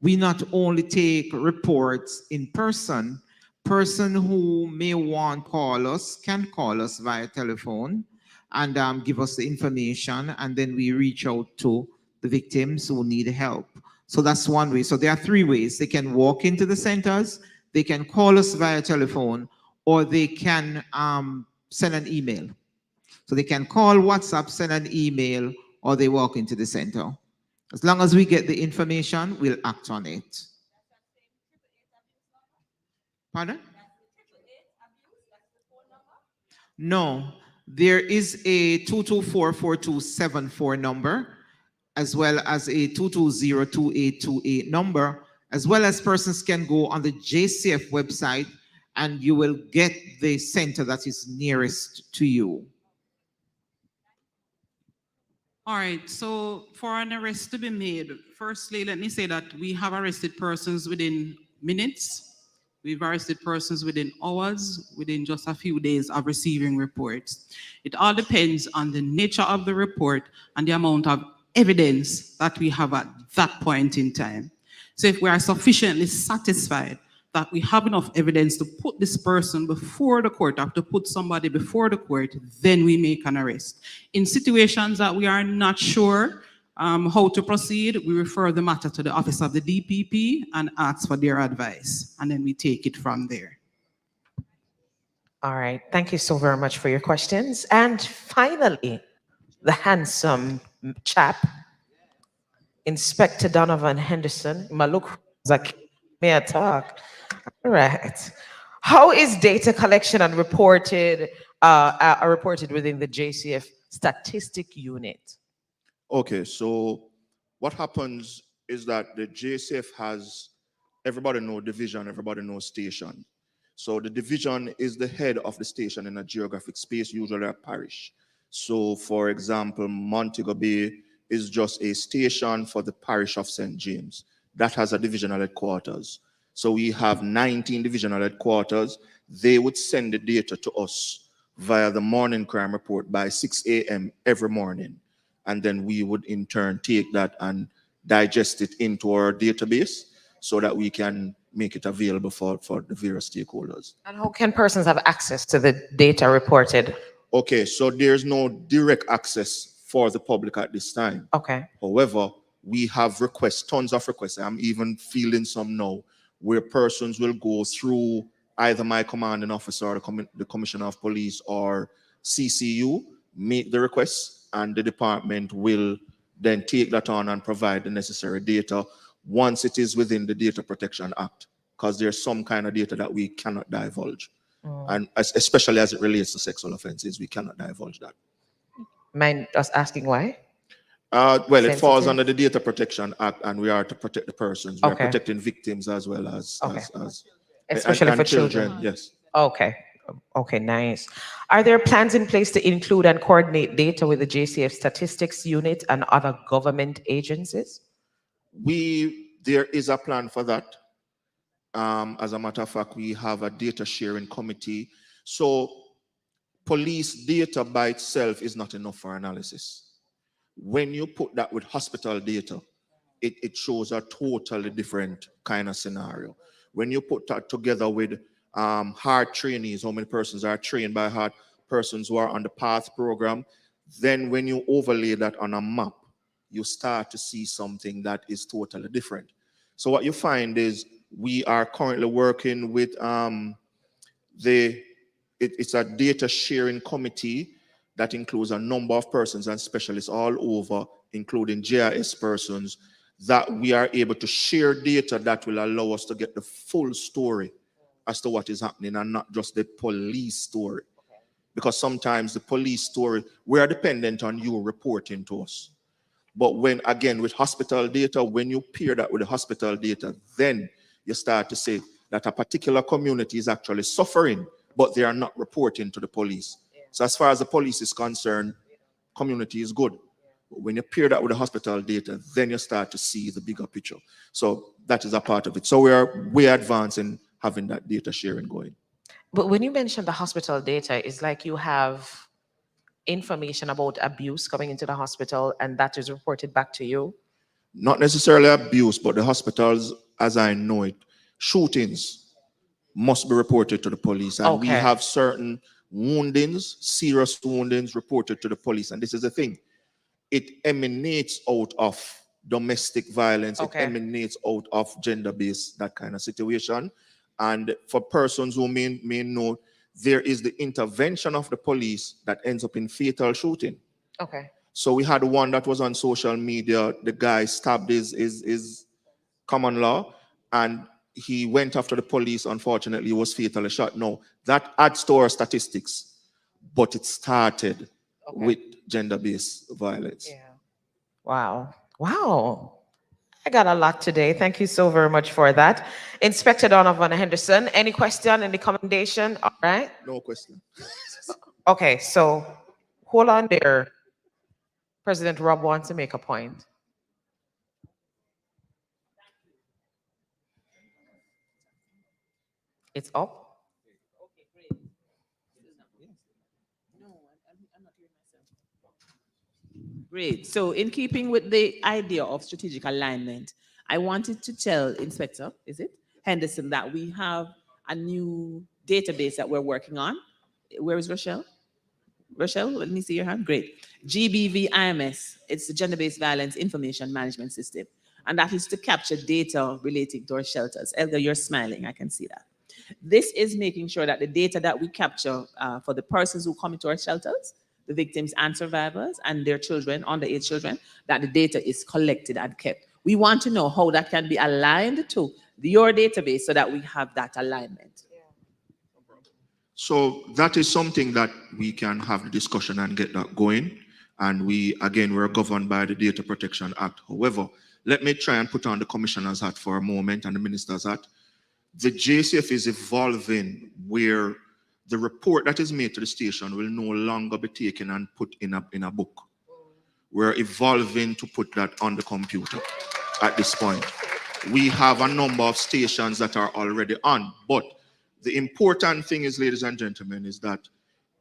we not only take reports in person, person who may want to call us can call us via telephone, and give us the information, and then we reach out to the victims who need help. So that's one way. So there are three ways. They can walk into the centers, they can call us via telephone, or they can send an email. So they can call, WhatsApp, send an email, or they walk into the center. As long as we get the information, we'll act on it. Pardon? No, there is a 224-4274 number, as well as a 220-2828 number, as well as persons can go on the JCF website and you will get the center that is nearest to you. All right, so for an arrest to be made, firstly, let me say that we have arrested persons within minutes. We've arrested persons within hours, within just a few days of receiving reports. It all depends on the nature of the report and the amount of evidence that we have at that point in time. So if we are sufficiently satisfied that we have enough evidence to put this person before the court, or to put somebody before the court, then we make an arrest. In situations that we are not sure how to proceed, we refer the matter to the office of the DPP and ask for their advice, and then we take it from there. All right, thank you so very much for your questions. And finally, the handsome chap, Inspector Donovan Henderson. Maluk Zaki, may I talk? All right. How is data collection and reported within the JCF statistic unit? Okay, so what happens is that the JCF has, everybody knows division, everybody knows station. So the division is the head of the station in a geographic space, usually a parish. So for example, Montego Bay is just a station for the parish of St. James. That has a divisional headquarters. So we have 19 divisional headquarters. They would send the data to us via the morning crime report by 6 a.m. every morning. And then we would in turn take that and digest it into our database so that we can make it available for the various stakeholders. And how can persons have access to the data reported? Okay, so there's no direct access for the public at this time. Okay. However, we have requests, tons of requests. I'm even fielding some now, where persons will go through either my commanding officer or the commissioner of police or CCU, make the requests, and the department will then take that on and provide the necessary data once it is within the Data Protection Act, because there's some kind of data that we cannot divulge. And especially as it relates to sexual offenses, we cannot divulge that. Mind us asking why? Well, it falls under the Data Protection Act, and we are to protect the persons. We are protecting victims as well as especially and for children. Yes. Okay. Okay, nice. Are there plans in place to include and coordinate data with the JCF statistics unit and other government agencies? There is a plan for that. As a matter of fact, we have a data sharing committee. So police data by itself is not enough for analysis. When you put that with hospital data, it shows a totally different kind of scenario. When you put that together with heart trainees, how many persons are trained by heart, persons who are on the PATH program, then when you overlay that on a map, you start to see something that is totally different. So what you find is we are currently working with it's a data sharing committee that includes a number of persons and specialists all over, including GIS persons, that we are able to share data that will allow us to get the full story as to what is happening and not just the police story. Because sometimes the police story, we are dependent on you reporting to us. But when, again, with hospital data, when you pair that with the hospital data, then you start to say that a particular community is actually suffering, but they are not reporting to the police. So as far as the police is concerned, community is good. But when you pair that with the hospital data, then you start to see the bigger picture. So that is a part of it. So we are way advanced in having that data sharing going. But when you mention the hospital data, it's like you have information about abuse coming into the hospital and that is reported back to you? Not necessarily abuse, but the hospitals, as I know it, shootings must be reported to the police. And we have certain woundings, serious woundings reported to the police. And this is the thing. It emanates out of domestic violence. Okay. It emanates out of gender-based, that kind of situation. And for persons who may know, there is the intervention of the police that ends up in fatal shooting. Okay. So we had one that was on social media. The guy stabbed his common law, and he went after the police. Unfortunately, he was fatally shot. No, that adds to our statistics, but it started with gender-based violence. Yeah. Wow. Wow. I got a lot today. Thank you so very much for that. Inspector Donovan Henderson, any question, any commendation? All right. No question. Okay, so hold on there. President Rob wants to make a point. It's up. Great. So in keeping with the idea of strategic alignment, I wanted to tell Inspector, is it, Henderson, that we have a new database that we're working on. Where is Rochelle? Rochelle, let me see your hand. Great. GBV IMS, it's the Gender-Based Violence Information Management System. And that is to capture data relating to our shelters. Elder, you're smiling, I can see that. This is making sure that the data that we capture for the persons who come into our shelters, the victims and survivors and their children, underage children, that the data is collected and kept. We want to know how that can be aligned to your database so that we have that alignment. So that is something that we can have the discussion and get that going. And we're governed by the Data Protection Act. However, let me try and put on the commissioner's hat for a moment and the minister's hat. The JCF is evolving where the report that is made to the station will no longer be taken and put in a book. We're evolving to put that on the computer at this point. We have a number of stations that are already on, but the important thing is, ladies and gentlemen, is that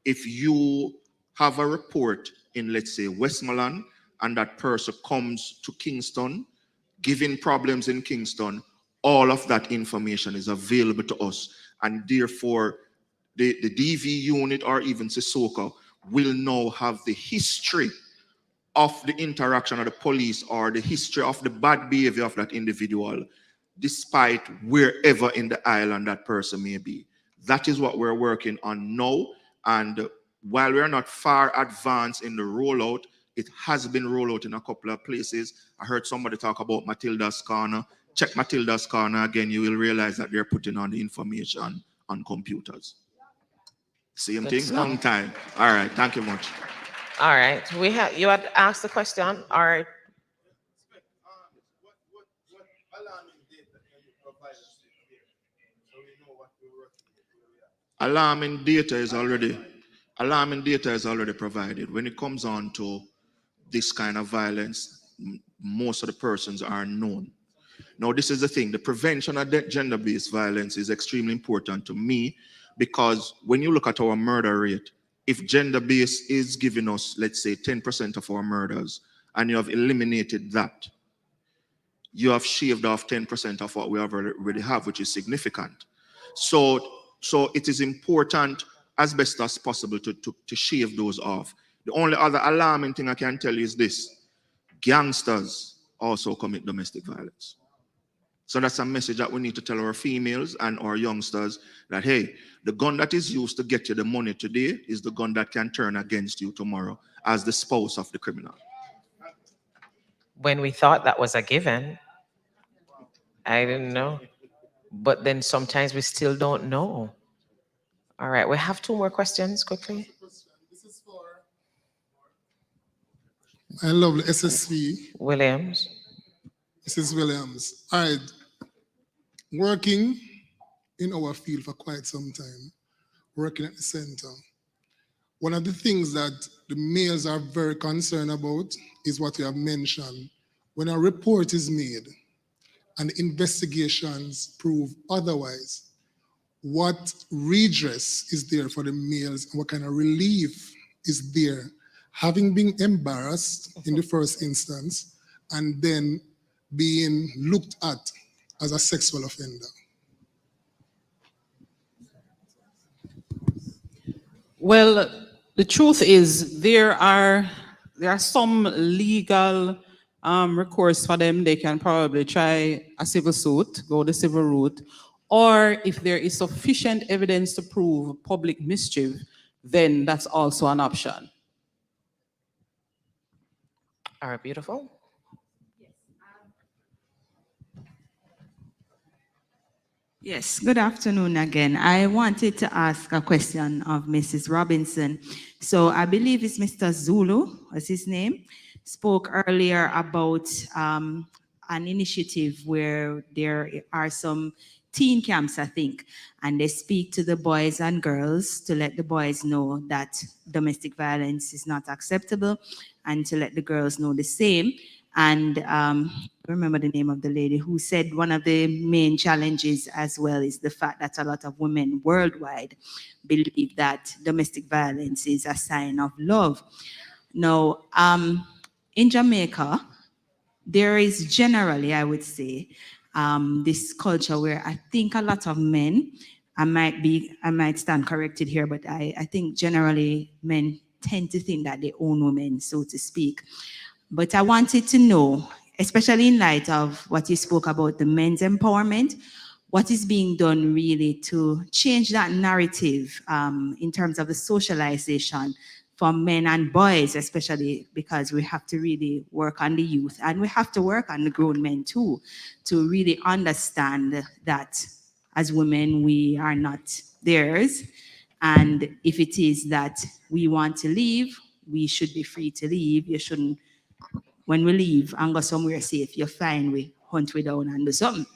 if you have a report in, let's say, Westmoreland, and that person comes to Kingston, giving problems in Kingston, all of that information is available to us, and therefore the DV unit or even Sissoko will now have the history of the interaction of the police or the history of the bad behavior of that individual, despite wherever in the island that person may be. That is what we're working on now. And while we're not far advanced in the rollout, it has been rolled out in a couple of places. I heard somebody talk about Matilda's Corner. Check Matilda's Corner again, you will realize that they're putting on the information on computers. Same thing, long time. All right, thank you much. All right, you had asked the question. All right. Alarming data is already provided. When it comes on to this kind of violence, most of the persons are known. Now, this is the thing, the prevention of gender-based violence is extremely important to me, because when you look at our murder rate, if gender-based is giving us, let's say, 10% of our murders, and you have eliminated that, you have shaved off 10% of what we already have, which is significant. So it is important as best as possible to shave those off. The only other alarming thing I can tell you is this: gangsters also commit domestic violence. So that's a message that we need to tell our females and our youngsters that, hey, the gun that is used to get you the money today is the gun that can turn against you tomorrow as the spouse of the criminal. When we thought that was a given, I didn't know. But then sometimes we still don't know. All right, we have 2 more questions quickly. I love the SSV. Williams. Mrs. Williams. All right. Working in our field for quite some time, working at the center, one of the things that the males are very concerned about is what you have mentioned. When a report is made and investigations prove otherwise, what redress is there for the males and what kind of relief is there, having been embarrassed in the first instance and then being looked at as a sexual offender? Well, the truth is there are some legal recourse for them. They can probably try a civil suit, go the civil route, or if there is sufficient evidence to prove public mischief, then that's also an option. All right, beautiful. Yes, good afternoon again. I wanted to ask a question of Mrs. Robinson. So I believe it's Mr. Zulu, was his name, spoke earlier about an initiative where there are some teen camps, I think, and they speak to the boys and girls to let the boys know that domestic violence is not acceptable and to let the girls know the same. And I remember the name of the lady who said one of the main challenges as well is the fact that a lot of women worldwide believe that domestic violence is a sign of love. Now, in Jamaica, there is generally, I would say, this culture where I think a lot of men, I might stand corrected here, but I think generally men tend to think that they own women, so to speak. But I wanted to know, especially in light of what you spoke about, the men's empowerment, what is being done really to change that narrative in terms of the socialization for men and boys, especially because we have to really work on the youth and we have to work on the grown men too, to really understand that as women, we are not theirs. And if it is that we want to leave, we should be free to leave. You shouldn't, when we leave and go somewhere safe, you're fine, we hunt we down and do something.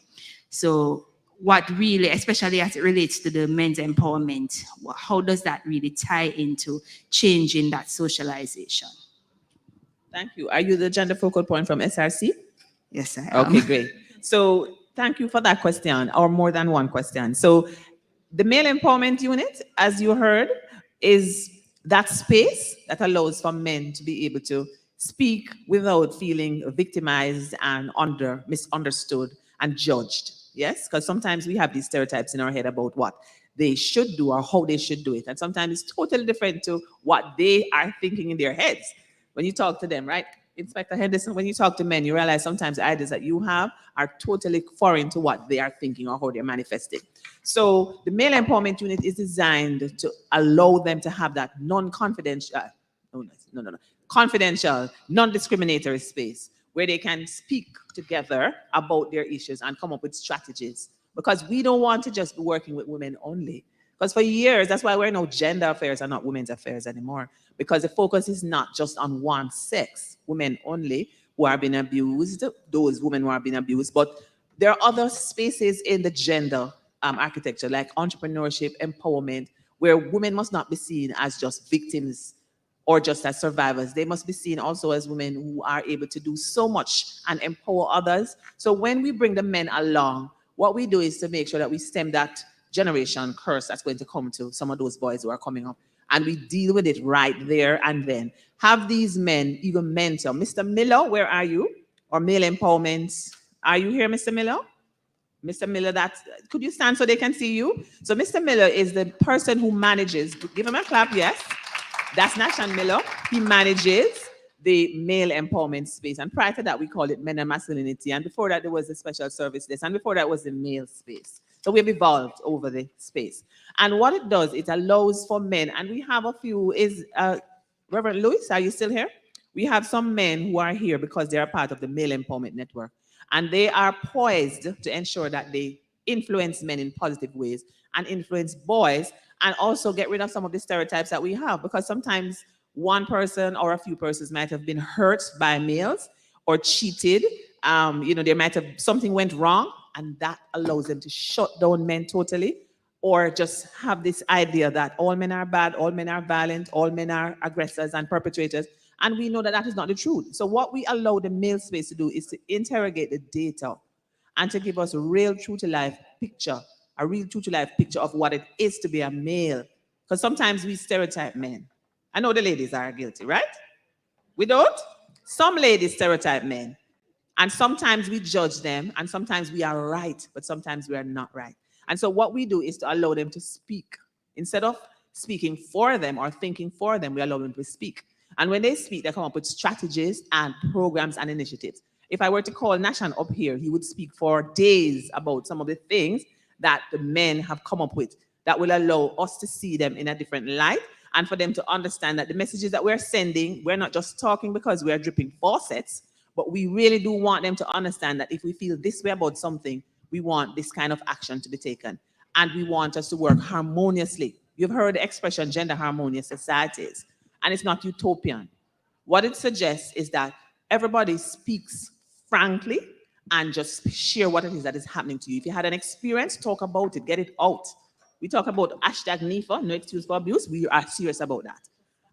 So what really, especially as it relates to the men's empowerment, how does that really tie into changing that socialization? Thank you. Are you the gender focal point from SRC? Yes, I am. Okay, great. So thank you for that question, or more than one question. So the Male Empowerment Unit, as you heard, is that space that allows for men to be able to speak without feeling victimized and misunderstood and judged. Yes, because sometimes we have these stereotypes in our head about what they should do or how they should do it. And sometimes it's totally different to what they are thinking in their heads when you talk to them, right? Inspector Henderson, when you talk to men, you realize sometimes the ideas that you have are totally foreign to what they are thinking or how they're manifesting. So the Male Empowerment Unit is designed to allow them to have that confidential, non-discriminatory space where they can speak together about their issues and come up with strategies. Because we don't want to just be working with women only. Because for years, that's why we're no gender affairs and not women's affairs anymore. Because the focus is not just on one sex, women only, who are being abused, those women who are being abused, but there are other spaces in the gender architecture, like entrepreneurship, empowerment, where women must not be seen as just victims or just as survivors. They must be seen also as women who are able to do so much and empower others. So when we bring the men along, what we do is to make sure that we stem that generation curse that's going to come to some of those boys who are coming up. And we deal with it right there and then. Have these men even mentor. Mr. Miller, where are you? Or Male Empowerment. Are you here, Mr. Miller? Mr. Miller, could you stand so they can see you? So Mr. Miller is the person who manages, give him a clap, yes. That's Nashan Miller. He manages the male empowerment space. And prior to that, we call it men and masculinity. And before that, there was a special service desk. And before that was the male space. So we've evolved over the space. And what it does, it allows for men, and we have a few, Reverend Lewis, are you still here? We have some men who are here because they are part of the Male Empowerment Network. And they are poised to ensure that they influence men in positive ways and influence boys and also get rid of some of the stereotypes that we have. Because sometimes one person or a few persons might have been hurt by males or cheated. There might have, something went wrong, and that allows them to shut down men totally, or just have this idea that all men are bad, all men are violent, all men are aggressors and perpetrators. And we know that that is not the truth. So what we allow the male space to do is to interrogate the data and to give us a real true-to-life picture, of what it is to be a male. Because sometimes we stereotype men. I know the ladies are guilty, right? We don't? Some ladies stereotype men. And sometimes we judge them, and sometimes we are right, but sometimes we are not right. And so what we do is to allow them to speak. Instead of speaking for them or thinking for them, we allow them to speak. And when they speak, they come up with strategies and programs and initiatives. If I were to call Nashan up here, he would speak for days about some of the things that the men have come up with that will allow us to see them in a different light and for them to understand that the messages that we're sending, we're not just talking because we are dripping faucets, but we really do want them to understand that if we feel this way about something, we want this kind of action to be taken. And we want us to work harmoniously. You've heard the expression gender harmonious societies, and it's not utopian. What it suggests is that everybody speaks frankly and just share what it is that is happening to you. If you had an experience, talk about it, get it out. We talk about #NEFA, no excuse for abuse. We are serious about that.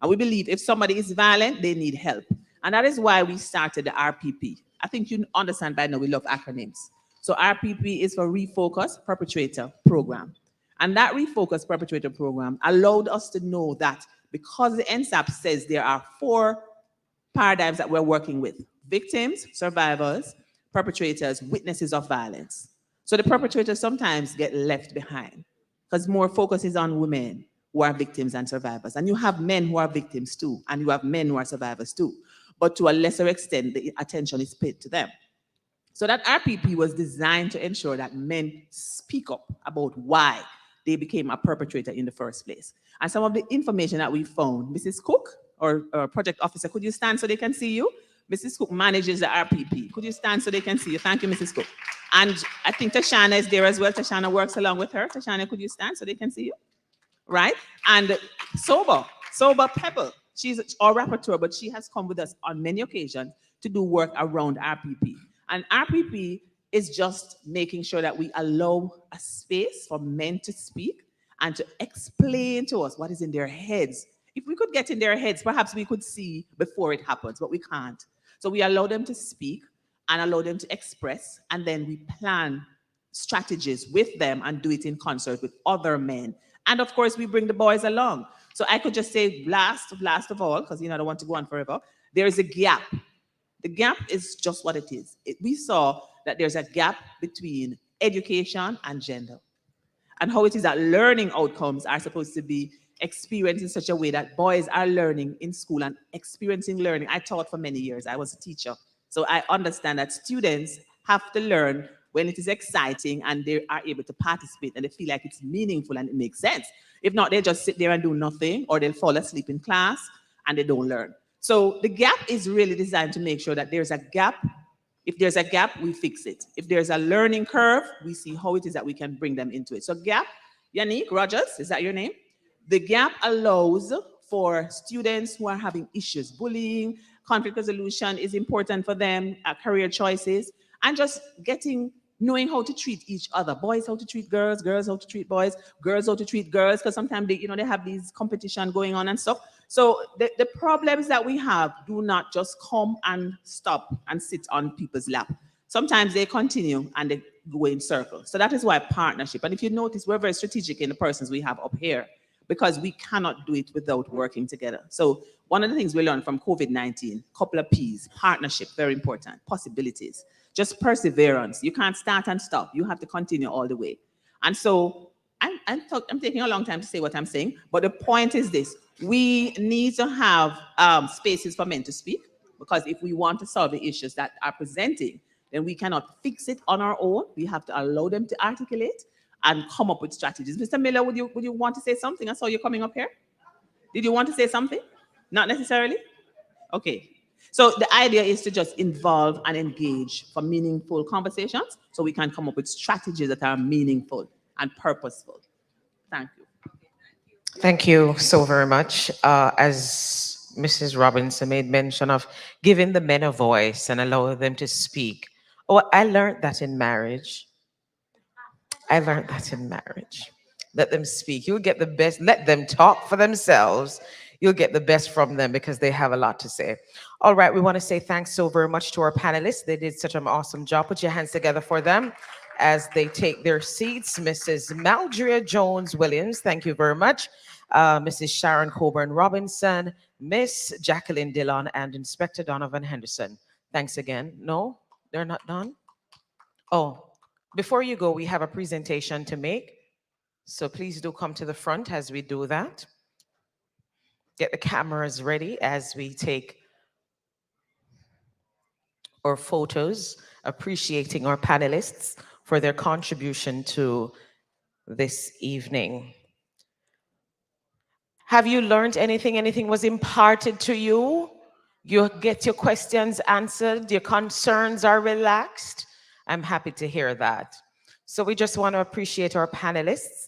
And we believe if somebody is violent, they need help. And that is why we started the RPP. I think you understand by now we love acronyms. So RPP is for Refocus Perpetrator Program. And that Refocus Perpetrator Program allowed us to know that because the NSAP says there are 4 paradigms that we're working with: victims, survivors, perpetrators, witnesses of violence. So the perpetrators sometimes get left behind because more focus is on women who are victims and survivors. And you have men who are victims too, and you have men who are survivors too. But to a lesser extent, the attention is paid to them. So that RPP was designed to ensure that men speak up about why they became a perpetrator in the first place. And some of the information that we found, Mrs. Cook, or project officer, could you stand so they can see you? Mrs. Cook manages the RPP. Could you stand so they can see you? Thank you, Mrs. Cook. And I think Tashana is there as well. Tashana works along with her. Tashana, could you stand so they can see you? Right? And Soba Pebble, she's our rapporteur, but she has come with us on many occasions to do work around RPP. And RPP is just making sure that we allow a space for men to speak and to explain to us what is in their heads. If we could get in their heads, perhaps we could see before it happens, but we can't. So we allow them to speak and allow them to express, and then we plan strategies with them and do it in concert with other men. And of course, we bring the boys along. So I could just say last of all, because I don't want to go on forever, there is a gap. The gap is just what it is. We saw that there's a gap between education and gender, and how it is that learning outcomes are supposed to be experienced in such a way that boys are learning in school and experiencing learning. I taught for many years. I was a teacher. So I understand that students have to learn when it is exciting and they are able to participate and they feel like it's meaningful and it makes sense. If not, they just sit there and do nothing, or they'll fall asleep in class and they don't learn. So the gap is really designed to make sure that there's a gap. If there's a gap, we fix it. If there's a learning curve, we see how it is that we can bring them into it. So gap, Yannick Rogers, is that your name? The gap allows for students who are having issues. Bullying, conflict resolution is important for them, career choices, and just knowing how to treat each other. Boys how to treat girls, girls how to treat boys, girls how to treat girls, because sometimes they have these competition going on and stuff. So the problems that we have do not just come and stop and sit on people's lap. Sometimes they continue and they go in circles. So that is why partnership. And if you notice, we're very strategic in the persons we have up here, because we cannot do it without working together. So one of the things we learned from COVID-19, couple of P's, partnership, very important, possibilities, just perseverance. You can't start and stop. You have to continue all the way. And so I'm taking a long time to say what I'm saying, but the point is this: we need to have spaces for men to speak, because if we want to solve the issues that are presenting, then we cannot fix it on our own. We have to allow them to articulate and come up with strategies. Mr. Miller, would you want to say something? I saw you coming up here. Did you want to say something? Not necessarily? Okay. So the idea is to just involve and engage for meaningful conversations so we can come up with strategies that are meaningful and purposeful. Thank you. Thank you so very much. As Mrs. Robinson made mention of giving the men a voice and allow them to speak. Oh, I learned that in marriage. Let them speak. You'll get the best. Let them talk for themselves. You'll get the best from them because they have a lot to say. All right, we want to say thanks so very much to our panelists. They did such an awesome job. Put your hands together for them as they take their seats. Mrs. Maldria Jones-Williams, thank you very much. Mrs. Sharon Coburn-Robinson, Miss Jacqueline Dillon, and Inspector Donovan Henderson. Thanks again. No, they're not done? Oh, before you go, we have a presentation to make. So please do come to the front as we do that. Get the cameras ready as we take our photos, appreciating our panelists for their contribution to this evening. Have you learned anything? Anything was imparted to you? You get your questions answered? Your concerns are relaxed? I'm happy to hear that. So we just want to appreciate our panelists.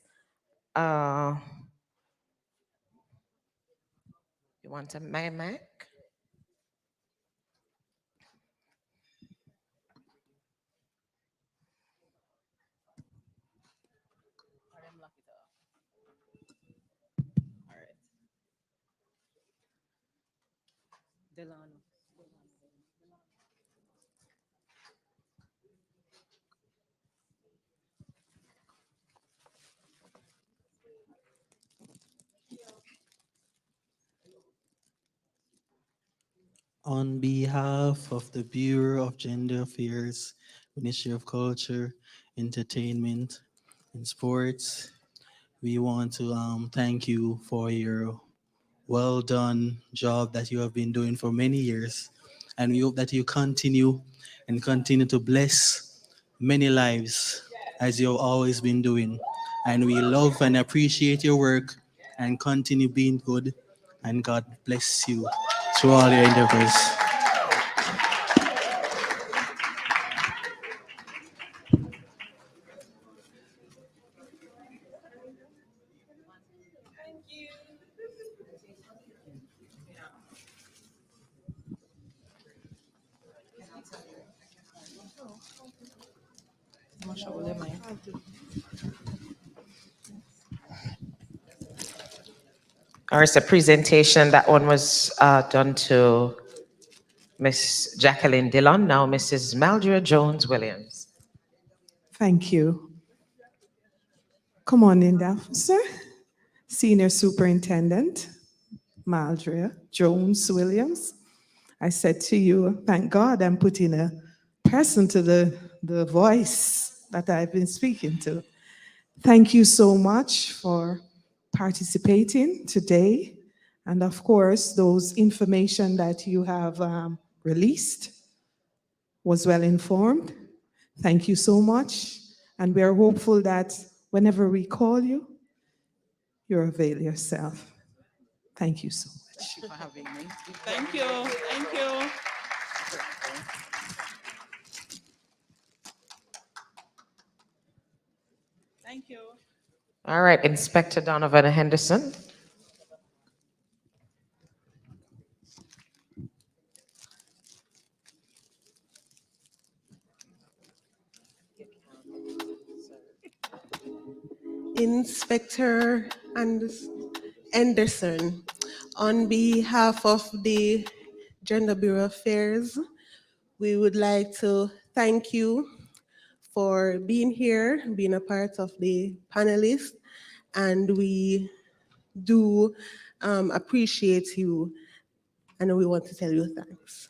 You want a mic? On behalf of the Bureau of Gender Affairs, Ministry of Culture, Entertainment, and Sports, we want to thank you for your well done job that you have been doing for many years. And we hope that you continue to bless many lives as you've always been doing. And we love and appreciate your work and continue being good. And God bless you through all your endeavors. Or it's a presentation. That one was done to Miss Jacqueline Dillon, now Mrs. Maldria Jones-Williams. Thank you. Commanding Officer, Senior Superintendent, Maldria Jones-Williams. I said to you, thank God I'm putting a person to the voice that I've been speaking to. Thank you so much for participating today. And of course, those information that you have released was well informed. Thank you so much. And we are hopeful that whenever we call you, you avail yourself. Thank you so much. Thank you for having me. Thank you. Thank you. Thank you. All right, Inspector Donovan Henderson. Inspector Anderson, on behalf of the Gender Bureau Affairs, we would like to thank you for being here, being a part of the panelists, and we do appreciate you, and we want to tell you thanks.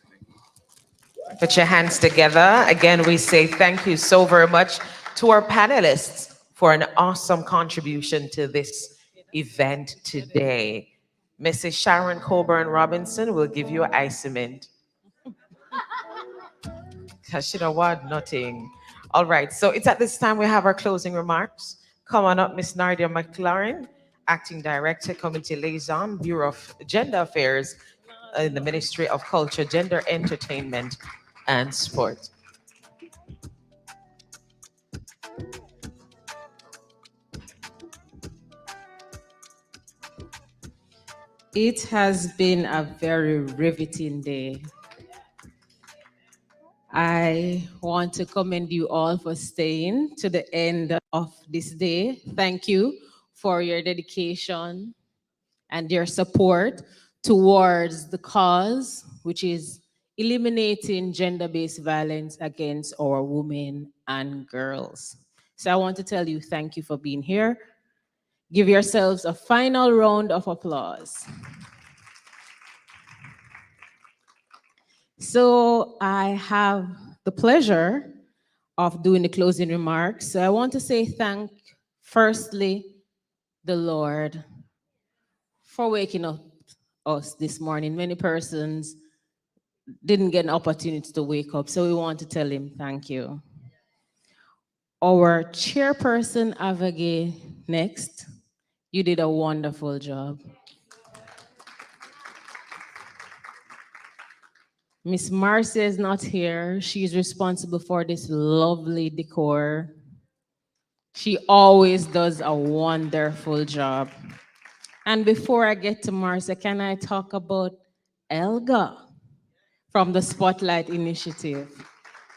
Put your hands together. Again, we say thank you so very much to our panelists for an awesome contribution to this event today. Mrs. Sharon Coburn Robinson will give you an ice cement. Because you know what? Nothing. All right, so it's at this time we have our closing remarks. Come on up, Miss Nardia McLaren, Acting Director, Community Liaison, Bureau of Gender Affairs in the Ministry of Culture, Gender, Entertainment, and Sport. It has been a very riveting day. I want to commend you all for staying to the end of this day. Thank you for your dedication and your support towards the cause, which is eliminating gender-based violence against our women and girls. So I want to tell you thank you for being here. Give yourselves a final round of applause. So I have the pleasure of doing the closing remarks. So I want to say firstly, the Lord for waking up us this morning. Many persons didn't get an opportunity to wake up, so we want to tell him thank you. Our chairperson, Avage, next. You did a wonderful job. Miss Marcia is not here. She's responsible for this lovely decor. She always does a wonderful job. And before I get to Marcia, can I talk about Elga from the Spotlight Initiative?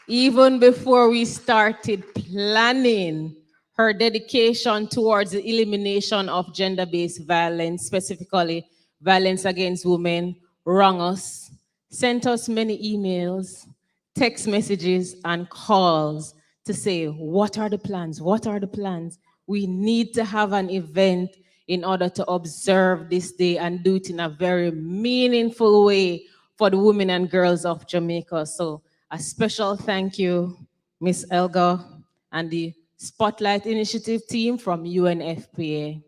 Even before we started planning her dedication towards the elimination of gender-based violence, specifically violence against women, rang us, sent us many emails, text messages, and calls to say, what are the plans? What are the plans? We need to have an event in order to observe this day and do it in a very meaningful way for the women and girls of Jamaica. So a special thank you, Miss Elga and the Spotlight Initiative team from UNFPA.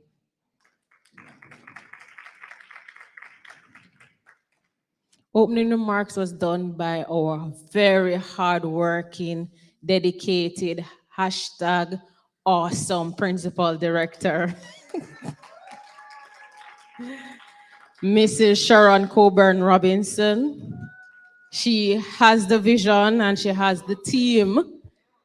Opening remarks was done by our very hardworking, dedicated, #awesome principal director, Mrs. Sharon Coburn Robinson. She has the vision and she has the team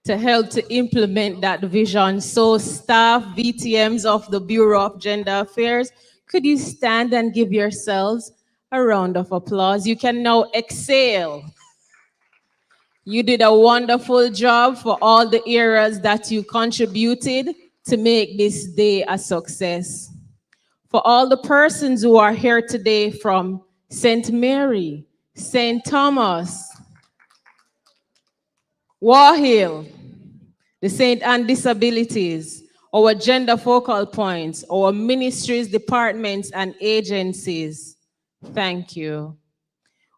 to help to implement that vision. So staff, VTMs of the Bureau of Gender Affairs, could you stand and give yourselves a round of applause? You can now exhale. You did a wonderful job for all the areas that you contributed to make this day a success. For all the persons who are here today from St. Mary, St. Thomas, War Hill, the St. Anne Disabilities, our gender focal points, our ministries, departments, and agencies, thank you.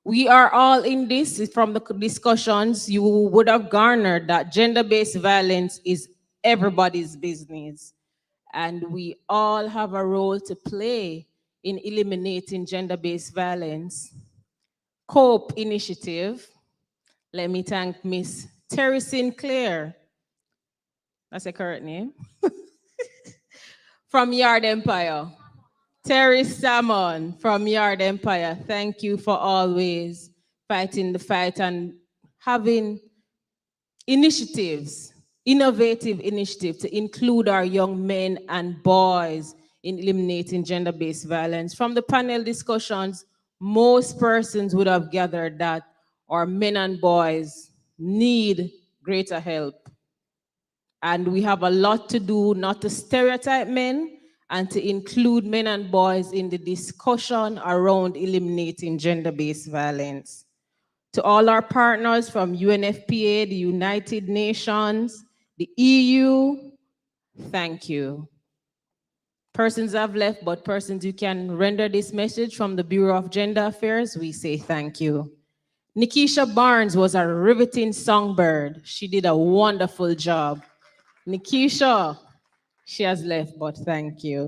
We are all in this. From the discussions, you would have garnered that gender-based violence is everybody's business. And we all have a role to play in eliminating gender-based violence. COPE initiative. Let me thank Miss Terry Sinclair. That's a correct name. From Yard Empire. Terry Salmon from Yard Empire. Thank you for always fighting the fight and having initiatives, innovative initiatives to include our young men and boys in eliminating gender-based violence. From the panel discussions, most persons would have gathered that our men and boys need greater help. And we have a lot to do not to stereotype men and to include men and boys in the discussion around eliminating gender-based violence. To all our partners from UNFPA, the United Nations, the EU, thank you. Persons have left, but persons who can render this message from the Bureau of Gender Affairs, we say thank you. Nikisha Barnes was a riveting songbird. She did a wonderful job. Nikisha, she has left, but thank you.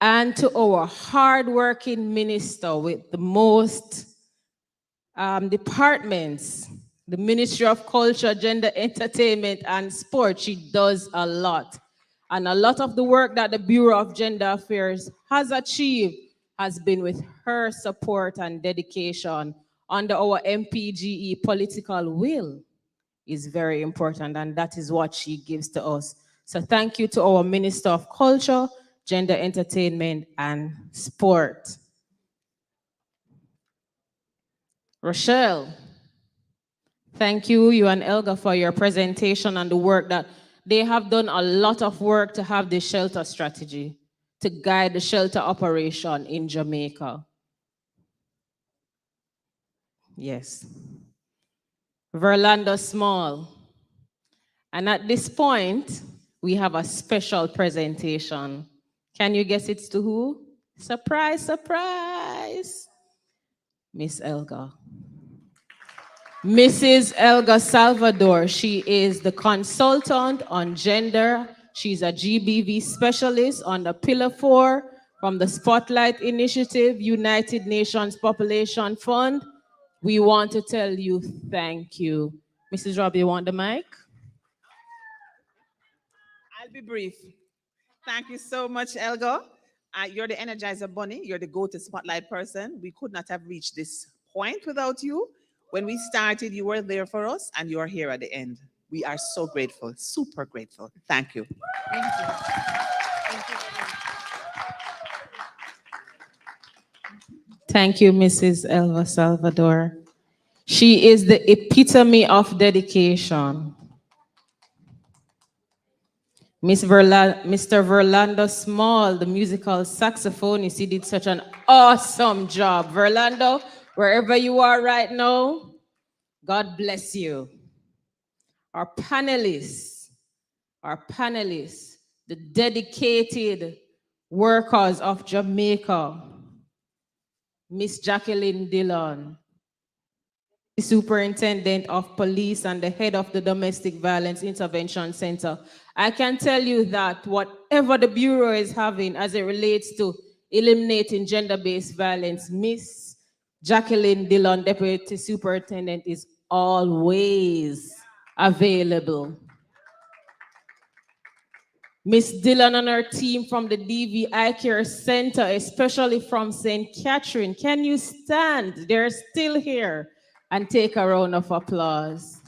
And to our hardworking minister with the most departments, the Ministry of Culture, Gender, Entertainment, and Sport, she does a lot. And a lot of the work that the Bureau of Gender Affairs has achieved has been with her support and dedication under our MPGE political will is very important, and that is what she gives to us. So thank you to our Minister of Culture, Gender, Entertainment, and Sport. Rochelle, thank you, you and Elga, for your presentation and the work that they have done a lot of work to have the shelter strategy, to guide the shelter operation in Jamaica. Yes. Verlando Small. And at this point, we have a special presentation. Can you guess it's to who? Surprise, surprise. Miss Elga. Mrs. Elga Salvador, she is the consultant on gender She's a GBV specialist on the Pillar 4 from the Spotlight Initiative, United Nations Population Fund. We want to tell you thank you. Mrs. Robbie, you want the mic? I'll be brief. Thank you so much, Elgo. You're the Energizer Bunny. You're the go-to spotlight person. We could not have reached this point without you. When we started, you were there for us, and you are here at the end. We are so grateful, super grateful. Thank you. Thank you. Thank you, Mrs. Elva Salvador. She is the epitome of dedication. Mr. Verlando Small, the musical saxophonist, he did such an awesome job. Verlando, wherever you are right now, God bless you. Our panelists, the dedicated workers of Jamaica, Miss Jacqueline Dillon, the Superintendent of Police and the head of the Domestic Violence Intervention Center. I can tell you that whatever the Bureau is having as it relates to eliminating gender-based violence, Miss Jacqueline Dillon, Deputy Superintendent, is always available. Miss Dillon and her team from the DVI Care Center, especially from St. Catherine, can you stand? They're still here. And take a round of applause.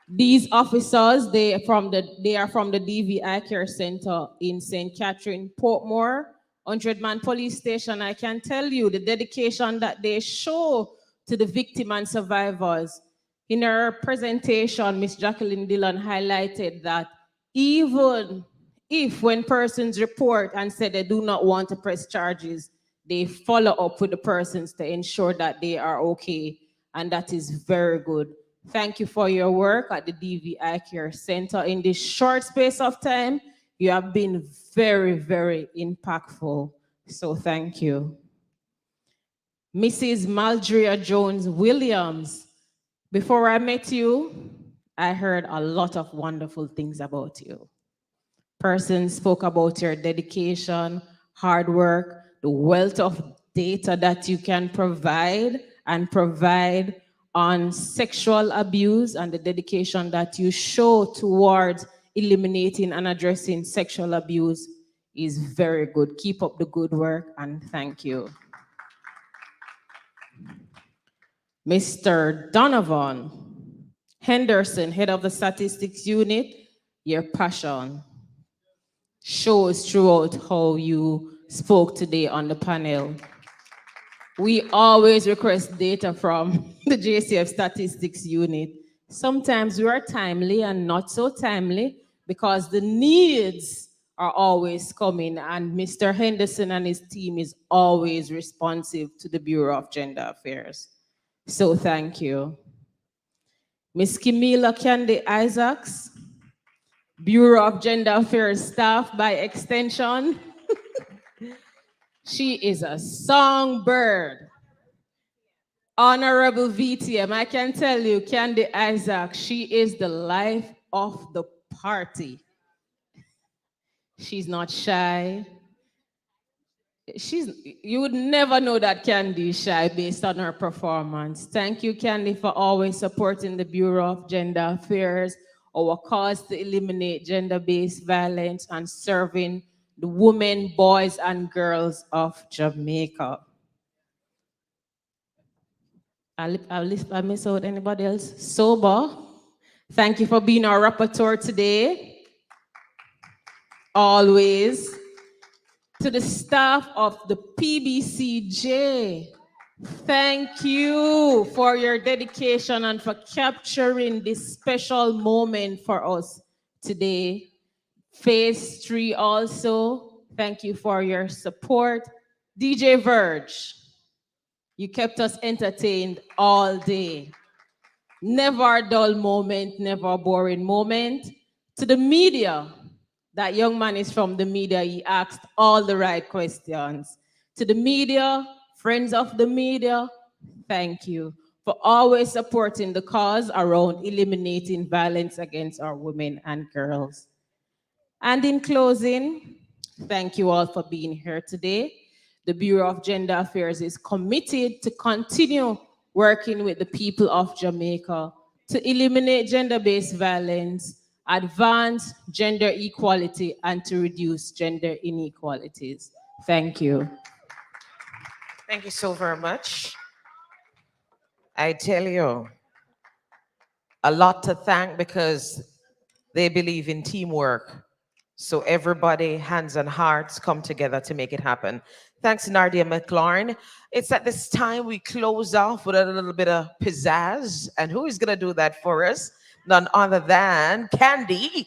These officers, they are from the DVI Care Center in St. Catherine, Portmore, 100-man police station. I can tell you the dedication that they show to the victim and survivors. In her presentation, Ms. Jacqueline Dillon highlighted that even if when persons report and say they do not want to press charges, they follow up with the persons to ensure that they are okay, and that is very good. Thank you for your work at the DVI Care Center. In this short space of time, you have been very, very impactful, so thank you. Mrs. Maldria Jones-Williams, before I met you, I heard a lot of wonderful things about you. Persons spoke about your dedication, hard work, the wealth of data that you can provide on sexual abuse, and the dedication that you show towards eliminating and addressing sexual abuse is very good. Keep up the good work, and thank you. Mr. Donovan Henderson, head of the statistics unit, your passion shows throughout how you spoke today on the panel. We always request data from the JCF Statistics Unit. Sometimes we are timely and not so timely because the needs are always coming, and Mr. Henderson and his team is always responsive to the Bureau of Gender Affairs. So thank you. Ms. Kimila Candy Isaacs, Bureau of Gender Affairs staff by extension. She is a songbird. Honorable VTM, I can tell you, Candy Isaac, she is the life of the party. She's not shy. You would never know that Candy is shy based on her performance. Thank you, Candy, for always supporting the Bureau of Gender Affairs, our cause to eliminate gender-based violence, and serving the women, boys, and girls of Jamaica. I miss out anybody else? Sober, thank you for being our rapporteur today. Always. To the staff of the PBCJ, thank you for your dedication and for capturing this special moment for us today. Phase 3 also, thank you for your support. DJ Verge, you kept us entertained all day. Never a dull moment, never a boring moment. To the media, that young man is from the media, he asked all the right questions. To the media, friends of the media, thank you for always supporting the cause around eliminating violence against our women and girls. And in closing, thank you all for being here today. The Bureau of Gender Affairs is committed to continue working with the people of Jamaica to eliminate gender-based violence, advance gender equality, and to reduce gender inequalities. Thank you. Thank you so very much. I tell you, a lot to thank because they believe in teamwork. So everybody, hands and hearts, come together to make it happen. Thanks, Nardia McLaurin. It's at this time we close off with a little bit of pizzazz. And who is going to do that for us? None other than Candy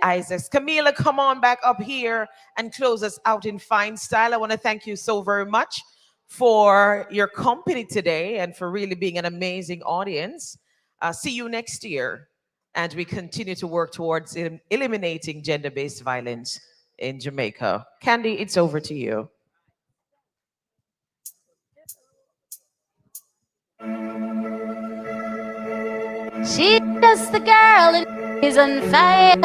Isaacs. Camila, come on back up here and close us out in fine style. I want to thank you so very much for your company today and for really being an amazing audience. See you next year. And we continue to work towards eliminating gender-based violence in Jamaica. Candy, it's over to you. She's just the girl and she's on fire.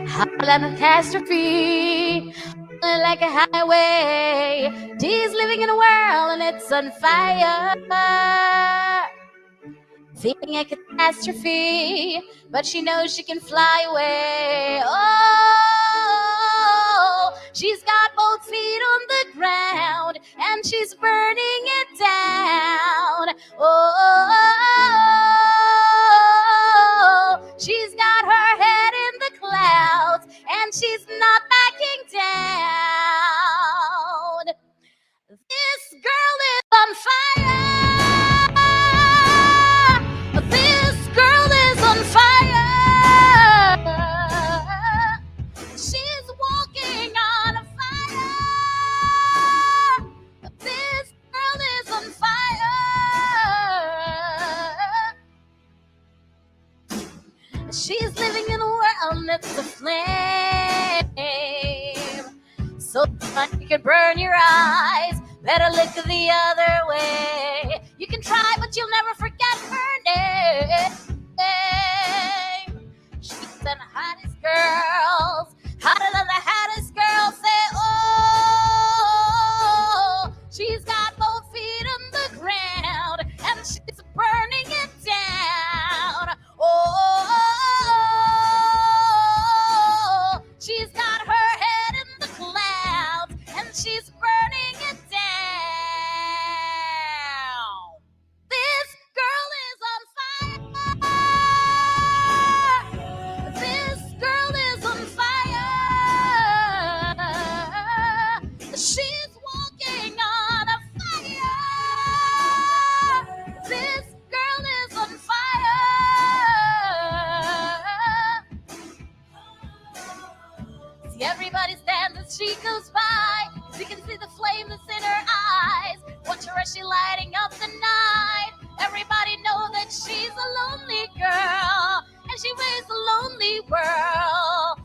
Hot like a catastrophe, like a highway. She's living in a world and it's on fire. Feeling a catastrophe, but she knows she can fly away. Oh, she's got both feet on the ground and she's burning it down. Oh, she's got her head in the clouds and she's not backing down. This girl is on fire. This girl is on fire. She's walking on a fire. This girl is on fire. She's living in a world that's a flame. So much you can burn your eyes. Better look the other way. You can try, but you'll never forget her name. She's the hottest girls, hotter than the hottest girls. Say, oh, she's got both feet on the ground and she's burning it down. Oh, she's got her head in the clouds and she's burning it down. This girl is on fire. This girl is on fire. She's walking on a fire. This girl is on fire. See, everybody stands as she goes by. We can see the flame that's in her eyes. Watch her as she lighting up the night. Everybody know that she's a lonely girl, and she weighs a lonely world.